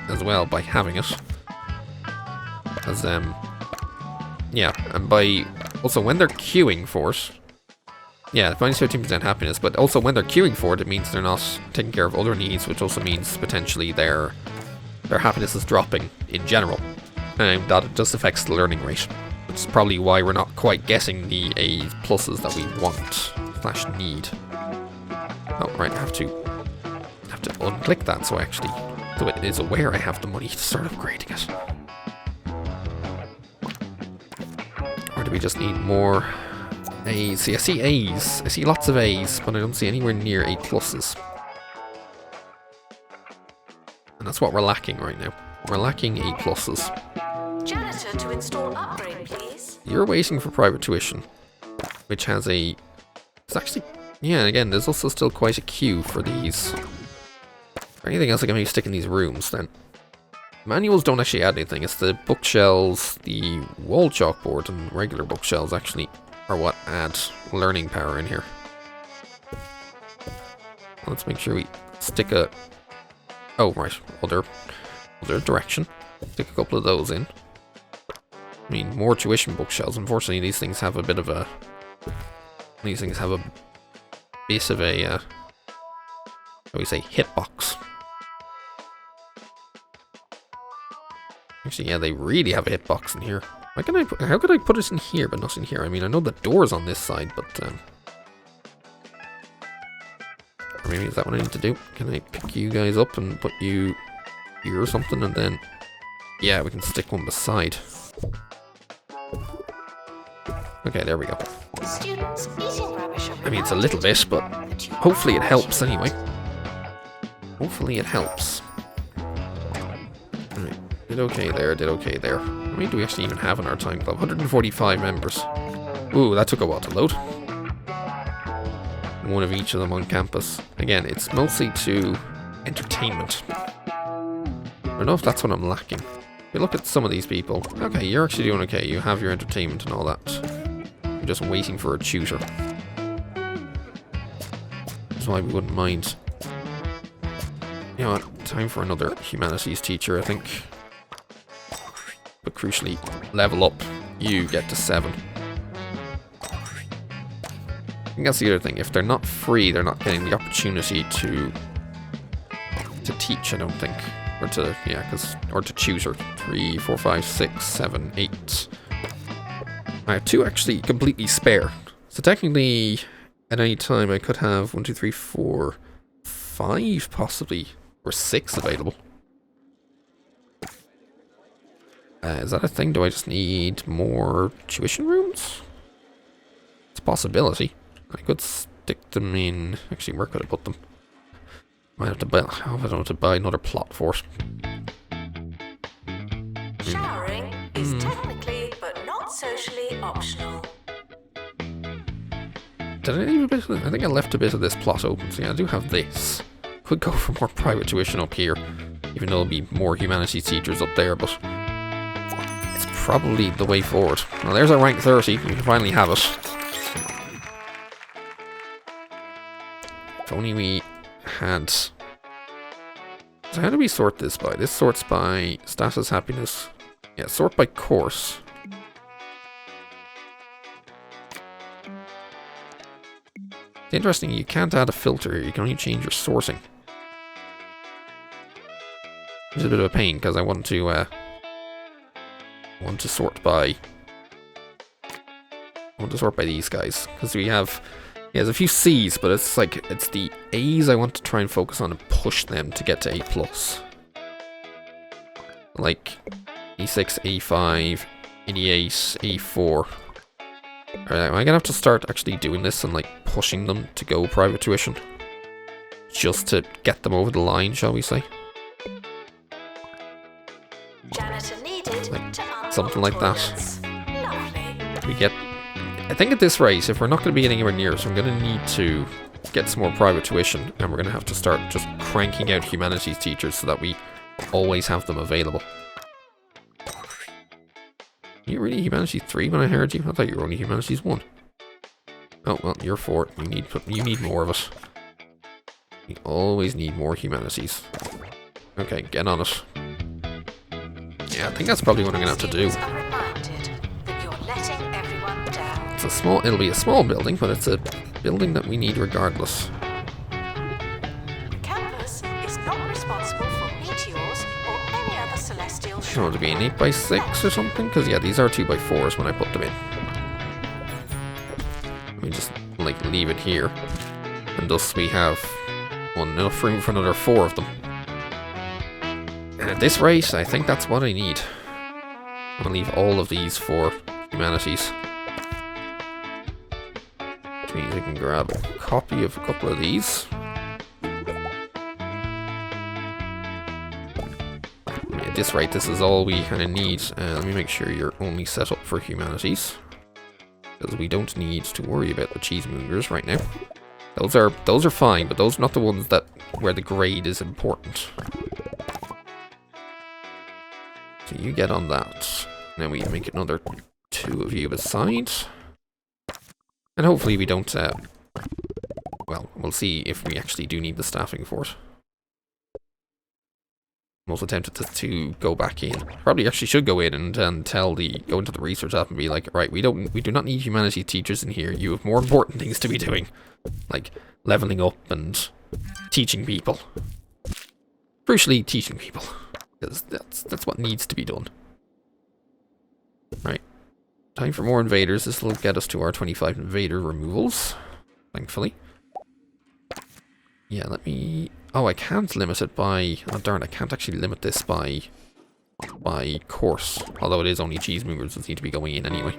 as well by having it. As, yeah, and by, also when they're queuing for it, yeah, minus 15% happiness, but also when they're queuing for it, it means they're not taking care of other needs, which also means potentially their happiness is dropping in general, and that just affects the learning rate, which is probably why we're not quite getting the A pluses that we want / need. Oh, right, I have to unclick that so it is aware I have the money to start upgrading it. Or do we just need more A's? See, I see A's. I see lots of A's, but I don't see anywhere near A pluses. And that's what we're lacking right now. We're lacking A pluses. Janitor to install upgrade, please. You're waiting for private tuition, which has a... It's actually... Yeah, again, there's also still quite a queue for these. For anything else I can maybe stick in these rooms, then. Manuals don't actually add anything. It's the bookshelves, the wall chalkboard, and regular bookshelves actually are what add learning power in here. Let's make sure we stick a... Oh, right. Other direction. Stick a couple of those in. I mean, more tuition bookshelves. Unfortunately, these things have a bit of a... These things have a bit of a... how do we say? Hitbox. Actually, yeah, they really have a hitbox in here. How could I put it in here, but not in here? I mean, I know the door's on this side, but... Or maybe is that what I need to do? Can I pick you guys up and put you here or something, and then... Yeah, we can stick one beside. Okay, there we go. Students eating rubbish. I mean, it's a little bit, but hopefully it helps anyway. Hopefully it helps. Alright, did okay there, did okay there. How many do we actually even have in our time club? 145 members. Ooh, that took a while to load. One of each of them on campus. Again, it's mostly to entertainment. I don't know if that's what I'm lacking. If you look at some of these people, okay, you're actually doing okay. You have your entertainment and all that. You're just waiting for a tutor. That's why we wouldn't mind. You know what? Time for another humanities teacher, I think. But crucially, level up. You get to 7. I think that's the other thing. If they're not free, they're not getting the opportunity to teach, I don't think. Or to, yeah, or to tutor. 3, 4, 5, 6, 7, 8. I have 2 actually completely spare. So technically, at any time, I could have 1, 2, 3, 4, 5 possibly, or 6 available. Is that a thing? Do I just need more tuition rooms? It's a possibility. I could stick them in... Actually, where could I put them? Might have to buy... I don't have to buy another plot for it. Showering is technically, but not socially, optional. Did I leave a bit of I think I left a bit of this plot open. So yeah, I do have this. Could go for more private tuition up here. Even though there'll be more humanities teachers up there, but... It's probably the way forward. Well, there's our rank 30. We can finally have it. If only we had... So how do we sort this by? This sorts by status, happiness. Yeah, sort by course. It's interesting, you can't add a filter here. You can only change your sorting. Which is a bit of a pain, because I want to sort by... I want to sort by these guys, because we have... Yeah, there's a few C's, but it's like, it's the A's I want to try and focus on and push them to get to A+. Like, A6, A5, 88, A4. Alright, am I gonna have to start actually doing this and like pushing them to go private tuition? Just to get them over the line, shall we say? Janitor needed Like, to something like toilets. that. We get... I think at this rate, if we're not going to be anywhere near it, so I'm going to need to get some more private tuition, and we're going to have to start just cranking out humanities teachers so that we always have them available. Are you really humanities 3 when I heard you? I thought you were only humanities 1. Oh, well, you're 4. You need more of it. We always need more humanities. Okay, get on it. Yeah, I think that's probably what I'm going to have to do. It's a small, it'll be a small building, but it's a building that we need regardless. The campus is not responsible for meteors or any other celestial You want it to be an 8x6 or something? Because yeah, these are 2x4s when I put them in. Let me just like leave it here, and thus we have enough room for another 4 of them. And at this rate, I think that's what I need. I'll leave all of these for humanities. Which means I can grab a copy of a couple of these. I mean, at this rate, this is all we kind of need. Let me make sure you're only set up for Humanities, because we don't need to worry about the Cheese-Moongers right now. Those are fine, but those are not the ones that where the grade is important. So you get on that. Now we make another 2 of you beside. And hopefully we don't, well, we'll see if we actually do need the staffing for it. I'm also tempted to go back in. Probably actually should go in and go into the research app and be like, right, we do not need humanities teachers in here. You have more important things to be doing. Like leveling up and teaching people. Crucially, teaching people. Because that's what needs to be done. Right. Time for more invaders. This will get us to our 25 invader removals. Thankfully. Yeah, let me... Oh, I can't limit it by... Oh, darn, I can't actually limit this by course. Although it is only Cheese-Moongers that need to be going in anyway.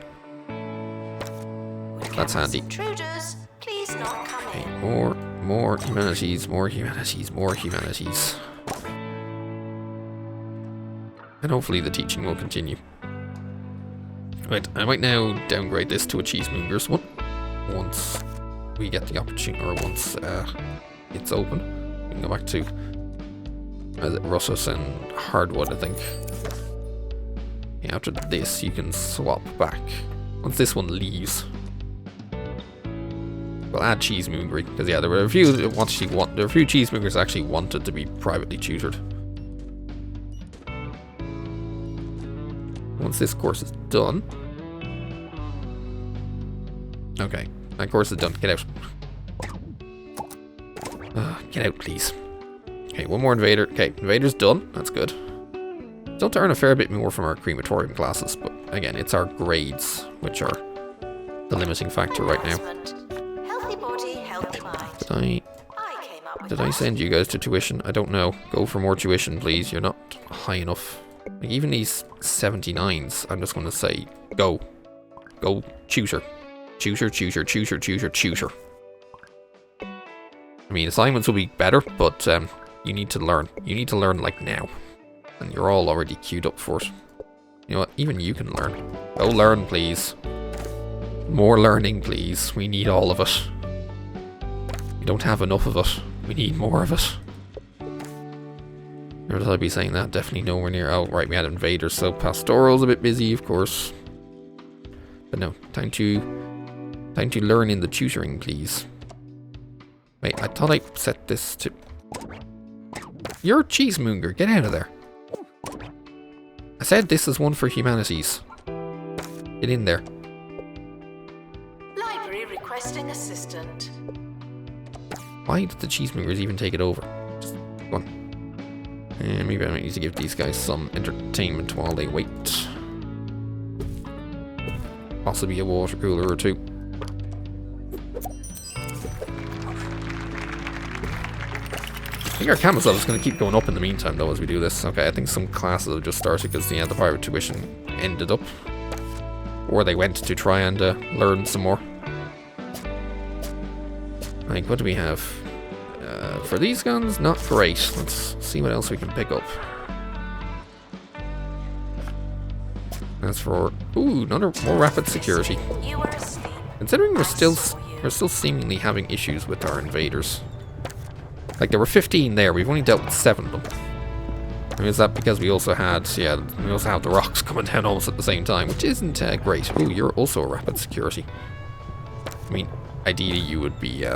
That's handy. Intruders, please not come Okay, in. more humanities, more humanities, more humanities. And hopefully the teaching will continue. Right, I might now downgrade this to a Cheese-Moongers one. Once we get the opportunity, or once it's open. We can go back to Russus and Hardwood, I think. Yeah, after this, you can swap back. Once this one leaves, we'll add Cheese-Moongery, because yeah, there were a few Cheese-Moongers actually wanted to be privately tutored. Once this course is done. Okay, that course is done. Get out. Get out, please. Okay, one more invader. Okay, invader's done. That's good. Still to earn a fair bit more from our Creamatorium classes, but again, it's our grades which are the limiting factor right now. Healthy body, healthy mind. Did I send you guys to tuition? I don't know. Go for more tuition, please. You're not high enough. Like, even these 79s, I'm just going to say, go. Go, tutor. Tutor, tutor, tutor, tutor, tutor. I mean, assignments will be better, but you need to learn. You need to learn, like, now. And you're all already queued up for it. You know what? Even you can learn. Go learn, please. More learning, please. We need all of it. We don't have enough of it. We need more of it. Never thought I'd be saying that. Definitely nowhere near. Oh, right, we had invaders, so pastoral's a bit busy, of course. But no, time to learn in the tutoring, please. Wait, I thought I set this to... You're a Cheese-Moonger. Get out of there. I said this is one for humanities. Get in there. Library requesting assistant. Why did the Cheese-Moongers even take it over? Just go on. And maybe I might need to give these guys some entertainment while they wait. Possibly a water cooler or two. I think our campus level is going to keep going up in the meantime, though, as we do this. Okay, I think some classes have just started because the private tuition ended up. Or they went to try and learn some more. Like, what do we have? For these guns, not great. Let's see what else we can pick up. As for... Ooh, another more rapid security. Considering we're still seemingly having issues with our invaders. Like, there were 15 there, we've only dealt with 7 of them. I mean, is that because we also had, we also have the rocks coming down almost at the same time, which isn't great. Ooh, you're also a rapid security. I mean, ideally you would be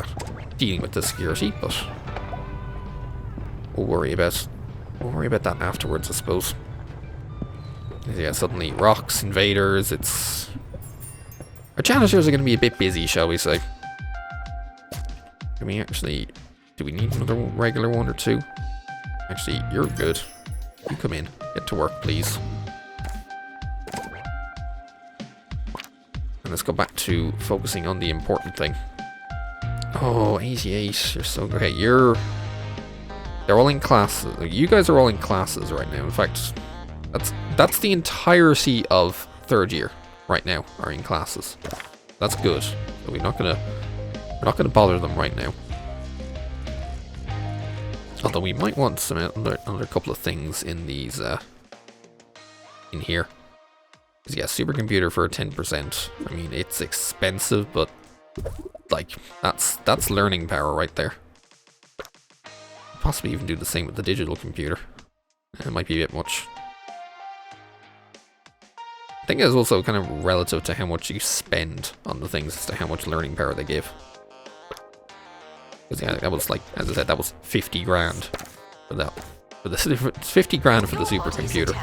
dealing with the security, but we'll worry about that afterwards, I suppose. Yeah, suddenly rocks, invaders, it's... Our janitors are going to be a bit busy, shall we say. Can we actually... Do we need another regular one or two? Actually, you're good. You come in. Get to work, please. And let's go back to focusing on the important thing. Oh, 88. You're so great. They're all in classes. You guys are all in classes right now. In fact, that's the entirety of third year right now are in classes. That's good. So we're not gonna bother them right now. Although we might want some another couple of things in these, in here. Because yeah, supercomputer for 10%. I mean, it's expensive, but like that's learning power right there. Possibly even do the same with the digital computer. It might be a bit much. I think it's also kind of relative to how much you spend on the things as to how much learning power they give. Because yeah, that was like, as I said, that was 50 grand for that. For the 50 grand for the supercomputer.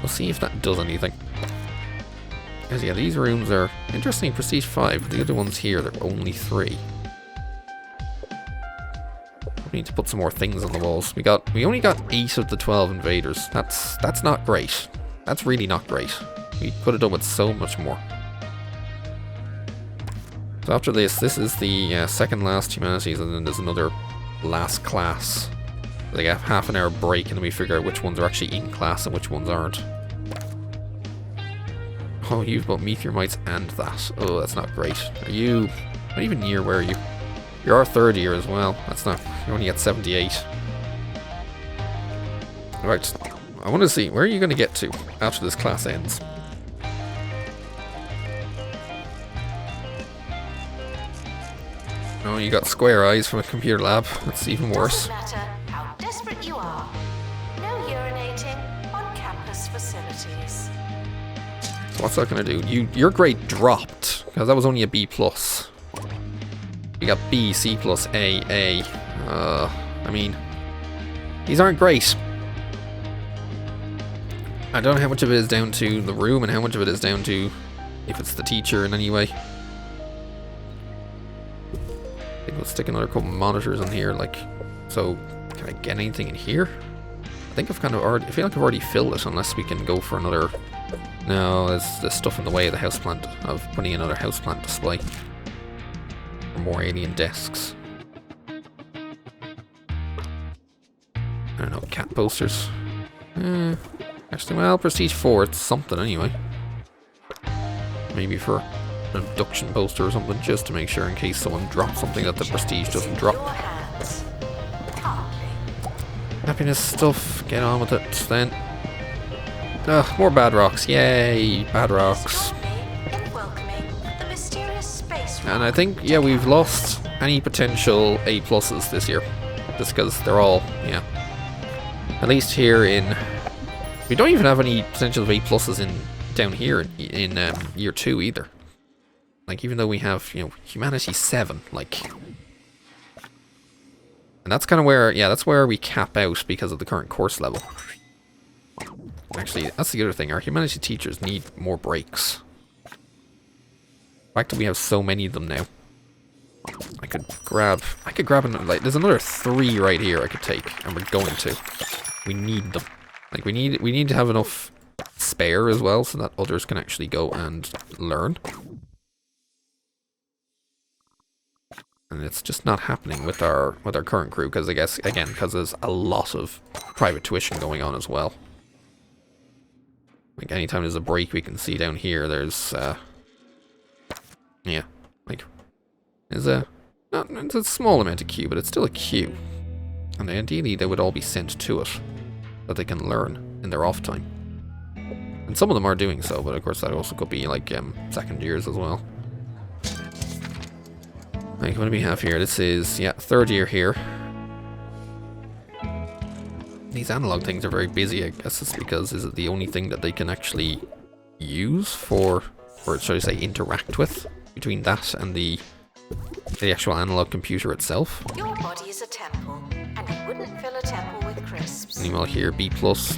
We'll see if that does anything. Because yeah, these rooms are interesting, prestige 5. The other ones here, they're only 3. We need to put some more things on the walls. We only got 8 of the 12 invaders. That's not great. That's really not great. We could have done with so much more. So after this is the second last humanities, and then there's another last class. They have half an hour break, and then we figure out which ones are actually in class and which ones aren't. Oh, you've both meteor mites and that. Oh, that's not great. Are you not even near? Where are you? You're our third year as well. That's not. You're only at 78. Right. I want to see, where are you going to get to after this class ends? Oh, you got square eyes from a computer lab. That's even worse. Doesn't matter how desperate you are. No urinating on campus facilities. So what's that going to do? Your grade dropped because that was only a B+. You got B, C+, A. I mean, these aren't great. I don't know how much of it is down to the room and how much of it is down to if it's the teacher in any way. I think we'll stick another couple monitors in here, like, so can I get anything in here? I think I've kind of already, I feel like I've already filled it unless we can go for another. No, there's stuff in the way of the houseplant, of putting another houseplant display. Or more alien desks. I don't know, cat posters. Actually, well, prestige 4, it's something anyway. Maybe for an abduction poster or something, just to make sure in case someone drops something that the prestige doesn't drop. Happiness stuff, get on with it then. Ugh, more bad rocks, yay, bad rocks. And I think, yeah, we've lost any potential A+ this year. Just because they're all, yeah. At least here in... We don't even have any potential of A+ in down here in year 2 either. Like, even though we have, you know, Humanities 7, like... And that's kind of where, yeah, that's where we cap out because of the current course level. Actually, that's the other thing. Our Humanities teachers need more breaks. The fact that we have so many of them now. I could grab another, like, there's another 3 right here I could take, and we're going to. We need them. Like, we need to have enough spare as well, so that others can actually go and learn. And it's just not happening with our current crew, because I guess, again, because there's a lot of private tuition going on as well. Like, anytime there's a break, we can see down here, there's, yeah, like, there's it's a small amount of queue, but it's still a queue. And ideally, they would all be sent to it, that they can learn in their off time. And some of them are doing so, but of course that also could be, like, second years as well. Like, what do we have here? This is, yeah, third year here. These analog things are very busy. I guess it's because is it the only thing that they can actually use for, or should I say, interact with between that and the actual analog computer itself. Your body is a temple, and you wouldn't fill a temple with crisps. Meanwhile here, B+,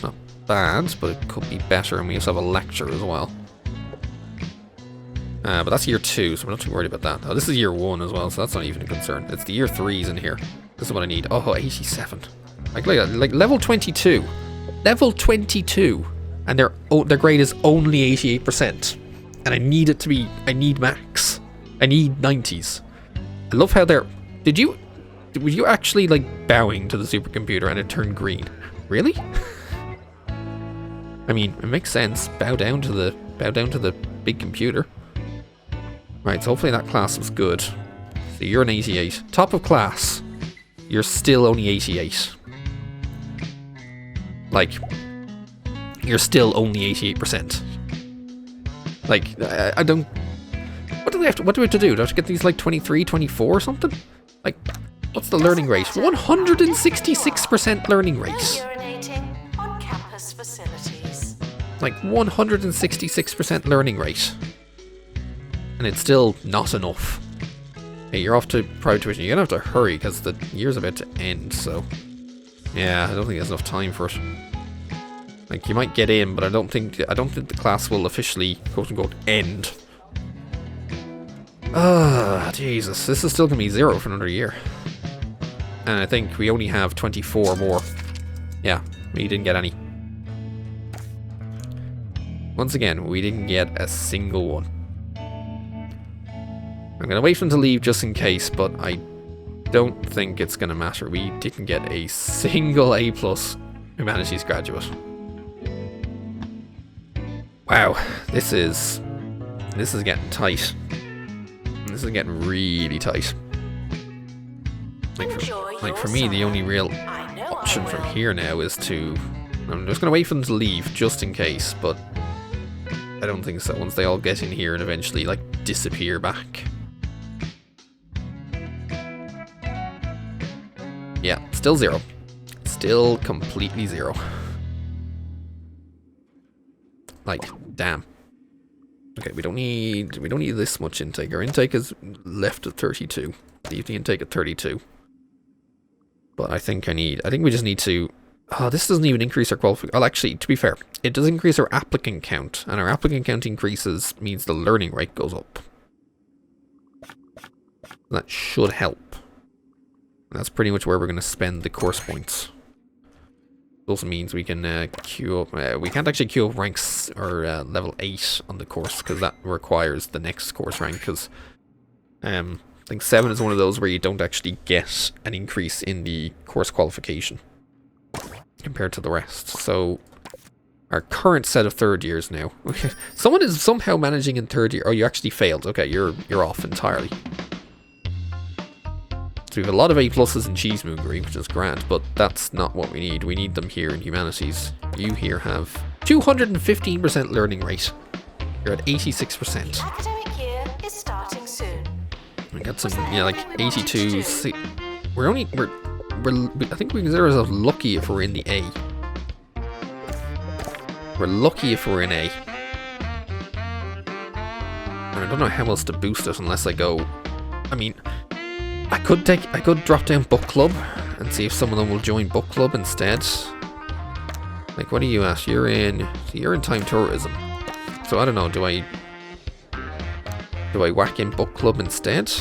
not bad, but it could be better, and we also have a lecture as well. But that's year 2, so we're not too worried about that. Oh, this is year 1 as well, so that's not even a concern. It's the year 3s in here. This is what I need. Oh, 87. Like level 22. Level 22. And their grade is only 88%. And I need it to be, I need max. I need 90s. I love how they're, were you actually like bowing to the supercomputer and it turned green? Really? I mean, it makes sense. Bow down to the big computer. Right, so hopefully that class was good. So you're an 88. Top of class, you're still only 88. Like, you're still only 88%. Like, I don't... What do we have to do? Do I have to get these like 23, 24 or something? Like, what's the learning rate? 166% learning rate. No urinating on campus facilities. Like 166% learning rate. And it's still not enough. Hey, you're off to private tuition. You're gonna have to hurry because the year's about to end, so... Yeah, I don't think there's enough time for it. Like, you might get in, but I don't think the class will officially, quote-unquote, end. Jesus. This is still gonna be 0 for another year. And I think we only have 24 more. Yeah, we didn't get any. Once again, we didn't get a single one. I'm gonna wait for them to leave just in case, but I don't think it's gonna matter. We didn't get a single A+ Humanities graduate. Wow, this is getting tight. This is getting really tight. Like for me, the only real option from here now is to... I'm just gonna wait for them to leave just in case, but I don't think so. Once they all get in here and eventually like disappear back. Yeah, still 0. Still completely 0. Like, damn. Okay, we don't need this much intake. Our intake is left at 32. Leave the intake at 32. But I think we just need to... Oh, this doesn't even increase our qualification. Well, actually, to be fair, it does increase our applicant count. And our applicant count increases means the learning rate goes up. That should help. That's pretty much where we're going to spend the course points. It also means we can queue up... we can't actually queue up ranks or level 8 on the course, because that requires the next course rank, because I think 7 is one of those where you don't actually get an increase in the course qualification compared to the rest. So our current set of third years now... Okay, someone is somehow managing in third year... Oh, you actually failed. Okay, you're off entirely. So we have a lot of A+ in Cheese-Moongery, which is grand, but that's not what we need. We need them here in Humanities. You here have 215% learning rate. You're at 86%. The academic year is starting soon. We got some, yeah, like 82s. See, I think we consider ourselves lucky if we're in the A. We're lucky if we're in A. And I don't know how else to boost it unless I go... I mean... I could drop down book club and see if some of them will join book club instead. Like, what are you at? You're in time tourism. So I don't know, do I whack in book club instead?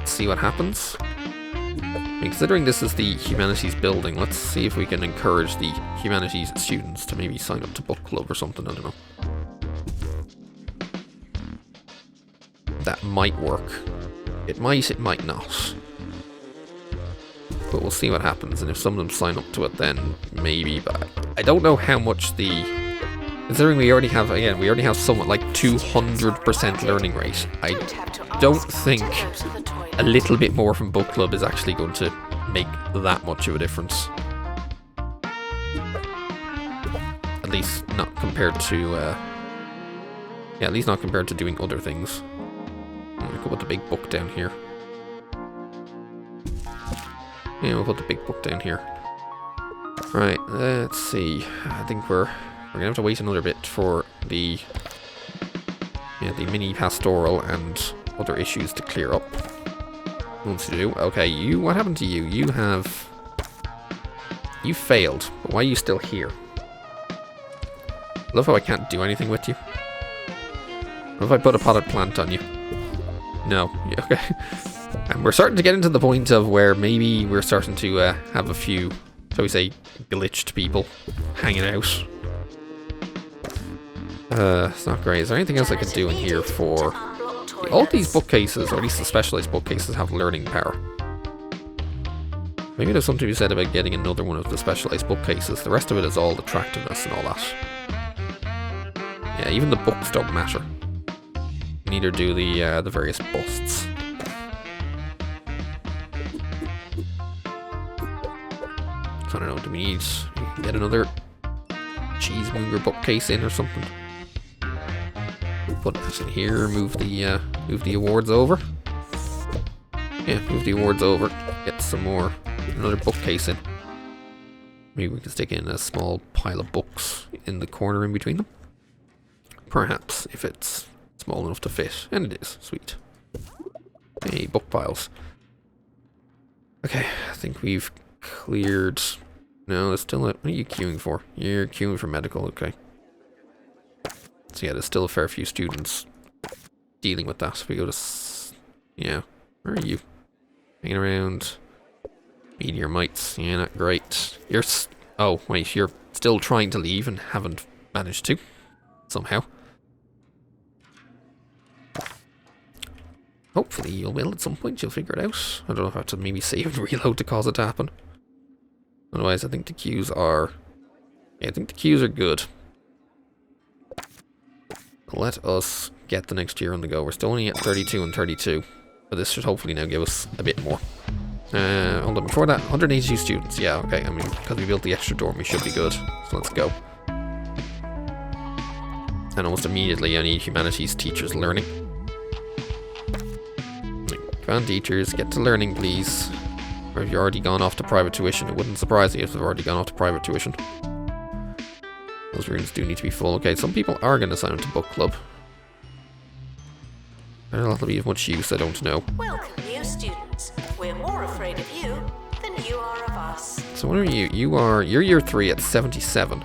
See what happens. I mean, considering this is the Humanities building, let's see if we can encourage the Humanities students to maybe sign up to book club or something, I don't know. That might work. It might not. But we'll see what happens, and if some of them sign up to it, then maybe, but I don't know how much the... Considering we already have somewhat like 200% learning rate, I don't think a little bit more from book club is actually going to make that much of a difference. At least not compared to, at least not compared to doing other things. We'll put the big book down here. Yeah, we'll put the big book down here. Right, let's see. I think we're gonna have to wait another bit for the mini pastoral and other issues to clear up. Once you do, okay, what happened to you? You failed, but why are you still here? I love how I can't do anything with you. What if I put a potted plant on you? No. Yeah, okay. And we're starting to get into the point of where maybe we're starting to have a few, shall we say, glitched people hanging out. It's not great. Is there anything else I could do in here for... All these bookcases, or at least the specialized bookcases, have learning power. Maybe there's something to be said about getting another one of the specialized bookcases. The rest of it is all attractiveness and all that. Yeah, even the books don't matter. Neither do the various busts. I don't know, do we need to get another Cheese-Moonger bookcase in or something? We'll put this in here, move the awards over. Yeah, move the awards over, get some more, another bookcase in. Maybe we can stick in a small pile of books in the corner in between them. Perhaps, if it's small enough to fit. And it is. Sweet. Hey, book piles. Okay, I think we've cleared... No, there's still a... What are you queuing for? You're queuing for medical, okay. So yeah, there's still a fair few students dealing with that. We go to... Yeah, where are you? Hanging around... Meteor mites, yeah, not great. You're oh, wait, you're still trying to leave and haven't managed to. Somehow. Hopefully you will at some point, you'll figure it out. I don't know if I have to maybe save and reload to cause it to happen. Otherwise, I think the queues are... Yeah, I think the queues are good. Let us get the next year on the go. We're still only at 32 and 32. But this should hopefully now give us a bit more. Hold on, before that, 182 students. Yeah, okay, I mean, because we built the extra dorm, we should be good. So let's go. And almost immediately I need humanities teachers learning. Come on, teachers, get to learning, please. Or have you already gone off to private tuition? It wouldn't surprise me if they've already gone off to private tuition. Those rooms do need to be full. Okay, some people are going to sign up to book club. I don't know if that'll be of much use, I don't know. Welcome, new students. We're more afraid of you than you are of us. So what are you? You're year 3 at 77.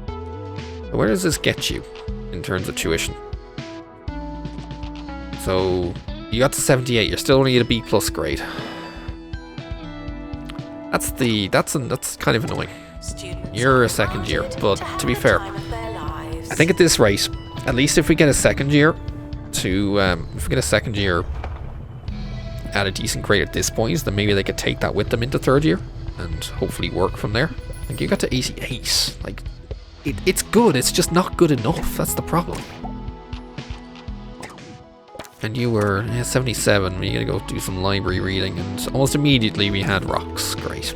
So where does this get you in terms of tuition? So you got to 78. You're still only at a B+ grade. That's kind of annoying. You're a second year, but to be fair, I think at this rate, at least if we get a second year at a decent grade at this point, then maybe they could take that with them into third year and hopefully work from there. Like, you got to 88. Like, it's good, it's just not good enough. That's the problem. And you were 77. We gotta go do some library reading, and almost immediately we had rocks. Great.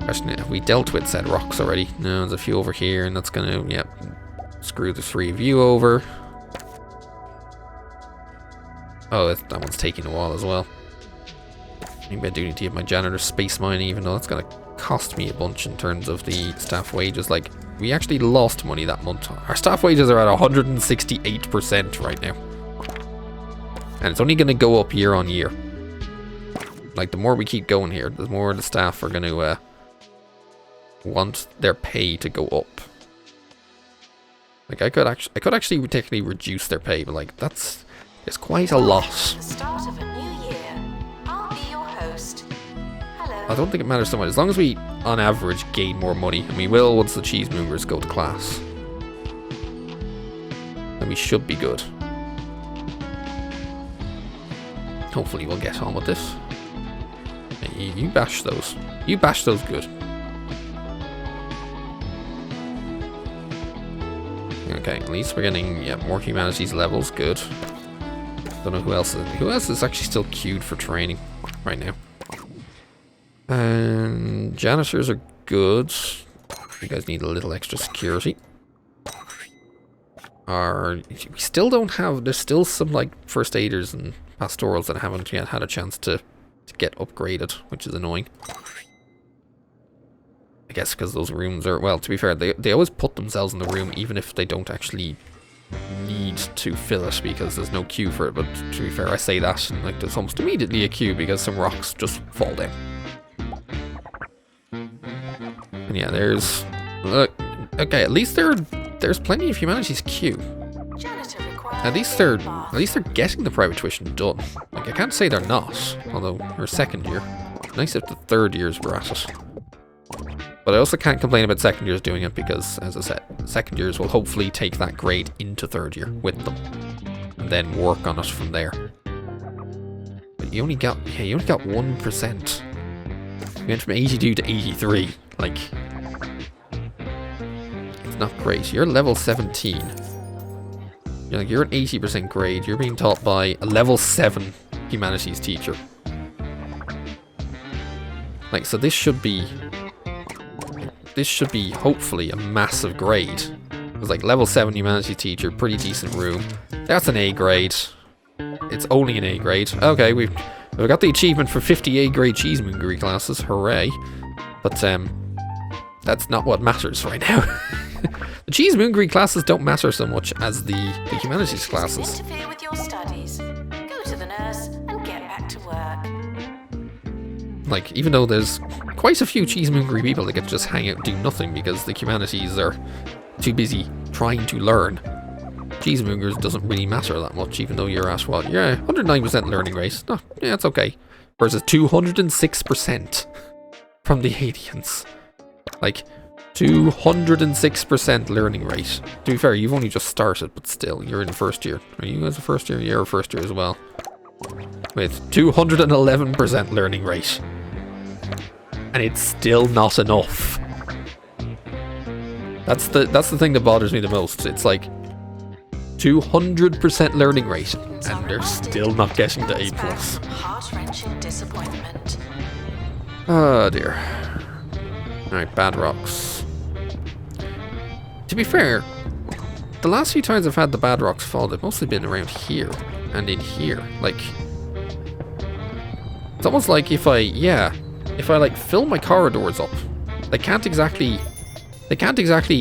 Question, have we dealt with said rocks already? No, there's a few over here, and that's gonna, yep, screw the 3 of you over. Oh, that one's taking a while as well. Maybe I do need to give my janitor space mining, even though that's gonna cost me a bunch in terms of the staff wages. Like, we actually lost money that month. Our staff wages are at 168% right now. And it's only gonna go up year on year. Like, the more we keep going here, the more the staff are gonna want their pay to go up. Like, I could actually technically reduce their pay, but like, it's quite a lot. The start of a new year. I'll be your host. Hello. I don't think it matters so much, as long as we, on average, gain more money, and we will once the Cheese-Moongers go to class. Then we should be good. Hopefully we'll get on with this. You bash those. You bash those good. Okay, at least we're getting more humanities levels. Good. Don't know who else is actually still queued for training right now. And janitors are good. You guys need a little extra security. We still don't have. There's still some like first aiders and pastorals that haven't yet had a chance to get upgraded, which is annoying. I guess because those rooms are, well, to be fair, they always put themselves in the room even if they don't actually need to fill it because there's no queue for it. But to be fair, I say that and like there's almost immediately a queue because some rocks just fall down. And yeah, there's okay, at least there's plenty of humanities queue. At least they're getting the private tuition done. Like, I can't say they're not, although we're second year. Nice if the third years were at it. But I also can't complain about second years doing it because, as I said, second years will hopefully take that grade into third year with them. And then work on it from there. But you only got 1%. We went from 82 to 83. Like, it's not great. You're level 17. You're an 80% grade. You're being taught by a level 7 humanities teacher. Like, so this should be hopefully a massive grade. It's like level 7 humanities teacher, pretty decent room. That's an A grade. It's only an A grade. Okay, we've got the achievement for 50 A grade Cheese-Moongery classes. Hooray. But that's not what matters right now. The Cheese-Moongery classes don't matter so much as the humanities classes. Interfere with your studies. Go to the nurse and get back to work. Like, even though there's quite a few Cheese-Moongery people that get to just hang out and do nothing because the humanities are too busy trying to learn. Cheese-Moongers doesn't really matter that much, even though you're at, well, yeah, 109% learning rate. No, yeah, it's okay. Versus 206% from the aliens. Like, 206% learning rate. To be fair, you've only just started, but still, you're in first year. Are you guys a first year? You're a first year as well. With 211% learning rate. And it's still not enough. That's the thing that bothers me the most. It's like 200% learning rate, and they're still not getting to A+. Heart-wrenching disappointment. Oh dear. Alright, bad rocks. To be fair, the last few times I've had the bad rocks fall, they've mostly been around here and in here. Like, it's almost like if I like fill my corridors up, they can't exactly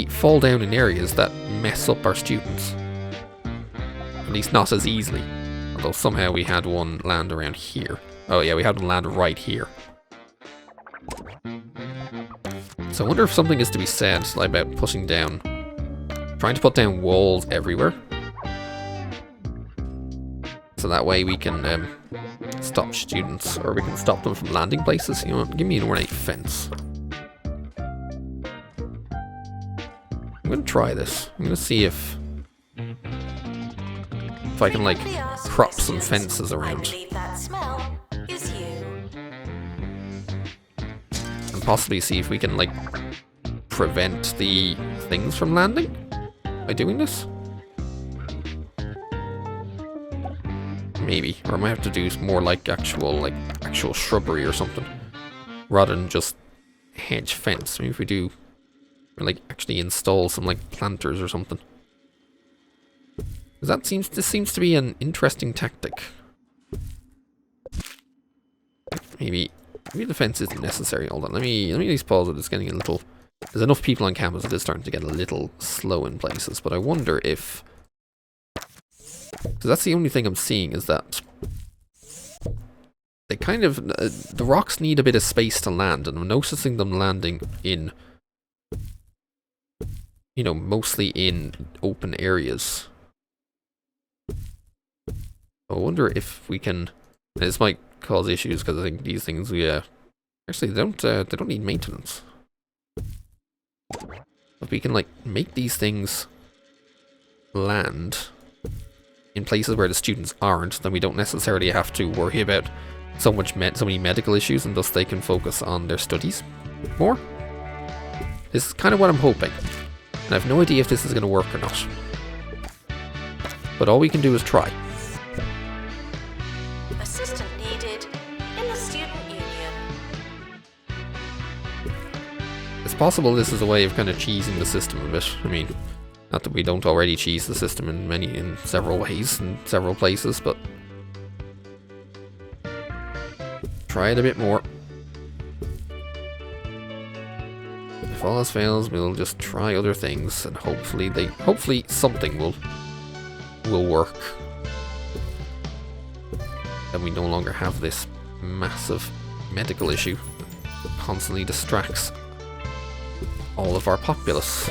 fall down in areas that mess up our students. At least not as easily. Although somehow we had one land around here. Oh yeah, we had one land right here. So I wonder if something is to be said about trying to put down walls everywhere. So that way we can stop students, or we can stop them from landing places. You know what, give me an ornate fence. I'm gonna try this. I'm gonna see if I can like crop some fences around. I believe that smell is you. And possibly see if we can like prevent the things from landing by doing this. Maybe, or I might have to do more like actual shrubbery or something, rather than just hedge fence. Maybe if we do, or like actually install some like planters or something. Because this seems to be an interesting tactic. Maybe the fence isn't necessary. Hold on, let me at least pause it. It's getting a little. There's enough people on campus that it's starting to get a little slow in places. But I wonder if, because that's the only thing I'm seeing is that they kind of the rocks need a bit of space to land, and I'm noticing them landing in, you know, mostly in open areas. I wonder if we can. This might cause issues because I think these things, actually they don't need maintenance. If we can like make these things land in places where the students aren't, then we don't necessarily have to worry about so many medical issues, and thus they can focus on their studies more. This is kind of what I'm hoping, and I have no idea if this is going to work or not. But all we can do is try. Assistant needed in the student union. It's possible this is a way of kind of cheesing the system a bit. I mean, not that we don't already cheese the system in several ways, in several places, but try it a bit more. If all else fails, we'll just try other things, and hopefully something will work. Then we no longer have this massive medical issue that constantly distracts all of our populace.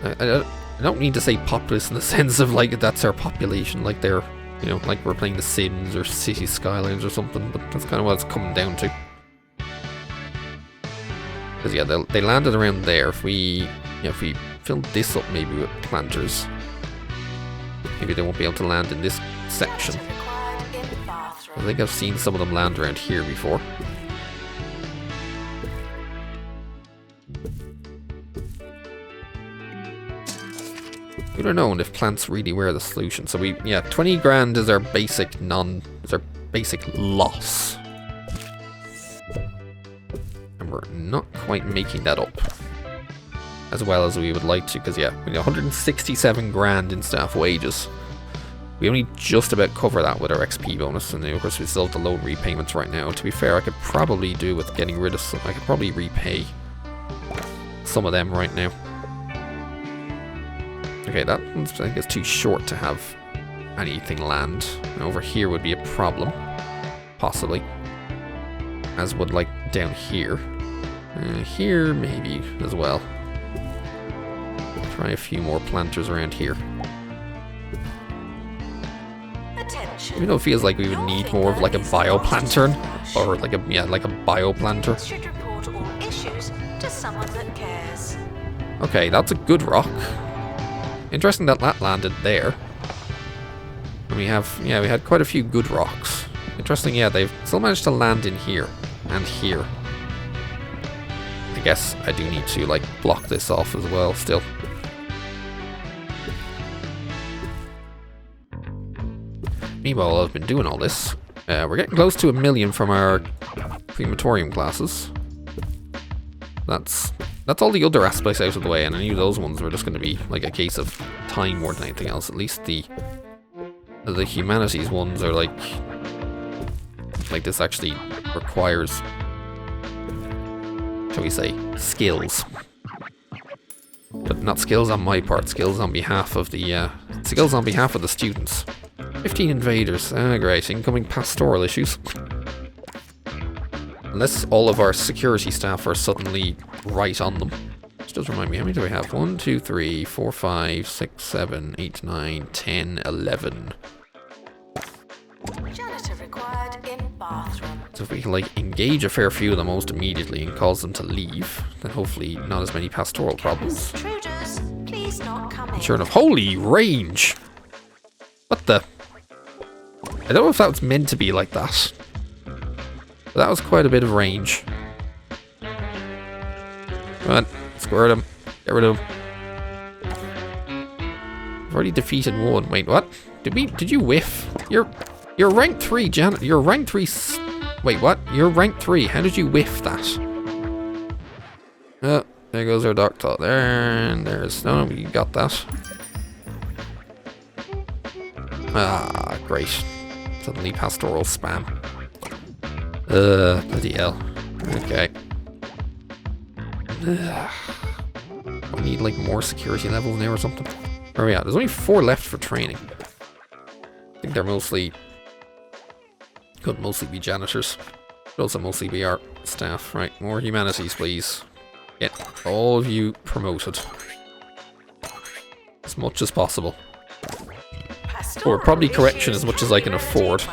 I don't mean to say populace in the sense of like that's our population, like they're, you know, like we're playing The Sims or City Skylines or something, but that's kind of what it's coming down to. Because yeah, they landed around there. If we fill this up maybe with planters, maybe they won't be able to land in this section. I think I've seen some of them land around here before. We don't know if plants really were the solution. So 20 grand is our basic loss. And we're not quite making that up as well as we would like to, because yeah, we got 167 grand in staff wages. We only just about cover that with our XP bonus, and of course we still have the loan repayments right now. To be fair, I could probably do with getting rid of some. I could probably repay some of them right now. Okay, that one's, I think it's too short to have anything land. And over here would be a problem, possibly. As would like down here. Here maybe as well. Try a few more planters around here. Attention. Even though it feels like we would need more of like a bioplanter, or like a bioplanter. Should report all issues to someone that cares. Okay, that's a good rock. Interesting that that landed there. And we had quite a few good rocks. Interesting, yeah, they've still managed to land in here and here. I guess I do need to like block this off as well still. Meanwhile, I've been doing all this. We're getting close to 1 million from our Creamatorium classes. That's all the other aspects out of the way, and I knew those ones were just going to be like a case of time more than anything else. At least the Humanities ones are like this actually requires, shall we say, skills. But not skills on my part, skills on behalf of the students. 15 invaders. Ah, great. Incoming pastoral issues. Unless all of our security staff are suddenly right on them. Which does remind me, how many do we have? 1, 2, 3, 4, 5, 6, 7, 8, 9, 10, 11. Janitor required in bathroom. So if we can like engage a fair few of them almost immediately and cause them to leave, then hopefully not as many pastoral problems. Intruders, please not come in. Sure enough. Holy range! What the? I don't know if that was meant to be like that. But that was quite a bit of range. Come on, squirt him. Get rid of him. I've already defeated one. Wait, what? Did you whiff? You're rank 3, Janet. You're rank 3. Wait, what? You're rank 3. How did you whiff that? Oh, there goes our dark thought. There, and there's no, you got that. Ah, great. Suddenly pastoral spam. Bloody hell. Okay. We need like more security levels now or something. Where are we at? There's only 4 left for training. I think they're mostly... could mostly be janitors. Could also mostly be our staff. Right, more humanities please. Get all of you promoted. As much as possible. Or probably correction as much as I can afford.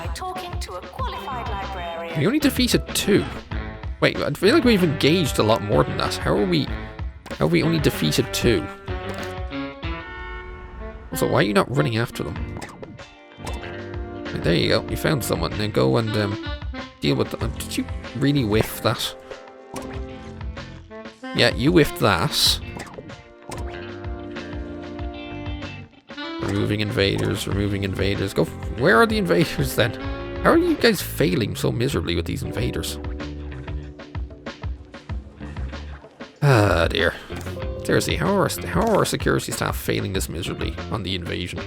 We only defeated 2. Wait, I feel like we've engaged a lot more than that. How have we only defeated 2? Also, why are you not running after them? Right, there you go, you found someone. Now go and deal with them. Did you really whiff that? Yeah, you whiffed that. Removing invaders. Go. Where are the invaders then? How are you guys failing so miserably with these invaders? Ah, dear. Seriously, how are our security staff failing this miserably on the invasion?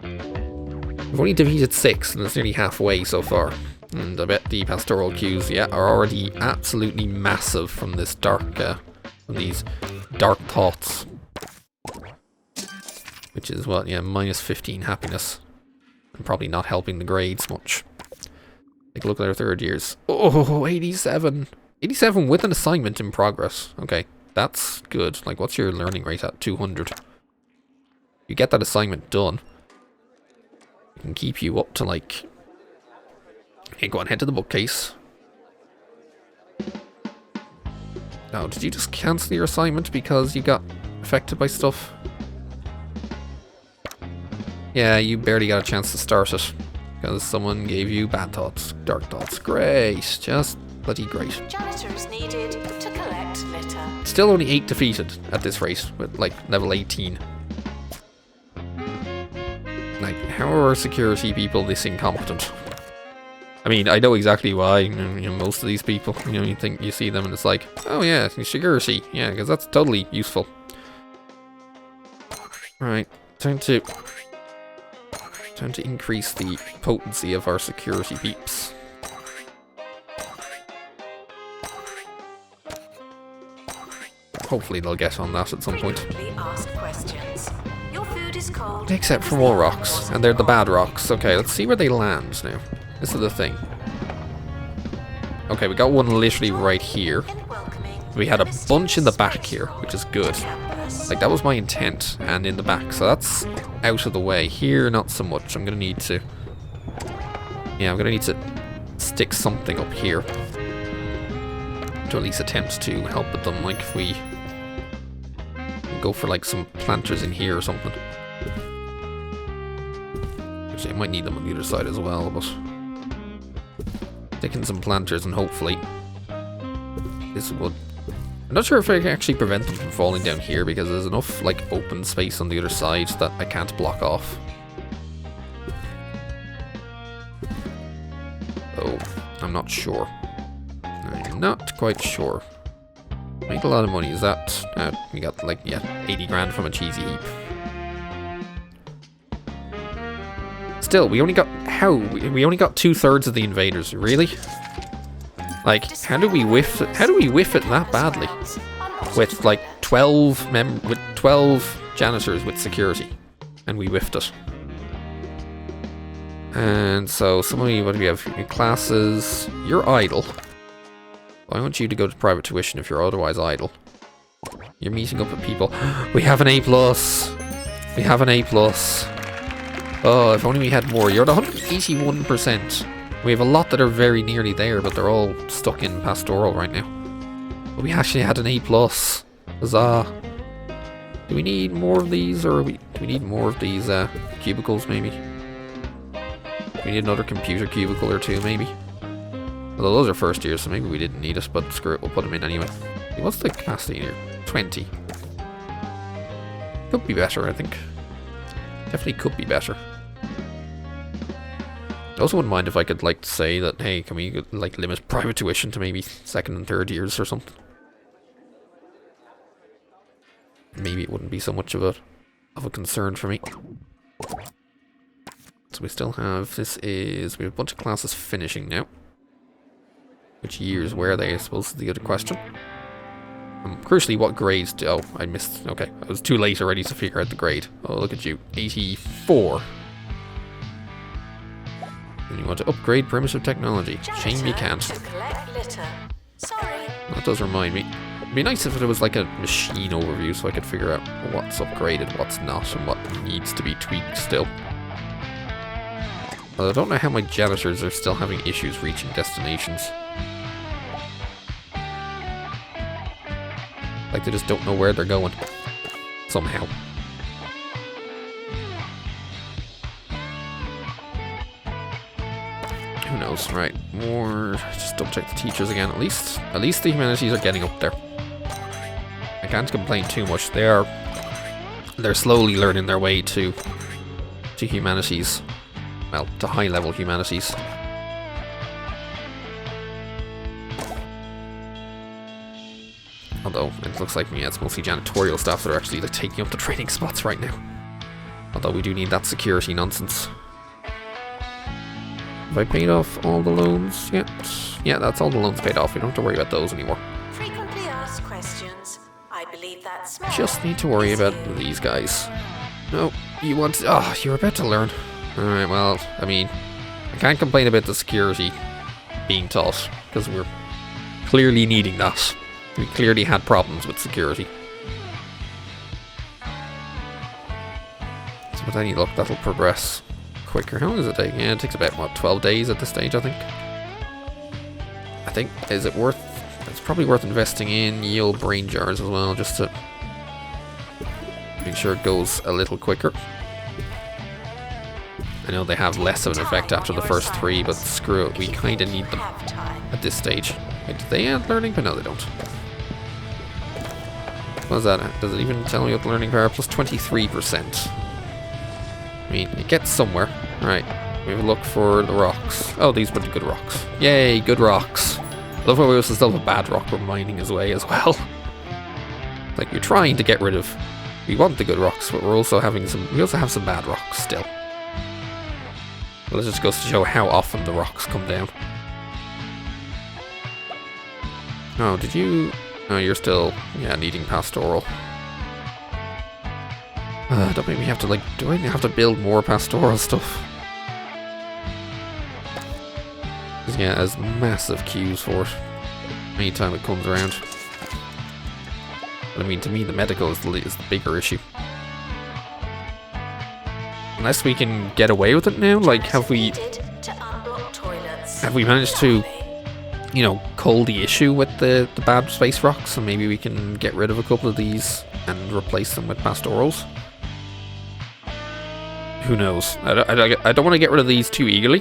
We've only defeated 6, and it's nearly halfway so far. And I bet the pastoral queues, yeah, are already absolutely massive from this from these dark thoughts. Which is what, yeah, minus 15 happiness. And probably not helping the grades much. Take a look at our 3rd years. Oh, 87. 87 with an assignment in progress. Okay, that's good. Like, what's your learning rate at? 200. You get that assignment done. It can keep you up to, like... Okay, go on, head to the bookcase. Oh, did you just cancel your assignment because you got affected by stuff? Yeah, you barely got a chance to start it. Because someone gave you bad thoughts, dark thoughts. Great, just bloody great. Janitors needed to collect litter. Still only 8 defeated at this rate, with like level 18. Like, how are our security people this incompetent? I mean, I know exactly why. You know, most of these people, you know, you think you see them and it's like, oh yeah, security. Yeah, because that's totally useful. Right, time to increase the potency of our security beeps. Hopefully they'll get on that at some point. Except for more rocks, and they're the bad rocks. Okay, let's see where they land now. This is the thing. Okay, we got one literally right here. We had a bunch in the back here, which is good. Like, that was my intent, and in the back, so that's out of the way. Here, not so much. I'm gonna need to... Yeah, I'm gonna need to stick something up here to at least attempt to help with them, like if we go for like some planters in here or something. Actually, I might need them on the other side as well, but sticking some planters and hopefully this would... I'm not sure if I can actually prevent them from falling down here because there's enough like open space on the other side that I can't block off. Oh, I'm not sure. I'm not quite sure. Made a lot of money. Is that... we got like, yeah, 80 grand from a cheesy heap. Still, we only got... How? We only got 2/3 of the invaders. Really? Like, how do we whiff it? How do we whiff it that badly? With like 12 janitors with security. And we whiffed it. And so, somebody, what do we have? Classes. You're idle. I want you to go to private tuition if you're otherwise idle. You're meeting up with people. We have an A+. We have an A+. Oh, if only we had more. You're at 181%. We have a lot that are very nearly there, but they're all stuck in pastoral right now. But we actually had an A+. Huzzah. Do we need more of these, or do we need more of these cubicles, maybe? We need another computer cubicle or two, maybe. Although those are first years, so maybe we didn't need it, but screw it, we'll put them in anyway. What's the capacity here? 20. Could be better, I think. Definitely could be better. I also wouldn't mind if I could, like, say that, hey, can we, like, limit private tuition to maybe 2nd and 3rd years or something? Maybe it wouldn't be so much of a concern for me. So we still have, we have a bunch of classes finishing now. Which years were they, I suppose, is the other question. Crucially, what grades do... Oh, I missed... Okay, I was too late already to figure out the grade. Oh, look at you. 84. And you want to upgrade primitive technology. Shame you can't. That does remind me. It'd be nice if there was like a machine overview so I could figure out what's upgraded, what's not, and what needs to be tweaked still. Well, I don't know how my janitors are still having issues reaching destinations. Like, they just don't know where they're going. Somehow. Who knows? Right. More... Just double check the teachers again. At least the humanities are getting up there. I can't complain too much. They're slowly learning their way to humanities. Well, to high-level humanities. Although, it looks like, yeah, it's mostly janitorial staff that are actually like, taking up the training spots right now. Although we do need that security nonsense. Have I paid off all the loans yet? Yeah, that's all the loans paid off. We don't have to worry about those anymore. Frequently asked questions. I believe that's just need to worry about these guys. No, you want... Oh, you're about to learn. Alright, well, I mean, I can't complain about the security being taught, because we're clearly needing that. We clearly had problems with security. So with any luck, that'll progress quicker. How long does it take? Yeah, it takes about, what, 12 days at this stage, I think. Is it worth... It's probably worth investing in yield brain jars as well, just to make sure it goes a little quicker. I know they have less of an effect after the first 3, but screw it, we kind of need them at this stage. Wait, do they add learning? But no, they don't. What is that? Does it even tell me what the learning power? Plus 23%. I mean, it gets somewhere. Right. We have a look for the rocks. Oh, these were the good rocks. Yay, good rocks. I love how we also still have a bad rock we're mining his way as well. Like, we're trying to get rid of... We want the good rocks, but we're also having some... We also have some bad rocks still. Well, it just goes to show how often the rocks come down. Oh, did you... Oh, you're still... Yeah, needing pastoral. Don't make me have to, like... Do I have to build more pastoral stuff? Because, yeah, it has massive queues for it. Anytime it comes around. But I mean, to me, the medical is the bigger issue. Unless we can get away with it now, like, have we managed to, you know, cull the issue with the bad space rocks, and maybe we can get rid of a couple of these and replace them with pastorals? Who knows? I don't want to get rid of these too eagerly,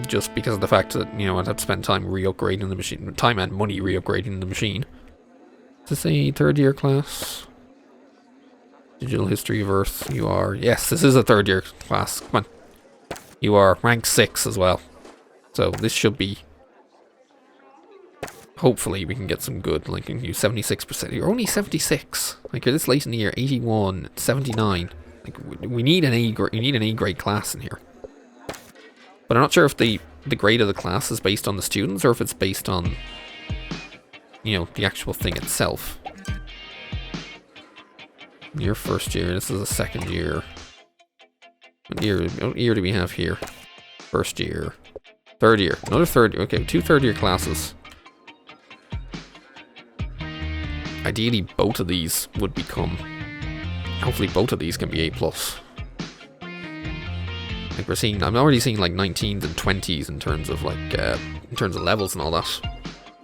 just because of the fact that, you know, I'd have to spend time re-upgrading the machine, time and money re-upgrading the machine. Is this a third year class? Digital History of Earth, you are... Yes, this is a third year class. Come on. You are rank 6 as well. So this should be... Hopefully we can get some good, like, you 76%. You're only 76. Like, you're this late in the year, 81, 79. Like, we need an A grade class in here. But I'm not sure if the grade of the class is based on the students, or if it's based on, you know, the actual thing itself. Your first year, this is a second year. What year do we have here? First year. Third year. Another third year. Okay, 2 third year classes. Ideally, both of these would become... Hopefully both of these can be A+. Like we're seeing... I'm already seeing like 19s and 20s in terms of like... in terms of levels and all that.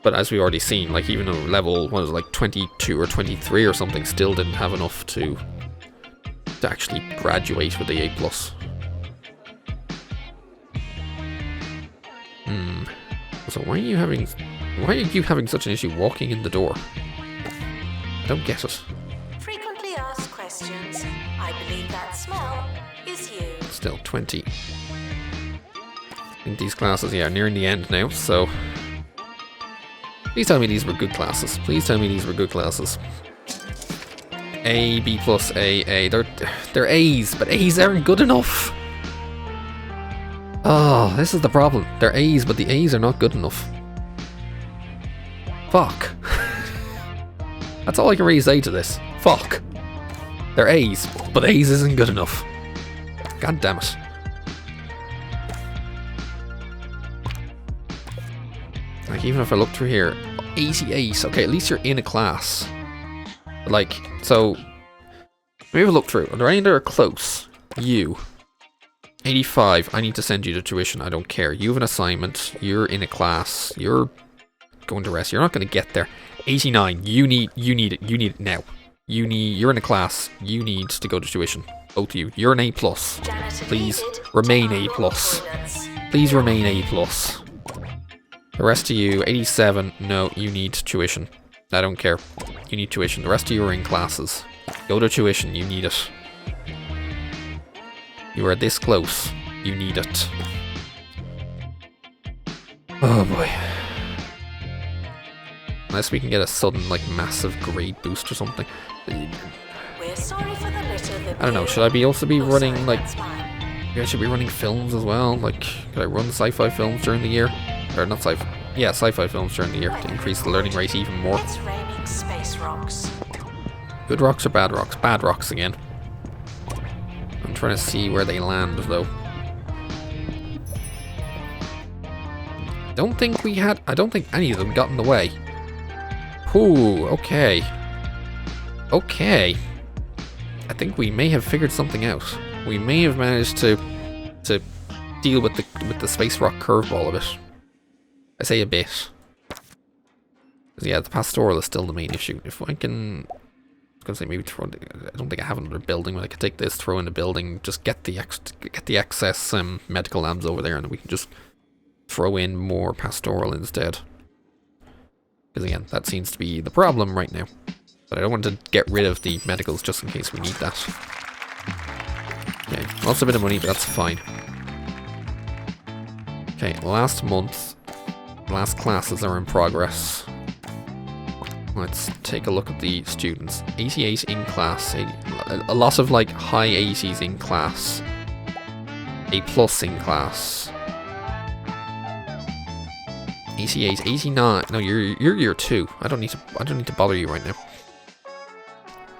But as we've already seen, like even a level, what was it, like 22 or 23 or something, still didn't have enough to actually graduate with the A+. So why are you having such an issue walking in the door? I don't get it. Frequently asked questions. I believe that smell is you. Still 20. I think these classes, yeah, are nearing the end now, so... Please tell me these were good classes. Please tell me these were good classes. A, B+, A. They're A's, but A's aren't good enough. Oh, this is the problem. They're A's, but the A's are not good enough. Fuck. That's all I can really say to this. Fuck. They're A's, but A's isn't good enough. God damn it. Like, even if I look through here, 88, okay, at least you're in a class. Like, so, maybe look through. Are there any that are close? You. 85, I need to send you to tuition, I don't care. You have an assignment, you're in a class, you're going to rest, you're not going to get there. 89, you need it now. You're in a class, you need to go to tuition. Both of you. You're an A+. Please remain A+. Please remain A+. The rest of you, 87, no, you need tuition. I don't care. You need tuition. The rest of you are in classes. Go to tuition, you need it. You are this close. You need it. Oh boy. Unless we can get a sudden, like, massive grade boost or something. We're sorry for the litter that I don't know, should I also be running, like... Maybe I should be running films as well? Like, could I run sci-fi films during the year? Or not sci-fi... Yeah, sci-fi films during the year to increase the learning rate even more. It's raining space rocks. Good rocks or bad rocks? Bad rocks again. I'm trying to see where they land, though. I don't think any of them got in the way. Ooh, okay. Okay. I think we may have figured something out. We may have managed to deal with the space rock curveball a bit. I say a bit. Yeah, the pastoral is still the main issue. If I can... I was going to say maybe throw... I don't think I have another building, but I could take this, throw in a building, just get the excess medical labs over there, and then we can just throw in more pastoral instead. Because again, that seems to be the problem right now. But I don't want to get rid of the medicals just in case we need that. Okay, lost a bit of money, but that's fine. Okay, last month, last classes are in progress. Let's take a look at the students. 88 in class, a lot of like high 80s in class. A plus in class. 88, 89. No, you're year 2. I don't need to bother you right now.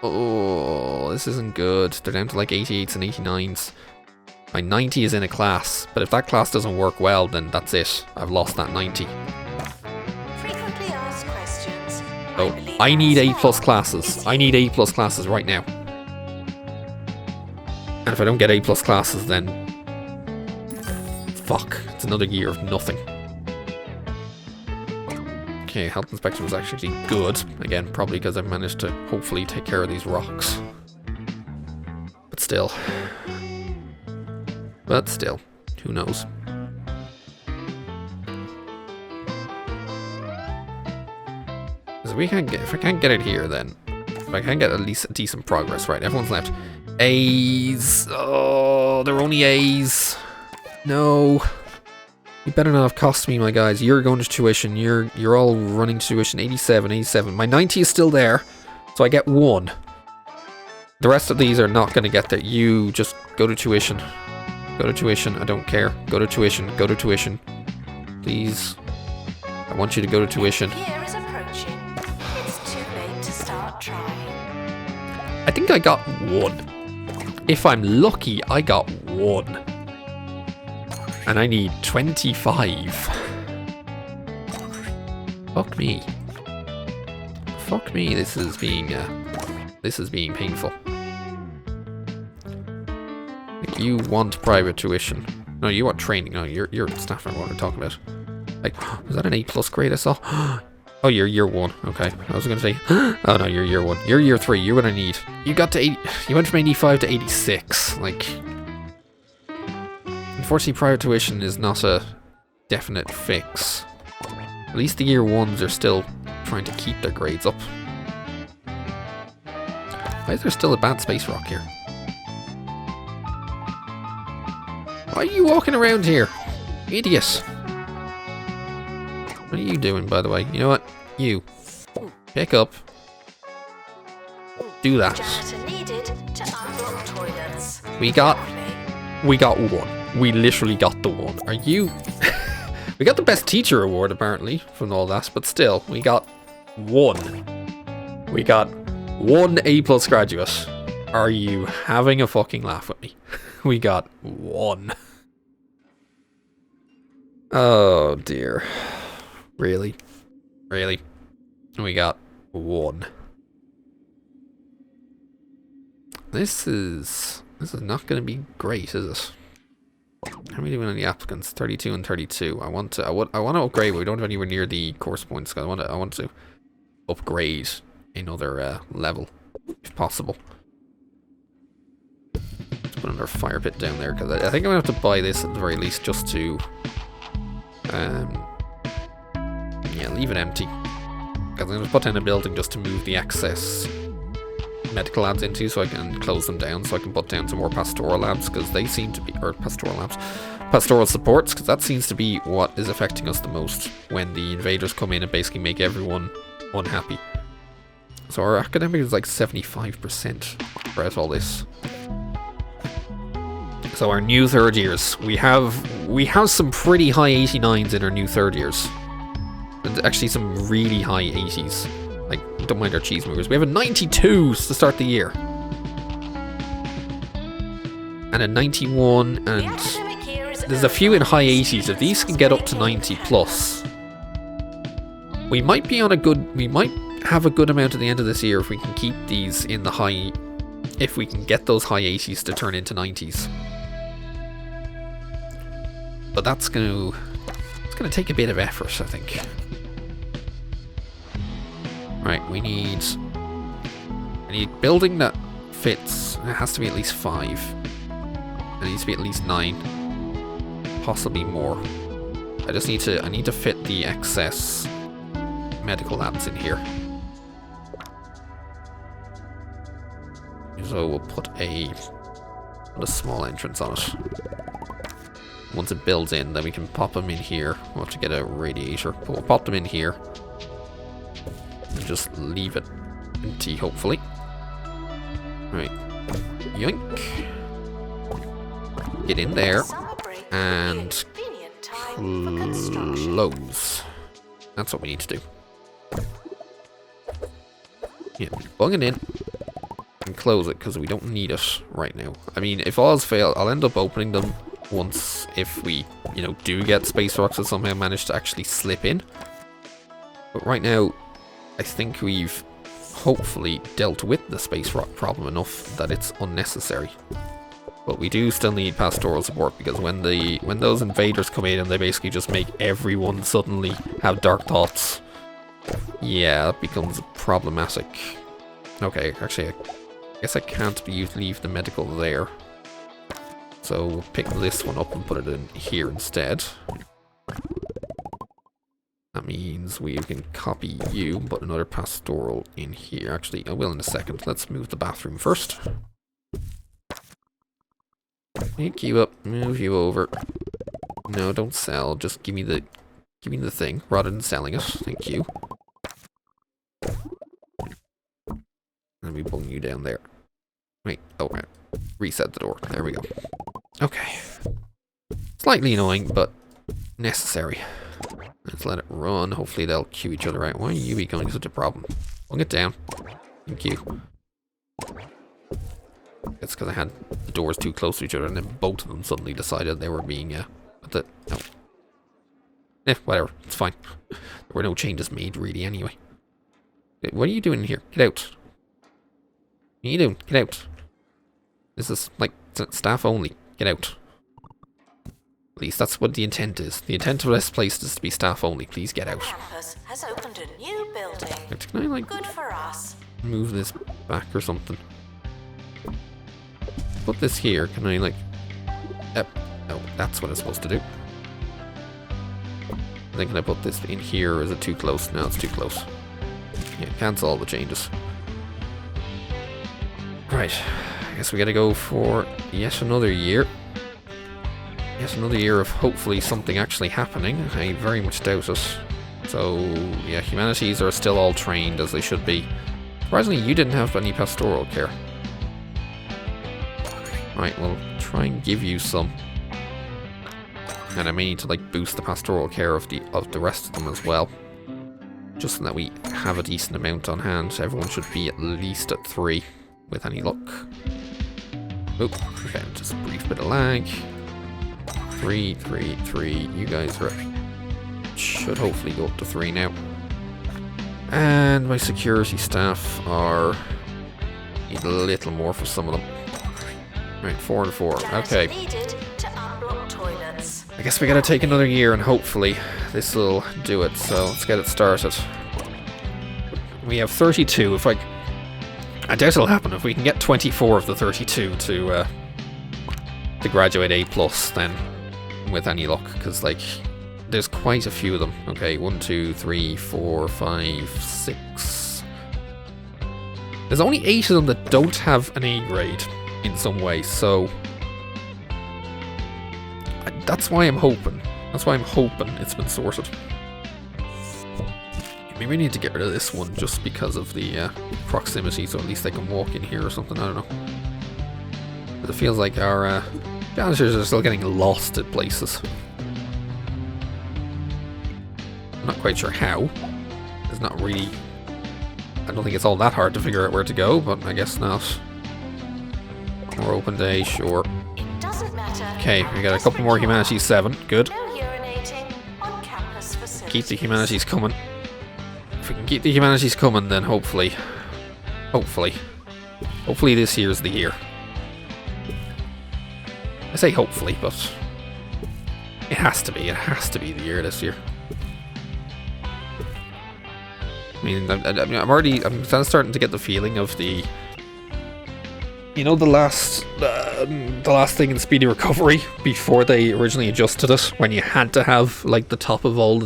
Oh, this isn't good. They're down to like 88s and 89s. My 90 is in a class, but if that class doesn't work well, then that's it. I've lost that 90. Frequently asked questions. Oh, I need A+ classes. I need A+ classes right now. And if I don't get A+ classes, then fuck. It's another year of nothing. Okay, health inspection was actually good. Again, probably because I managed to hopefully take care of these rocks. But still. Who knows? If I can't get it here, then if I can't get at least a decent progress, right? Everyone's left. A's. Oh, they're only A's. No. You better not have cost me, my guys. You're going to tuition. You're all running to tuition. 87, 87. My 90 is still there, so I get 1. The rest of these are not going to get there. You just go to tuition. Go to tuition. I don't care. Go to tuition. Go to tuition. Please. I want you to go to tuition. Year is approaching. It's too late to start trying. I think I got 1. If I'm lucky, I got 1. And I need 25. Fuck me. Fuck me. This is being painful. Like, you want private tuition. No, you want training. No, you're staff. What we're talking about. Like, was that an A+ grade I saw? Oh, you're year 1. Okay, I was gonna say. Oh no, you're year 1. You're year 3. You're gonna need. You got to 80. You went from 85 to 86. Like. Unfortunately, private tuition is not a definite fix. At least the year 1s are still trying to keep their grades up. Why is there still a bad space rock here? Why are you walking around here? Idiot. What are you doing, by the way? You know what? You. Pick up. Do that. Janitor needed to unblock toilets. We got 1. We literally got the 1. Are you... We got the best teacher award, apparently, from all that, but still, we got 1. We got 1 A+ graduate. Are you having a fucking laugh with me? We got 1. Oh, dear. Really? Really? We got 1. This is not going to be great, is it? How are we doing on the applicants? 32 and 32. I want to upgrade, but we don't have anywhere near the course points. I want to upgrade another level, if possible. Let's put another fire pit down there, because I think I'm going to have to buy this at the very least, just to yeah, leave it empty. Because I'm going to put down a building just to move the excess medical labs into, so I can close them down, so I can put down some more pastoral labs, because they seem to be, or pastoral supports, because that seems to be what is affecting us the most when the invaders come in and basically make everyone unhappy. So our academic is like 75% throughout all this. So our new third years, we have some pretty high 89s in our new third years, and actually some really high 80s. Like, don't mind our Cheese-Moongers. We have a 92 to start the year. And a 91, and there's a few in high 80s. If these can get up to 90 plus, we might be on a good, we might have a good amount at the end of this year if we can keep these in the high, if we can get those high 80s to turn into 90s. But it's going to take a bit of effort, I think. Right, I need building that fits. It has to be at least 5. It needs to be at least 9, possibly more. I need to fit the excess medical labs in here. So we'll put a small entrance on it. Once it builds in, then we can pop them in here. We'll have to get a radiator, but we'll pop them in here. And just leave it empty, hopefully. Right. Yoink. Get in there. And close. That's what we need to do. Yeah, bung it in. And close it, because we don't need it right now. I mean, if all else fail, I'll end up opening them once if we, you know, do get space rocks that somehow manage to actually slip in. But right now, I think we've hopefully dealt with the space rock problem enough that it's unnecessary. But we do still need pastoral support, because when those invaders come in and they basically just make everyone suddenly have dark thoughts, yeah, that becomes problematic. Okay, actually, I guess I can't leave the medical there. So we'll pick this one up and put it in here instead. That means we can copy you, put another pastoral in here. Actually, I will in a second. Let's move the bathroom first. Pick you up, move you over. No, don't sell. Just give me the thing rather than selling it. Thank you. And we bung you down there. Wait, oh right. Reset the door. There we go. Okay. Slightly annoying, but necessary. Let's let it run. Hopefully they'll queue each other out. Why are you becoming such a problem? Bung it down. Thank you. It's because I had the doors too close to each other, and then both of them suddenly decided they were being, no. Whatever. It's fine. There were no changes made, really, anyway. What are you doing here? Get out. What are you doing? Get out. This is, like, staff only. Get out. At least that's what the intent is. The intent of this place is to be staff only. Please get out. Campus has opened a new building. Can I, like, Good for us. move this back or something? Put this here. Can I, like... no, that's what it's supposed to do. Then can I put this in here, or is it too close? No, it's too close. Yeah, cancel all the changes. Right. I guess we gotta go for yet another year. Yet another year of hopefully something actually happening. I very much doubt it. So, yeah, Humanities are still all trained as they should be. Surprisingly, you didn't have any pastoral care. Right, we'll try and give you some. And I may need to, like, boost the pastoral care of the rest of them as well. Just so that we have a decent amount on hand. Everyone should be at least at 3 with any luck. Oop, okay, just a brief bit of lag. 3, 3, 3. You guys are should hopefully go up to 3 now. And my security staff are need a little more for some of them. Right, 4 and 4. Okay. I guess we gotta take another year and hopefully this will do it. So let's get it started. We have 32. If I doubt it'll happen. If we can get 24 of the 32 to graduate A+, then with any luck, because like there's quite a few of them. Okay, 1, 2, 3, 4, 5, 6. There's only 8 of them that don't have an A grade in some way, so that's why I'm hoping. That's why I'm hoping it's been sorted. Maybe we need to get rid of this one just because of the proximity, so at least they can walk in here or something. I don't know. But it feels like our janitors are still getting lost at places. I'm not quite sure how. It's not really... I don't think it's all that hard to figure out where to go, but I guess not. More open day, sure. It doesn't matter. Okay, we got a couple more Humanities 7. Good. No urinating on campus facilities. Keep the Humanities coming. If we can keep the Humanities coming, then hopefully this year's the year. I say hopefully, but it has to be. It has to be the year this year. I mean, I'm kind of starting to get the feeling of the, you know, the last thing in Speedy Recovery before they originally adjusted it, when you had to have like the top of all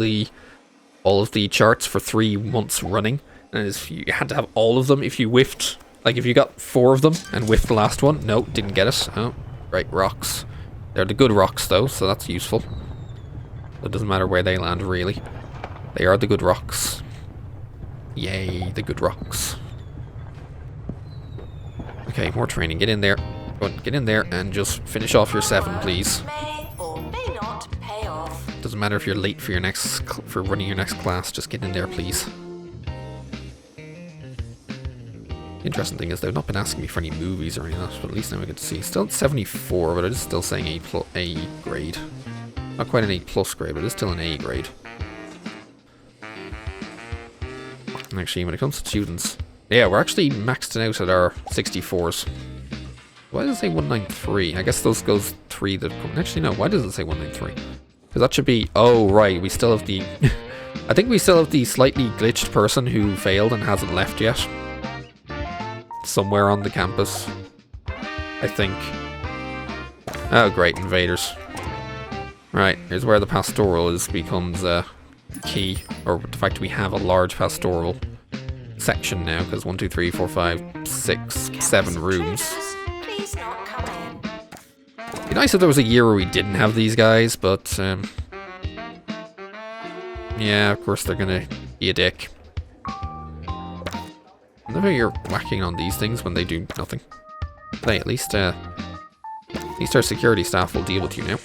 of the charts for 3 months running, and you had to have all of them. If you whiffed, like if you got 4 of them and whiffed the last one, no, didn't get it. Oh, right, rocks. They're the good rocks though, so that's useful. It doesn't matter where they land really. They are the good rocks. Yay, the good rocks. Okay, more training. Get in there. Go on, get in there and just finish off your 7, please. May or may not pay off. Doesn't matter if you're late for your for running your next class. Just get in there, please. The interesting thing is they've not been asking me for any movies or anything else, but at least now we get to see. Still at 74, but it is still saying A grade. Not quite an A+ grade, but it is still an A grade. And actually, when it comes to students, yeah, we're actually maxed out at our 64s. Why does it say 193? I guess those goes 3 that come. Actually, no, why does it say 193? Because that should be, oh, right, we still have the, I think we still have the slightly glitched person who failed and hasn't left yet. Somewhere on the campus, I think. Oh, great, Invaders. Right, here's where the pastoral becomes key, or the fact we have a large pastoral section now, because 1, 2, 3, 4, 5, 6, 7 rooms. Please not come in. It'd be nice if there was a year where we didn't have these guys, but yeah, of course they're gonna be a dick. I love how you're whacking on these things when they do nothing. Hey, at least our security staff will deal with you now.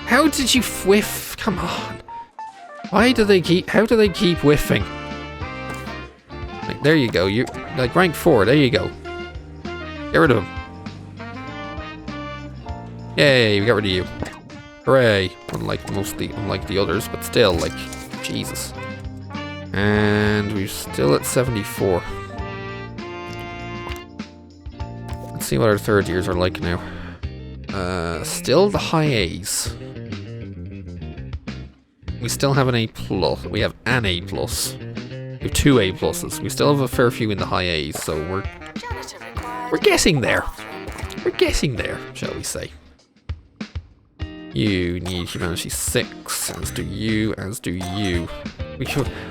How did you whiff? Come on. How do they keep whiffing? Like, there you go. You like rank 4. There you go. Get rid of him. Yay, we got rid of you. Hooray. Unlike the others, but still, like, Jesus. And we're still at 74. Let's see what our third years are like now. Still the high A's. We still have an A+. We have an A+. We have 2 A+. We still have a fair few in the high A's, so we're getting there. We're getting there, shall we say. You need Humanities 6, as do you, as do you.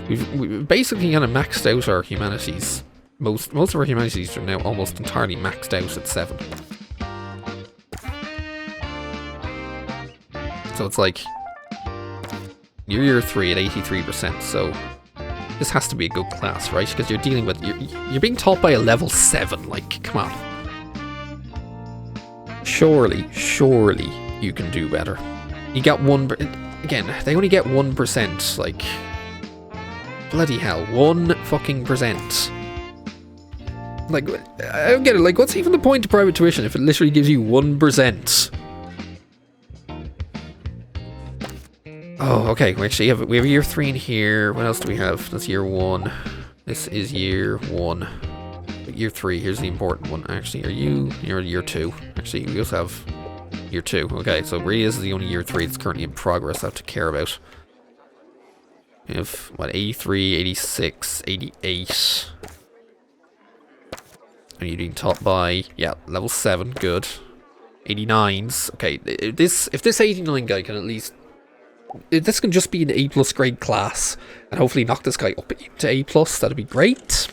We've basically kind of maxed out our Humanities. Most of our Humanities are now almost entirely maxed out at 7. So it's like, you're year 3 at 83%, so this has to be a good class, right? Because you're dealing with, you're being taught by a level 7, like, come on. Surely you can do better. You got again, they only get 1%, like, bloody hell, 1%. Like, I don't get it, like, what's even the point of private tuition if it literally gives you 1%? Oh, okay, we actually have year 3 in here. What else do we have? That's year 1. This is year 1. But year 3, here's the important one. Actually, you're year 2. Actually, we also have year 2. Okay, so really this is the only year 3 that's currently in progress I have to care about. We have, what, 83, 86, 88. And you're being taught by, yeah, level 7, good. 89s. Okay, if this 89 guy can at least, if this can just be an A+ grade class, and hopefully knock this guy up into A+, that'd be great.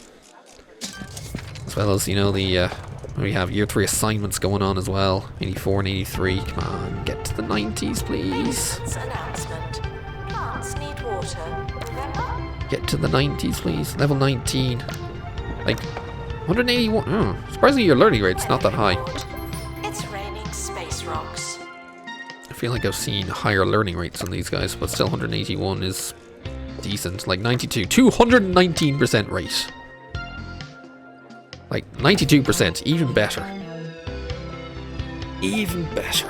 As well as, you know, we have year 3 assignments going on as well. 84 and 83. Come on, get to the 90s, please. Announcement. Plants need water. Remember? Get to the 90s, please. Level 19. Like, 181. Oh, surprisingly, your learning rate's not that high. It's raining space rocks. I feel like I've seen higher learning rates on these guys, but still 181 is decent. Like 92, 219% rate. Like 92%, even better. Even better.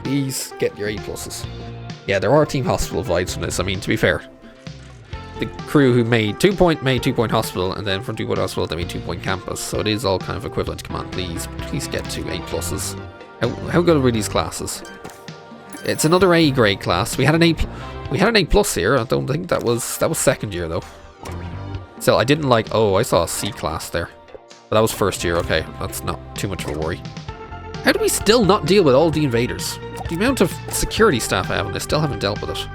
Please get your A+. Yeah, there are Team Hospital vibes from this. I mean, to be fair, the crew who made 2 Point Hospital, and then from 2 Point Hospital they made 2 Point Campus, so it is all kind of equivalent. Come on, please get to A+. How good are these classes? It's another A grade class. We had an A here. I don't think that was second year though. So I didn't like. Oh, I saw a C class there, but that was first year. Okay, that's not too much of a worry. How do we still not deal with all the invaders? The amount of security staff I have, and I still haven't dealt with it.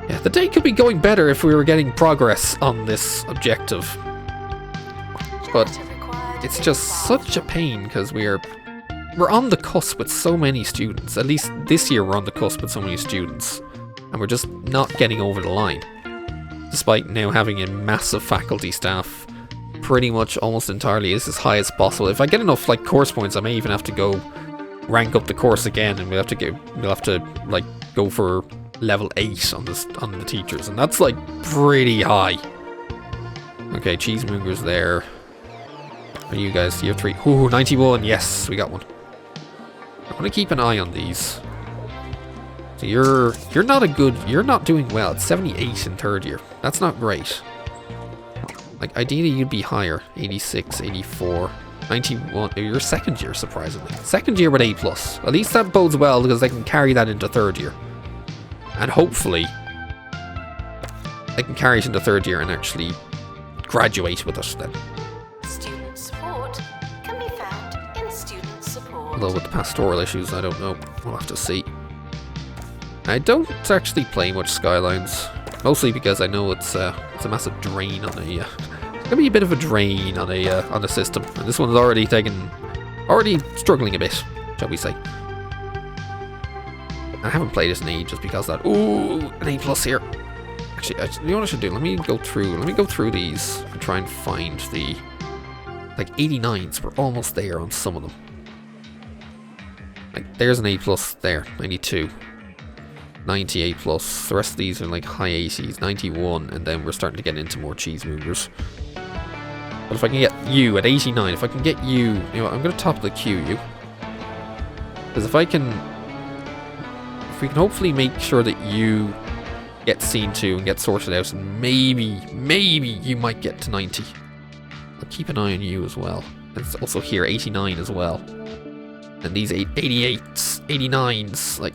Yeah, the day could be going better if we were getting progress on this objective. But it's just such a pain because we are we're on the cusp with so many students. At least this year we're on the cusp with so many students. And we're just not getting over the line. Despite now having a massive faculty staff, pretty much almost entirely is as high as possible. If I get enough like course points, I may even have to go rank up the course again, and we'll have to like go for level 8 on the teachers, and that's like pretty high. Okay, Cheese-Moonger's there. Are you guys tier 3? Ooh, 91. Yes, we got one. I want to keep an eye on these. So you're not doing well. It's 78 in 3rd year. That's not great. Like ideally you'd be higher. 86, 84, 91. You're 2nd year, surprisingly. 2nd year with A+. At least that bodes well because they can carry that into 3rd year. And hopefully they can carry it into 3rd year and actually graduate with us then. Student support can be found in student support. Although with the pastoral issues, I don't know. We'll have to see. I don't actually play much Skylines, mostly because I know it's a massive drain on a. It's gonna be a bit of a drain on a system, and this one's already struggling a bit, shall we say? I haven't played it in ages because of that. Ooh, an A+ here. Actually, you know what I should do? Let me go through these and try and find the like 89s. We're almost there on some of them. Like there's an A+ there, 92. 90 A+. The rest of these are like high 80s, 91, and then we're starting to get into more Cheese-Moongers. But if I can get you at 89, if I can get you, you know what, I'm going to top the queue, you. Because if we can hopefully make sure that you get seen to and get sorted out, and maybe you might get to 90. I'll keep an eye on you as well. And it's also here, 89 as well. And these 88s, 89s, like,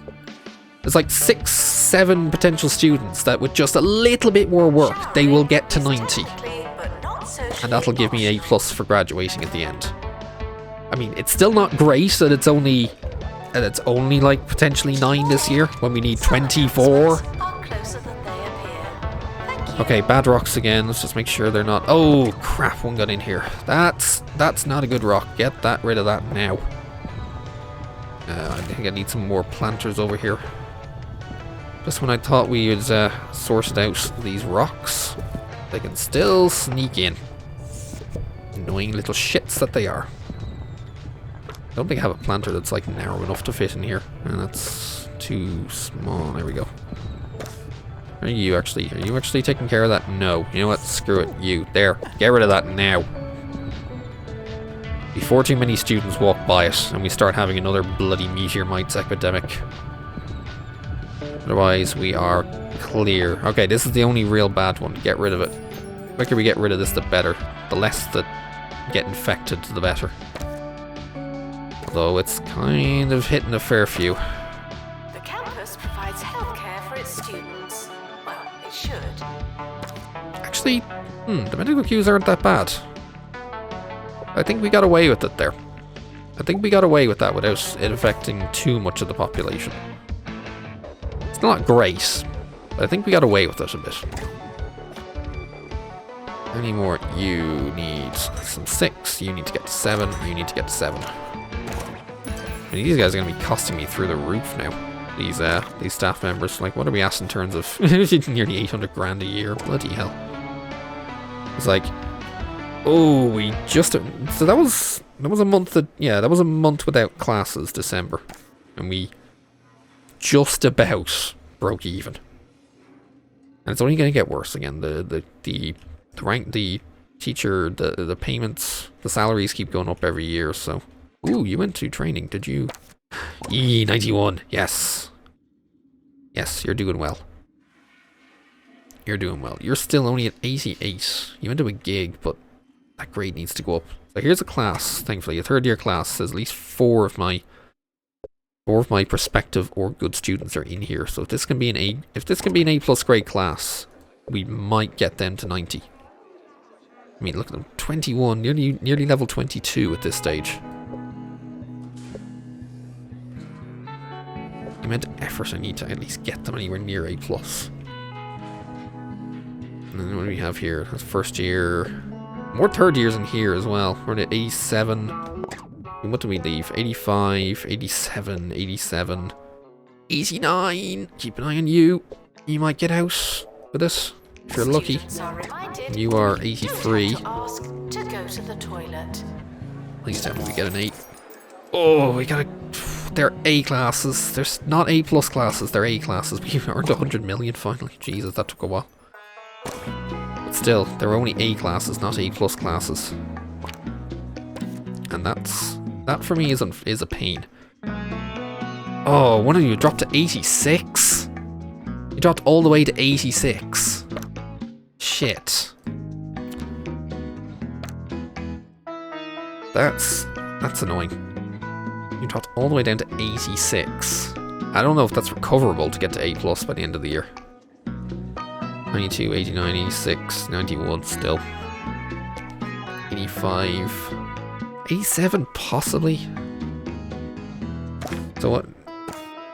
there's like 6, 7 potential students that with just a little bit more work, they will get to 90. And that'll give me A+ for graduating at the end. I mean, it's still not great that it's only like potentially 9 this year when we need 24. Okay, bad rocks again. Let's just make sure they're not. Oh crap! One got in here. That's not a good rock. Get rid of that now. I think I need some more planters over here. Just when I thought we had sorted out these rocks, they can still sneak in. Annoying little shits that they are. I don't think I have a planter that's like narrow enough to fit in here. And that's too small. There we go. Are you actually taking care of that? No. You know what? Screw it. You. There. Get rid of that now. Before too many students walk by it and we start having another bloody meteor mites epidemic. Otherwise, we are clear. Okay, this is the only real bad one. Get rid of it. The quicker we get rid of this, the better. The less that get infected, the better. Although it's kind of hitting a fair few. The campus provides healthcare for its students. Well, it should. Actually, the medical queues aren't that bad. I think we got away with it there. I think we got away with that without it affecting too much of the population. It's not great, but I think we got away with it a bit. Any more? You need some 6. You need to get to 7. You need to get to 7. And these guys are going to be costing me through the roof now. These staff members. Like, what are we at in terms of nearly 800 grand a year? Bloody hell. It's like, oh, we just... So that was a month that... Yeah, that was a month without classes, December. And we just about broke even. And it's only going to get worse again. The rank, the teacher, the payments, the salaries keep going up every year, so... Ooh, you went to training, did you? 91, yes. Yes, you're doing well. You're doing well. You're still only at 88. You went to a gig, but that grade needs to go up. So here's a class, thankfully. A 3rd year class says at least 4 of my prospective or good students are in here. So if this can be an A+ grade class, we might get them to 90. I mean, look at them, 21, nearly level 22 at this stage. The amount of effort I need to at least get them anywhere near A+. And then what do we have here? That's 1st year. More 3rd years in here as well. We're at A7. What did we leave? 85, 87, 87, 89. Keep an eye on you. You might get out with this if you're lucky. You are 83. Ask to go to the toilet. Please tell me we get an 8. Oh, we got a... They're A classes. They're not A plus classes. They're A classes. We earned 100 million finally. Jesus, that took a while. But still, they're only A classes, not A plus classes. And that for me is a pain. Oh, one of you dropped to 86. You dropped all the way to 86. Shit. That's annoying. You dropped all the way down to 86. I don't know if that's recoverable to get to A plus by the end of the year. 92, 89, 86, 91 still. 85. 87 possibly. So what?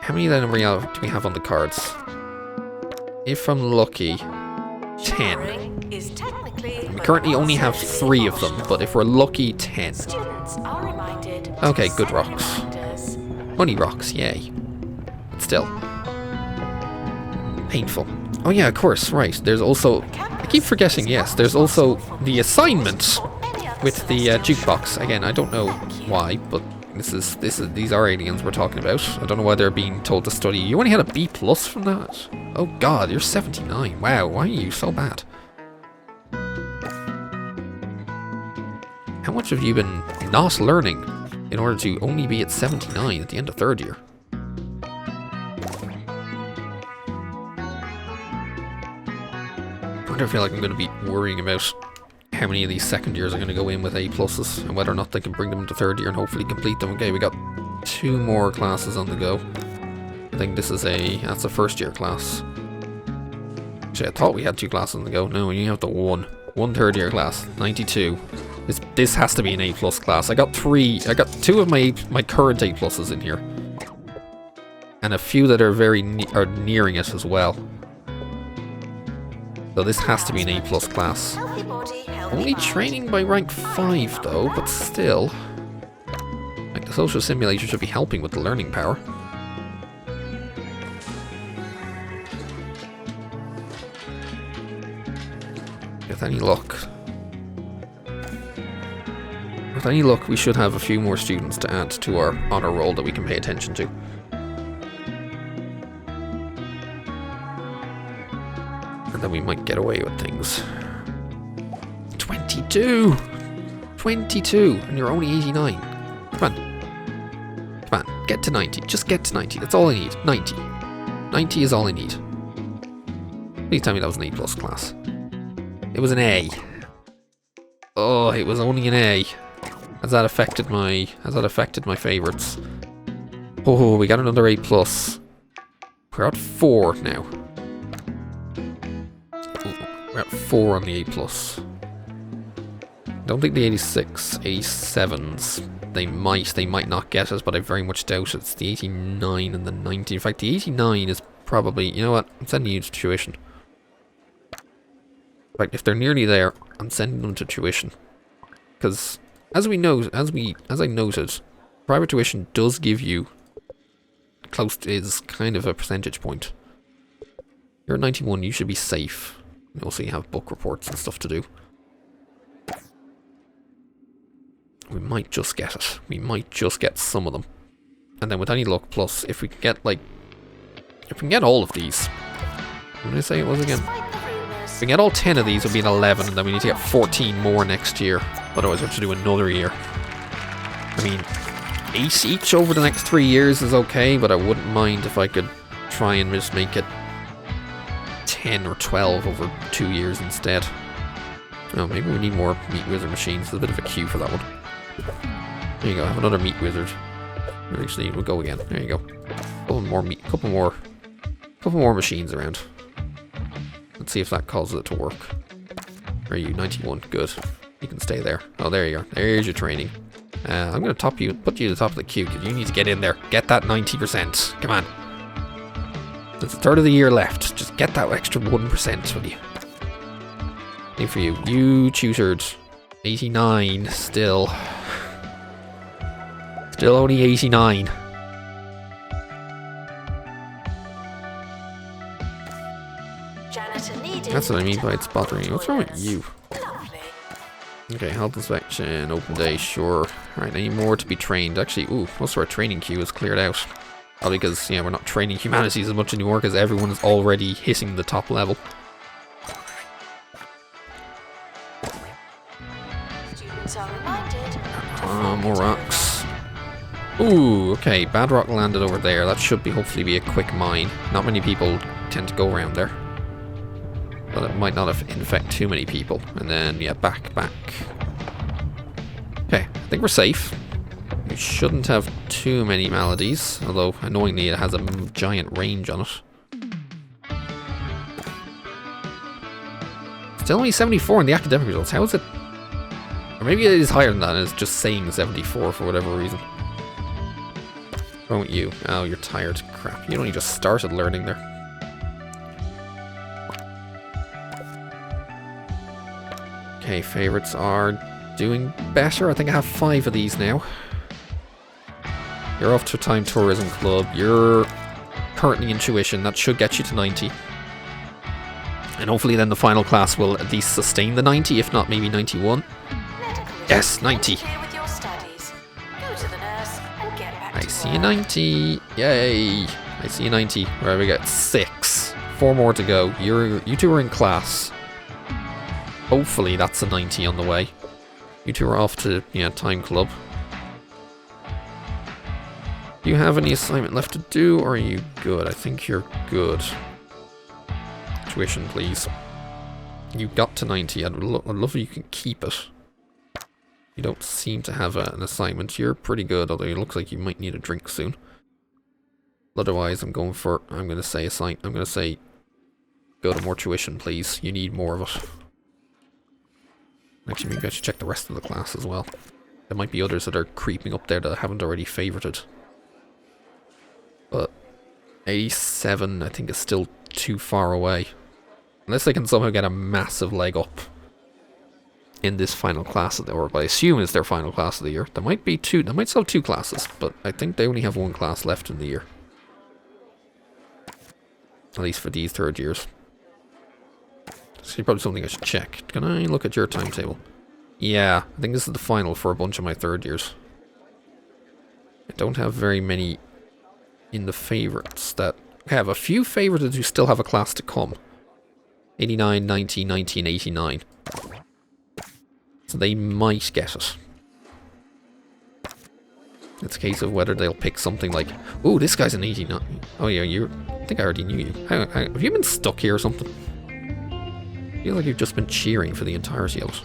How many then do we have on the cards? If I'm lucky, 10. We currently only have 3 of them, but if we're lucky, 10. Okay, good rocks. Money rocks, yay. But still. Painful. Oh yeah, of course, right. There's also... I keep forgetting, yes, there's also the assignment with the jukebox. Again, I don't know why, but these are aliens we're talking about. I don't know why they're being told to study. You only had a B plus from that? Oh god, you're 79. Wow, why are you so bad? How much have you been not learning in order to only be at 79 at the end of 3rd year? I feel like I'm going to be worrying about how many of these 2nd years are going to go in with A pluses and whether or not they can bring them into 3rd year and hopefully complete them. Okay, we got 2 more classes on the go. I think this is that's a 1st year class. Actually, I thought we had 2 classes on the go. No, you have the one 3rd year class, 92. This has to be an A plus class. I got 2 of my current A pluses in here, and a few that are are nearing it as well. So this has to be an A plus class. Only training by rank 5 though, but still. Like, the social simulator should be helping with the learning power. With any luck. With any luck, we should have a few more students to add to our honor roll that we can pay attention to. And then we might get away with things. 22! 22! And you're only 89. Come on. Come on, get to 90. Just get to 90. That's all I need. 90. 90 is all I need. Please tell me that was an A plus class. It was an A. Oh, it was only an A. Has that affected my favourites? Oh, we got another A plus. We're at 4 now. We're at 4 on the A plus. Don't think the 86, 87s. They might not get us, but I very much doubt it's the 89 and the 90. In fact, the 89 is probably, you know what? I'm sending you to tuition. In fact, if they're nearly there, I'm sending them to tuition. Because as I noted, private tuition does give you is kind of a percentage point. You're at 91, you should be safe. And also you have book reports and stuff to do. We might just get it. We might just get some of them. And then with any luck, plus, if we can get all of these. What did I say it was again? If we get all 10 of these, it'll be an 11, and then we need to get 14 more next year. Otherwise we have to do another year. I mean, 8 each over the next 3 years is okay, but I wouldn't mind if I could try and just make it 10 or 12 over 2 years instead. Oh, maybe we need more meat wizard machines. There's a bit of a queue for that one. There you go, I have another meat wizard. Actually, we'll go again. There you go. Couple more machines around. Let's see if that causes it to work. Are you 91? Good. You can stay there. Oh, there you are. There's your training. I'm going to put you at the top of the queue because you need to get in there. Get that 90%. Come on. There's a third of the year left. Just get that extra 1%, will you? Same for you. You tutored 89 still. Still only 89. Janitor needed. That's what I mean by it's bothering you. What's wrong with you? Lovely. Okay, health inspection, open day, sure. Alright, any more to be trained? Actually, ooh, most of our training queue is cleared out. Probably because, yeah, we're not training humanities as much anymore because everyone is already hitting the top level. Students are reminded. More rocks. Ooh, okay, bad rock landed over there. That should be hopefully be a quick mine. Not many people tend to go around there. But it might not have infect too many people. And then, yeah, back. Okay, I think we're safe. We shouldn't have too many maladies, although annoyingly it has a giant range on it. Still only 74 in the academic results. How is it? Or maybe it is higher than that and it's just saying 74 for whatever reason. Won't you? Oh, you're tired. Crap. You only just started learning there. Okay, favorites are doing better. I think I have 5 of these now. You're off to Time Tourism Club. You're currently in tuition. That should get you to 90. And hopefully then the final class will at least sustain the 90, if not maybe 91. Yes, 90. With your studies. Go to the nurse and get back I to see a work. 90. Yay. I see a 90. Where we get 6. 4 more to go. You two are in class. Hopefully that's a 90 on the way. You two are off to, yeah, Time Club. Do you have any assignment left to do, or are you good? I think you're good. Tuition, please. You got to 90. I'd love if you can keep it. You don't seem to have an assignment. You're pretty good, although it looks like you might need a drink soon. Otherwise, I'm going to say go to more tuition, please. You need more of it. Actually, maybe I should check the rest of the class as well. There might be others that are creeping up there that I haven't already favorited. But 87, I think, is still too far away. Unless they can somehow get a massive leg up in this final class of the, or I assume it's their final class of the year. There might be 2, they might still have 2 classes, but I think they only have 1 class left in the year. At least for these 3rd years. So probably something I should check. Can I look at your timetable? Yeah, I think this is the final for a bunch of my 3rd years. I don't have very many in the favorites that... I have a few favorites who still have a class to come. 89, 90, 90, and 89. So they might get it. It's a case of whether they'll pick something like, ooh, this guy's an 89. Oh yeah, I think I already knew you. Have you been stuck here or something? I feel like you've just been cheering for the entirety of it.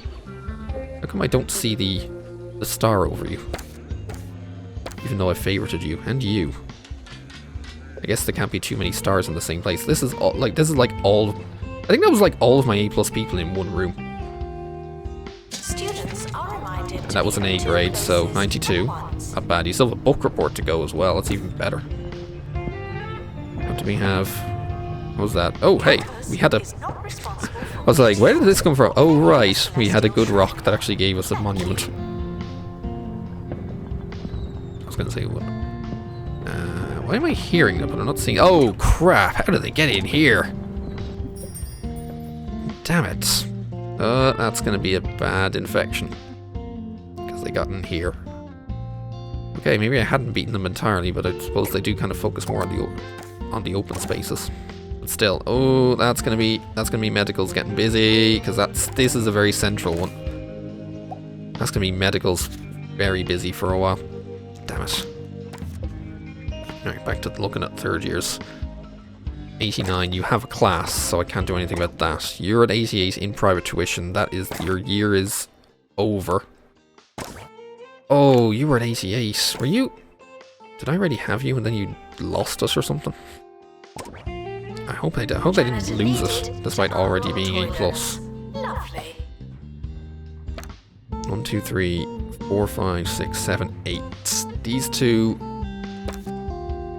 How come I don't see the star over you? Even though I favorited you, and you. I guess there can't be too many stars in the same place. This is all, like all... I think that was like all of my A+ people in one room. Students are reminded. And that was an A grade, so 92. Not bad. You still have a book report to go as well. That's even better. What do we have? What was that? Oh, hey, we had a... I was like, where did this come from? Oh, right. We had a good rock that actually gave us a monument. I was going to say, what? Why am I hearing them, but I'm not seeing... Oh, crap. How did they get in here? Damn it. That's going to be a bad infection. Because they got in here. Okay, maybe I hadn't beaten them entirely, but I suppose they do kind of focus more on the open spaces. But still, oh, that's gonna be medicals getting busy, because this is a very central one. That's gonna be medicals very busy for a while. Damn it. Alright, back to looking at 3rd years. 89, you have a class, so I can't do anything about that. You're at 88 in private tuition. That is, your year is over. Oh, you were at 88. Were you... Did I already have you and then you lost us or something? I hope I didn't lose it, despite already being A+. Lovely. 1, 2, 3, 4, 5, 6, 7, 8. These 2...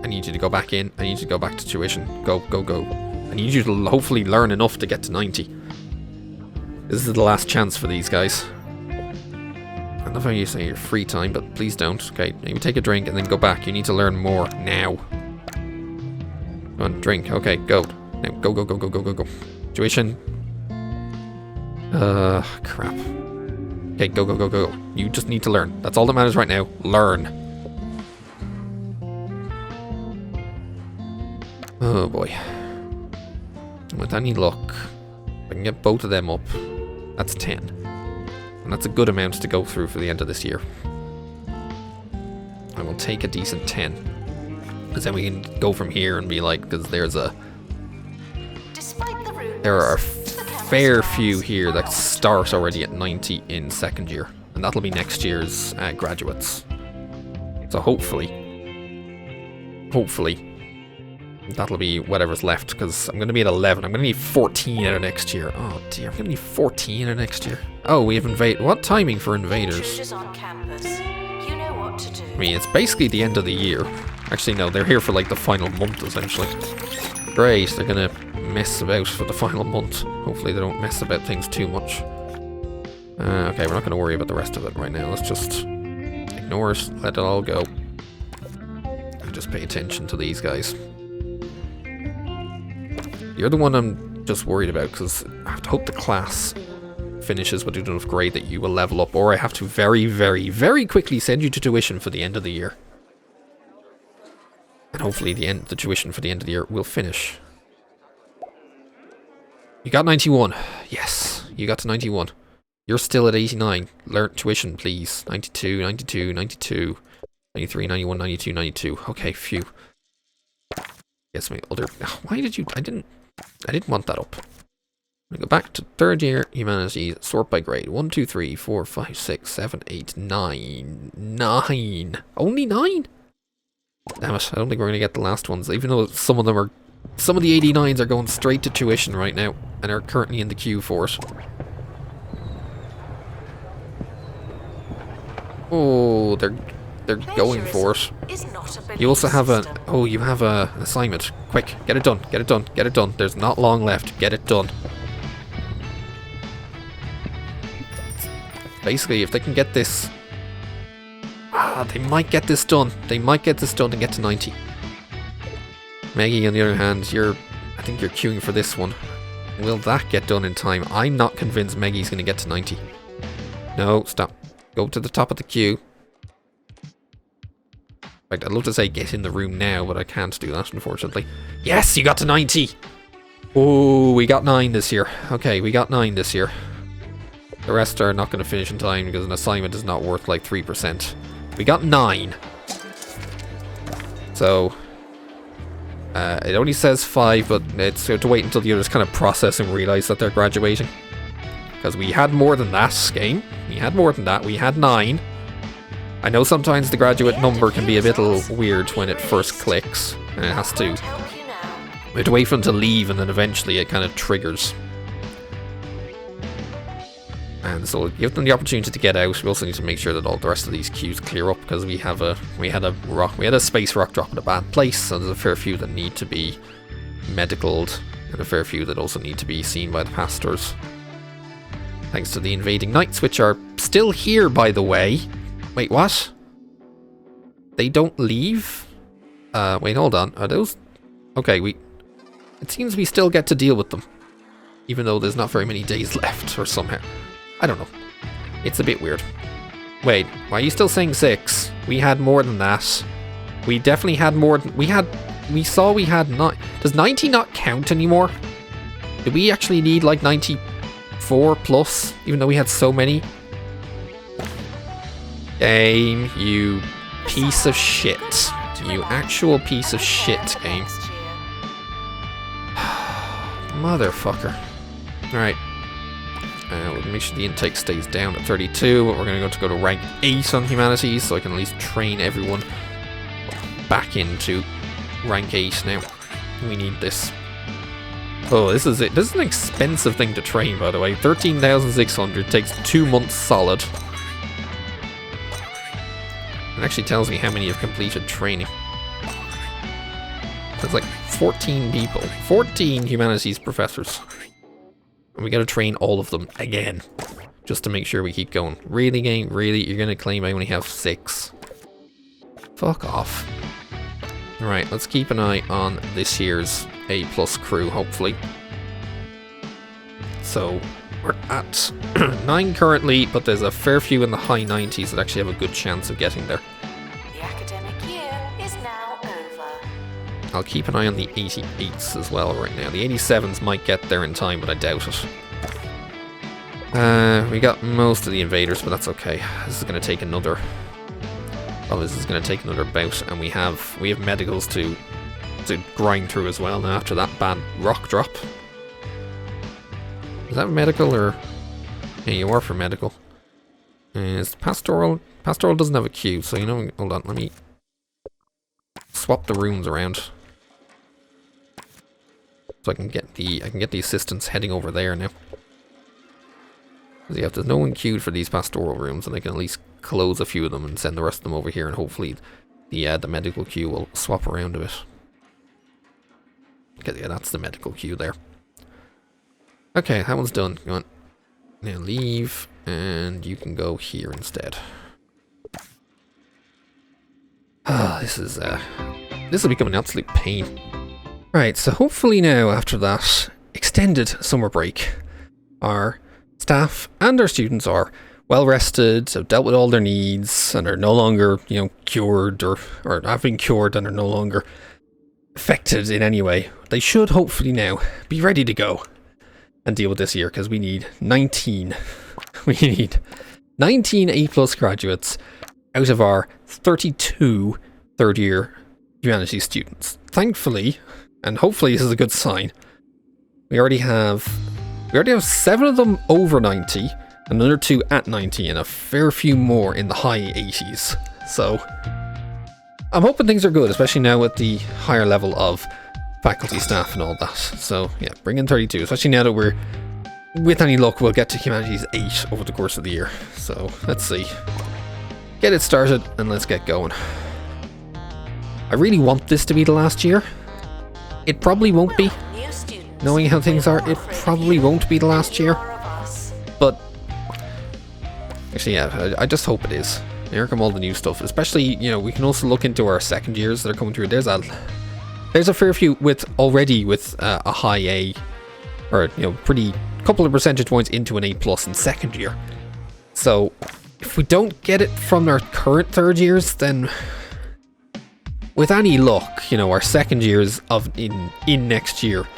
I need you to go back in. I need you to go back to tuition. Go, go, go. I need you to hopefully learn enough to get to 90. This is the last chance for these guys. And don't know if you say your free time, but please don't. Okay, maybe take a drink and then go back. You need to learn more now. Go on, drink. Okay, go. Now, go, go, go, go, go, go, go. Tuition. Crap. Okay, go, go, go, go. You just need to learn. That's all that matters right now. Learn. Oh boy. With any luck, I can get both of them up. That's 10. And that's a good amount to go through for the end of this year. I will take a decent 10. Because then we can go from here and be like, because there's a... There are a fair few here that start already at 90 in second year. And that'll be next year's graduates. So hopefully, that'll be whatever's left, because I'm going to be at 11. I'm going to need 14 out of next year. Oh dear, I'm going to need 14 out of next year. Oh, we have What timing for Invaders? On campus. You know what to do. I mean, it's basically the end of the year. Actually, no, they're here for like the final month, essentially. Great, they're going to mess about for the final month. Hopefully they don't mess about things too much. Okay, we're not going to worry about the rest of it right now. Let's just ignore it, let it all go. And just pay attention to these guys. You're the one I'm just worried about, because I have to hope the class finishes with enough grade that you will level up, or I have to very, very, very quickly send you to tuition for the end of the year. And hopefully the tuition for the end of the year will finish. You got 91. Yes, you got to 91. You're still at 89. Learn tuition, please. 92, 92, 92, 93, 91, 92, 92. Okay, phew. Yes, my other... Why did you... I didn't want that up. I'm going to go back to third year Humanities, sort by grade. 1, 2, 3, 4, 5, 6, 7, 8, 9. 9. Only 9? Damn it, I don't think we're going to get the last ones, even though some of the 89s are going straight to tuition right now, and are currently in the queue for it. Oh, they're going for it. You also have you have an assignment. Quick, get it done, get it done, get it done. There's not long left, get it done. Basically, if they can get this... they might get this done. They might get this done and get to 90. Maggie, on the other hand, I think you're queuing for this one. Will that get done in time? I'm not convinced Maggie's going to get to 90. No, stop. Go to the top of the queue. I'd love to say get in the room now, but I can't do that, unfortunately. Yes, you got to 90! Oh, we got 9 this year. Okay, we got 9 this year. The rest are not going to finish in time because an assignment is not worth like 3%. We got 9. So, it only says 5, but it's to wait until the others kind of process and realize that they're graduating. Because we had more than that game. We had more than that. We had 9. I know sometimes the graduate number can be a little weird when it first clicks. And it has to... We have to wait for them to leave, and then eventually it kind of triggers. And so give them the opportunity to get out. We also need to make sure that all the rest of these queues clear up, because we had a space rock drop at a bad place, so there's a fair few that need to be medicaled, and a fair few that also need to be seen by the pastors. Thanks to the invading knights, which are still here, by the way. Wait, what? They don't leave? Wait, hold on. Are those... Okay, it seems we still get to deal with them, even though there's not very many days left, or somehow. I don't know. It's a bit weird. Wait, why are you still saying 6? We had more than that. We definitely had more than... We saw we had 9. Does 90 not count anymore? Did we actually need like 94 plus, even though we had so many? Game, you piece of shit. You actual piece of shit, game. Motherfucker. Alright. We'll make sure the intake stays down at 32, but we're going to go to rank 8 on Humanities, so I can at least train everyone back into rank 8 now. We need this. Oh, this is it. This is an expensive thing to train, by the way. 13,600 takes 2 months solid. It actually tells me how many have completed training. There's like 14 people. 14 Humanities professors. And we gotta train all of them again. just to make sure we keep going. Really, game? Really? You're gonna claim I only have 6? Fuck off. Alright, let's keep an eye on this year's A+ crew, hopefully. So, we're at 9 currently, but there's a fair few in the high 90s that actually have a good chance of getting there. The academic year is now over. I'll keep an eye on the 88s as well right now. The 87s might get there in time, but I doubt it. We got most of the invaders, but that's okay. This is going to take another... Well, this is going to take another bout, and we have medicals to grind through as well now after that bad rock drop. Is that medical or... Yeah, you are for medical. Is pastoral... Pastoral doesn't have a queue, so you know... Hold on, let me... swap the rooms around. So I can get the assistants heading over there now. Because yeah, if there's no one queued for these pastoral rooms, then I can at least close a few of them and send the rest of them over here, and hopefully the medical queue will swap around a bit. Okay, yeah, that's the medical queue there. Okay, that one's done. Go on. Now leave, and you can go here instead. Ah, this will become an absolute pain. Right, so hopefully now after that extended summer break, our staff and our students are well rested, have dealt with all their needs, and are no longer, cured or have been cured and are no longer affected in any way. They should hopefully now be ready to go and deal with this year, because we need 19. We need 19 A+ graduates out of our 32 third-year humanities students. Thankfully, and hopefully this is a good sign, we already have 7 of them over 90, another 2 at 90, and a fair few more in the high 80s. So I'm hoping things are good, especially now with the higher level of faculty, staff, and all that. So yeah, bring in 32, especially now that we're, with any luck, we'll get to Humanities 8 over the course of the year. So let's see. Get it started and let's get going. I really want this to be the last year. It probably won't be. Knowing how things are, it probably won't be the last year. But actually, yeah, I just hope it is. Here come all the new stuff. Especially, we can also look into our second years that are coming through. There's a fair few already with a high A, or pretty couple of percentage points into an A+ in second year. So if we don't get it from our current third years, then with any luck, our second years in next year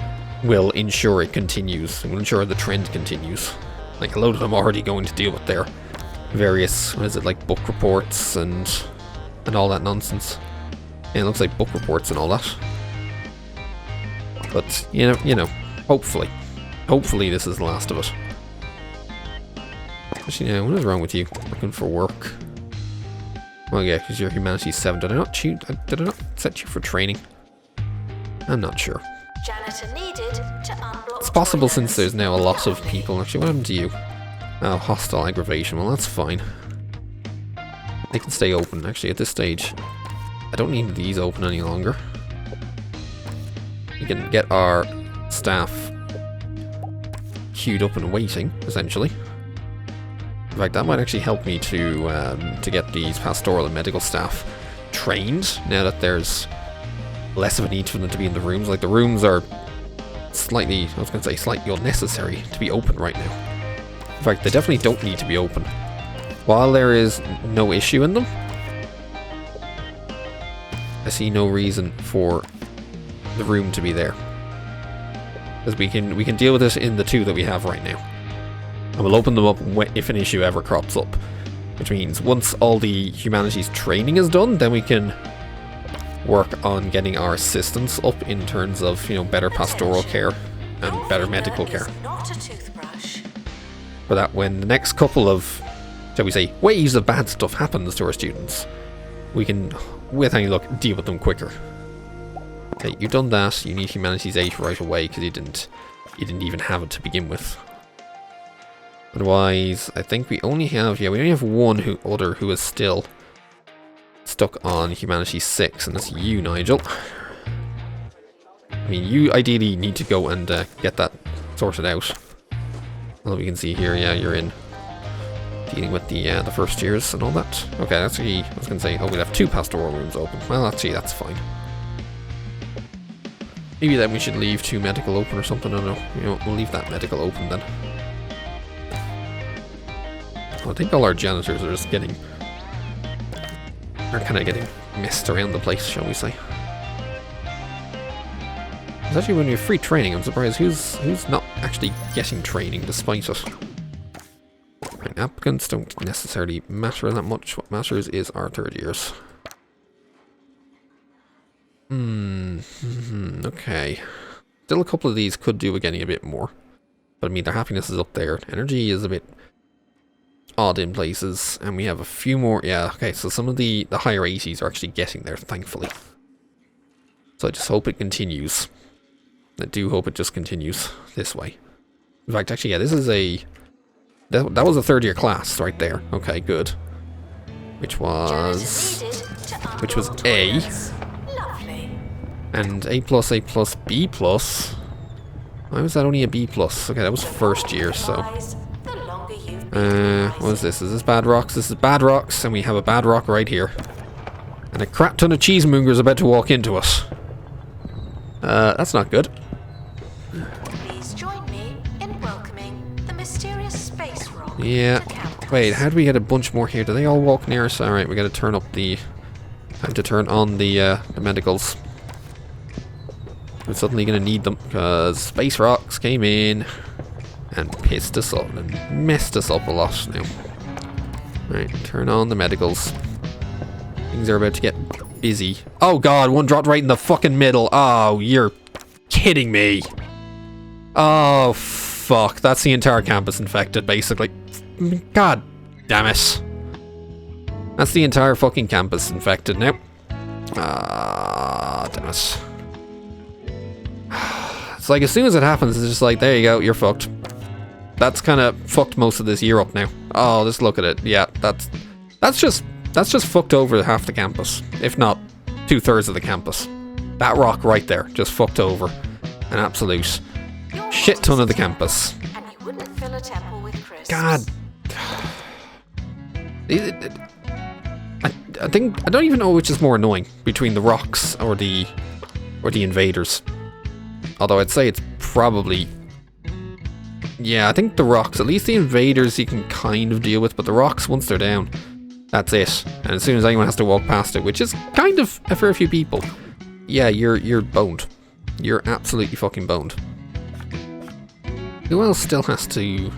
will ensure it continues. It will ensure the trend continues. Like, a load of them are already going to deal with their various, book reports and all that nonsense. Yeah, it looks like book reports and all that. But, hopefully this is the last of it. Actually, what is wrong with you? Looking for work. Well, yeah, because you're Humanities 7. Did I not set you for training? I'm not sure. Janitor needed to unblock It's possible toilets. since there's now a lot of people. Actually, what happened to you? Oh, hostile aggravation. Well, that's fine. They can stay open, actually, at this stage. I don't need these open any longer. We can get our staff queued up and waiting, essentially. In fact, that might actually help me to get these pastoral and medical staff trained, now that there's less of a need for them to be in the rooms. Like, the rooms are slightly unnecessary to be open right now. In fact, they definitely don't need to be open. While there is no issue in them, I see no reason for the room to be there. Because we can deal with this in the 2 that we have right now. And we'll open them up if an issue ever crops up. Which means once all the humanities training is done, then we can work on getting our assistants up in terms of, better pastoral care and better medical care. Not a toothbrush. For that, when the next couple of, shall we say, waves of bad stuff happens to our students, we can, with any luck, deal with them quicker. Okay, you've done that. You need Humanities 8 right away because you didn't even have it to begin with. Otherwise, I think we only have one who is still stuck on Humanities 6, and that's you, Nigel. I mean, you ideally need to go and get that sorted out. Well, we can see here, yeah, you're in dealing with the first years and all that. Okay, that's actually, I was going to say, oh, we'll have 2 pastoral rooms open. Well, actually, that's fine. Maybe then we should leave 2 medical open or something, I don't know. You know, we'll leave that medical open then. Well, I think all our janitors are just getting... are kind of getting messed around the place, shall we say. It's actually when we have free training, I'm surprised who's not actually getting training despite it. Right, applicants don't necessarily matter that much. What matters is our 3rd years. Okay. Still a couple of these could do with getting a bit more. But I mean, their happiness is up there. Energy is a bit odd in places. And we have a few more. Yeah, okay, so some of the higher 80s are actually getting there, thankfully. So I just hope it continues. I do hope it just continues this way. In fact, actually, yeah, this is a... That was a 3rd year class right there. Okay, good. Which was A. And A+, B+. Why was that only a B+? Okay, that was 1st year, so... what is this? Is this Bad Rocks? This is Bad Rocks, and we have a Bad Rock right here. And a crap ton of Cheese-Moongers about to walk into us. That's not good. Please join me in welcoming the mysterious space rock. Yeah. Wait, how do we get a bunch more here? Do they all walk near us? Alright, we gotta turn up the... Time to turn on the medicals. We're suddenly gonna need them, because Space Rocks came in and pissed us up and messed us up a lot now. Right, turn on the medicals. Things are about to get busy. Oh god, one dropped right in the fucking middle. Oh, you're kidding me. Oh, fuck. That's the entire campus infected, basically. God damn it. That's the entire fucking campus infected now. Ah, damn it. It's like as soon as it happens, it's just like, there you go, you're fucked. That's kind of fucked most of this year up now. Oh, just look at it. Yeah, that's just fucked over half the campus, if not 2/3 of the campus. That rock right there, just fucked over an absolute shit ton of the campus. And you wouldn't fill a temple with crisps. God. I think I don't even know which is more annoying between the rocks or the invaders. Although I'd say it's probably... Yeah, I think the rocks, at least the invaders you can kind of deal with, but the rocks, once they're down, that's it. And as soon as anyone has to walk past it, which is kind of a fair few people, yeah, you're boned. You're absolutely fucking boned. Who else still has to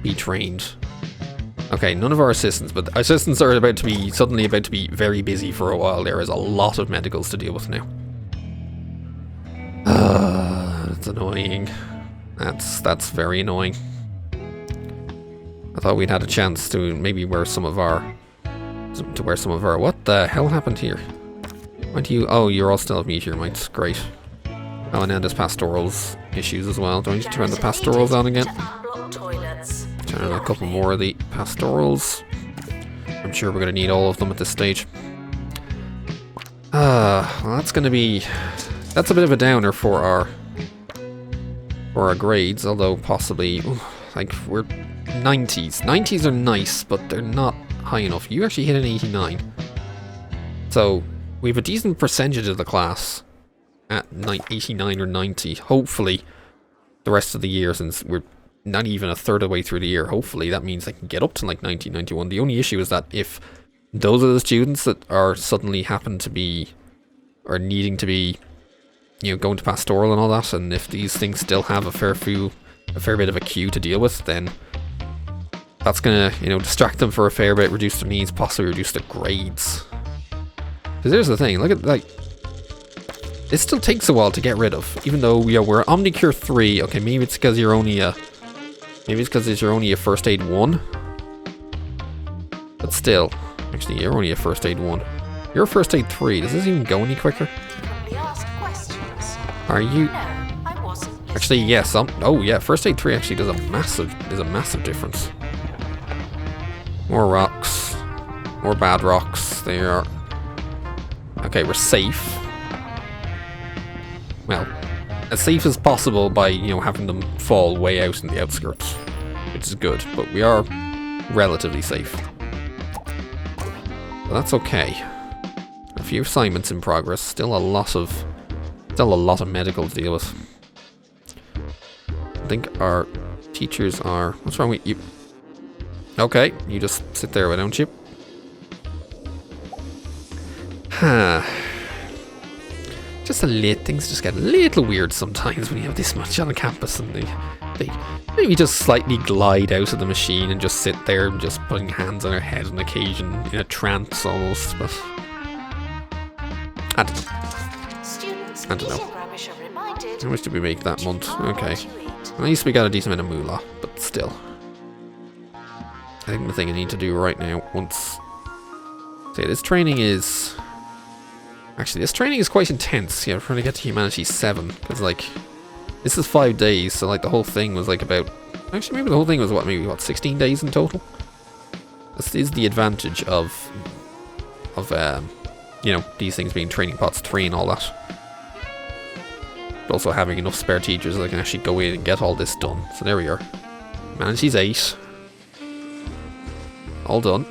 be trained? Okay, none of our assistants, but our assistants are suddenly about to be very busy for a while. There is a lot of medicals to deal with now. That's annoying. That's very annoying. I thought we'd had a chance to maybe wear some of our... What the hell happened here? Why do you... Oh, you're all still have meteor mites. Great. Oh, and then there's pastorals issues as well. Do I need to turn the pastorals on again? Turn on a couple more of the pastorals. I'm sure we're going to need all of them at this stage. Well, that's going to be... That's a bit of a downer for our grades, although possibly... like, we're 90s. 90s are nice, but they're not high enough. You actually hit an 89. So, we have a decent percentage of the class at 89 or 90. Hopefully, the rest of the year, since we're not even a third of the way through the year, hopefully that means they can get up to like 90, 91. The only issue is that if those are the students that are suddenly happen to be, or needing to be, you know, going to pastoral and all that, and if these things still have a fair bit of a queue to deal with, then that's gonna, you know, distract them for a fair bit, reduce their needs, possibly reduce their grades. Because here's the thing, look at, like, this still takes a while to get rid of, even though we're Omnicure 3. Okay, maybe it's because you're only a First Aid 1. But still, actually, you're only a First Aid 1. You're a First Aid 3. Does this even go any quicker? Are you? No, I wasn't. Actually, yes. Oh, yeah. First Aid 3 actually does a massive difference. More rocks, more bad rocks. They are. Okay, we're safe. Well, as safe as possible by, you know, having them fall way out in the outskirts, which is good. But we are relatively safe. But that's okay. A few assignments in progress. Still a lot of medical to deal with. I think our teachers are... What's wrong with you? Okay, you just sit there, why don't you? Things just get a little weird sometimes when you have this much on a campus, and they maybe just slightly glide out of the machine and just sit there and just putting hands on their head on occasion in a trance almost, but I don't know. How much did we make that month? Okay. At least we got a decent amount of moolah, but still. I think the thing I need to do right now, once... Say, this training is... Actually, this training is quite intense. Yeah, we're trying to get to Humanities 7, because, like, this is 5 days, so, like, the whole thing was, like, about... Actually, maybe the whole thing was, maybe 16 days in total? This is the advantage of you know, these things being training pots 3 and all that. But also having enough spare teachers that I can actually go in and get all this done. So there we are. Humanities 8. All done.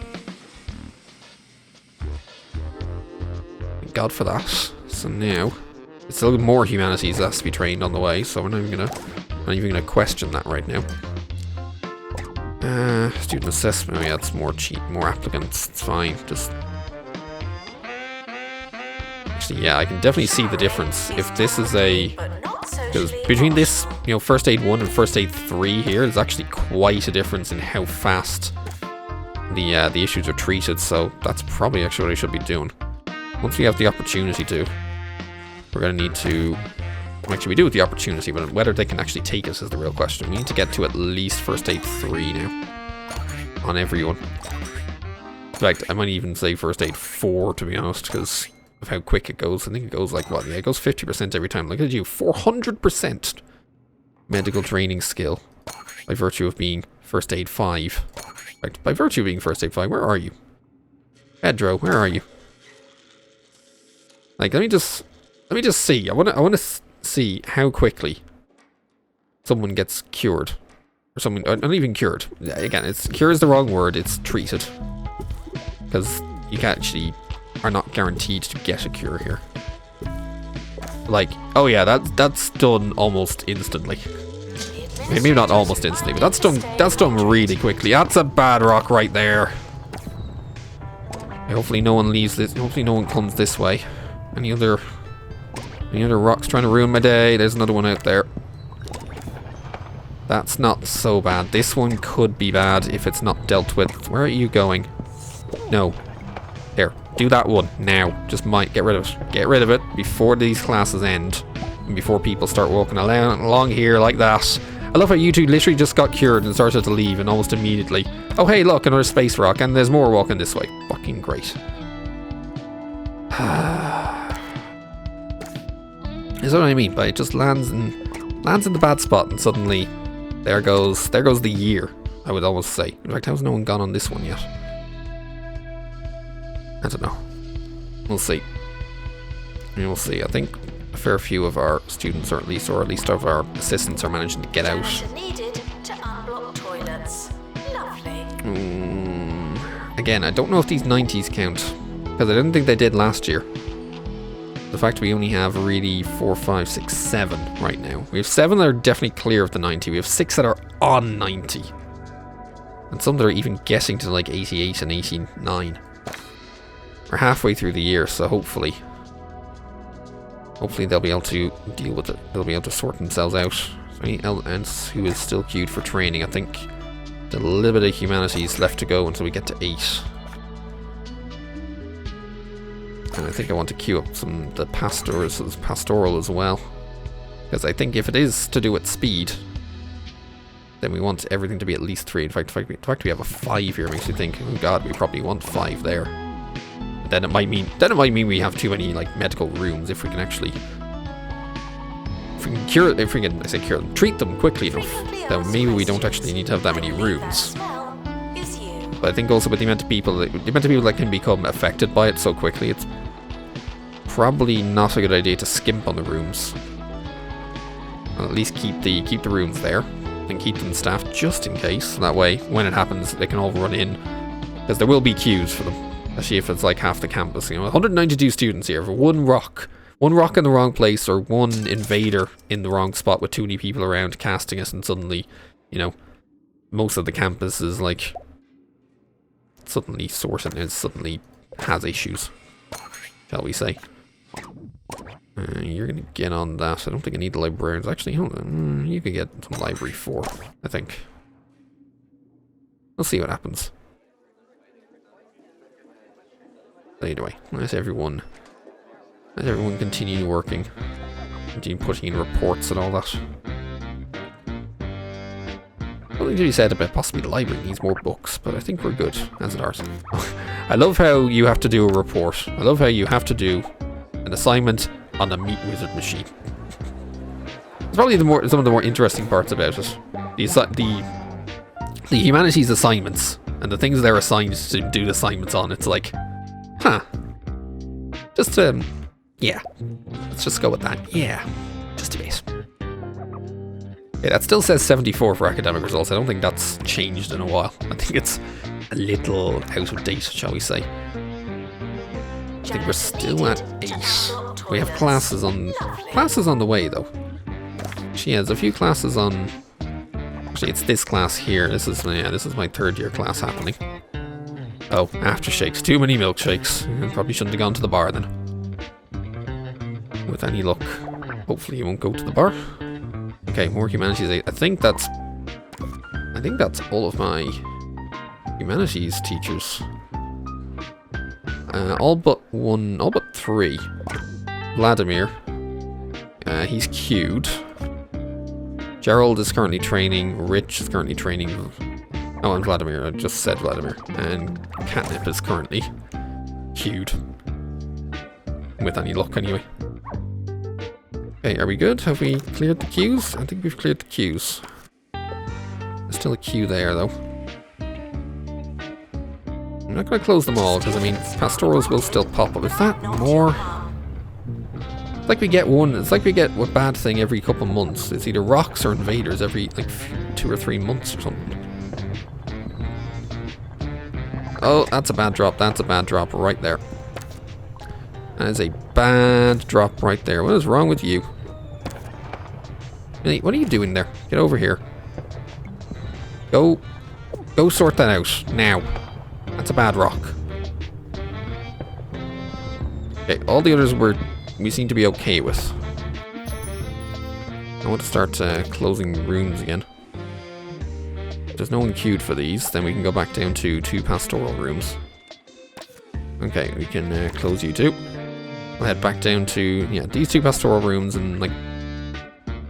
Thank God for that. So now, it's still more Humanities that has to be trained on the way, so we're not even gonna question that right now. Student assessment, yeah, it's more applicants, it's fine, just... Actually, yeah, I can definitely see the difference. If this is a... Because between this, you know, First Aid 1 and First Aid 3 here, there's actually quite a difference in how fast the issues are treated, so that's probably actually what I should be doing. Once we have the opportunity to, we're going to need to... Actually, we do with the opportunity, but whether they can actually take us is the real question. We need to get to at least First Aid 3 now. On everyone. In fact, I might even say First Aid 4, to be honest, because of how quick it goes. I think it goes like, what? Yeah, it goes 50% every time. Look at you, 400% medical training skill by virtue of being First Aid 5. In fact, by virtue of being First Aid 5, where are you? Pedro, where are you? Like, let me just see. I want to see how quickly someone gets cured. Or someone, not even cured. Again, cure is the wrong word, it's treated. Because you actually are not guaranteed to get a cure here. Like, oh yeah, that's done almost instantly. Maybe not almost instantly, but that's done really quickly. That's a bad rock right there. Hopefully no one leaves this, hopefully no one comes this way. Any other rocks trying to ruin my day? There's another one out there. That's not so bad. This one could be bad if it's not dealt with. Where are you going? No. Here, do that one now. Just get rid of it. Get rid of it before these classes end. And before people start walking along here like that. I love how you two literally just got cured and started to leave and almost immediately. Oh hey, look, another space rock, and there's more walking this way. Fucking great. Is what I mean by it just lands in the bad spot and suddenly there goes the year, I would almost say. In fact, how's no one gone on this one yet? I don't know. We'll see. We'll see. I think a fair few of our students, or at least of our assistants, are managing to get out. Needed to unblock toilets. Lovely. Again, I don't know if these 90s count, because I didn't think they did last year. The fact we only have really 4, 5, 6, 7 right now. We have 7 that are definitely clear of the 90. We have 6 that are on 90. And some that are even getting to like 88 and 89. We're halfway through the year, so hopefully they'll be able to deal with it. They'll be able to sort themselves out. So anyone else who is still queued for training? I think a little bit of Humanities left to go until we get to 8. And I think I want to queue up the pastoral as well. Because I think if it is to do with speed, then we want everything to be at least 3. In fact, we have a 5 here makes me think, oh god, we probably want 5 there. But then it might mean we have too many like medical rooms if we can actually treat them quickly enough, then maybe we don't actually need to have that many rooms. But I think also with the amount of people that can become affected by it so quickly, it's probably not a good idea to skimp on the rooms. I'll at least keep the rooms there. and keep them staffed just in case. That way, when it happens, they can all run in. Because there will be queues for them. Especially if it's like half the campus. You know, 192 students here for one rock. One rock in the wrong place, or one invader in the wrong spot with too many people around casting it, and suddenly, you know, most of the campus is like suddenly suddenly has issues, shall we say. You're gonna get on that. I don't think I need the librarians. Actually, hold on. You could get some library 4, I think. We'll see what happens. Anyway, let's everyone continue working. Continue putting in reports and all that. Something to be said about possibly the library needs more books, but I think we're good as it is. I love how you have to do a report. I love how you have to do an assignment on the Meat Wizard machine. It's probably some of the more interesting parts about it. The humanities assignments and the things they're assigned to do the assignments on. It's like, huh. Just yeah. Let's just go with that. Yeah. Just a bit. Okay, that still says 74 for academic results. I don't think that's changed in a while. I think it's a little out of date, shall we say. I think we're still at 8. We have classes on the way though. She has a few classes on. Actually, it's this class here. This is my 3rd year class happening. Oh, aftershakes. Too many milkshakes. I probably shouldn't have gone to the bar then. With any luck, hopefully you won't go to the bar. Okay, more humanities 8. I think that's all of my humanities teachers. All but 3. Vladimir. He's queued. Gerald is currently training. Rich is currently training. Oh, and Vladimir. I just said Vladimir. And Catnip is currently queued. With any luck, anyway. Okay, are we good? Have we cleared the queues? I think we've cleared the queues. There's still a queue there, though. I'm not going to close them all, because, I mean, pastorals will still pop up. Is that more? It's like we get one. It's like we get a bad thing every couple months. It's either rocks or invaders every, like, 2 or 3 months or something. Oh, that's a bad drop. That's a bad drop right there. That is a bad drop right there. What is wrong with you? Really, what are you doing there? Get over here. Go sort that out now. That's a bad rock. Okay, all the others we seem to be okay with. I want to start closing rooms again. If there's no one queued for these, then we can go back down to 2 pastoral rooms. Okay, we can close you 2. I'll head back down to, these 2 pastoral rooms and, like,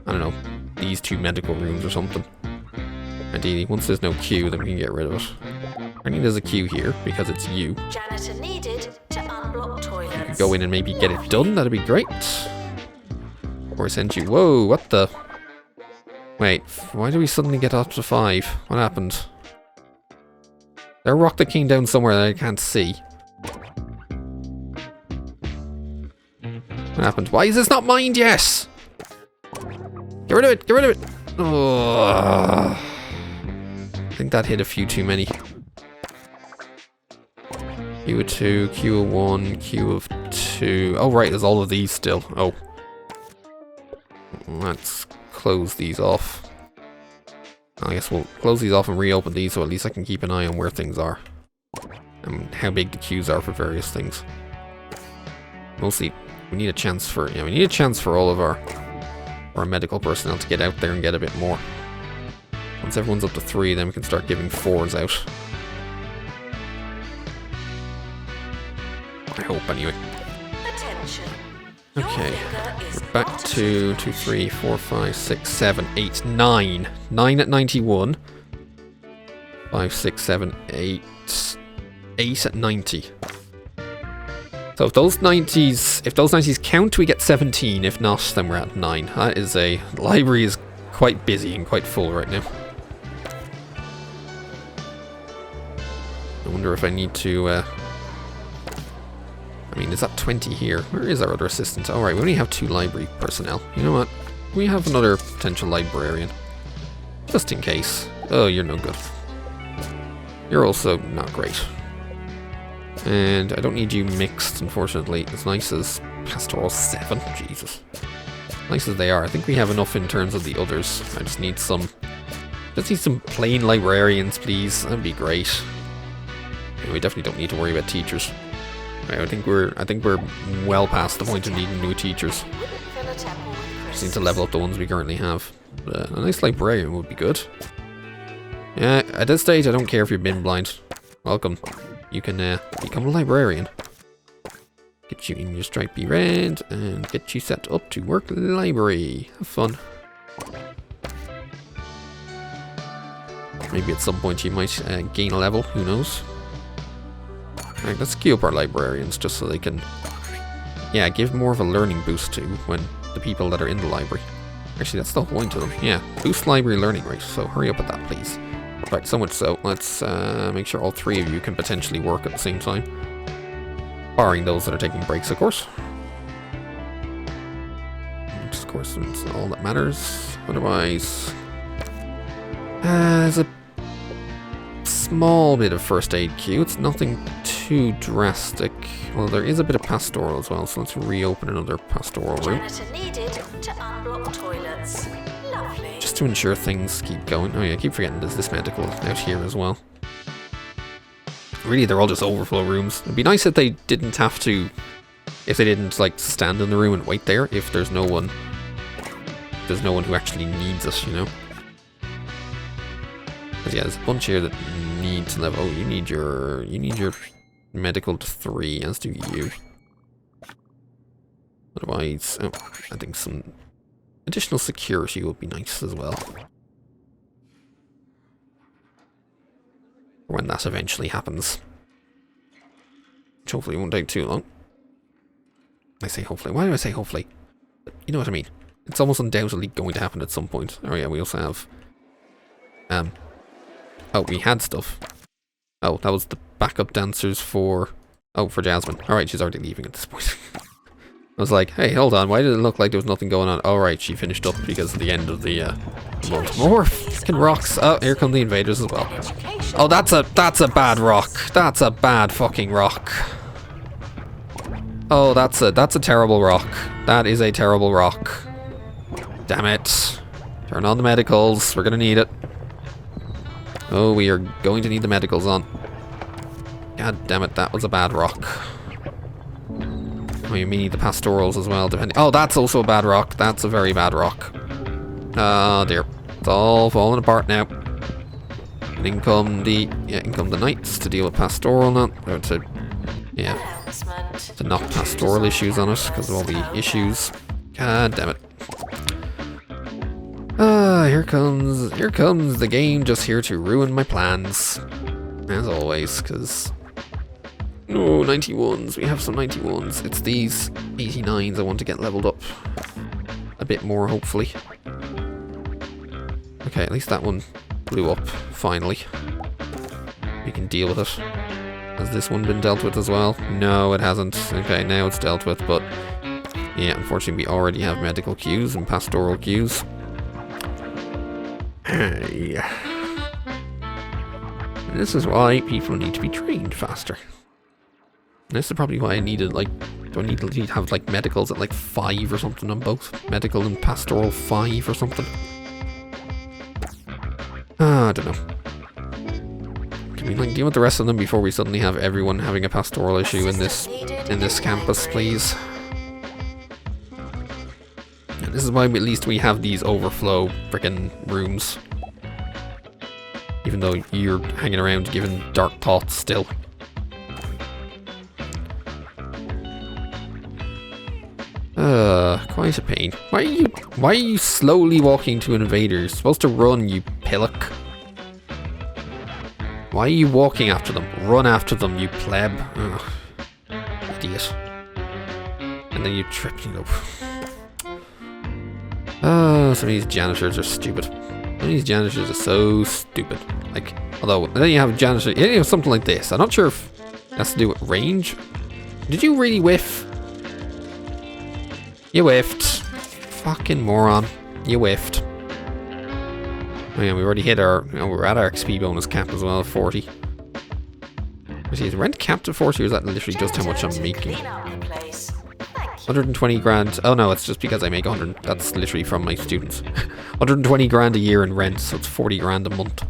I don't know, these 2 medical rooms or something. Ideally, once there's no queue, then we can get rid of it. I think there's a queue here, because it's you. Janitor needed to unblock toilets. Go in and maybe get it done, that'd be great. Or I send you, whoa, what the? Wait, why do we suddenly get up to 5? What happened? There rocked the king down somewhere that I can't see. What happened? Why is this not mined yet? Get rid of it! Get rid of it! Oh, I think that hit a few too many. Q of 2, Q of 1, Q of 2. Oh right, there's all of these still. Oh. Let's close these off. I guess we'll close these off and reopen these so at least I can keep an eye on where things are. And how big the queues are for various things. Mostly, we need a chance for all of our medical personnel to get out there and get a bit more. Once everyone's up to 3, then we can start giving 4s out. I hope, anyway. Attention. Okay, we're back to 2, 3, 4, 5, 6, 7, 8, 9. 9 at 91. 5, 6, 7, 8. 8 at 90. So if those 90s count, we get 17. If not, then we're at 9. That is the library is quite busy and quite full right now. I wonder if I need to, I mean, is that 20 here? Where is our other assistant? Alright, we only have 2 library personnel. You know what? We have another potential librarian. Just in case. Oh, you're no good. You're also not great. And I don't need you mixed, unfortunately. As nice as Pastoral 7. Jesus. Nice as they are. I think we have enough in terms of the others. I just need some... Just need some plain librarians, please. That'd be great. And we definitely don't need to worry about teachers. Right, I think we're well past the point of needing new teachers. Just need to level up the ones we currently have. But, a nice librarian would be good. Yeah, at this stage, I don't care if you're bin blind. Welcome. You can become a librarian. Get you in your stripy red and get you set up to work library. Have fun. Maybe at some point you might gain a level. Who knows? Alright, let's queue up our librarians just so they can, yeah, give more of a learning boost to when the people that are in the library. Actually, that's the whole point of them. Yeah, boost library learning rate. So hurry up with that, please. Right, so much so. Let's make sure all three of you can potentially work at the same time. Barring those that are taking breaks, of course. Which, of course, is all that matters. Otherwise, there's a small bit of first aid queue. It's nothing too drastic. Well, there is a bit of pastoral as well, so let's reopen another pastoral room. Janitor needed to unblock toilets. Lovely. Just to ensure things keep going. Oh yeah, I keep forgetting there's this medical out here as well. Really, they're all just overflow rooms. It'd be nice if they didn't have to... If they didn't, like, stand in the room and wait there if there's no one... There's no one who actually needs us, you know? Because yeah, there's a bunch here that need to level... Oh, you need your medical to 3, as do you. Otherwise... Oh, I think some additional security would be nice as well. When that eventually happens. Which hopefully won't take too long. I say hopefully. Why do I say hopefully? You know what I mean. It's almost undoubtedly going to happen at some point. Oh yeah, we also have... Oh, we had stuff. Oh, that was the backup dancers for... Oh, for Jasmine. Alright, she's already leaving at this point. I was like, hey, hold on, why did it look like there was nothing going on? Alright, she finished up because of the end of the month. More fucking rocks. Oh, here come the invaders as well. Oh, that's a bad rock. That's a bad fucking rock. Oh, that's a terrible rock. That is a terrible rock. Damn it. Turn on the medicals. We're gonna need it. Oh, we are going to need the medicals on. God damn it, that was a bad rock. Oh, you need the pastorals as well, depending... Oh, that's also a bad rock. That's a very bad rock. Oh, dear. It's all falling apart now. And in come the knights to deal with pastoral now. Or to... Yeah. To knock pastoral issues on us because of all the issues. God damn it. Ah, here comes the game just here to ruin my plans. As always, because... Oh, 91s. We have some 91s. It's these 89s I want to get leveled up a bit more, hopefully. Okay, at least that one blew up, finally. We can deal with it. Has this one been dealt with as well? No, it hasn't. Okay, now it's dealt with, but... Yeah, unfortunately we already have medical queues and pastoral queues. Hey. This is why people need to be trained faster. This is probably why I needed, like, do I need to have, like, medicals at, like, 5 or something on both? Medical and pastoral 5 or something? I don't know. Can we, like, deal with the rest of them before we suddenly have everyone having a pastoral issue in this campus, please? And this is why at least we have these overflow frickin' rooms. Even though you're hanging around giving dark thoughts still. Quite a pain. Why are you slowly walking to an invader? You're supposed to run, you pillock. Why are you walking after them? Run after them, you pleb. Ugh. Idiot. And then you trip, you know. Oh, some of these janitors are stupid. Some of these janitors are so stupid. Like, although, then you have janitor, you have something like this. I'm not sure if it has to do with range. Did you really whiff? You whiffed. Fucking moron. You whiffed. Oh yeah, we already hit our, we're at our XP bonus cap as well, 40. Is rent capped at 40, or is that literally just how much I'm making? 120 grand. Oh no, it's just because I make 100. That's literally from my students. 120 grand a year in rent, so it's 40 grand a month.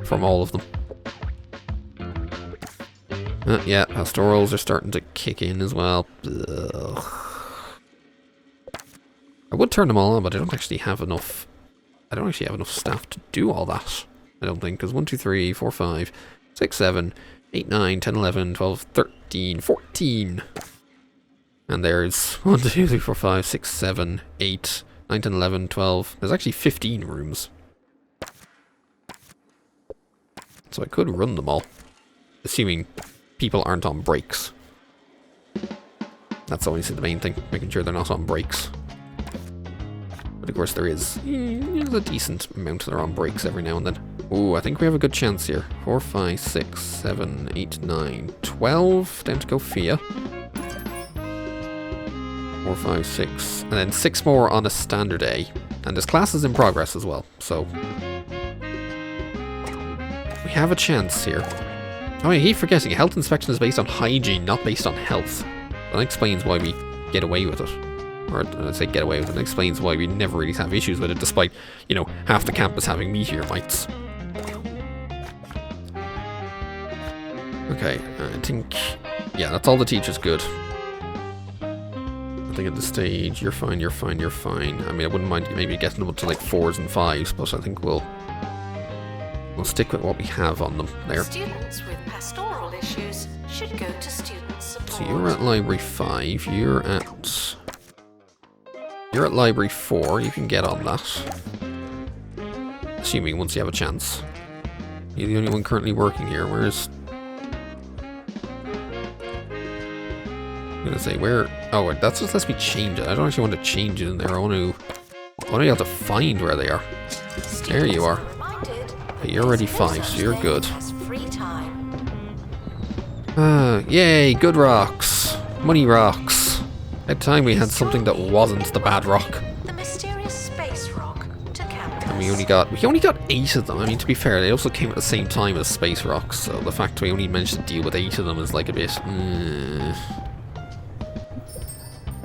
From all of them. Yeah, pastorals are starting to kick in as well. Ugh. I would turn them all on, but I don't actually have enough. I don't actually have enough staff to do all that. I don't think, because 1, 2, 3, 4, 5, 6, 7, 8, 9, 10, 11, 12, 13, 14. And there's 1, 2, 3, 4, 5, 6, 7, 8, 9, 10, 11, 12. There's actually 15 rooms. So I could run them all. Assuming people aren't on breaks. That's always the main thing. Making sure they're not on breaks. But of course there is. There's a decent amount that are on breaks every now and then. Ooh, I think we have a good chance here. 4, 5, 6, 7, 8, 9, 12. Down to Gofia. 4, 5, 6. And then 6 more on a standard day. And there's classes in progress as well. So we have a chance here. Oh, I keep forgetting. Health inspection is based on hygiene, not based on health. That explains why we get away with it. Or I'd say get away with it. It explains why we never really have issues with it, despite, you know, half the campus having meteor mites. Okay, I think... yeah, that's all the teachers good. I think at this stage, you're fine, you're fine, you're fine. I mean, I wouldn't mind maybe getting them up to like 4s and 5s, but I think we'll stick with what we have on them there. Students with pastoral issues should go to student support. So you're at library 5, you're at library 4, you can get on that. Assuming once you have a chance. You're the only one currently working here, where's... I'm gonna say where... oh, that's just lets me change it. I don't actually want to change it in there. I want to be able to find where they are. There you are. Okay, you're already 5, so you're good. Yay, good rocks. Money rocks. At time we had something that wasn't the bad rock. The mysterious space rock to campus. And we only got 8 of them. I mean, to be fair, they also came at the same time as space rocks, so the fact we only managed to deal with 8 of them is like a bit...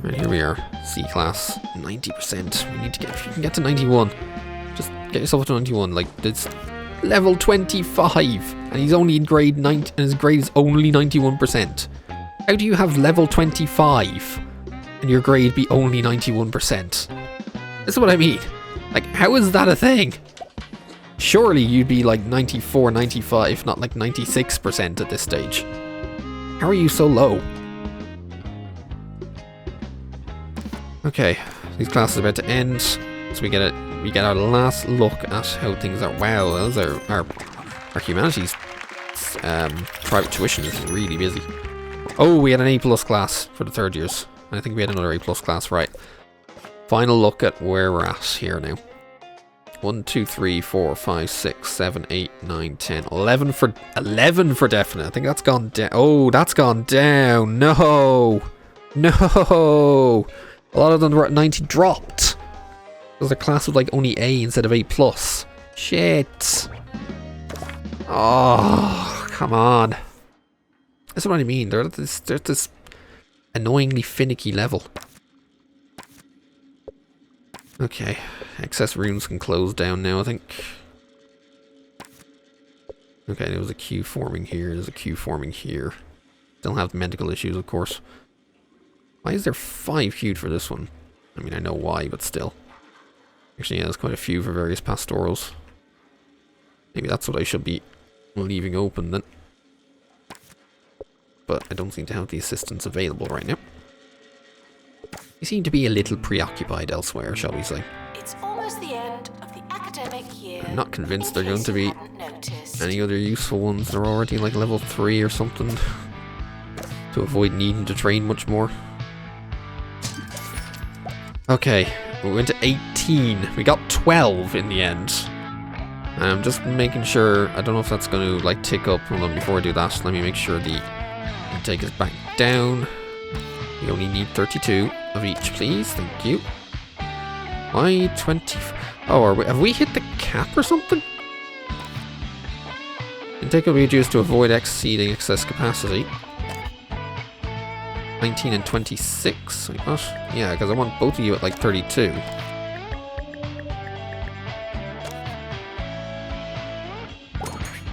Right, here we are. C-class. 90%. We need to get... if you can get to 91. Just get yourself to 91. Like, it's level 25. And he's only in grade 90... and his grade is only 91%. How do you have level 25 and your grade be only 91%? This is what I mean. Like, how is that a thing? Surely you'd be like 94, 95, not like 96% at this stage. How are you so low? Okay, these classes are about to end, so we get our last look at how things are. Wow, those are our humanities private tuition is really busy. Oh, we had an A+ class for the 3rd years. I think we had another A+ class, right. Final look at where we're at here now. 1, 2, 3, 4, 5, 6, 7, 8, 9, 10, 11 for definite. I think that's gone down. Oh, that's gone down. No. No. A lot of them were at 90 dropped. There's a class with like only A instead of A+. Shit. Oh, come on. That's what I mean. They're at this annoyingly finicky level. Okay. Excess rooms can close down now, I think. Okay, there was a queue forming here. There's a queue forming here. Still have medical issues, of course. Why is there 5 queued for this one? I mean, I know why, but still. Actually, yeah, there's quite a few for various pastorals. Maybe that's what I should be leaving open then. But I don't seem to have the assistants available right now. They seem to be a little preoccupied elsewhere, shall we say. It's almost the end of the academic year. I'm not convinced they're going to be any other useful ones. They're already like level 3 or something. To avoid needing to train much more. Okay, we went to 18. We got 12 in the end. I'm just making sure. I don't know if that's going to like tick up. Hold on, before I do that, let me make sure the intake is back down. We only need 32 of each, please. Thank you. Why 20? Oh, have we hit the cap or something? Intake will be reduced to avoid exceeding excess capacity. 19 and 26. Wait, what? Yeah, because I want both of you at like 32.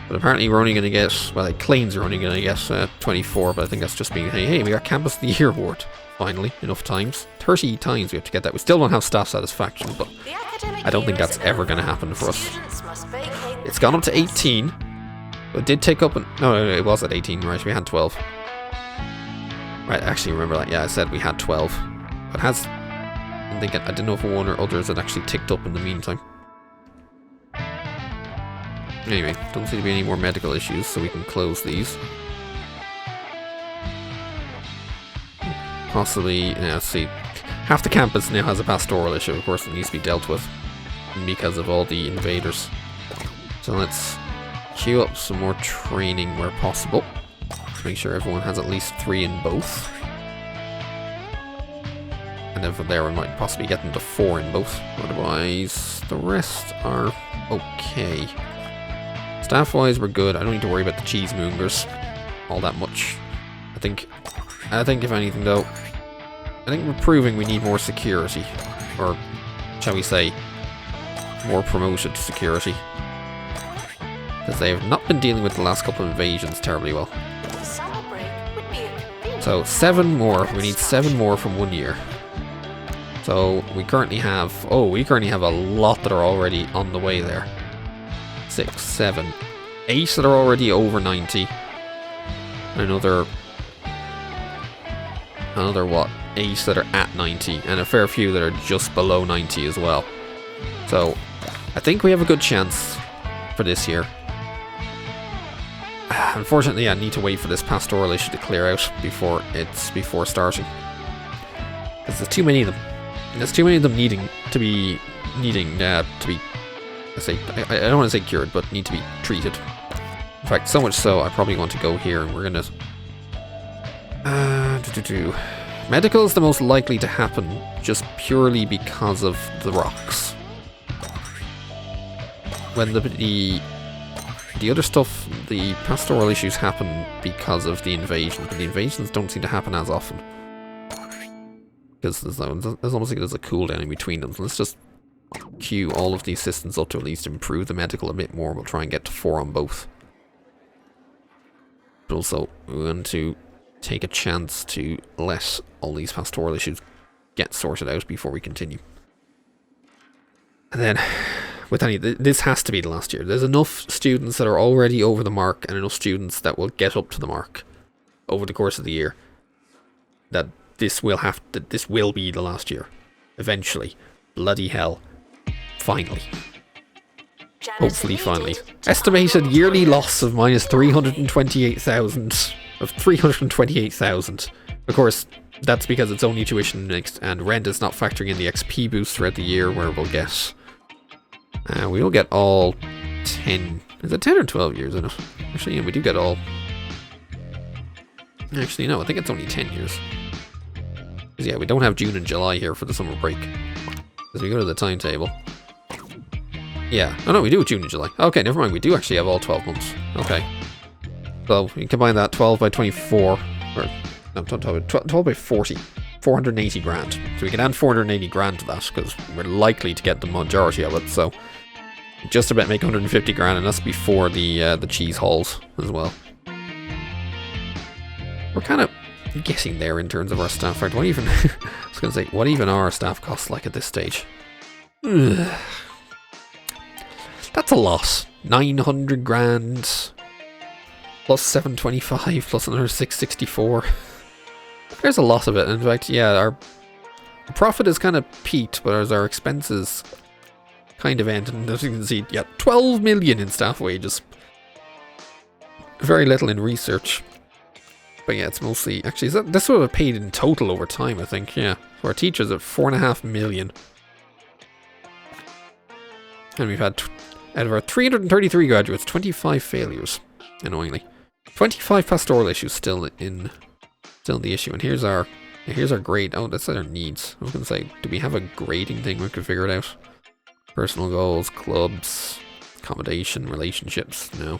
But apparently we're only going to get, well, it claims we're only going to get 24, but I think that's just being, hey, we got Campus of the Year award. Finally, enough times. 30 times we have to get that. We still don't have staff satisfaction, but I don't think that's ever going to happen for us. It's gone up to 18. It did take up, no, it was at 18, right? We had 12. Right, I actually remember that. Yeah, I said we had 12. But I didn't know if one or others had actually ticked up in the meantime. Anyway, don't seem to be any more medical issues, so we can close these. Possibly, let's see. Half the campus now has a pastoral issue, of course, that needs to be dealt with because of all the invaders. So let's queue up some more training where possible. Make sure everyone has at least 3 in both. And then from there we might possibly get them to 4 in both. Otherwise, the rest are okay. Staff-wise, we're good. I don't need to worry about the Cheese-Moongers all that much. I think if anything though, I think we're proving we need more security. Or, shall we say, more promoted security. Because they have not been dealing with the last couple of invasions terribly well. So 7 more. We need 7 more from 1 year. So we currently have a lot that are already on the way there. 6, 7, 8 that are already over 90. Another what? 8 that are at 90, and a fair few that are just below 90 as well. So I think we have a good chance for this year. Unfortunately, I need to wait for this pastoral issue to clear out before starting. Because there's too many of them. There's too many of them needing to be. I don't want to say cured, but need to be treated. In fact, so much so, I probably want to go here, and we're gonna. Medical is the most likely to happen, just purely because of the rocks. When the other stuff, the pastoral issues happen because of the invasion, but the invasions don't seem to happen as often. Because there's almost like there's a cooldown in between them. So let's just queue all of the assistants up to at least improve the medical a bit more. We'll try and get to 4 on both. But also, we want to take a chance to let all these pastoral issues get sorted out before we continue. And then, with this has to be the last year. There's enough students that are already over the mark and enough students that will get up to the mark over the course of the year that this will be the last year. Eventually. Bloody hell. Finally. Hopefully finally. Estimated yearly loss of minus 328,000. Of 328,000. Of course, that's because it's only tuition and rent is not factoring in the XP boost throughout the year where we'll get... we will get all 10... Is it 10 or 12 years in it? Actually, yeah, we do get all... Actually, no, I think it's only 10 years. Because, yeah, we don't have June and July here for the summer break. As we go to the timetable. Yeah. Oh, no, we do June and July. Okay, never mind. We do actually have all 12 months. Okay. So, we combine that 12 by 24. Or, no, 12 by 40. 480 grand. So we can add 480 grand to that, because we're likely to get the majority of it, so just about make 150 grand, and that's before the cheese hauls as well. We're kind of getting there in terms of our staff. In fact, what even I was going to say, what even are our staff costs like at this stage? Ugh. That's a lot. 900 grand plus 725 plus another 664. There's a lot of it. In fact, yeah, our profit is kind of peaked, but as our expenses kind of end, and as you can see, yeah, 12 million in staff wages. Very little in research. But yeah, it's mostly, actually, that's what I've paid in total over time, I think, yeah. So our teachers are 4.5 million. And we've had, out of our 333 graduates, 25 failures, annoyingly. 25 pastoral issues still the issue, and here's our Here's our grade. Oh, that's our needs. I was gonna say, do we have a grading thing we could figure it out? Personal goals, clubs, accommodation, relationships. No.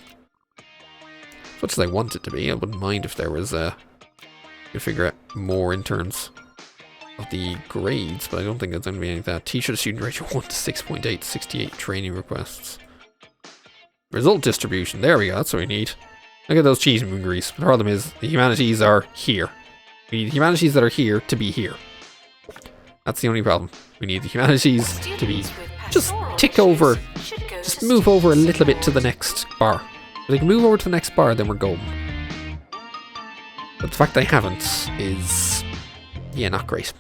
As much as I want it to be, I wouldn't mind if there was could figure out more in terms of the grades, but I don't think it's going to be any of that. Teacher to student ratio 1 to 6.8, 68 training requests. Result distribution, there we go, that's what we need. Look at those Cheese-Moongeries. The problem is, the humanities are here. We need humanities that are here to be here. That's the only problem. We need the humanities to be, just tick over, just move over a little bit to the next bar. If they can move over to the next bar, then we're golden. But the fact they haven't is, yeah, not great.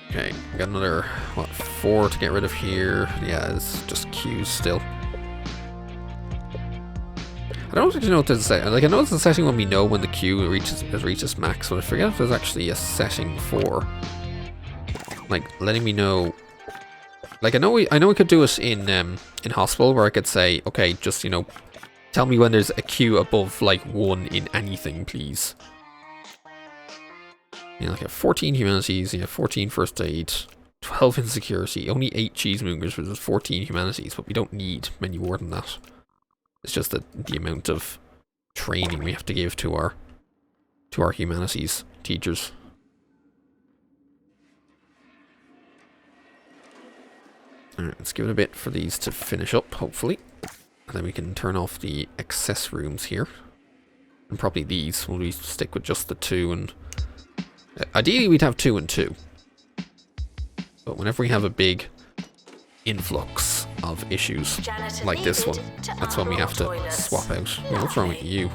Okay, we got another, what, 4 to get rid of here. Yeah, it's just queues still. I don't actually know what to say. Like, I know it's a setting when we know when the queue has reached its max, but I forget if there's actually a setting for, like, letting me know. Like, I know we could do it in hospital, where I could say, okay, just, you know, tell me when there's a queue above, like, 1 in anything, please. You know, like, 14 humanities, you have 14 first aid, 12 insecurity, only 8 Cheese-Moongers versus 14 humanities, but we don't need many more than that. It's just the amount of training we have to give to our humanities teachers. Alright, let's give it a bit for these to finish up, hopefully. And then we can turn off the excess rooms here. And probably these, will we stick with just the 2 and... Ideally we'd have 2 and 2. But whenever we have a big influx of issues like this one, that's when we have to swap out. Well, what's wrong with you?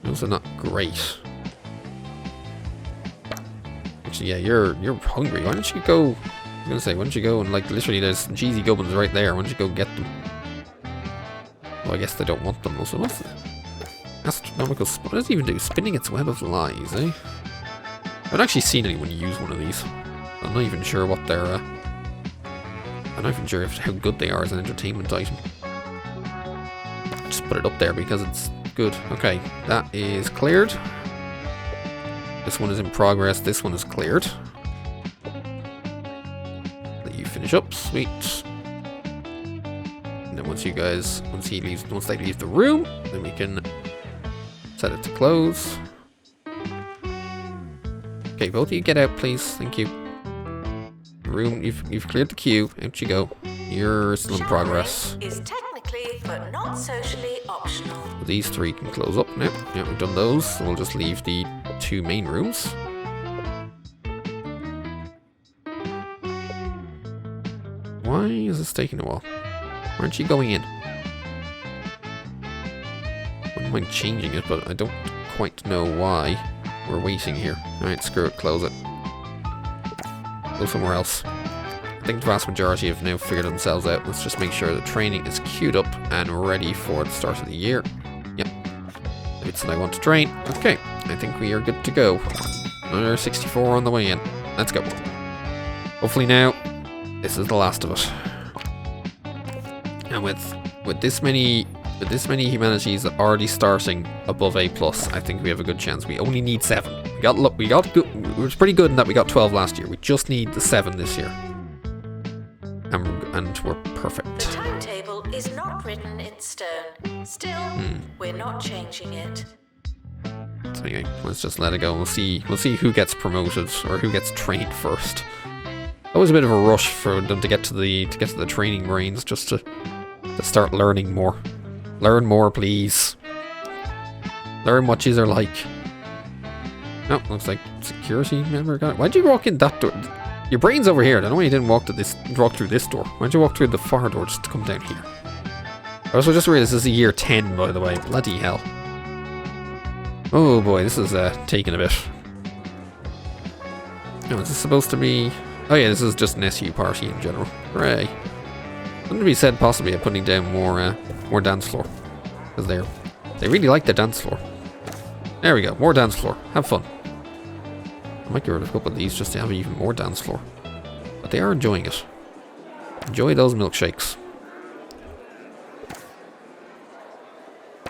Those are not great. Actually, yeah, you're hungry. Why don't you go... I'm gonna say, why don't you go and, like, literally there's cheesy gubbins right there. Why don't you go get them? Well, I guess they don't want them. So what's the astronomical... What does it even do? Spinning its web of lies, eh? I haven't actually seen anyone use one of these. I'm not even sure what they're... I'm not even sure how good they are as an entertainment item. Just put it up there because it's good. Okay, that is cleared. This one is in progress. This one is cleared. Let you finish up. Sweet. And then once they leave the room, then we can set it to close. Okay, both of you get out, please. Thank you. Room, you've cleared the queue. Out you go. You're still in progress. Is technically but not socially optional. These 3 can close up now. Yeah, we've done those. So we'll just leave the 2 main rooms. Why is this taking a while? Why aren't you going in? Wouldn't mind changing it, but I don't quite know why we're waiting here. Alright, screw it, close it. Go somewhere else. I think the vast majority have now figured themselves out. Let's just make sure the training is queued up and ready for the start of the year. Yep. It's that I want to train. Okay, I think we are good to go. Another 64 on the way in. Let's go. Hopefully now, this is the last of it. And with this many humanities already starting above A+, I think we have a good chance. We only need 7. We got good. It was pretty good in that we got 12 last year. We just need the 7 this year. And we're perfect. The timetable is not written in stone. Still, we're not changing it. So anyway, let's just let it go. We'll see who gets promoted or who gets trained first. Always a bit of a rush for them to get to the training brains, just to start learning more. Learn more, please. Learn what yous are like. Oh, looks like security member got it. Why'd you walk in that door? Your brain's over here. I don't know why you didn't walk through this door. Why'd you walk through the far door just to come down here? I also just realized this is year 10, by the way. Bloody hell. Oh boy, this is taking a bit. Oh, is this supposed to be... Oh yeah, this is just an SU party in general. Hooray. Something to be said possibly of putting down more dance floor. Because they really like the dance floor. There we go, more dance floor. Have fun. I might get rid of a couple of these just to have even more dance floor. But they are enjoying it. Enjoy those milkshakes.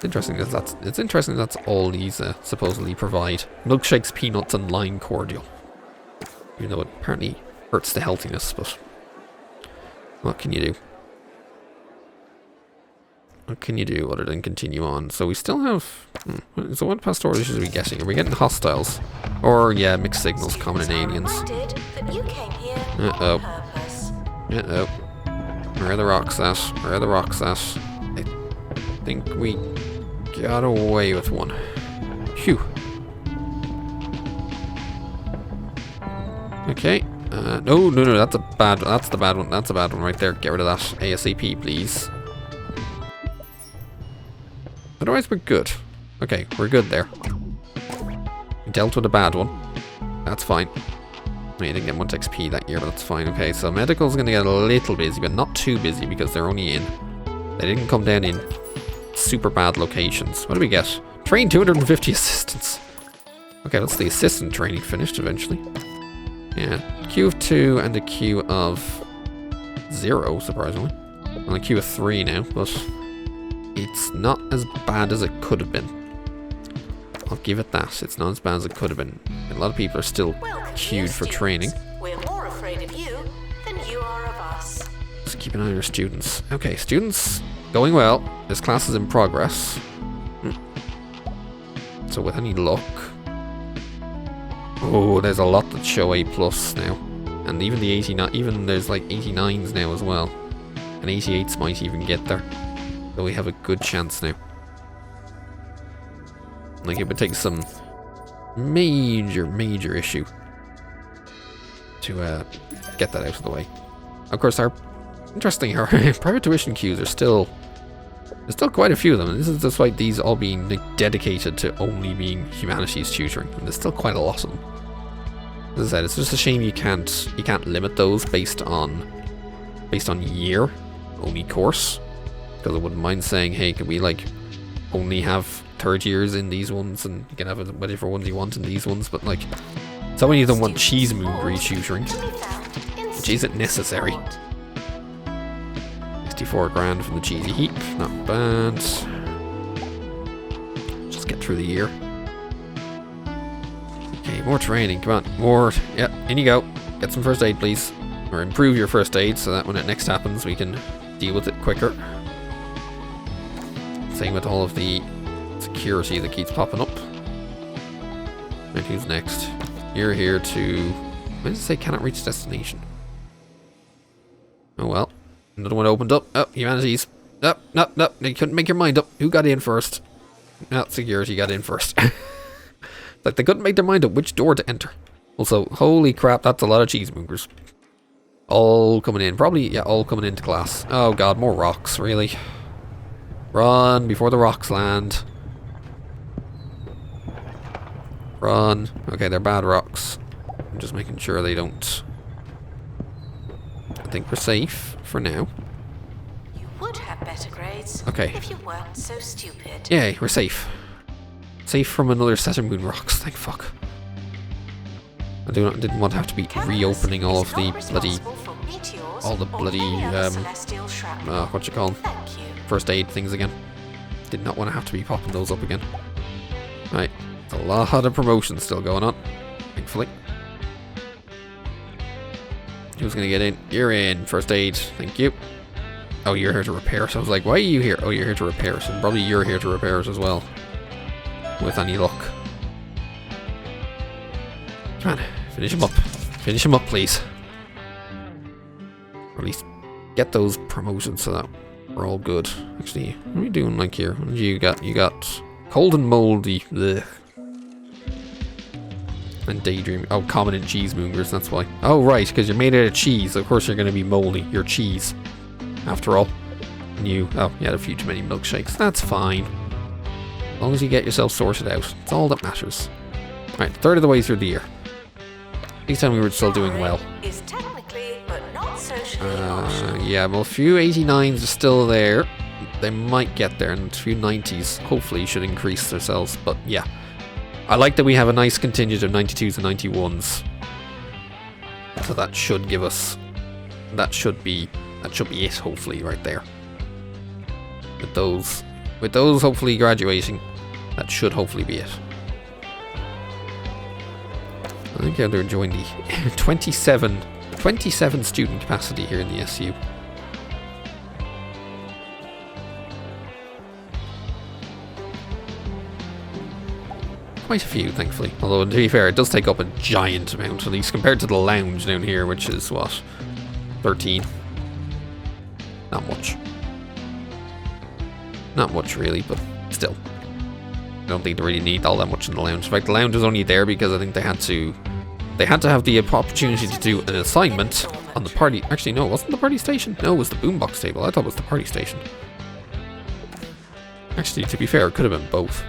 It's interesting that's all these supposedly provide. Milkshakes, peanuts, and lime cordial. Even though it apparently hurts the healthiness, but what can you do? What can you do other than continue on? So we still have... So what past orders are we getting? Are we getting hostiles? Or, yeah, mixed signals, common and aliens. Uh-oh. Uh-oh. Where are the rocks at? Where are the rocks at? I think we got away with one. Phew. Okay. No, that's the bad one. That's a bad one right there. Get rid of that ASAP, please. Otherwise, we're good. Okay, we're good there. We dealt with a bad one. That's fine. We didn't get much XP that year, but that's fine. Okay, so medical's going to get a little busy, but not too busy because they're only in. They didn't come down in super bad locations. What do we get? Train 250 assistants. Okay, that's the assistant training finished eventually. Yeah, queue of 2 and a queue of 0, surprisingly. On a queue of 3 now, but it's not as bad as it could have been. I'll give it that. It's not as bad as it could have been. A lot of people are still queued for training. We're more afraid of you than you are of us. Just keep an eye on your students. Okay, students, going well. This class is in progress. So with any luck... Oh, there's a lot that show A+ now. And even the 89, even there's like 89s now as well. And 88s might even get there. So we have a good chance now. Like, it would take some major issue to get that out of the way. Of course, our private tuition queues are still... There's still quite a few of them, and this is despite these all being dedicated to only being humanities tutoring, and there's still quite a lot of them. As I said, it's just a shame you can't limit those based on year, only course. Because I wouldn't mind saying, hey, can we like only have third years in these ones, and you can have whatever ones you want in these ones, but like so many of them want Cheese-Moongery tutoring, which isn't necessary. 64 grand from the cheesy heap, not bad. Just get through the year. Okay, more training, come on, more. Yeah, in you go. Get some first aid, please, or improve your first aid so that when it next happens we can deal with it quicker. Same with all of the security that keeps popping up. And who's next? You're here to... Why does it say cannot reach destination? Oh well. Another one opened up. Oh, humanities. No. You couldn't make your mind up. Who got in first? No, security got in first. Like, they couldn't make their mind up which door to enter. Also, holy crap, that's a lot of cheesemoongers. All coming in. Probably, yeah, all coming into class. Oh god, more rocks, really? Run before the rocks land. Run. Okay, they're bad rocks. I'm just making sure they don't... I think we're safe for now. You would have better grades if you weren't so stupid. Yay, we're safe. Safe from another set of moon rocks, thank fuck. I didn't want to have to be reopening all of the bloody... what you call them? First aid things again. Did not want to have to be popping those up again. Right, a lot of promotions still going on, thankfully. Who's gonna get in? You're in. First aid. Thank you. Oh, you're here to repair it. I was like, why are you here? Oh, you're here to repair it. And probably you're here to repair it as well. With any luck. Come on. Finish him up. Finish him up, please. Or at least get those promotions so that we're all good. Actually, what are we doing like here? What did you got? You got cold and moldy. Blech. And daydream. Oh, common and cheese-moongers, that's why. Oh, right, because you're made out of cheese. Of course you're going to be moldy. You're cheese. After all. And you had a few too many milkshakes. That's fine. As long as you get yourself sorted out. It's all that matters. Right, third of the way through the year. Next time we were still doing well. Yeah, well, a few 89s are still there. They might get there, and a few 90s hopefully should increase themselves, but yeah. I like that we have a nice contingent of 92s and 91s. So that should give us... That should be it, hopefully, right there. With those with those hopefully graduating, that should hopefully be it. I think they're enjoying the 27 student capacity here in the SU. Quite a few, thankfully. Although, to be fair, it does take up a giant amount, at least compared to the lounge down here, which is, what, 13? Not much. Not much, really, but still. I don't think they really need all that much in the lounge. In fact, the lounge was only there because I think they had to have the opportunity to do an assignment on the party. Actually, no, it wasn't the party station. No, it was the boombox table. I thought it was the party station. Actually, to be fair, it could have been both.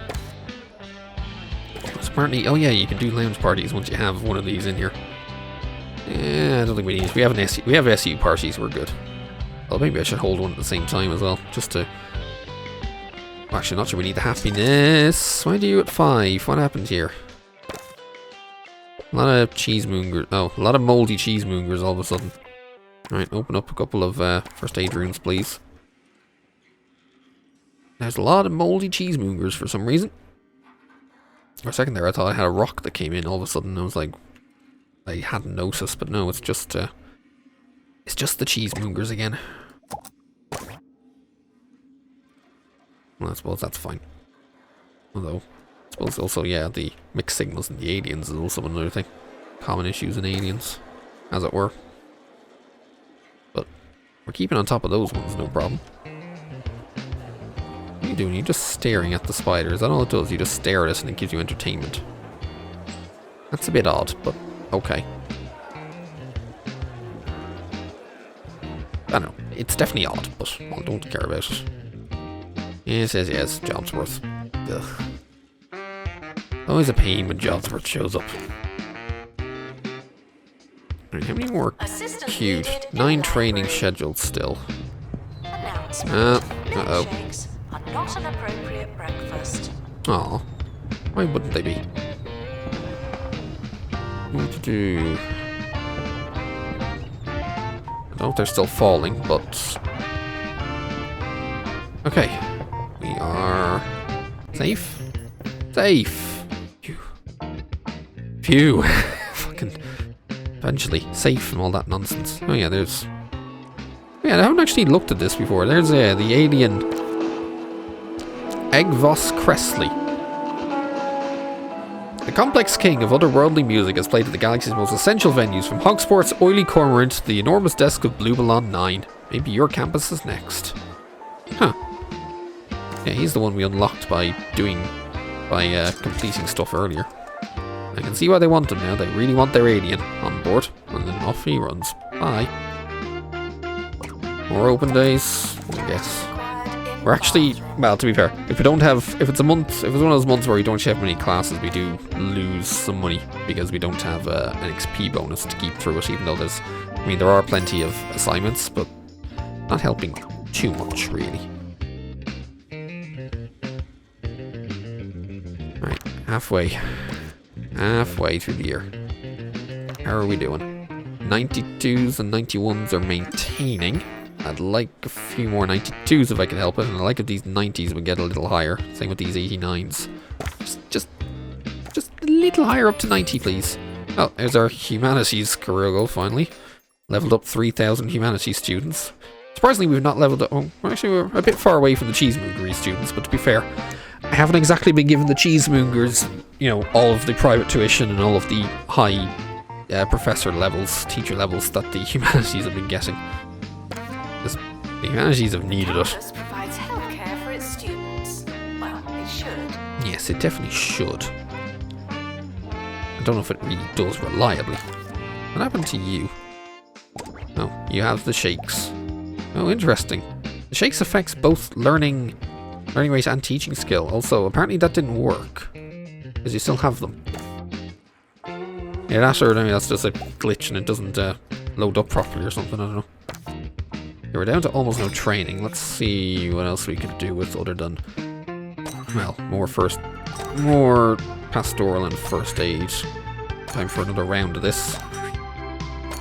Apparently, oh yeah, you can do lounge parties once you have one of these in here. Yeah, I don't think we need it. We have SU parties, we're good. Well, maybe I should hold one at the same time as well, just to... Actually, not sure we need the happiness. Why do you at 5? What happened here? A lot of Cheese-Moongers. Oh, a lot of moldy Cheese-Moongers all of a sudden. Alright, open up a couple of first aid runes, please. There's a lot of moldy Cheese-Moongers for some reason. For a second there, I thought I had a rock that came in all of a sudden. I was like, I hadn't noticed, but no, it's just the Cheese-Moongers again. Well, I suppose that's fine. Although, I suppose also, yeah, the mixed signals in the aliens is also another thing. Common issues in aliens, as it were. But we're keeping on top of those ones, no problem. What are you doing? You're just staring at the spider. Is that all it does? You just stare at us and it gives you entertainment. That's a bit odd, but okay. I don't know. It's definitely odd, but I don't care about it. Yes, yes, yes. Jobsworth. Ugh. Always a pain when Jobsworth shows up. Right, how many more queued? 9 training scheduled still. Uh-oh. Not an appropriate breakfast. Aw. Why wouldn't they be? What to do? I don't know if they're still falling, but... Okay. We are... safe? Safe! Phew. Phew. Fucking... eventually. Safe and all that nonsense. Oh yeah, there's... Yeah, I haven't actually looked at this before. There's the alien... Egvos Cressley. The complex king of otherworldly music has played at the galaxy's most essential venues, from Hogsport's oily cormorant to the enormous desk of Blue Ballon 9. Maybe your campus is next. Huh. Yeah, he's the one we unlocked by completing stuff earlier. I can see why they want him now. They really want their alien on board. And then off he runs. Bye. More open days, I guess. We're actually, well, to be fair, if it's one of those months where we don't have many classes, we do lose some money because we don't have an XP bonus to keep through it, even though there are plenty of assignments, but not helping too much, really. Right, halfway through the year. How are we doing? 92s and 91s are maintaining. I'd like a few more 92s if I could help it, and I like if these 90s would get a little higher. Same with these 89s. Just a little higher up to 90, please. Oh, there's our Humanities career goal, finally. Leveled up 3,000 Humanities students. Surprisingly, we've not leveled up... Oh, actually, we're a bit far away from the Cheese-Moongery students, but to be fair, I haven't exactly been given the Cheese-Moongers, all of the private tuition and all of the high professor levels, teacher levels that the Humanities have been getting. The Humanities have needed it. Campus provides healthcare for its students. Well, it should. Yes, it definitely should. I don't know if it really does reliably. What happened to you? Oh, you have the shakes. Oh, interesting. The shakes affects both learning rate and teaching skill. Also, apparently that didn't work. Because you still have them. Yeah, that's just a glitch and it doesn't load up properly or something, I don't know. Okay, we're down to almost no training. Let's see what else we could do with other than... Well, more pastoral and first aid. Time for another round of this.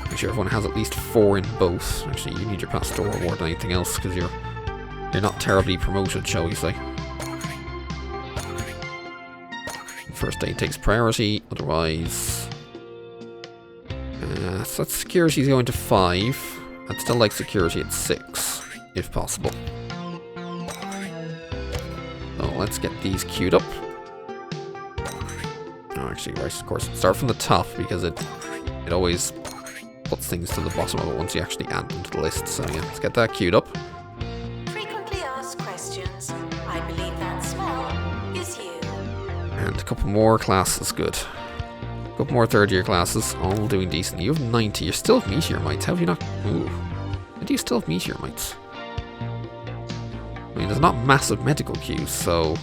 Make sure everyone has at least 4 in both. Actually, you need your pastoral more than anything else, because you're not terribly promoted, shall we say. First aid takes priority, otherwise... so that security is going to 5. I'd still like security at 6, if possible. So let's get these queued up. Oh, actually, right, of course, start from the top, because it always puts things to the bottom of it once you actually add them to the list. So yeah, let's get that queued up. Frequently asked questions. I believe that smell is you. And a couple more classes, good. A couple more third-year classes, all doing decent. You have 90, you're still have meteor mites. How have you not... Ooh. How do you still have meteor mites? I mean, there's not massive medical queues, so...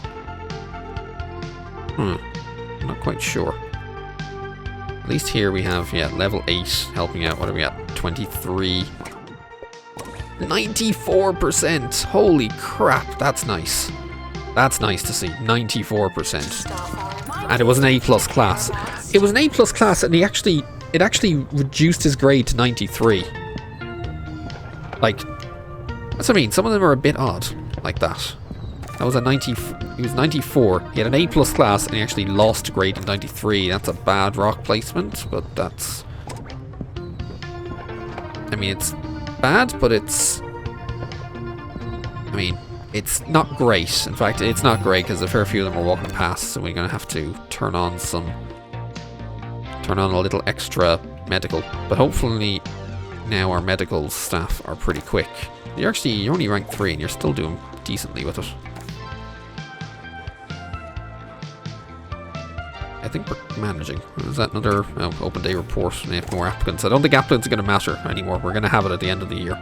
I'm not quite sure. At least here we have, yeah, level 8 helping out. What are we at? 23. 94%! Holy crap, that's nice. That's nice to see. 94%. And it was an A+ class. It was an A+ class, and it actually reduced his grade to 93. Like, that's what I mean. Some of them are a bit odd, like that. That was a 90. He was 94. He had an A+ class, and he actually lost grade in 93. That's a bad rock placement, but that's... I mean, it's bad, but it's... I mean, it's not great. In fact, it's not great, because a fair few of them are walking past, so we're going to have to turn on a little extra medical. But hopefully, now our medical staff are pretty quick. You're only ranked 3, and you're still doing decently with it. I think we're managing. Is that another open day report? We have more applicants. I don't think applicants are going to matter anymore. We're going to have it at the end of the year.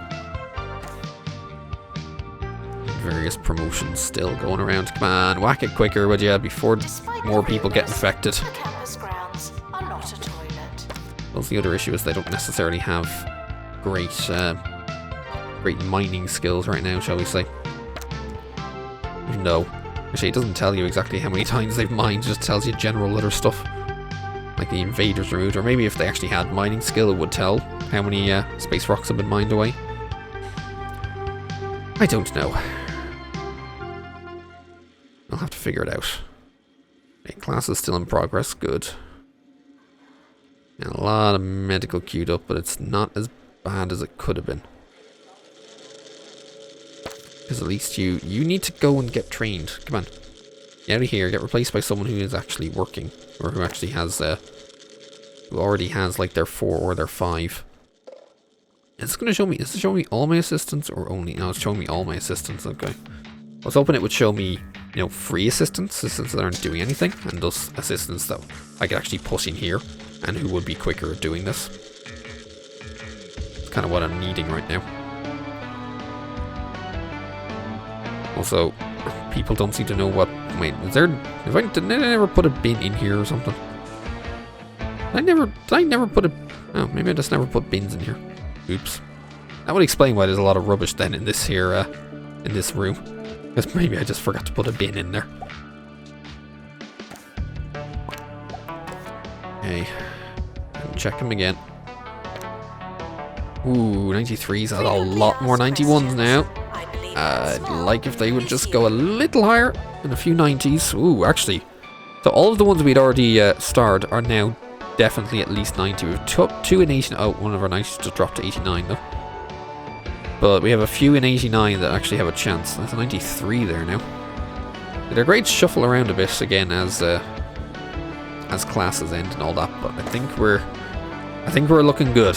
Various promotions still going around. Come on, whack it quicker, would you? Before more people get infected. The campus grounds are not a toilet. Well, the other issue is they don't necessarily have great mining skills right now, shall we say. Even though, actually, it doesn't tell you exactly how many times they've mined, it just tells you general other stuff. Like the Invaders route, or maybe if they actually had mining skill, it would tell how many space rocks have been mined away. I don't know. I'll have to figure it out. Okay, class is still in progress, good. And a lot of medical queued up, but it's not as bad as it could have been. Because at least you need to go and get trained. Come on. Get out of here. Get replaced by someone who is actually working. Or who actually has, who already has like their 4 or their 5. Is it showing me all my assistants or only? No, it's showing me all my assistants. Okay. I was hoping it would show me, you know, free assistants that aren't doing anything. And those assistants that I could actually put in here. And who would be quicker at doing this. It's kind of what I'm needing right now. Also, people don't seem to know what... Wait, is there... Did I never put a bin in here or something? Did I never put a... Oh, maybe I just never put bins in here. Oops. That would explain why there's a lot of rubbish then in this here, in this room. Because maybe I just forgot to put a bin in there. Okay. Check them again. Ooh, 93s. A lot more 91s now. I'd like if they would just go a little higher than a few 90s. Ooh, actually. So all of the ones we'd already starred are now definitely at least 90. We've took 2 in 89. Oh, one of our 90s just dropped to 89 though. But we have a few in 89 that actually have a chance. There's a 93 there now. Their grades shuffle around a bit again as classes end and all that. But I think we're looking good.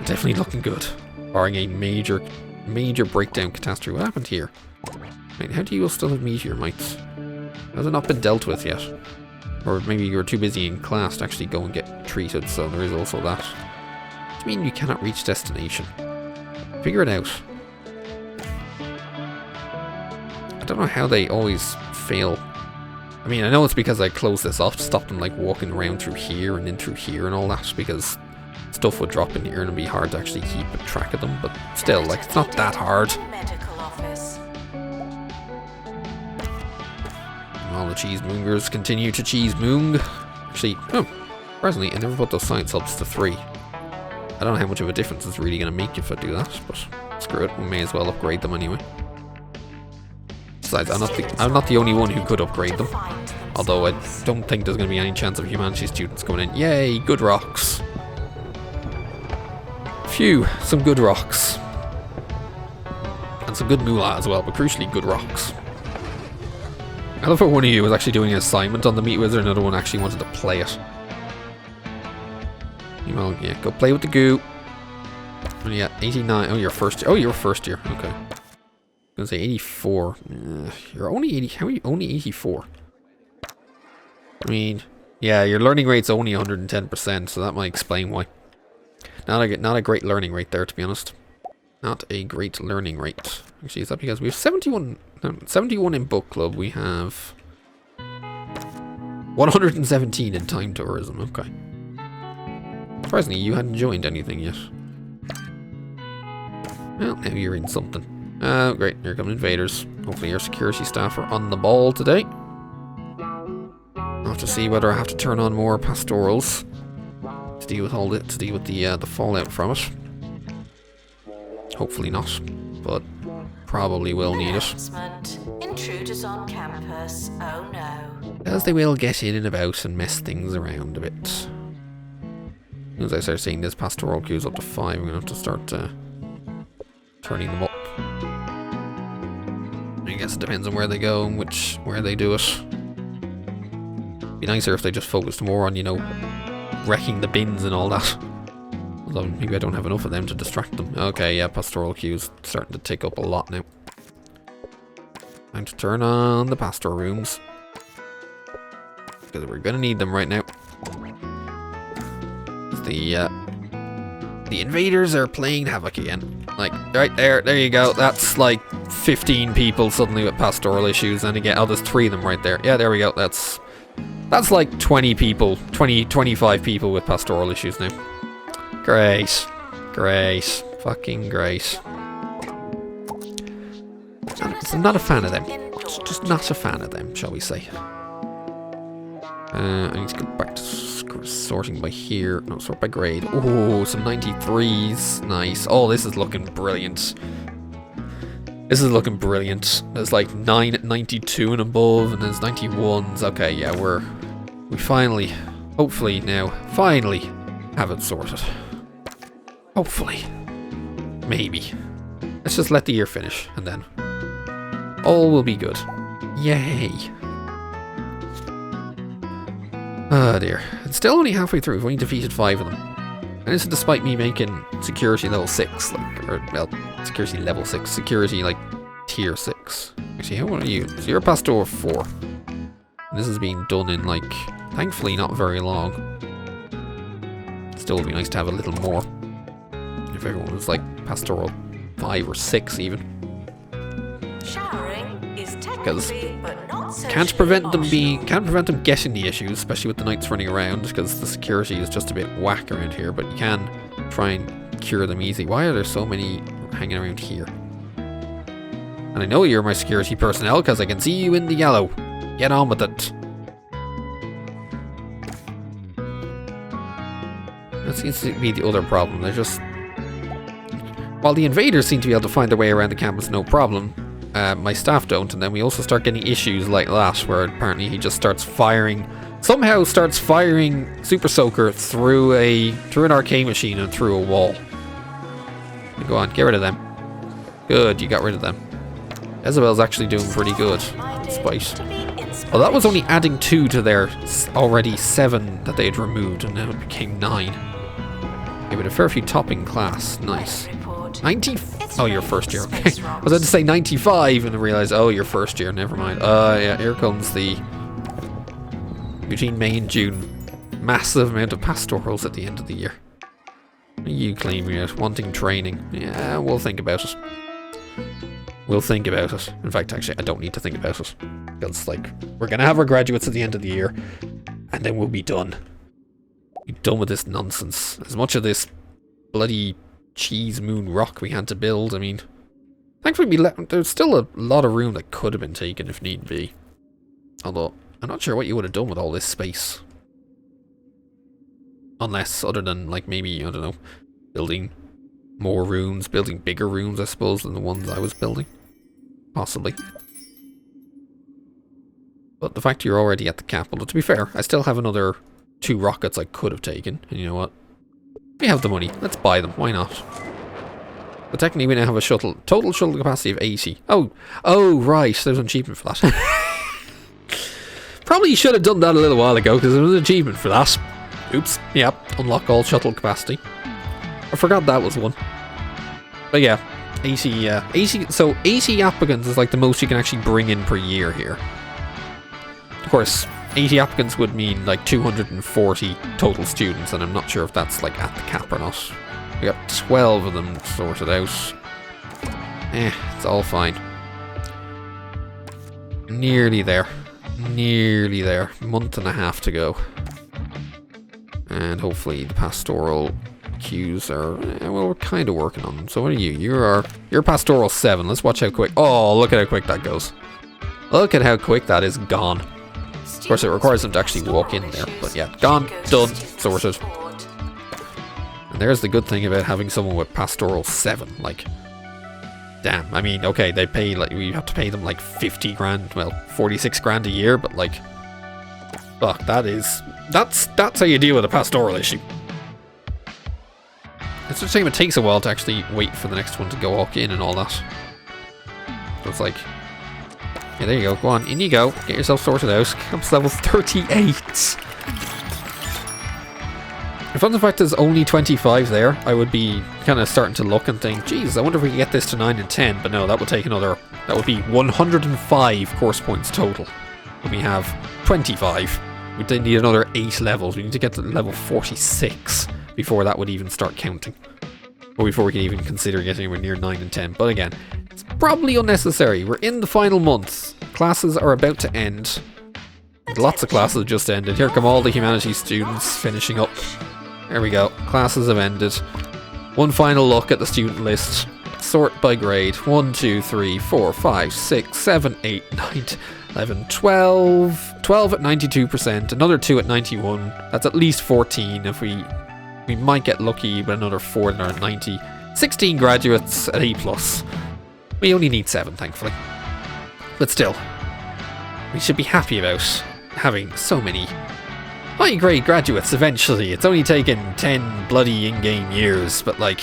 Definitely looking good. Barring a major breakdown catastrophe. What happened here? Wait, how do you still have meteor mites? Has it not been dealt with yet? Or maybe you were too busy in class to actually go and get treated, so there is also that. What do you mean you cannot reach destination? Figure it out. I don't know how they always fail. I mean, I know it's because I closed this off to stop them like walking around through here and in through here and all that, because stuff would drop in here and it'd be hard to actually keep a track of them, but still, like, it's not that hard. All the Cheese-Moongers continue to Cheese-Moong. Actually, surprisingly, I never put those science hubs to 3. I don't know how much of a difference it's really going to make if I do that, but screw it, we may as well upgrade them anyway. Besides, I'm not the only one who could upgrade them. Although I don't think there's going to be any chance of Humanities students coming in. Yay, good rocks. Phew, some good rocks. And some good moolah as well, but crucially good rocks. I love how one of you was actually doing an assignment on the Meat Wizard, another one actually wanted to play it. Well, yeah, go play with the goo. Oh, yeah, 89. Oh, you're first year. Oh, you're first year. Okay. I'm gonna say 84. You're only 80. How are you only 84? I mean, yeah, your learning rate's only 110%, so that might explain why. Not a great learning rate there, to be honest. Not a great learning rate. Actually, is that because we have 71 in book club? We have 117 in time tourism. Okay. Surprisingly, you hadn't joined anything yet. Well, now you're in something. Oh, great. Here come invaders. Hopefully your security staff are on the ball today. I'll have to see whether I have to turn on more pastorals to deal with the fallout from it. Hopefully not, but probably will need it. Intruders on campus. Oh no. As they will get in and about and mess things around a bit. As I start seeing this pastoral queues up to 5, I'm going to have to start turning them up. I guess it depends on where they go and where they do it. It'd be nicer if they just focused more on, you know, wrecking the bins and all that. Although maybe I don't have enough of them to distract them. Okay, yeah, pastoral queues starting to tick up a lot now. Time to turn on the pastor rooms. Because we're going to need them right now. The invaders are playing havoc again. Like, right there you go. That's like 15 people suddenly with pastoral issues. And again, oh, there's 3 of them right there. Yeah, there we go. That's like 20 people, 25 people with pastoral issues now. Great. Fucking great. I'm not a fan of them. Just not a fan of them, shall we say. I need to go back to sorting by here. No, sort by grade. Oh, some 93s. Nice. Oh, this is looking brilliant. There's like 9 at 92 and above, and there's 91s. Okay, yeah, we finally, hopefully now, finally have it sorted. Hopefully. Maybe. Let's just let the year finish, and then all will be good. Yay. Oh dear. It's still only halfway through. We've only defeated 5 of them. And this is despite me making security level 6, like, or, well, security level 6, security, like, tier 6. Actually, how old are you? So you're past door 4. And this is being done in, like, thankfully not very long. Still would be nice to have a little more. If everyone was, like, pastoral 5 or 6 even. Showering is technically, but not Can't prevent them getting the issues, especially with the knights running around, because the security is just a bit whack around here, but you can try and cure them easy. Why are there so many hanging around here? And I know you're my security personnel, because I can see you in the yellow. Get on with it. That seems to be the other problem. They're just... While the invaders seem to be able to find their way around the campus no problem, my staff don't, and then we also start getting issues like that, where apparently he just starts firing, somehow starts firing Super Soaker through an arcade machine and through a wall. Go on, get rid of them. Good, you got rid of them. Isabel's actually doing pretty good, despite... Well, that was only adding 2 to their already 7 that they had removed, and now it became 9. Okay, but a fair few topping class, nice. 90... Oh, you're first year, okay. I was about to say 95 and I realised, oh, you're first year, never mind. Yeah, here comes the... Between May and June, massive amount of pastorals at the end of the year. You claiming it, wanting training. Yeah, we'll think about it. We'll think about it. In fact, actually, I don't need to think about it. Because, like, we're going to have our graduates at the end of the year, and then we'll be done. Be done with this nonsense. As much of this bloody... Cheese-Moon rock we had to build. I mean, thankfully there's still a lot of room that could have been taken if need be. Although, I'm not sure what you would have done with all this space. Unless, other than, like, maybe, I don't know, building more rooms, building bigger rooms, I suppose, than the ones I was building. Possibly. But the fact you're already at the cap, well, to be fair, I still have another 2 rockets I could have taken. And you know what? We have the money. Let's buy them. Why not? But technically we now have a total shuttle capacity of 80. Oh, right. There's an achievement for that. Probably should have done that a little while ago because there was an achievement for that. Oops. Yep. Unlock all shuttle capacity. I forgot that was one. But yeah, 80. So 80 applicants is like the most you can actually bring in per year here. Of course, 80 applicants would mean like 240 total students, and I'm not sure if that's like at the cap or not. We got 12 of them sorted out. It's all fine. Nearly there. Nearly there. Month and a half to go. And hopefully the pastoral queues are... well, we're kind of working on them. So what are you? You're pastoral 7. Let's watch how quick... oh, look at how quick that goes. Look at how quick that is gone. Of course, it requires them to actually walk in there. But yeah, gone, done, sorted. And there's the good thing about having someone with pastoral 7. Like, damn. I mean, okay, they pay, like, we have to pay them like 50 grand, well, 46 grand a year, but like, fuck, that's how you deal with a pastoral issue. It's a shame it takes a while to actually wait for the next one to go walk in and all that. So it's like, yeah, there you go, go on, in you go, get yourself sorted out. Comes level 38. If on the fact there's only 25 there, I would be kind of starting to look and think, geez, I wonder if we could get this to 9 and 10. But no, that would take another, that would be 105 course points total. And we have 25. We then need another 8 levels. We need to get to level 46 before that would even start counting. Or before we can even consider getting anywhere near 9 and 10. But again, it's probably unnecessary. We're in the final months. Classes are about to end. Lots of classes have just ended. Here come all the humanities students finishing up. There we go. Classes have ended. One final look at the student list. Sort by grade. 1, 2, 3, 4, 5, 6, 7, 8, 9, 11, 12. 12 at 92%. Another 2 at 91. That's at least 14 if we might get lucky with another 4 that are at 90. 16 graduates at A+. We only need 7, thankfully. But still, we should be happy about having so many high-grade graduates eventually. It's only taken 10 bloody in-game years, but like...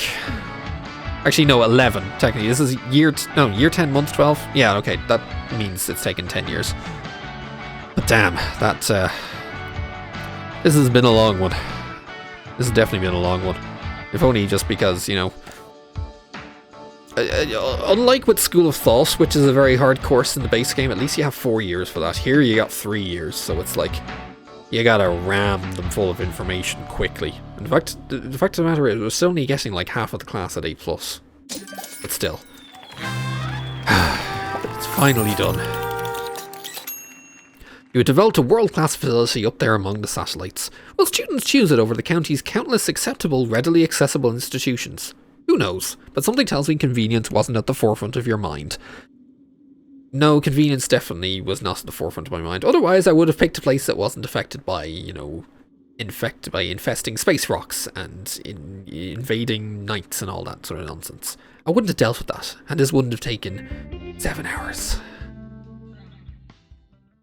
actually, no, 11, technically. This is year 10, month 12? Yeah, okay, that means it's taken 10 years. But damn, that, this has been a long one. This has definitely been a long one. If only just because, you know... unlike with School of Thought, which is a very hard course in the base game, at least you have 4 years for that. Here you got 3 years, so it's like... you gotta ram them full of information quickly. In fact, the fact of the matter is, we're still only getting like half of the class at A+. But still. It's finally done. You have developed a world-class facility up there among the satellites. Will students choose it over the county's countless acceptable, readily accessible institutions? Who knows? But something tells me convenience wasn't at the forefront of your mind. No, convenience definitely was not at the forefront of my mind. Otherwise, I would have picked a place that wasn't affected by, you know, infesting space rocks and invading knights and all that sort of nonsense. I wouldn't have dealt with that, and this wouldn't have taken 7 hours.